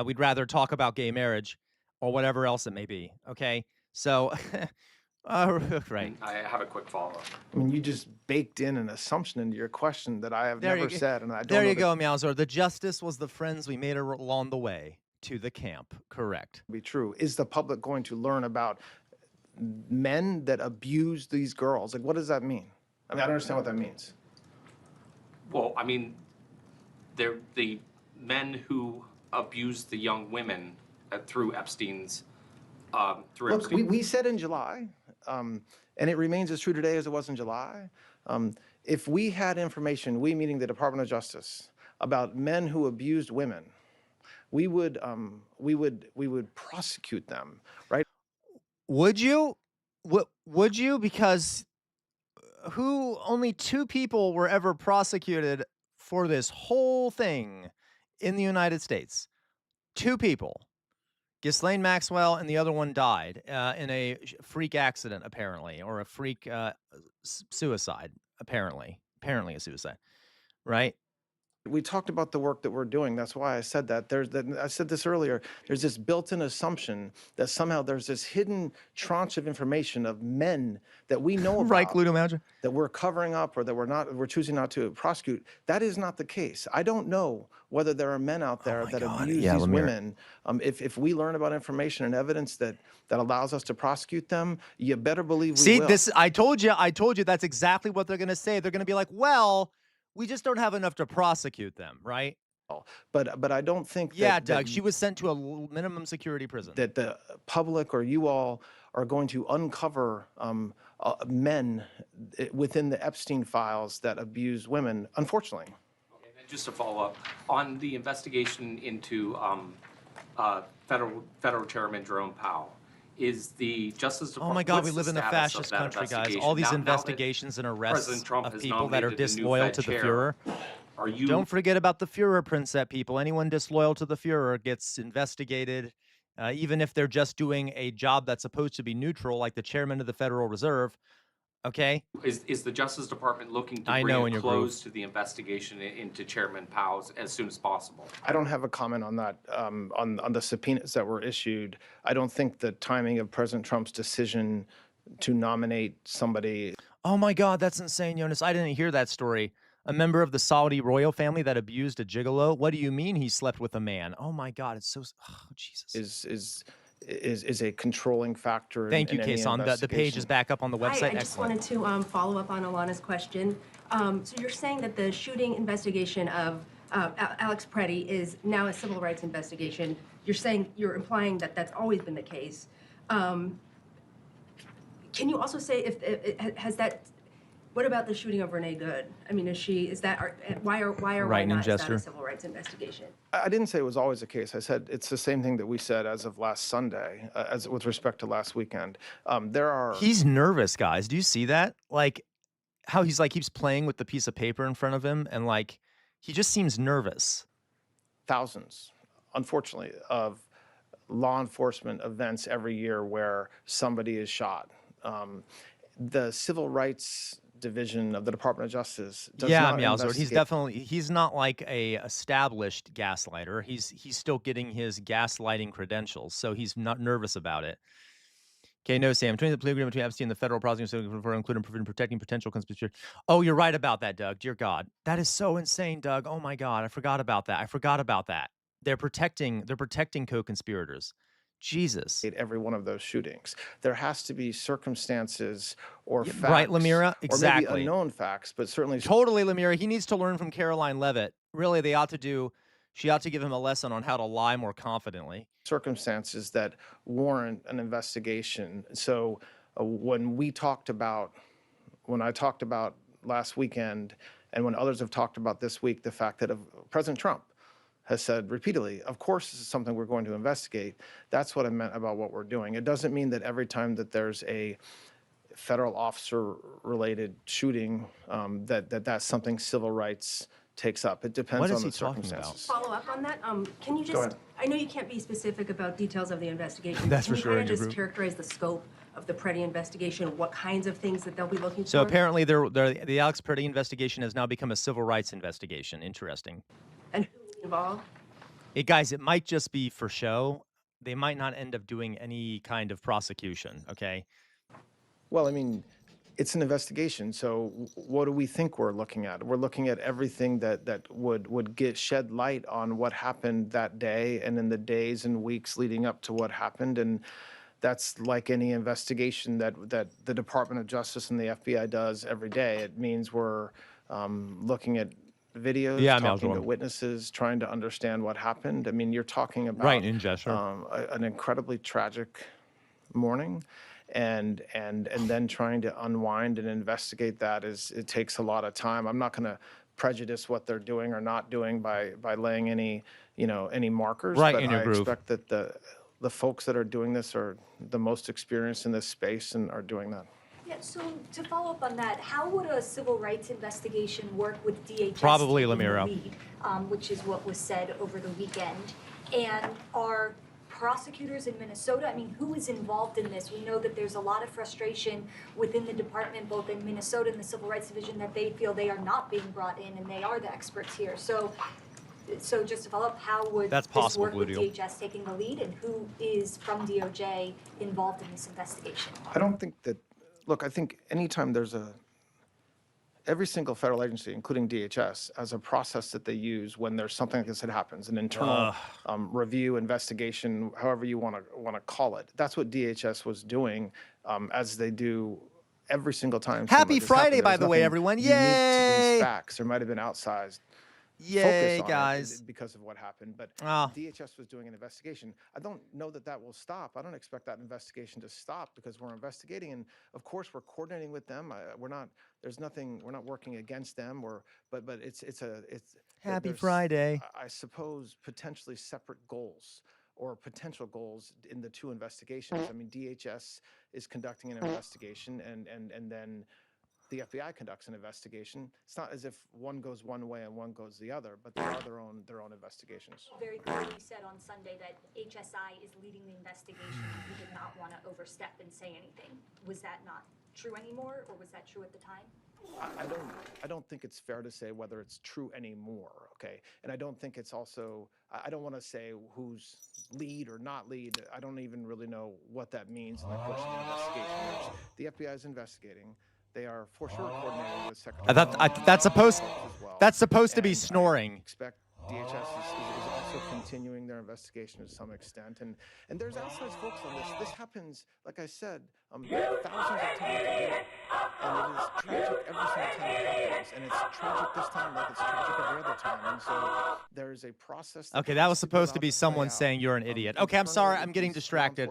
We'd rather talk about gay marriage or whatever else it may be, okay? So, right. I have a quick follow-up. I mean, you just baked in an assumption into your question that I have never said, and I don't know. There you go, Meowser. The justice was the friends we made along the way to the camp. Correct. Be true. Is the public going to learn about men that abuse these girls? Like, what does that mean? I don't understand what that means. Well, the men who abused the young women through Epstein's. Look, we said in July, and it remains as true today as it was in July. If we had information, we meaning the Department of Justice, about men who abused women, we would prosecute them, right? Would you? Would you? Because only 2 people were ever prosecuted for this whole thing in the United States. 2 people. Ghislaine Maxwell and the other one died in a freak accident, apparently, or a freak suicide, apparently. Apparently a suicide, right? We talked about the work that we're doing. That's why I said that. I said this earlier. There's this built-in assumption that somehow there's this hidden tranche of information of men that we know about, right, Cluedo Manager, that we're covering up or that we're choosing not to prosecute. That is not the case. I don't know whether there are men out there that abuse these women. If we learn about information and evidence that allows us to prosecute them, you better believe we will. See, I told you that's exactly what they're going to say. They're going to be like, well, we just don't have enough to prosecute them, right? But I don't think Doug, she was sent to a minimum security prison. That the public or you all are going to uncover men within the Epstein files that abuse women, unfortunately. Okay, then just to follow up, on the investigation into Federal Chairman Jerome Powell, is the Justice Department... Oh my God, we live in a fascist country, guys. All these investigations and arrests of people that are disloyal to the Fuhrer. Don't forget about the Fuhrer, Princette people. Anyone disloyal to the Fuhrer gets investigated, even if they're just doing a job that's supposed to be neutral, like the chairman of the Federal Reserve. Okay? Is the Justice Department looking to bring a close to the investigation into Chairman Powell as soon as possible? I don't have a comment on that, on the subpoenas that were issued. I don't think the timing of President Trump's decision to nominate somebody... Oh my God, that's insane, Jonas. I didn't hear that story. A member of the Saudi royal family that abused a gigolo? What do you mean he slept with a man? Oh my God, it's so... Oh, Jesus. Is a controlling factor. Thank you, Kason. The page is back up on the website. I just wanted to follow up on Alana's question. So you're saying that the shooting investigation of Alex Preddy is now a civil rights investigation. You're implying that that's always been the case. Can you also say what about the shooting of Renee Good? I mean, why are not is that a civil rights investigation? I didn't say it was always the case. I said it's the same thing that we said as of last Sunday, with respect to last weekend. He's nervous, guys. Do you see that? Like, how he's keeps playing with the piece of paper in front of him, and he just seems nervous. Thousands, unfortunately, of law enforcement events every year where somebody is shot. The civil rights division of the Department of Justice does not investigate. He's not like a established gaslighter. He's still getting his gaslighting credentials, so he's not nervous about it. Okay, no, Sam. Between the plea agreement between Epstein and the federal prosecution for including protecting potential conspiracy. Oh, you're right about that, Doug. Dear God, that is so insane, Doug. Oh my God, I forgot about that. They're protecting co-conspirators. Jesus. Every one of those shootings. There has to be circumstances or facts. Right, Lemira? Exactly. Or maybe unknown facts, but certainly... Totally, Lemira. He needs to learn from Caroline Leavitt. Really, she ought to give him a lesson on how to lie more confidently. Circumstances that warrant an investigation. So when I talked about last weekend, and when others have talked about this week, the fact that President Trump has said repeatedly, of course, this is something we're going to investigate. That's what I meant about what we're doing. It doesn't mean that every time that there's a federal officer-related shooting, that's something civil rights takes up. It depends on the circumstances. Follow up on that. Can you just? I know you can't be specific about details of the investigation. That's for sure. Can you just characterize the scope of the Preddy investigation? What kinds of things that they'll be looking for? So apparently, the Alex Preddy investigation has now become a civil rights investigation. Interesting. And involved? Guys, it might just be for show. They might not end up doing any kind of prosecution, okay? Well, I mean, it's an investigation, so what do we think we're looking at? We're looking at everything that would shed light on what happened that day and in the days and weeks leading up to what happened, and that's like any investigation that the Department of Justice and the FBI does every day. It means we're looking at videos, Yeah, talking to Malcolm. witnesses, trying to understand what happened. I mean, you're talking about Right, in jester. an incredibly tragic morning, and then trying to unwind and investigate that it takes a lot of time. I'm not going to prejudice what they're doing or not doing by laying any markers, Right but in your I groove. expect that the folks that are doing this are the most experienced in this space and are doing that. Yeah, so to follow up on that, how would a civil rights investigation work with DHS Probably taking the Lamiro. lead, which is what was said over the weekend? And are prosecutors in Minnesota, I mean, who is involved in this? We know that there's a lot of frustration within the department, both in Minnesota and the Civil Rights Division, that they feel they are not being brought in and they are the experts here. So just to follow up, how would That's this possible, work with Blue Deal. DHS taking the lead, and who is from DOJ involved in this investigation? I don't think that, look, I think anytime there's every single federal agency, including DHS, has a process that they use when there's something like this that happens, an internal review, investigation, however you want to call it. That's what DHS was doing, as they do every single time. Happy Friday, by the way, everyone. Unique to Yay! these facts. There might have been outsized Yay, focus on guys. it because of what happened, but Oh. DHS was doing an investigation. I don't know that will stop. I don't expect that investigation to stop because we're investigating, and of course we're coordinating with them. We're not working against them, but it's Happy there's, Friday. I suppose potentially separate goals or potential goals in the two investigations. I mean, DHS is conducting an investigation, and then the FBI conducts an investigation. It's not as if one goes one way and one goes the other, but they are their own investigations. Very clearly said on Sunday that HSI is leading the investigation and he did not want to overstep and say anything. Was that not true anymore, or was that true at the time? I don't think it's fair to say whether it's true anymore, okay? And I don't think it's also, I don't want to say who's lead or not lead. I don't even really know what that means in the course of the investigation. The FBI is investigating. They are for sure coordinating with Secretary. That's supposed to be snoring. I expect DHS is also continuing their investigation to some extent, and there's outside folks on this. This happens, like I said, thousands of times a year, and it is tragic every single time it happens, and it's tragic this time like it's tragic every other time, and so there is a process. Okay, that was supposed to be someone saying you're an idiot. Okay, I'm sorry, I'm getting distracted.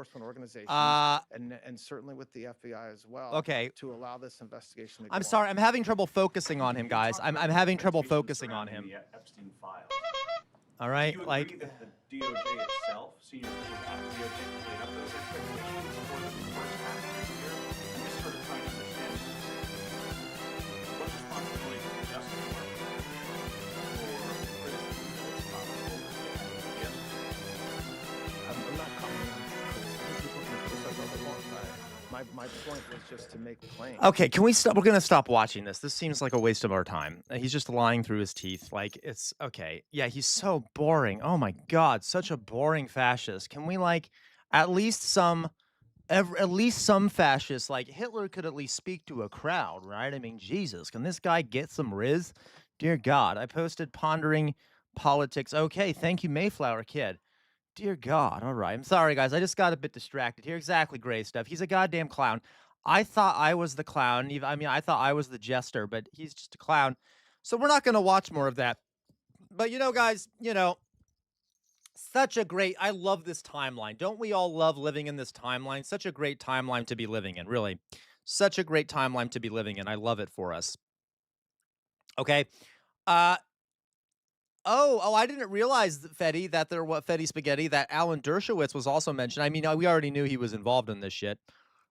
And certainly with the FBI as well. Okay. To allow this investigation to go I'm sorry, I'm having trouble focusing on him, guys. I'm having trouble focusing on him. The Epstein files. All right, Do you like. agree that the DOJ itself, senior officials at the DOJ, played up those expectations for the first half of the year? I'm just sort of trying to understand what's responsibility for the Justice Department for criticism that it's not overstated. I'm not commenting on my point was just to make claims. Okay, can we stop? We're going to stop watching this. This seems like a waste of our time. He's just lying through his teeth. Like, it's okay. Yeah, he's so boring. Oh my God, such a boring fascist. Can we at least some fascists, like Hitler could at least speak to a crowd, right? I mean, Jesus, can this guy get some riz? Dear God, I posted pondering politics. Okay, thank you, Mayflower Kid. Dear God. All right. I'm sorry, guys. I just got a bit distracted here. Exactly, Gray Stuff. He's a goddamn clown. I thought I was the clown. I mean, I thought I was the jester, but he's just a clown. So we're not going to watch more of that. But, guys, such a great, I love this timeline. Don't we all love living in this timeline? Such a great timeline to be living in, really. Such a great timeline to be living in. I love it for us. Okay. Oh, I didn't realize, Fetty, Fetty Spaghetti, that Alan Dershowitz was also mentioned. I mean, we already knew he was involved in this shit.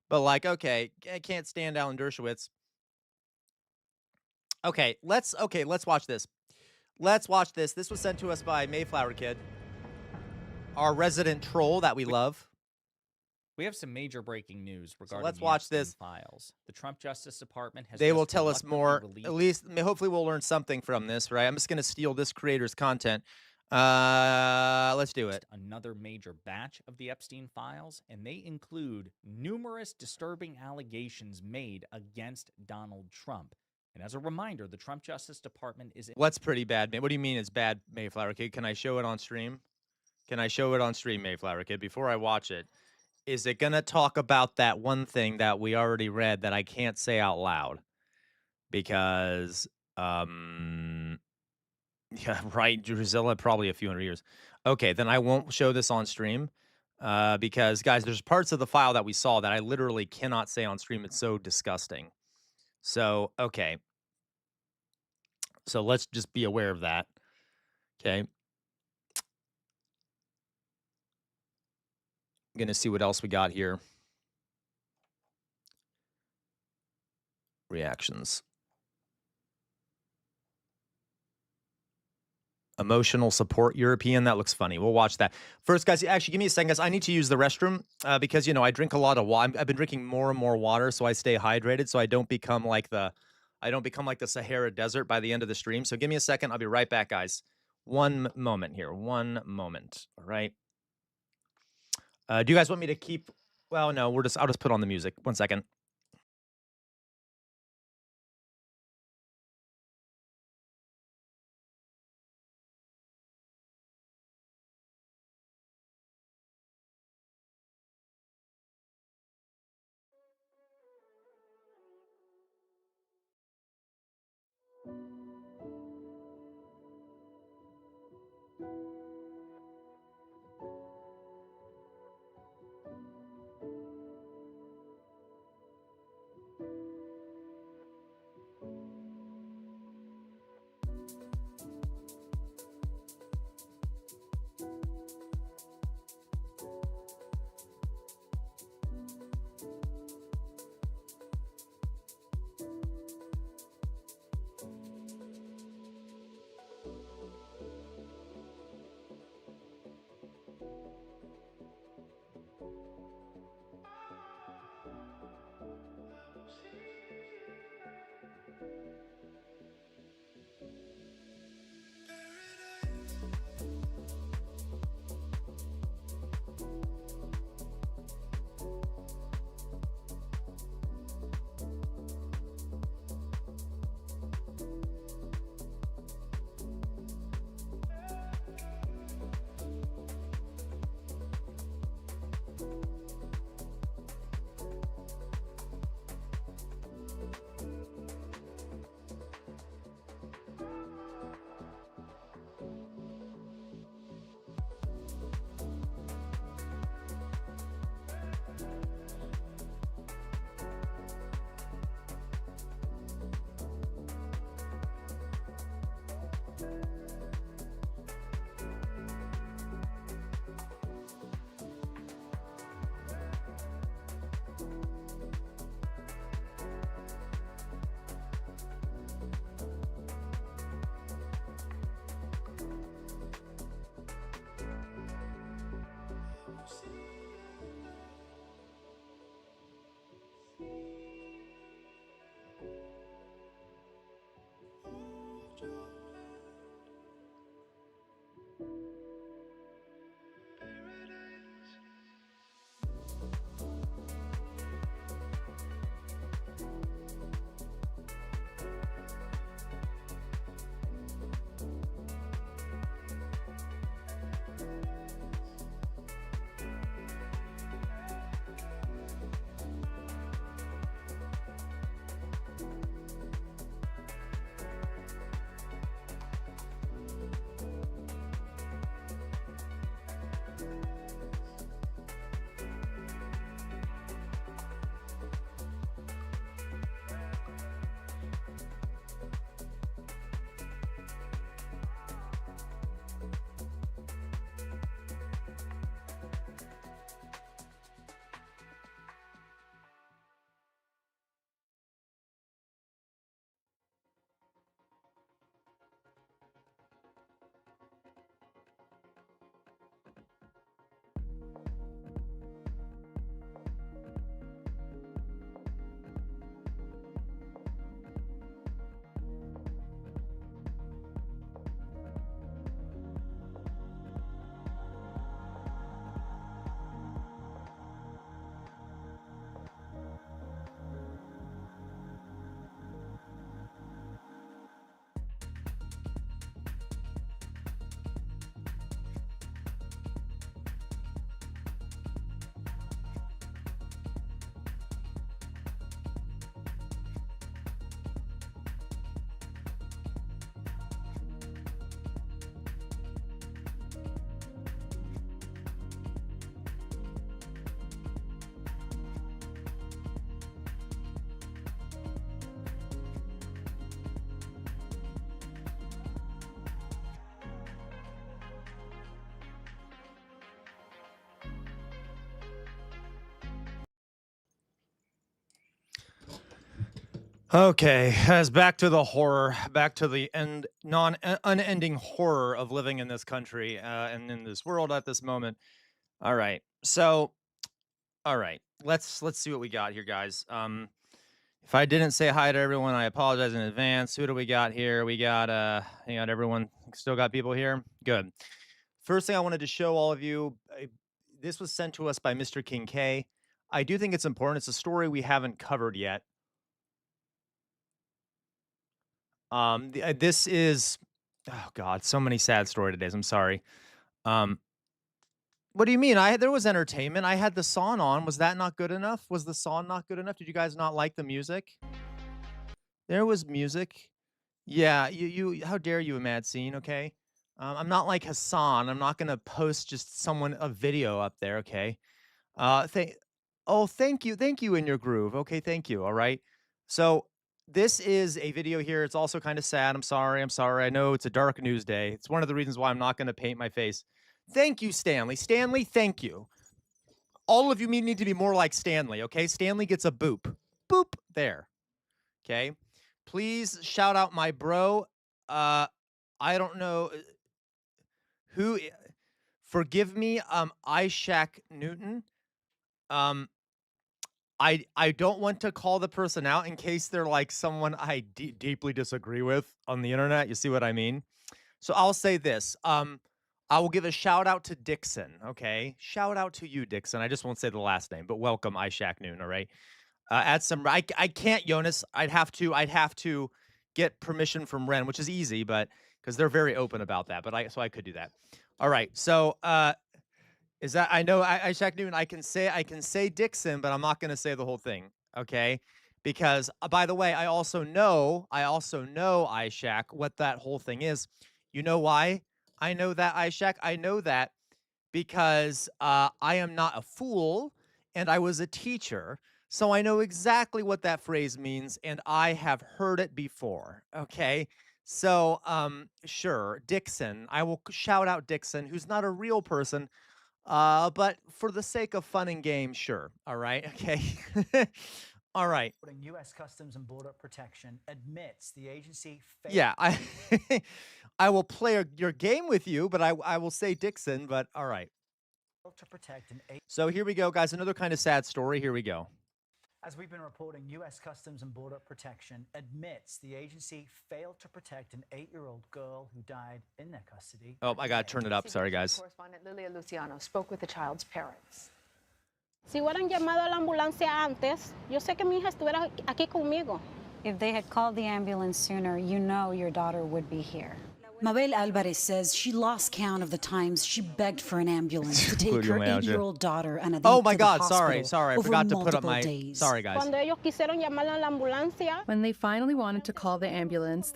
But, okay, I can't stand Alan Dershowitz. Okay, let's watch this. Let's watch this. This was sent to us by Mayflower Kid, our resident troll that we love. We have some major breaking news regarding let's the watch Epstein this. Files. The Trump Justice Department has They will just tell us more. released- At least, hopefully, we'll learn something from this, right? I'm just going to steal this creator's content. Let's do it. Another major batch of the Epstein Files, and they include numerous disturbing allegations made against Donald Trump. And as a reminder, the Trump Justice Department is... What's pretty bad? What do you mean it's bad, Mayflower Kid? Can I show it on stream? Can I show it on stream, Mayflower Kid, before I watch it? Is it going to talk about that one thing that we already read that I can't say out loud? Because, Yeah, right. Drusilla, probably a few hundred years. Okay, then I won't show this on stream because, guys, there's parts of the file that we saw that I literally cannot say on stream. It's so disgusting. So, okay. So let's just be aware of that. Okay. I'm going to see what else we got here. Reactions. Emotional support European. That looks funny. We'll watch that. First, guys, actually, give me a second, guys. I need to use the restroom because, you know, I drink a lot of water. I've been drinking more and more water, so I stay hydrated, so I don't become like the Sahara Desert by the end of the stream. So give me a second. I'll be right back, guys. One moment here. One moment. All right. Do you guys want me to keep? Well, no. I'll just put on the music. One second. Okay, as back to the horror, back to the unending horror of living in this country and in this world at this moment. All right, so, all right, let's see what we got here, guys. If I didn't say hi to everyone, I apologize in advance. Who do we got here? We got hang on, everyone. Still got people here? Good. First thing I wanted to show all of you, this was sent to us by Mr. King K. I do think it's important. It's a story we haven't covered yet. This is, oh God, so many sad story today. I'm sorry. What do you mean? There was entertainment. I had the song on. Was that not good enough? Was the song not good enough? Did you guys not like the music? There was music. Yeah, you how dare you, Mad Scene, okay? I'm not like Hassan. I'm not gonna post just a video up there, okay? Thank you in your groove. Okay, thank you. All right. So this is a video here. It's also kind of sad. I'm sorry. I know it's a dark news day. It's one of the reasons why I'm not gonna paint my face. Thank you, Stanley. Stanley, thank you. All of you need to be more like Stanley, okay? Stanley gets a boop. Boop there. Okay. Please shout out my bro. I don't know who. Forgive me, Ishak Newton. I don't want to call the person out in case they're like someone I deeply disagree with on the internet. You see what I mean? So I'll say this. I will give a shout out to Dixon. Okay, shout out to you, Dixon. I just won't say the last name, but welcome, Ishak Noon. All right. Add some. I can't, Jonas. I'd have to get permission from Ren, which is easy, but because they're very open about that. But I could do that. All right. So is that I know Ishak Noon? I can say Dixon, but I'm not going to say the whole thing. Okay. Because by the way, I also know Ishak what that whole thing is. You know why I know that, Ishak? I know that because I am not a fool and I was a teacher. So I know exactly what that phrase means, and I have heard it before, okay? So, sure, Dixon. I will shout out Dixon, who's not a real person, but for the sake of fun and game, sure. All right, okay? All right. U.S. Customs and Border Protection admits the agency failed. Yeah, I will play your game with you, but I will say Dixon, but all right. To protect So here we go, guys. Another kind of sad story. Here we go. As we've been reporting, U.S. Customs and Border Protection admits the agency failed to protect an 8-year-old girl who died in their custody. Oh, I got to turn it up. Sorry, guys. Correspondent Lilia Luciano spoke with the child's parents. Si hubieran llamado a la ambulancia antes, yo sé que mi hija estuviera aquí conmigo. If they had called the ambulance sooner, you know your daughter would be here. Mabel Alvarez says she lost count of the times she begged for an ambulance to take her 8-year-old daughter and oh my God, sorry, I forgot to put up my days. Sorry, guys. Cuando ellos quisieron llamar a la ambulancia. When they finally wanted to call the ambulance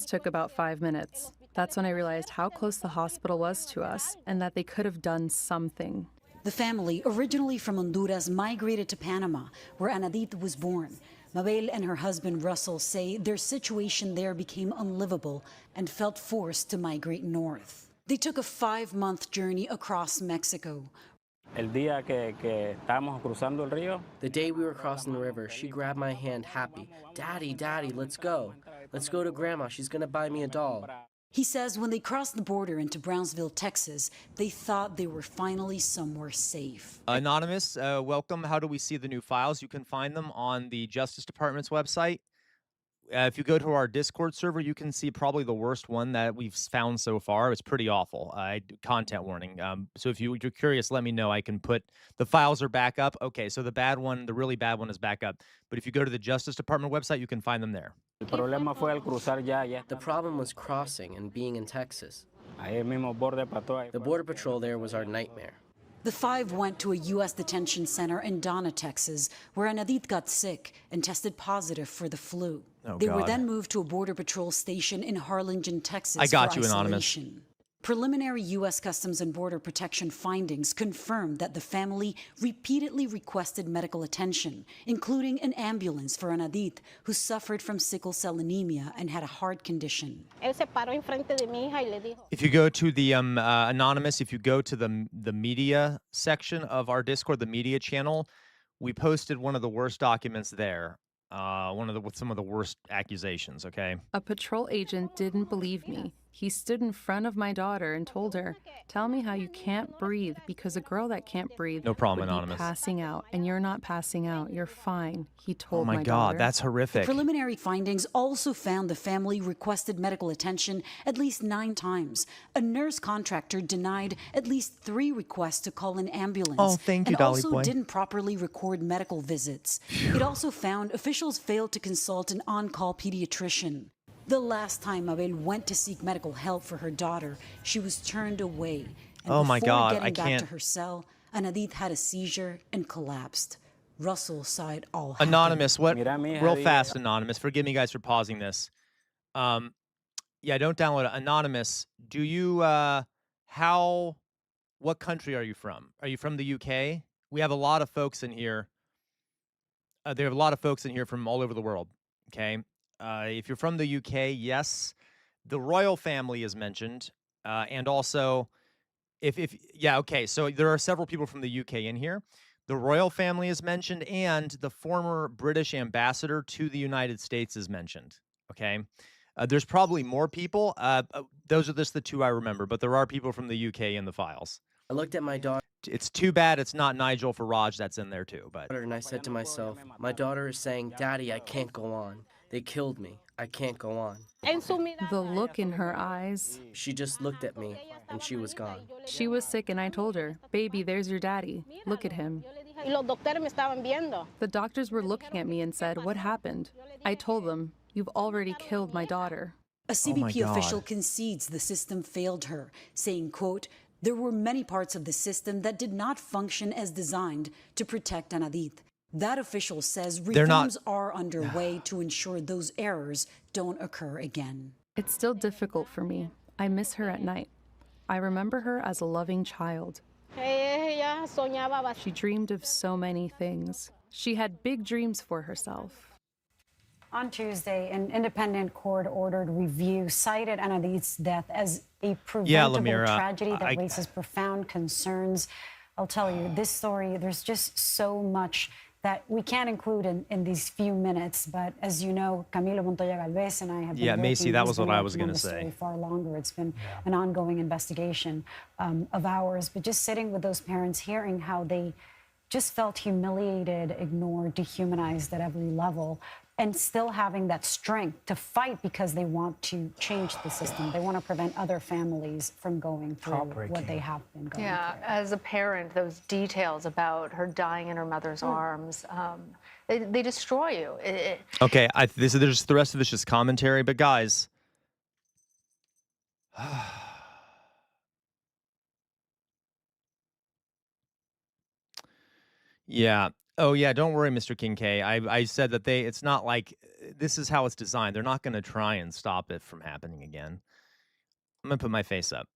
took about 5 minutes. That's when I realized how close the hospital was to us and that they could have done something. The family, originally from Honduras, migrated to Panama, where Anadit was born. Mabel and her husband Russell say their situation there became unlivable and felt forced to migrate north. They took a 5-month journey across Mexico. The day we were crossing the river, she grabbed my hand happy. Daddy, Daddy, let's go. Let's go to Grandma. She's gonna buy me a doll. He says when they crossed the border into Brownsville, Texas, they thought they were finally somewhere safe. Anonymous, welcome. How do we see the new files? You can find them on the Justice Department's website. If you go to our Discord server, you can see probably the worst one that we've found so far. It's pretty awful. Content warning. So if you're curious, let me know. I can put the files are back up. Okay, so the really bad one is back up. But if you go to the Justice Department website, you can find them there. The problem was crossing and being in Texas. The Border Patrol there was our nightmare. The 5 went to a U.S. detention center in Donna, Texas, where Anadit got sick and tested positive for the flu. Oh, they God. were then moved to a Border Patrol station in Harlingen, Texas. I got for you, isolation. Anonymous. Preliminary U.S. Customs and Border Protection findings confirmed that the family repeatedly requested medical attention, including an ambulance for Anadit, who suffered from sickle cell anemia and had a heart condition. If you go to the Anonymous, if you go to the media section of our Discord, the media channel, we posted one of the worst documents there. with some of the worst accusations, okay? A patrol agent didn't believe me. He stood in front of my daughter and told her, "Tell me how you can't breathe, because a girl that can't breathe No problem, would be Anonymous. passing out, and you're not passing out. You're fine," he Oh told my my God, daughter. that's The horrific. preliminary findings also found the family requested medical attention at least 9 times. A nurse contractor denied at least 3 requests to call an ambulance. Oh, thank you, and Dolly also boy. didn't properly record medical visits. It also found officials failed to consult an on-call pediatrician. The last time Mabel went to seek medical help for her daughter, she was turned away. And Oh my before God, getting I back can't. to her cell, Anadith had a seizure and collapsed. Russell saw it all happen. Anonymous, real fast, Anonymous. Forgive me, guys, for pausing this. Yeah, don't download it. Anonymous, do you, what country are you from? Are you from the UK? We have a lot of folks in here. There are a lot of folks in here from all over the world, okay? If you're from the UK, yes, the royal family is mentioned. And also, yeah, okay, so there are several people from the UK in here. The royal family is mentioned, and the former British ambassador to the United States is mentioned, okay? There's probably more people. Those are just the 2 I remember, but there are people from the UK in the files. I looked at my daughter It's too bad it's not Nigel Farage that's in there too, but and I said to myself, my daughter is saying, "Daddy, I can't go on. They killed me. I can't go on." The look in her eyes. She just looked at me, and she was gone. She was sick, and I told her, "Baby, there's your daddy. Look at him." The doctors were looking at me and said, "What happened?" I told them, "You've already killed my daughter." A CBP God. official concedes the system failed her, saying, quote, "There were many parts of the system that did not function as designed to protect Anadith." That official says They're not- reforms are underway to ensure those errors don't occur again. It's still difficult for me. I miss her at night. I remember her as a loving child. She dreamed of so many things. She had big dreams for herself. On Tuesday, an independent court-ordered review cited Anadith's death as a preventable Lamira, tragedy that raises profound concerns. I'll tell you, this story, there's just so much that we can't include in these few minutes. But as you know, Camilo Montoya Galvez and I have been Yeah, Macy, that he's was been what I was working on gonna this story say. far longer. It's been an ongoing investigation of ours. But just sitting with those parents, hearing how they just felt humiliated, ignored, dehumanized at every level, and still having that strength to fight because they want to change the system. They want to prevent other families from going through what they have been going through. As a parent, those details about her dying in her mother's arms, they destroy you. Okay, there's the rest of it's just commentary, but guys, yeah. Oh yeah, don't worry, Mr. King K. I said that it's not like this is how it's designed. They're not going to try and stop it from happening again. I'm going to put my face up.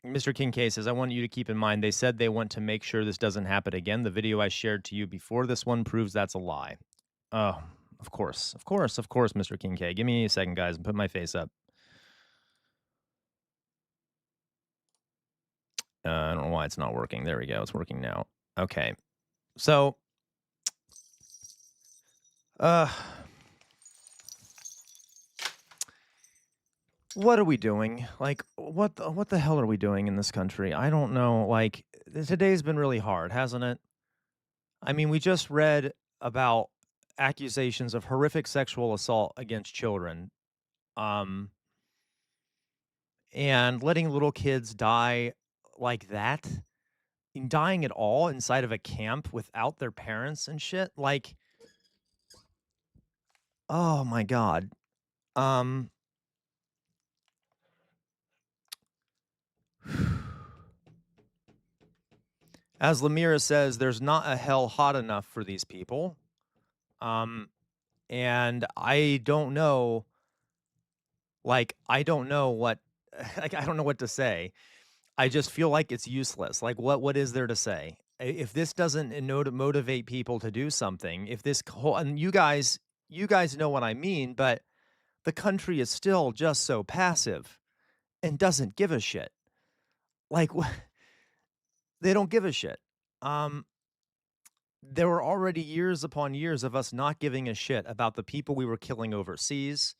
Mr. King K says, I want you to keep in mind, they said they want to make sure this doesn't happen again. The video I shared to you before this one proves that's a lie. Oh, of course, Mr. King K. Give me a second, guys, and put my face up. I don't know why it's not working. There we go. It's working now. Okay. So, what are we doing? Like, what the hell are we doing in this country? I don't know. Like, today's been really hard, hasn't it? I mean, we just read about accusations of horrific sexual assault against children, and letting little kids die like that, and dying at all inside of a camp without their parents and shit. Like, oh my God. As Lamira says, there's not a hell hot enough for these people. And I don't know, I don't know what, I don't know what to say. I just feel like it's useless. Like, what is there to say? If this doesn't motivate people to do something, if this whole, and you guys know what I mean, but the country is still just so passive and doesn't give a shit. Like, they don't give a shit. there were already years upon years of us not giving a shit about the people we were killing overseas,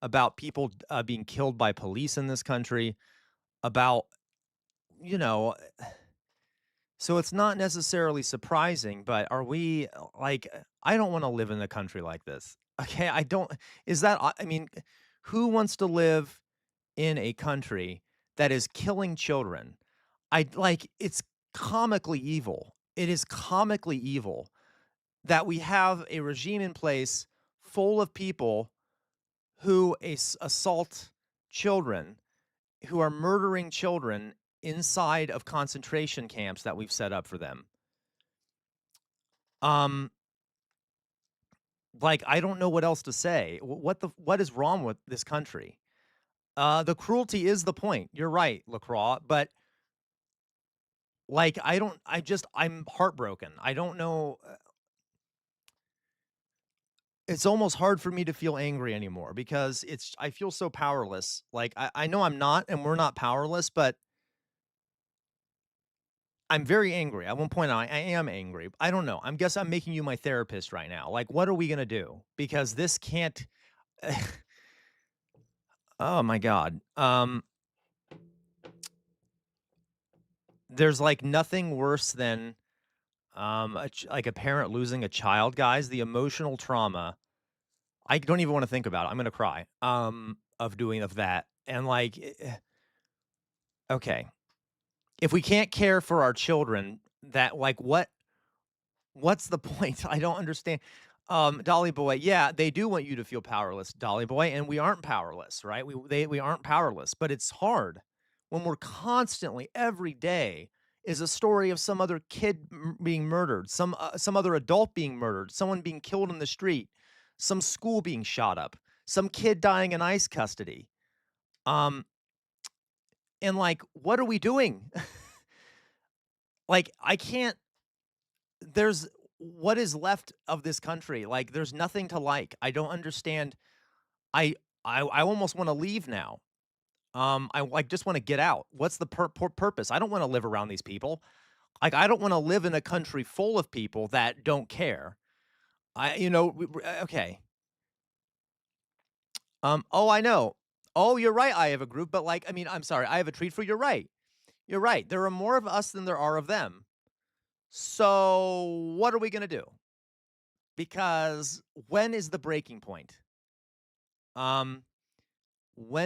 about people being killed by police in this country, about, you know, so it's not necessarily surprising, but are we like, I don't want to live in a country like this. Okay. I don't, is that, I mean, who wants to live in a country that is killing children? It's comically evil. It is comically evil that we have a regime in place full of people who assault children, who are murdering children inside of concentration camps that we've set up for them. I don't know what else to say. What is wrong with this country? The cruelty is the point. You're right, LaCroix, but I'm heartbroken. I don't know. It's almost hard for me to feel angry anymore because I feel so powerless. I know I'm not, and we're not powerless, but I'm very angry. At one point, I am angry. I don't know. Guess I'm making you my therapist right now. What are we gonna do? Because this can't. Oh my God. There's nothing worse than a parent losing a child, guys. The emotional trauma. I don't even want to think about it. I'm gonna cry. Of that, and okay, if we can't care for our children, what's the point? I don't understand. Dolly Boy, yeah, they do want you to feel powerless, Dolly Boy, and we aren't powerless, right? We aren't powerless, but it's hard when we're constantly every day is a story of some other kid being murdered, some other adult being murdered, someone being killed in the street, some school being shot up, some kid dying in ICE custody. And what are we doing? I can't. There's what is left of this country. There's nothing to like. I don't understand. I almost want to leave now. I just want to get out. What's the purpose? I don't want to live around these people. I don't want to live in a country full of people that don't care. Okay. Oh, I know. Oh, you're right. I have a group, but I'm sorry. I have a treat for you're right. You're right. There are more of us than there are of them. So what are we going to do? Because when is the breaking point? When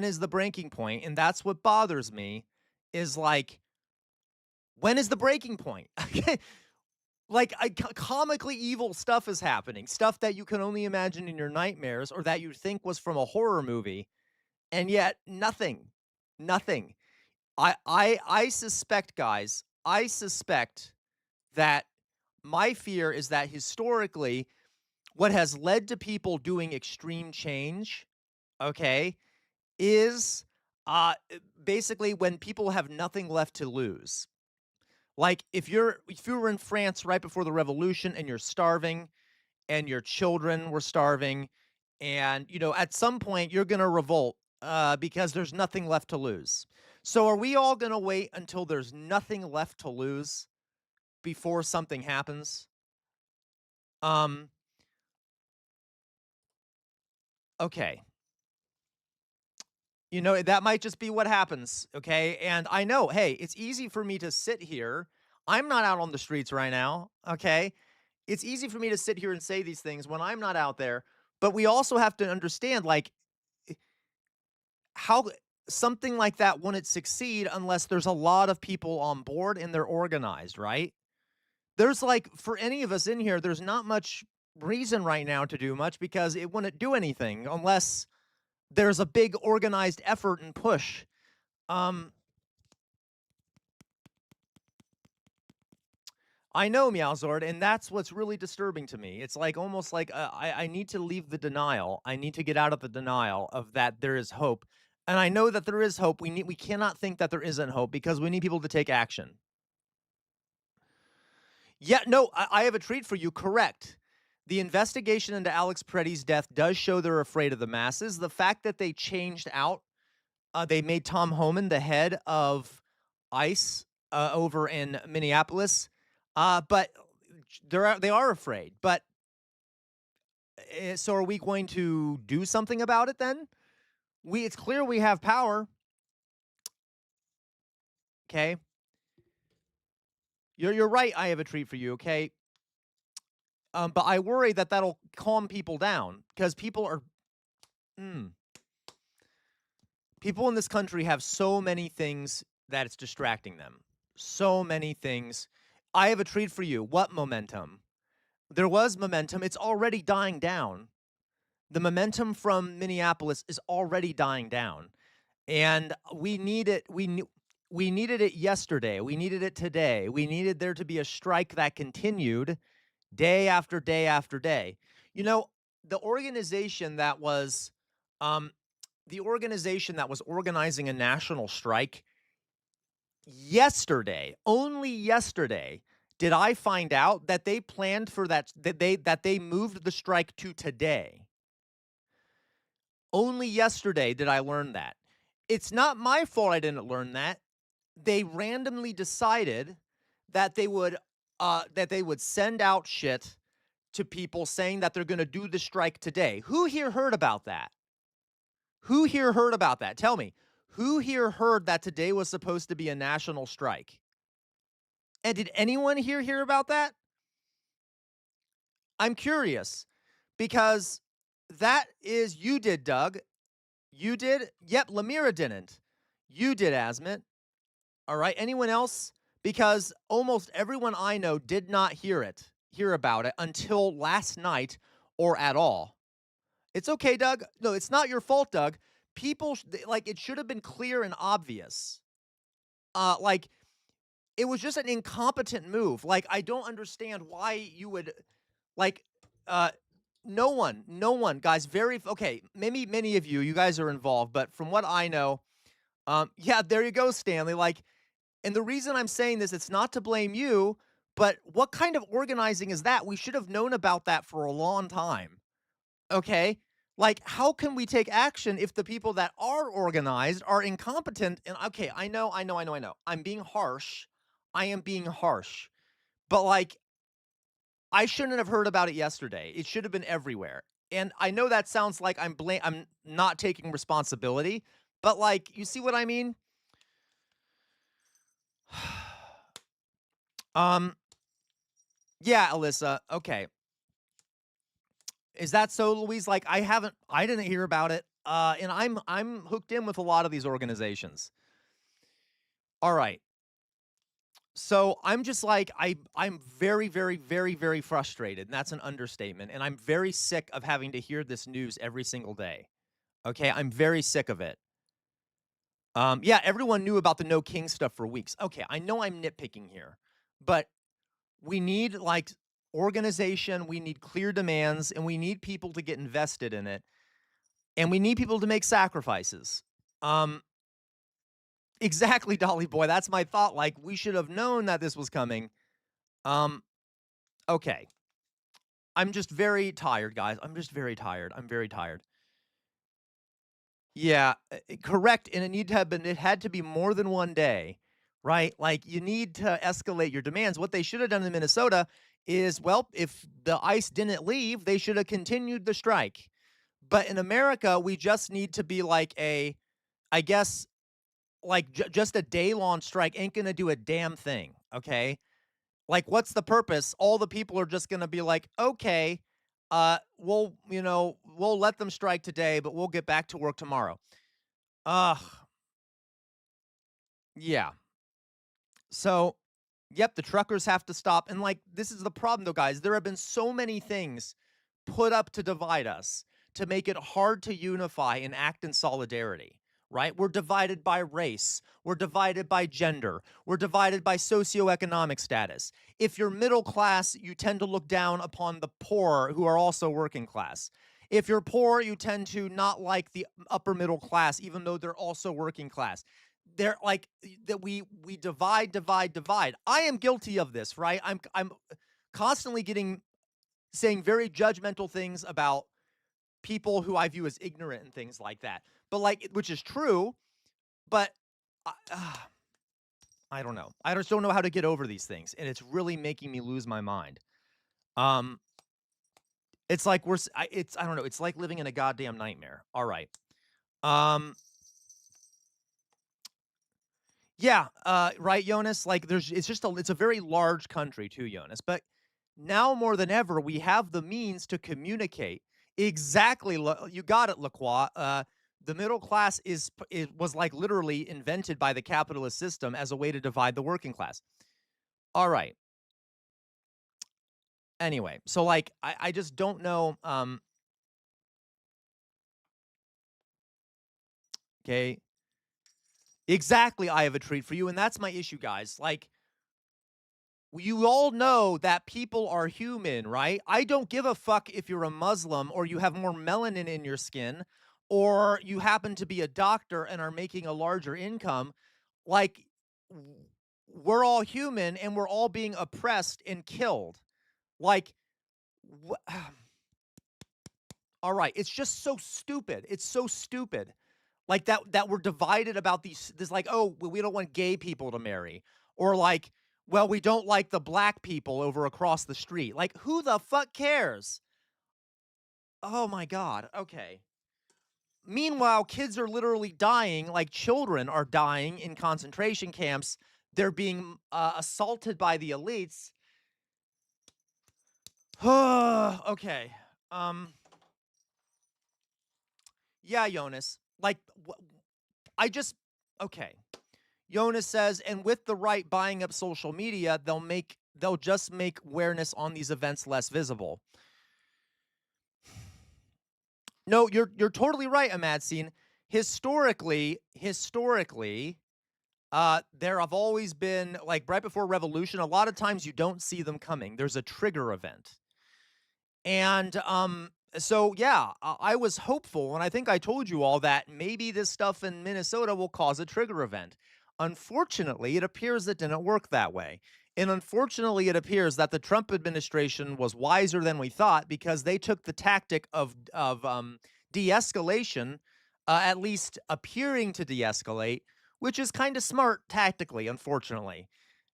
is the breaking point? And that's what bothers me is when is the breaking point? Comically evil stuff is happening, stuff that you can only imagine in your nightmares or that you think was from a horror movie. And yet nothing. I suspect, guys, that my fear is that historically, what has led to people doing extreme change, okay, is basically when people have nothing left to lose. If you were in France right before the revolution and you're starving and your children were starving and at some point you're going to revolt because there's nothing left to lose. So are we all going to wait until there's nothing left to lose before something happens? Okay. That might just be what happens, okay? And I know, hey, it's easy for me to sit here. I'm not out on the streets right now, okay? It's easy for me to sit here and say these things when I'm not out there, but we also have to understand, how something like that wouldn't succeed unless there's a lot of people on board and they're organized, right? There's for any of us in here, there's not much reason right now to do much because it wouldn't do anything unless there's a big organized effort and push. I know, Meowzord, and that's what's really disturbing to me. It's almost I need to leave the denial. I need to get out of the denial of that there is hope. And I know that there is hope. We cannot think that there isn't hope because we need people to take action. Yeah, no, I have a treat for you. Correct. The investigation into Alex Preddy's death does show they're afraid of the masses. The fact that they changed out, they made Tom Homan the head of ICE over in Minneapolis. But they are afraid, but so are we going to do something about it then? It's clear we have power. Okay. You're right. I have a treat for you. Okay. But I worry that that'll calm people down because people in this country have so many things that it's distracting them. So many things. I have a treat for you. What momentum? There was momentum. It's already dying down. The momentum from Minneapolis is already dying down. And we need it. We needed it yesterday. We needed it today. We needed there to be a strike that continued day after day after day. You know, the organization that was organizing a national strike yesterday, only yesterday, did I find out that they planned for that they moved the strike to today. Only yesterday did I learn that. It's not my fault I didn't learn that. They randomly decided that they would send out shit to people saying that they're going to do the strike today. Who here heard about that? Who here heard about that? Tell me. Who here heard that today was supposed to be a national strike? And did anyone here hear about that? I'm curious because you did, Doug. You did? Yep, Lamira didn't. You did, Asmit. All right. Anyone else? Because almost everyone I know did not hear about it until last night or at all. It's okay, Doug. No, it's not your fault, Doug. People, it should have been clear and obvious. It was just an incompetent move. I don't understand why you would, no one, guys, okay, maybe many of you guys are involved, but from what I know, yeah, there you go, Stanley. And the reason I'm saying this, it's not to blame you, but what kind of organizing is that? We should have known about that for a long time. Okay? How can we take action if the people that are organized are incompetent? And okay, I know. I'm being harsh. I am being harsh. But I shouldn't have heard about it yesterday. It should have been everywhere. And I know that sounds like I'm not taking responsibility, but you see what I mean? Yeah, Alyssa. Okay. Is that so, Louise? I didn't hear about it. And I'm hooked in with a lot of these organizations. All right. So I'm just I'm very, very, very, very frustrated. And that's an understatement. And I'm very sick of having to hear this news every single day. Okay. I'm very sick of it. Yeah, everyone knew about the No King stuff for weeks. Okay. I know I'm nitpicking here, but we need organization, we need clear demands, and we need people to get invested in it. And we need people to make sacrifices. Exactly, Dolly Boy. That's my thought. We should have known that this was coming. Okay. I'm just very tired, guys. I'm just very tired. I'm very tired. Yeah, correct. And it had to be more than one day, right? You need to escalate your demands. What they should have done in Minnesota is, well, if the ICE didn't leave, they should have continued the strike. But in America, we just need to be just a day-long strike ain't gonna do a damn thing, okay? What's the purpose? All the people are just gonna be okay, we'll let them strike today, but we'll get back to work tomorrow. Yeah. So, yep, the truckers have to stop. And this is the problem though, guys. There have been so many things put up to divide us, to make it hard to unify and act in solidarity, right? We're divided by race. We're divided by gender. We're divided by socioeconomic status. If you're middle class, you tend to look down upon the poor who are also working class. If you're poor, you tend to not like the upper middle class, even though they're also working class. They're that we divide. I am guilty of this, right? I'm constantly saying very judgmental things about people who I view as ignorant and things like that. But which is true, but I don't know. I just don't know how to get over these things, and it's really making me lose my mind. Um, it's like I don't know. It's like living in a goddamn nightmare. All right. Um, yeah. Right, Jonas. Like, it's a very large country too, Jonas. But now more than ever, we have the means to communicate. Exactly. You got it, Lacroix. The middle class was like literally invented by the capitalist system as a way to divide the working class. All right. Anyway, so like I just don't know. Okay. Exactly, I have a treat for you, and that's my issue, guys. Like, you all know that people are human, right? I don't give a fuck if you're a Muslim or you have more melanin in your skin or you happen to be a doctor and are making a larger income. Like, we're all human and we're all being oppressed and killed. Like, all right, it's just so stupid. It's so stupid. Like that we're divided about this like, oh, we don't want gay people to marry. Or like, well, we don't like the black people over across the street. Like, who the fuck cares? Oh my God. Okay. Meanwhile, kids are literally dying, like children are dying in concentration camps. They're being assaulted by the elites. Okay. Yeah, Jonas. Like, okay. Jonas says, and with the right buying up social media, they'll just make awareness on these events less visible. No, you're totally right, Amadcine. Historically, there have always been, like, right before revolution, a lot of times you don't see them coming. There's a trigger event. And so yeah, I was hopeful, and I think I told you all that maybe this stuff in Minnesota will cause a trigger event. Unfortunately, it appears it didn't work that way. And unfortunately, it appears that the Trump administration was wiser than we thought because they took the tactic of de-escalation, at least appearing to de-escalate, which is kind of smart tactically, unfortunately.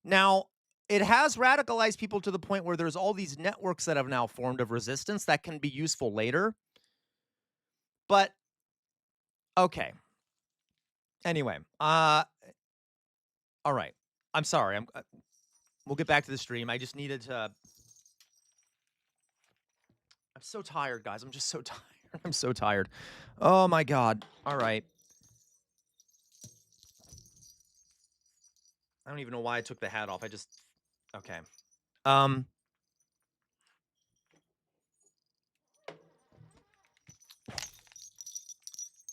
Now, it has radicalized people to the point where there's all these networks that have now formed of resistance that can be useful later. But okay. Anyway, all right. I'm sorry. We'll get back to the stream. I just needed to. I'm so tired, guys. I'm just so tired. I'm so tired. Oh my God. All right. I don't even know why I took the hat off. Okay.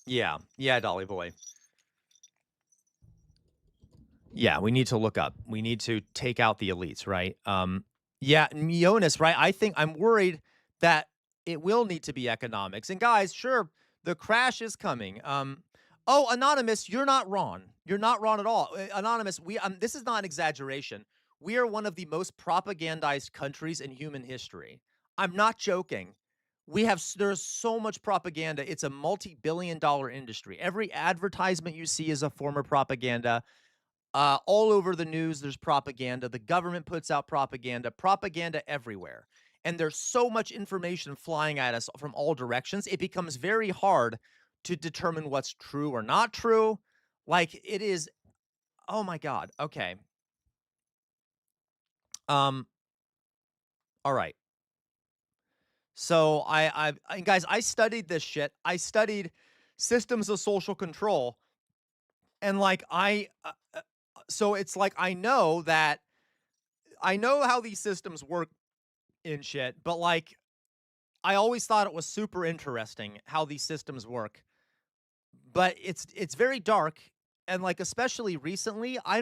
Yeah, Dolly Boy. Yeah, we need to look up. We need to take out the elites, right? Yeah, Jonas, right? I think I'm worried that it will need to be economics. And guys, sure, the crash is coming. Oh, Anonymous, you're not wrong. You're not wrong at all. Anonymous, this is not an exaggeration. We are one of the most propagandized countries in human history. I'm not joking. There's so much propaganda. It's a multi-billion-dollar industry. Every advertisement you see is a form of propaganda. All over the news, there's propaganda. The government puts out propaganda everywhere. And there's so much information flying at us from all directions. It becomes very hard to determine what's true or not true. Like, it is, oh my God. Okay. All right. So guys, I studied this shit. I studied systems of social control. And like, so it's like, I know how these systems work in shit, but like, I always thought it was super interesting how these systems work. But it's very dark, and like, especially recently, I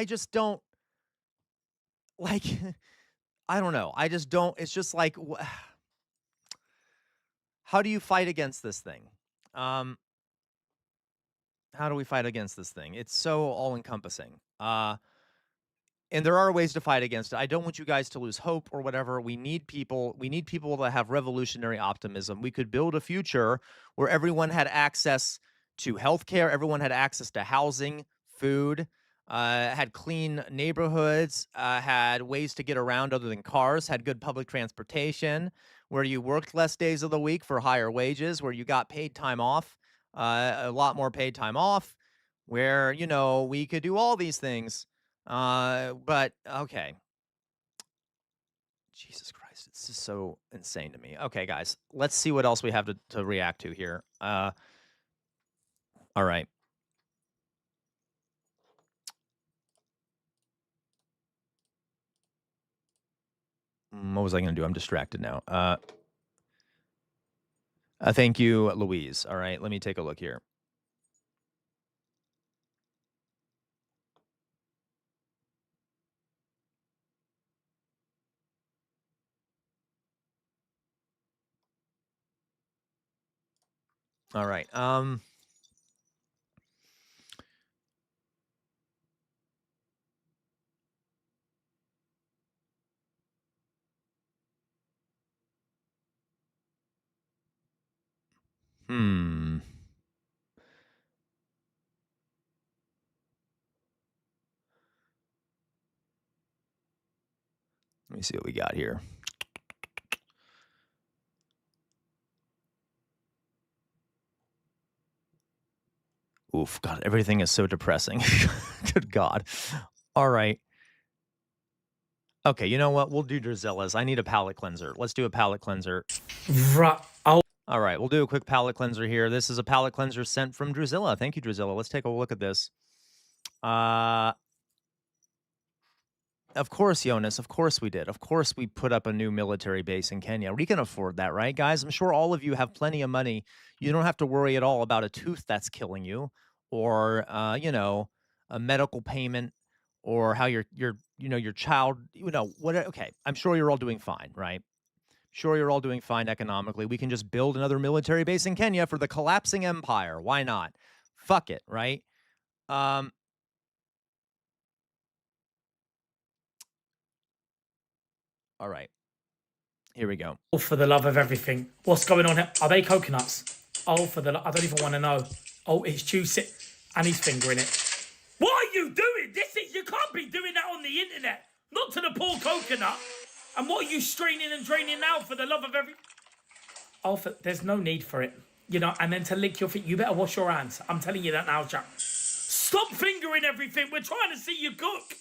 just don't like I don't know. I just don't. It's just like, how do you fight against this thing? How do we fight against this thing? It's so all encompassing. And there are ways to fight against it. I don't want you guys to lose hope or whatever. We need people that have revolutionary optimism. We could build a future where everyone had access to healthcare, everyone had access to housing, food, had clean neighborhoods, had ways to get around other than cars, had good public transportation, where you worked less days of the week for higher wages, where you got paid time off, a lot more paid time off, where, you know, we could do all these things. But okay. Jesus Christ, it's just so insane to me. Okay, guys, let's see what else we have to react to here. All right. What was I going to do? I'm distracted now. Thank you, Louise. All right, let me take a look here. All right. Hmm. Let me see what we got here. Oof, God, everything is so depressing. Good God. All right. Okay, you know what? We'll do Drusilla's. I need a palate cleanser. Let's do a palate cleanser. All right, we'll do a quick palate cleanser here. This is a palate cleanser sent from Drusilla. Thank you, Drusilla. Let's take a look at this. Of course, Jonas. Of course we did. Of course we put up a new military base in Kenya. We can afford that, right, guys? I'm sure all of you have plenty of money. You don't have to worry at all about a tooth that's killing you, or you know, a medical payment, or how your child, what. Okay, I'm sure you're all doing fine, right? Sure, you're all doing fine economically. We can just build another military base in Kenya for the collapsing empire. Why not? Fuck it, right? All right. Here we go. Oh, for the love of everything. What's going on here? Are they coconuts? Oh, I don't even want to know. Oh, it's juicy. And he's fingering it. What are you doing? You can't be doing that on the internet. Not to the poor coconut. And what are you straining and draining now for the love of every... Oh, there's no need for it. You know, and then to lick your feet, you better wash your hands. I'm telling you that now, chap. Stop fingering everything. We're trying to see you cook.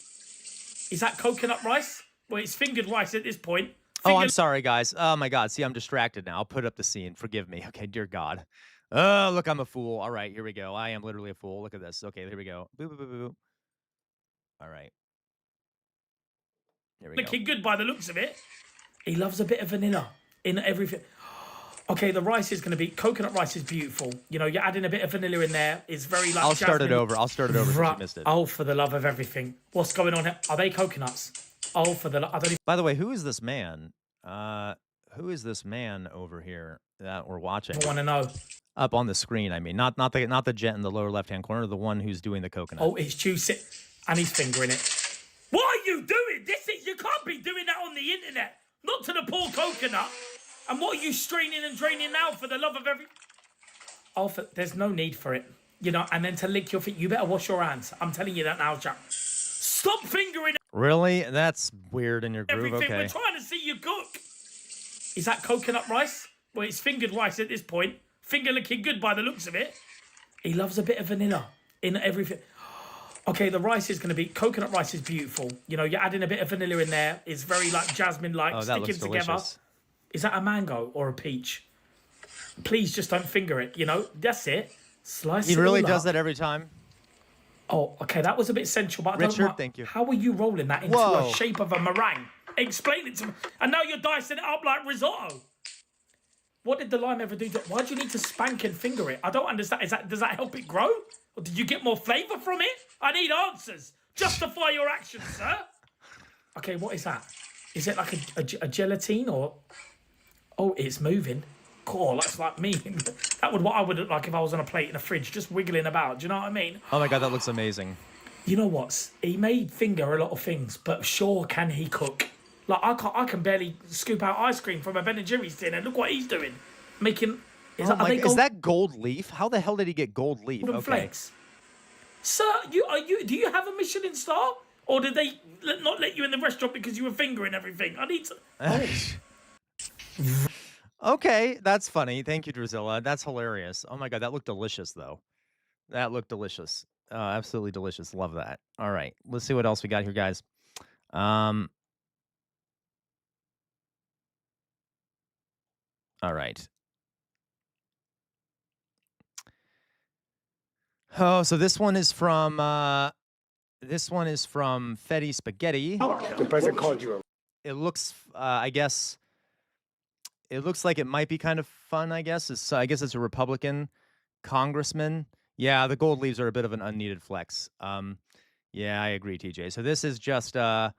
Is that coconut rice? Well, it's fingered rice at this point. Oh, I'm sorry, guys. Oh, my God. See, I'm distracted now. I'll put up the scene. Forgive me. Okay, dear God. Oh, look, I'm a fool. All right, here we go. I am literally a fool. Look at this. Okay, here we go. Boo, boo, boo, boo. All right. Here we go. Looking good by the looks of it. He loves a bit of vanilla in everything. Okay, the rice is going to be... Coconut rice is beautiful. You know, you're adding a bit of vanilla in there. It's very like... I'll start it over. I'll start it over since you missed it. Oh, for the love of everything. What's going on here? Are they coconuts? Oh, for the... I don't even... By the way, who is this man? Who is this man over here that we're watching? I want to know. Up on the screen, I mean. Not the jet in the lower left-hand corner, the one who's doing the coconut. Oh, it's juicy. And he's fingering it. What are you doing? You can't be doing that on the internet. Not to the poor coconut. And what are you straining and draining now for the love of every... Oh, there's no need for it. You know, and then to lick your feet, you better wash your hands. I'm telling you that now, chap. Stop fingering... Really? That's weird in your groove, everything. Okay. We're trying to see you cook. Is that coconut rice? Well, it's fingered rice at this point. Finger looking good by the looks of it. He loves a bit of vanilla in everything. Okay, the rice is going to be... Coconut rice is beautiful. You know, you're adding a bit of vanilla in there. It's very like jasmine-like, that sticking looks together. delicious. Is that a mango or a peach? Please just don't finger it, you know? That's it. Slice it. He really does that every time. Oh, okay, that was a bit sensual, but I don't Richard, know. thank you. How are you rolling that into Whoa. a shape of a meringue? Explain it to me. And now you're dicing it up like risotto. What did the lime ever do? Why do you need to spank and finger it? I don't understand. Does that help it grow? Or did you get more flavour from it? I need answers. Justify your actions, sir. Okay, what is that? Is it like a gelatine or... Oh, it's moving. Cool, that's like me. That would what I would look like if I was on a plate in a fridge, just wiggling about. Do you know what I mean? Oh my God, that looks amazing. You know what? He may finger a lot of things, but sure can he cook. Like I can barely scoop out ice cream from a Ben and Jerry's tin, and look what he's doing, making. Is that gold leaf? How the hell did he get gold leaf? Golden flakes. Sir, do you have a Michelin star? Or did they not let you in the restaurant because you were fingering everything? I need to... Okay, that's funny. Thank you, Drusilla. That's hilarious. Oh my God, that looked delicious, though. That looked delicious. Absolutely delicious. Love that. All right, let's see what else we got here, guys. All right. Oh, so this one is from Fetty Spaghetti. The president called you. It looks, I guess, it looks like it might be kind of fun. I guess I guess it's a Republican congressman. Yeah, the gold leaves are a bit of an unneeded flex. Yeah, I agree, TJ. So this is just, I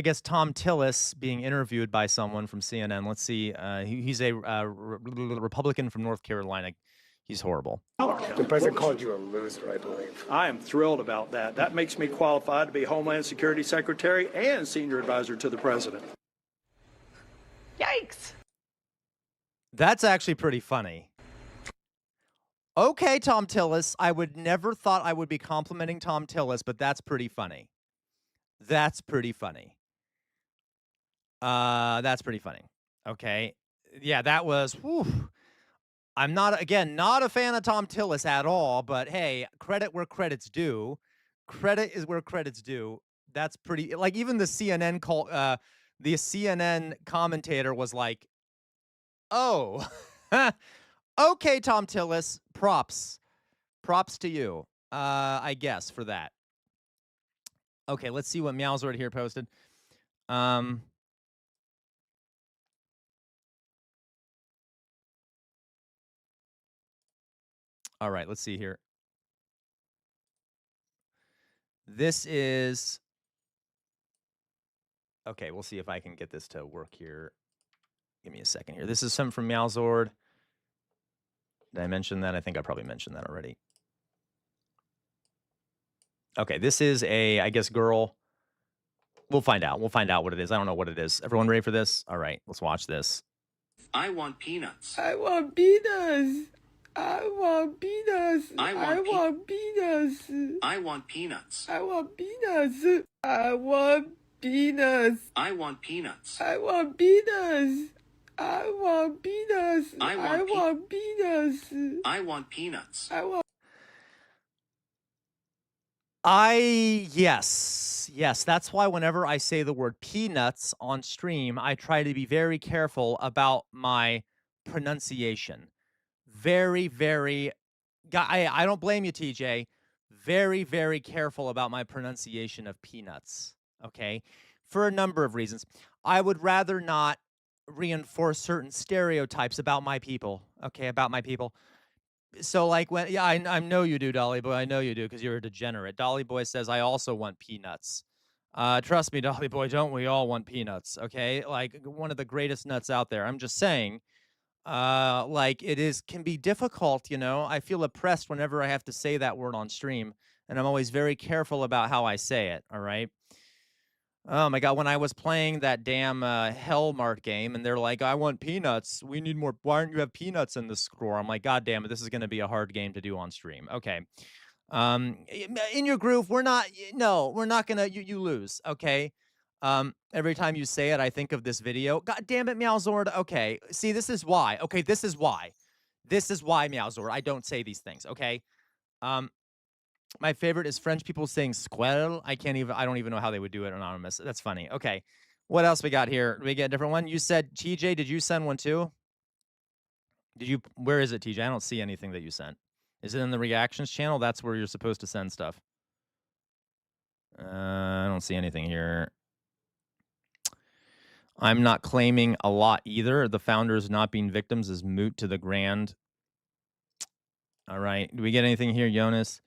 guess Tom Tillis being interviewed by someone from CNN. Let's see. He's a Republican from North Carolina. He's horrible. The president called you a loser, I believe. I am thrilled about that. That makes me qualified to be Homeland Security Secretary and Senior Advisor to the President. Yikes. That's actually pretty funny. Okay, Tom Tillis. I would never thought I would be complimenting Tom Tillis, but that's pretty funny. That's pretty funny. That's pretty funny. Okay. Yeah, that was... Whew. I'm not a fan of Tom Tillis at all, but hey, credit where credit's due. Credit is where credit's due. That's pretty, like, even the CNN commentator was like, oh, okay, Tom Tillis, props to you, I guess, for that. Okay, let's see what Meowsword here posted. All right, let's see here. This is... Okay, we'll see if I can get this to work here. Give me a second here. This is some from Meowsword. Did I mention that? I think I probably mentioned that already. Okay, this is a, I guess, girl. We'll find out. We'll find out what it is. I don't know what it is. Everyone ready for this? All right, let's watch this. I want peanuts. I want peanuts. I want peanuts. I want peanuts. I want peanuts. I want peanuts. I want peanuts. I want peanuts. I want peanuts. I want peanuts. I want peanuts. I want peanuts. Yes, that's why whenever I say the word peanuts on stream, I try to be very careful about my pronunciation. Very, very, I don't blame you, TJ. Very, very careful about my pronunciation of peanuts, okay? For a number of reasons. I would rather not reinforce certain stereotypes about my people, okay, about my people. So, like, when, yeah, I know you do, Dolly Boy. I know you do, because you're a degenerate. Dolly Boy says, I also want peanuts. Trust me, Dolly Boy, don't we all want peanuts, okay? Like, one of the greatest nuts out there. I'm just saying, like, can be difficult, you know? I feel oppressed whenever I have to say that word on stream, and I'm always very careful about how I say it, all right? Oh my God, when I was playing that damn Hellmart game and they're like, I want peanuts. We need more. Why aren't you have peanuts in the score? I'm like, God damn it, this is going to be a hard game to do on stream. Okay. In your groove, we're not going to, you lose, okay? Every time you say it, I think of this video. God damn it, Meowsword. Okay, see, this is why. Okay, this is why. This is why, Meowsword, I don't say these things, okay? My favorite is French people saying squirrel. I don't even know how they would do it anonymous. That's funny. Okay. What else we got here? Do we get a different one? You said, TJ, did you send one too? Where is it, TJ? I don't see anything that you sent. Is it in the reactions channel? That's where you're supposed to send stuff. I don't see anything here. I'm not claiming a lot either. The founders not being victims is moot to the grand. All right. Do we get anything here, Jonas?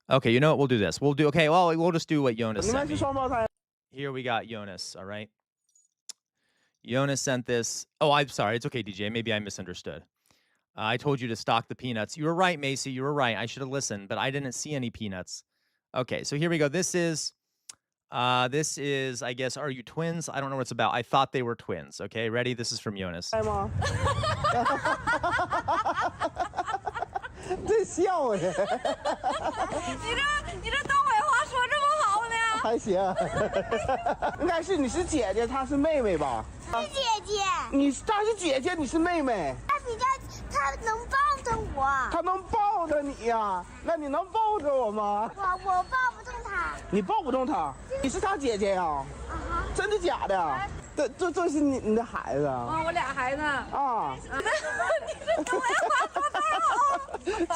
Okay, you know what? We'll do this. We'll just do what Jonas sent me. Here we got Jonas, all right? Jonas sent this. Oh, I'm sorry. It's okay, DJ. Maybe I misunderstood. I told you to stock the peanuts. You were right, Macy. You were right. I should have listened, but I didn't see any peanuts. Okay, so here we go. This is, I guess, Are You Twins? I don't know what it's about. I thought they were twins. Okay, ready? This is from Jonas. 在笑耶你这东北话说这么好呢？还行，应该是你是姐姐，她是妹妹吧？是姐姐。她是姐姐，你是妹妹。她能抱着我。她能抱着你呀？那你能抱着我吗？我抱不动她。你抱不动她？你是她姐姐呀？真的假的？这是你的孩子。我俩孩子。啊。你这东北话说太好。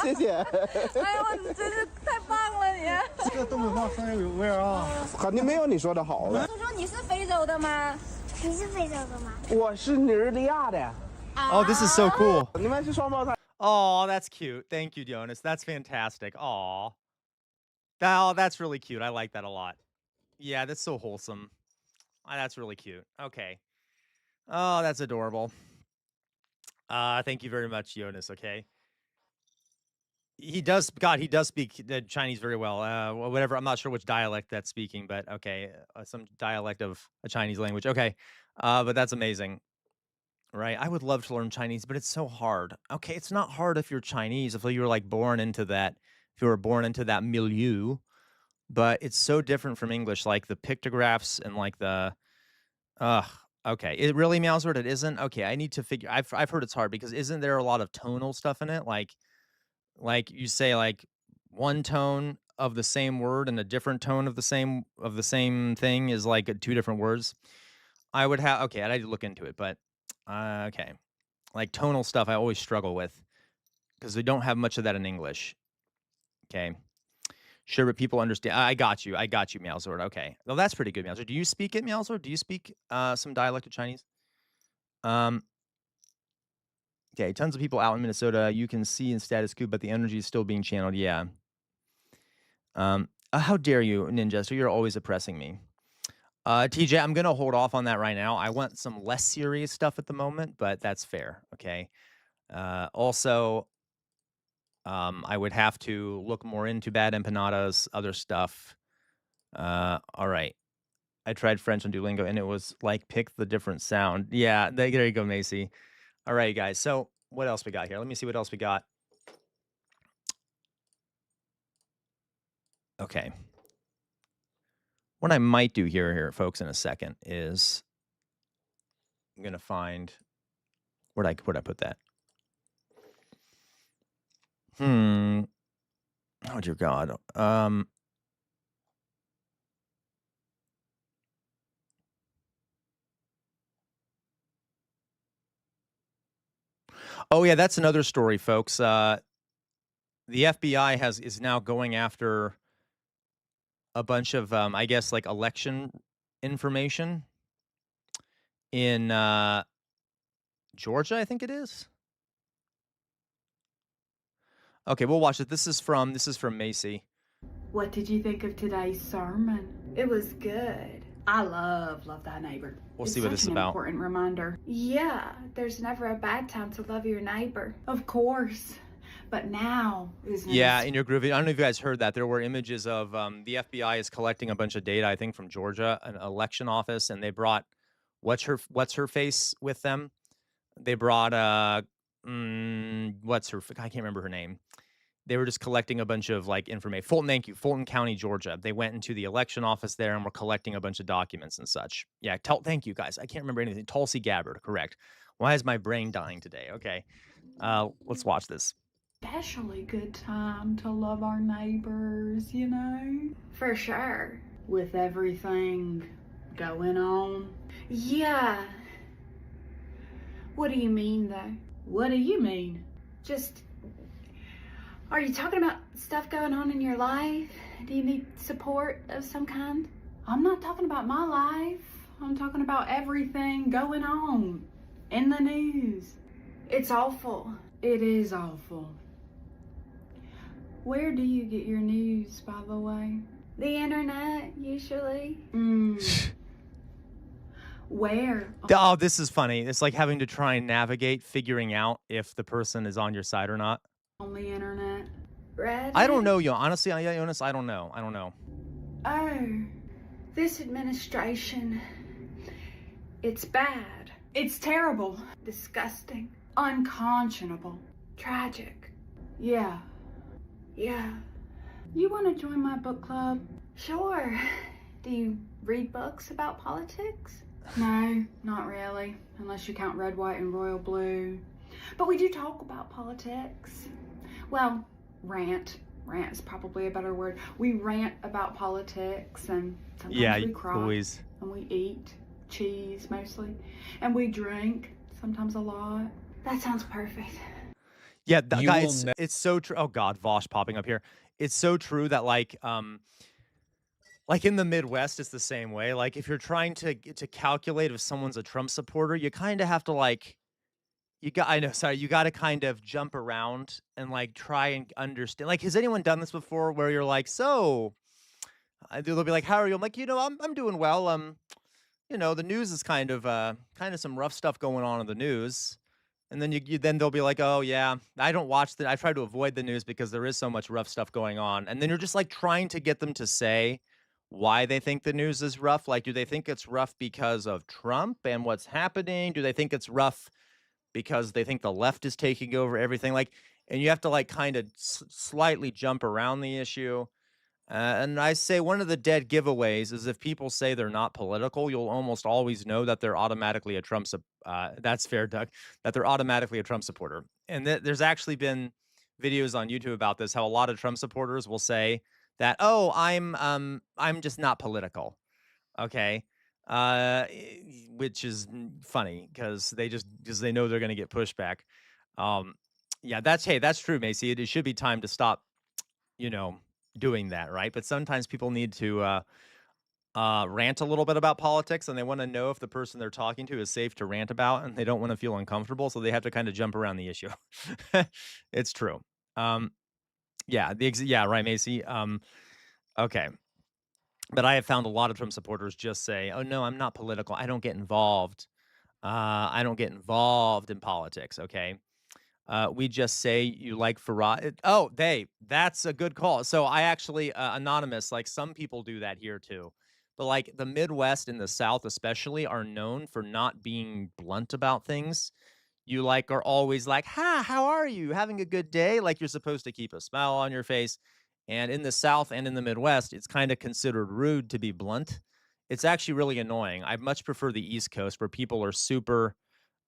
谢谢。哎呦，你真是太棒了你。这东北话说的有味儿啊。肯定没有你说的好了。叔叔，你是非洲的吗？你是非洲的吗？我是尼日利亚的。Oh, this is so cool. 你们是双胞胎。Oh, that's cute. Thank you, Jonas. That's fantastic. Aw. That's really cute. I like that a lot. Yeah, that's so wholesome. That's really cute. Okay. Oh, that's adorable. Thank you very much, Jonas, okay? He does speak Chinese very well. Whatever, I'm not sure which dialect that's speaking, but okay. Some dialect of a Chinese language. Okay. But that's amazing. Right? I would love to learn Chinese, but it's so hard. Okay, it's not hard if you're Chinese, if you were like born into that, if you were born into that milieu, but it's so different from English, like the pictographs and like the, okay. It really, Meowsword, it isn't? Okay, I need to figure, I've heard it's hard because isn't there a lot of tonal stuff in it? Like you say like one tone of the same word and a different tone of the same thing is like two different words. I would have, okay, I'd have to look into it, but okay. Like tonal stuff I always struggle with because we don't have much of that in English. Okay. Sure, but people understand. I got you, Meowsword. Okay. Well, that's pretty good, Meowsword. Do you speak it, Meowsword? Do you speak some dialect of Chinese? Okay, tons of people out in Minnesota you can see in status quo, but the energy is still being channeled. Yeah. How dare you, Ninjester? You're always oppressing me. TJ, I'm going to hold off on that right now. I want some less serious stuff at the moment, but that's fair, okay? Also, I would have to look more into Bad Empanadas, other stuff. All right. I tried French on Duolingo, and it was like, pick the different sound. Yeah, there you go, Macy. All right, guys. So what else we got here? Let me see what else we got. Okay. What I might do here, folks, in a second is I'm gonna find where'd I put that? Oh dear God. Oh yeah, that's another story, folks. The FBI is now going after a bunch of I guess like election information in Georgia, I think it is. Okay, we'll watch it. This is from Macy. What did you think of today's sermon? It was good. I love Thy Neighbor. We'll see what this is about. It's such an important reminder. Yeah, there's never a bad time to love your neighbor. Of course. But now is Yeah, in your groovy. I don't know if you guys heard that. There were images of the FBI is collecting a bunch of data, I think, from Georgia, an election office, and they brought what's her face with them. They brought I can't remember her name. They were just collecting a bunch of like information. Fulton County, Georgia. They went into the election office there and were collecting a bunch of documents and such. Yeah, thank you guys. I can't remember anything. Tulsi Gabbard, correct. Why is my brain dying today? Okay. Let's watch this. especially good time to love our neighbors, you know? For sure. With everything going on. Yeah. What do you mean, though? What do you mean? Just, are you talking about stuff going on in your life? Do you need support of some kind? I'm not talking about my life. I'm talking about everything going on in the news. It's awful. It is awful. Where do you get your news, by the way? The internet, usually. Where? Oh, this is funny. It's like having to try and navigate, figuring out if the person is on your side or not. On the internet. Reddit? I don't know, honestly, Jonas, I don't know. Oh, this administration, it's bad. It's terrible. Disgusting. Unconscionable. Tragic. Yeah. You want to join my book club? Sure. Do you read books about politics? No, not really, unless you count Red, White, and Royal Blue. But we do talk about politics. Well, rant. Rant is probably a better word. We rant about politics, and sometimes we cry. Louise. And we eat cheese mostly. And we drink, sometimes a lot. That sounds perfect. Yeah, You guys, will it's so true. Oh God, Vosh popping up here. It's so true that like in the Midwest, it's the same way. Like if you're trying to calculate if someone's a Trump supporter, you kind of have to like you got you got to kind of jump around and like try and understand. Like, has anyone done this before where you're like, so they'll be like, how are you? I'm like, I'm doing well. The news is kind of some rough stuff going on in the news. And then then they'll be like, oh yeah, I don't watch I try to avoid the news because there is so much rough stuff going on. And then you're just like trying to get them to say why they think the news is rough. Like, do they think it's rough because of Trump and what's happening? Do they think it's rough because they think the left is taking over everything? Like, and you have to like kind of slightly jump around the issue. And I say one of the dead giveaways is if people say they're not political, you'll almost always know that they're automatically a Trump. That's fair, Doug. That they're automatically a Trump supporter. And there's actually been videos on YouTube about this. How a lot of Trump supporters will say that, "Oh, I'm just not political." Okay, which is funny because they know they're going to get pushback. Yeah, that's true, Macy. It should be time to stop. Doing that, right? But sometimes people need to rant a little bit about politics, and they want to know if the person they're talking to is safe to rant about, and they don't want to feel uncomfortable, so they have to kind of jump around the issue. It's true. Yeah, right, Macy. Okay. But I have found a lot of Trump supporters just say, "Oh no, I'm not political. I don't get involved. I don't get involved in politics." Okay. We just say you like Farad. Oh, that's a good call. So I actually, anonymous, like some people do that here too. But like the Midwest and the South especially are known for not being blunt about things. You like are always like, "Hi, how are you? Having a good day?" Like you're supposed to keep a smile on your face. And in the South and in the Midwest, it's kind of considered rude to be blunt. It's actually really annoying. I much prefer the East Coast where people are super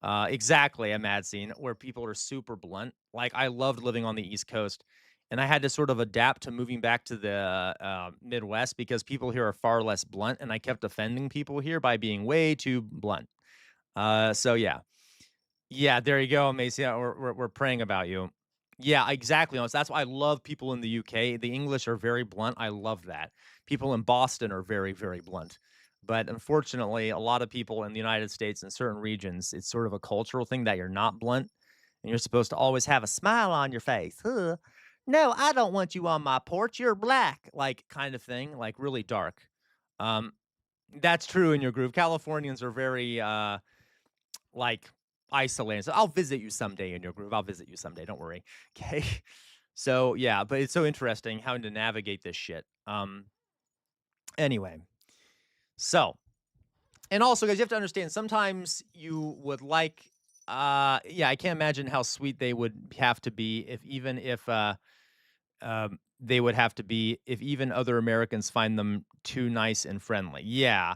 exactly, a mad scene where people are super blunt. Like I loved living on the East Coast, and I had to sort of adapt to moving back to the Midwest because people here are far less blunt, and I kept offending people here by being way too blunt. So yeah, there you go, Macy. Yeah, we're praying about you. Yeah, exactly. That's why I love people in the UK. The English are very blunt. I love that. People in Boston are very, very blunt. But unfortunately, a lot of people in the United States in certain regions, it's sort of a cultural thing that you're not blunt and you're supposed to always have a smile on your face. Huh? No, I don't want you on my porch. You're black, like kind of thing, like really dark. Um, that's true in your group. Californians are very like isolated. So I'll visit you someday in your group. I'll visit you someday. Don't worry. Okay. So yeah, but it's so interesting how to navigate this shit. Anyway. So, and also, guys, you have to understand, sometimes you would like, yeah, I can't imagine how sweet they would have to be if they would have to be if even other Americans find them too nice and friendly. Yeah.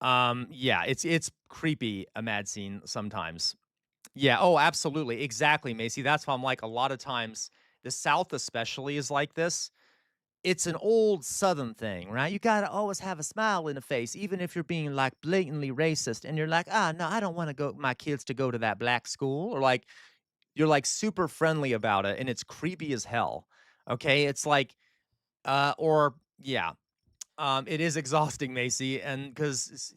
Yeah, it's creepy, a mad scene sometimes. Yeah, oh, absolutely. Exactly, Macy. That's why I'm like, a lot of times, the South especially is like this. It's an old Southern thing, right? You gotta always have a smile in the face, even if you're being like blatantly racist, and you're like, no, I don't want to go my kids to go to that black school, or like you're like super friendly about it, and it's creepy as hell. Okay, it's like, or yeah, it is exhausting, Macy, and because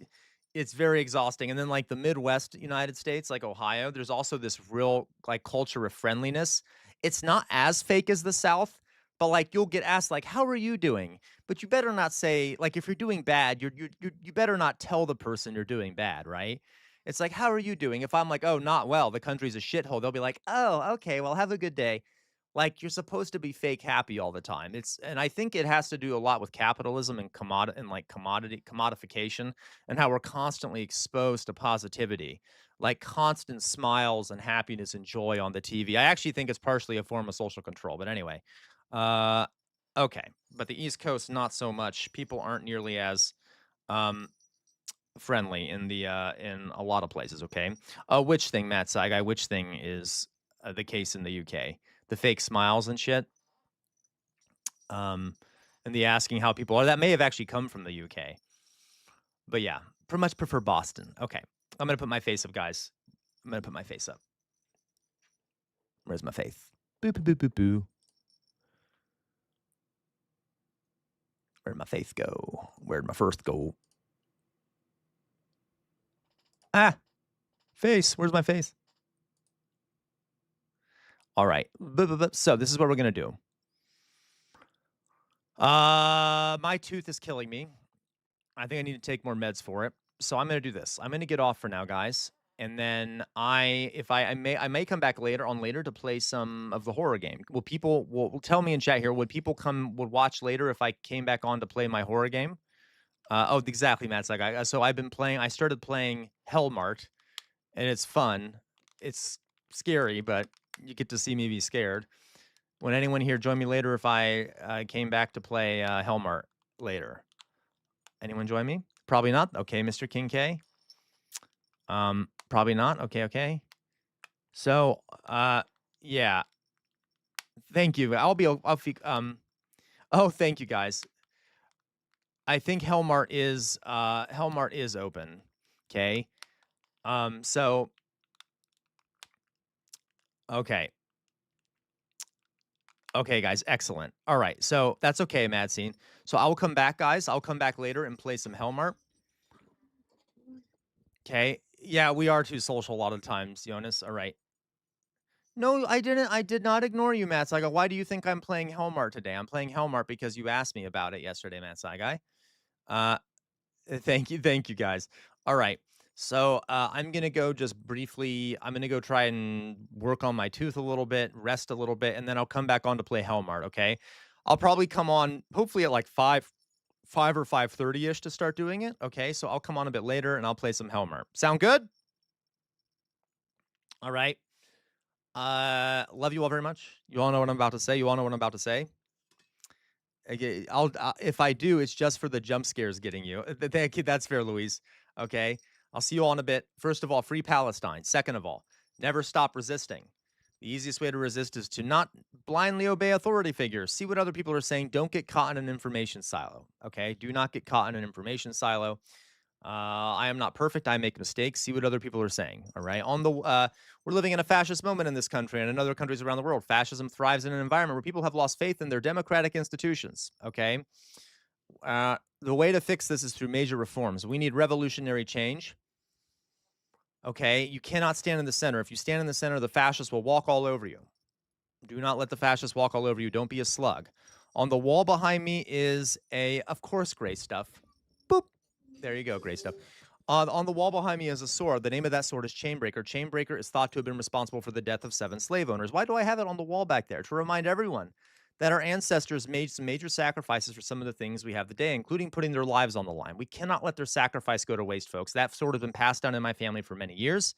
it's very exhausting. And then like the Midwest United States, like Ohio, there's also this real like culture of friendliness. It's not as fake as the South, but like you'll get asked like, "How are you doing?" But you better not say like if you're doing bad, you better not tell the person you're doing bad, right? It's like, "How are you doing?" If I'm like, "Oh, not well, the country's a shithole," they'll be like, "Oh, okay, well, have a good day." Like you're supposed to be fake happy all the time. And I think it has to do a lot with capitalism and commodification and how we're constantly exposed to positivity, like constant smiles and happiness and joy on the TV. I actually think it's partially a form of social control. But anyway, Okay, but the East Coast, not so much. People aren't nearly as friendly in the in a lot of places. Okay, which thing, Matt Saigai? Which thing is the case in the UK? The fake smiles and shit. And the asking how people are. That may have actually come from the UK. But yeah, pretty much prefer Boston. Okay, I'm gonna put my face up, guys. I'm gonna put my face up. Where's my face? Boo boo boo boo boo. Where'd my face go? Where'd my first go? Ah, face. Where's my face? All right. So this is what we're gonna do. My tooth is killing me. I think I need to take more meds for it. So I'm gonna do this. I'm gonna get off for now, guys. And then I may come back later to play some of the horror game. Will people will tell me in chat here? Would people would watch later if I came back on to play my horror game? Oh, exactly, Matt's like so I've been playing. I started playing Hellmart, and it's fun. It's scary, but you get to see me be scared. Would anyone here join me later if I came back to play Hellmart later? Anyone join me? Probably not. Okay, Mr. King K. Probably not. Okay. So, yeah. Thank you. Oh, thank you guys. I think Hellmart is open. Okay. So, okay. Okay, guys, excellent. All right, so that's okay, Mad Scene. So I will come back, guys. I'll come back later and play some Hellmart. Okay. Yeah, we are too social a lot of times, Jonas. All right. No, I didn't. I did not ignore you, Matt Saigai. Why do you think I'm playing Hellmart today? I'm playing Hellmart because you asked me about it yesterday, Matt Saigai. Thank you, guys. All right. So I'm gonna go just briefly. I'm gonna go try and work on my tooth a little bit, rest a little bit, and then I'll come back on to play Hellmart. Okay. I'll probably come on hopefully at like 5 or 5:30 ish to start doing it. Okay. So I'll come on a bit later and I'll play some Hellmart. Sound good? All right. Love you all very much. You all know what I'm about to say. You all know what I'm about to say. Okay, if I do, it's just for the jump scares getting you. That's fair, Louise. Okay, I'll see you all in a bit. First of all, free Palestine. Second of all, never stop resisting. The easiest way to resist is to not blindly obey authority figures. See what other people are saying. Don't get caught in an information silo. Okay, do not get caught in an information silo. I am not perfect. I make mistakes. See what other people are saying. All right. We're living in a fascist moment in this country and in other countries around the world. Fascism thrives in an environment where people have lost faith in their democratic institutions. Okay. The way to fix this is through major reforms. We need revolutionary change. Okay. You cannot stand in the center. If you stand in the center, the fascists will walk all over you. Do not let the fascists walk all over you. Don't be a slug. On the wall behind me is of course, gray stuff. Boop. There you go, gray stuff. On the wall behind me is a sword. The name of that sword is Chainbreaker. Chainbreaker is thought to have been responsible for the death of 7 slave owners. Why do I have it on the wall back there? To remind everyone that our ancestors made some major sacrifices for some of the things we have today, including putting their lives on the line. We cannot let their sacrifice go to waste, folks. That sword has been passed down in my family for many years.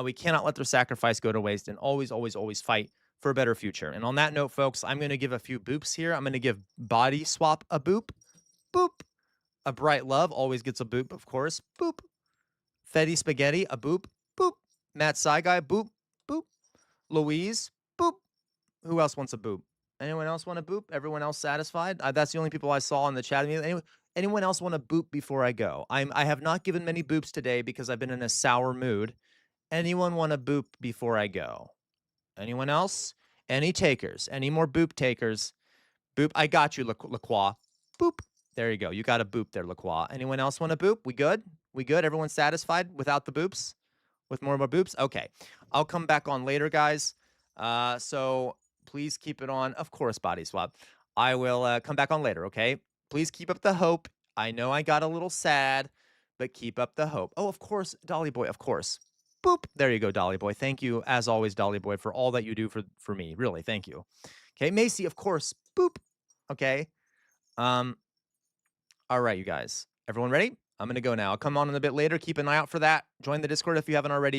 We cannot let their sacrifice go to waste, and always, always, always fight for a better future. And on that note, folks, I'm going to give a few boops here. I'm going to give Body Swap a boop. Boop. A Bright Love always gets a boop, of course. Boop. Fetty Spaghetti, a boop. Boop. Matt Saigai, boop. Boop. Louise, boop. Who else wants a boop? Anyone else want a boop? Everyone else satisfied? That's the only people I saw in the chat. Anyone else want a boop before I go? I have not given many boops today because I've been in a sour mood. Anyone want a boop before I go? Anyone else? Any takers? Any more boop takers? Boop. I got you, LaCroix. Boop. There you go. You got a boop there, LaCroix. Anyone else want a boop? We good? We good? Everyone satisfied without the boops? With more boops? Okay. I'll come back on later, guys. So please keep it on. Of course, Body Swap. I will come back on later, okay? Please keep up the hope. I know I got a little sad, but keep up the hope. Oh, of course, Dolly Boy, of course. Boop. There you go, Dolly Boy. Thank you, as always, Dolly Boy, for all that you do for me. Really, thank you. Okay, Macy, of course. Boop. Okay. All right, you guys. Everyone ready? I'm going to go now. I'll come on in a bit later. Keep an eye out for that. Join the Discord if you haven't already.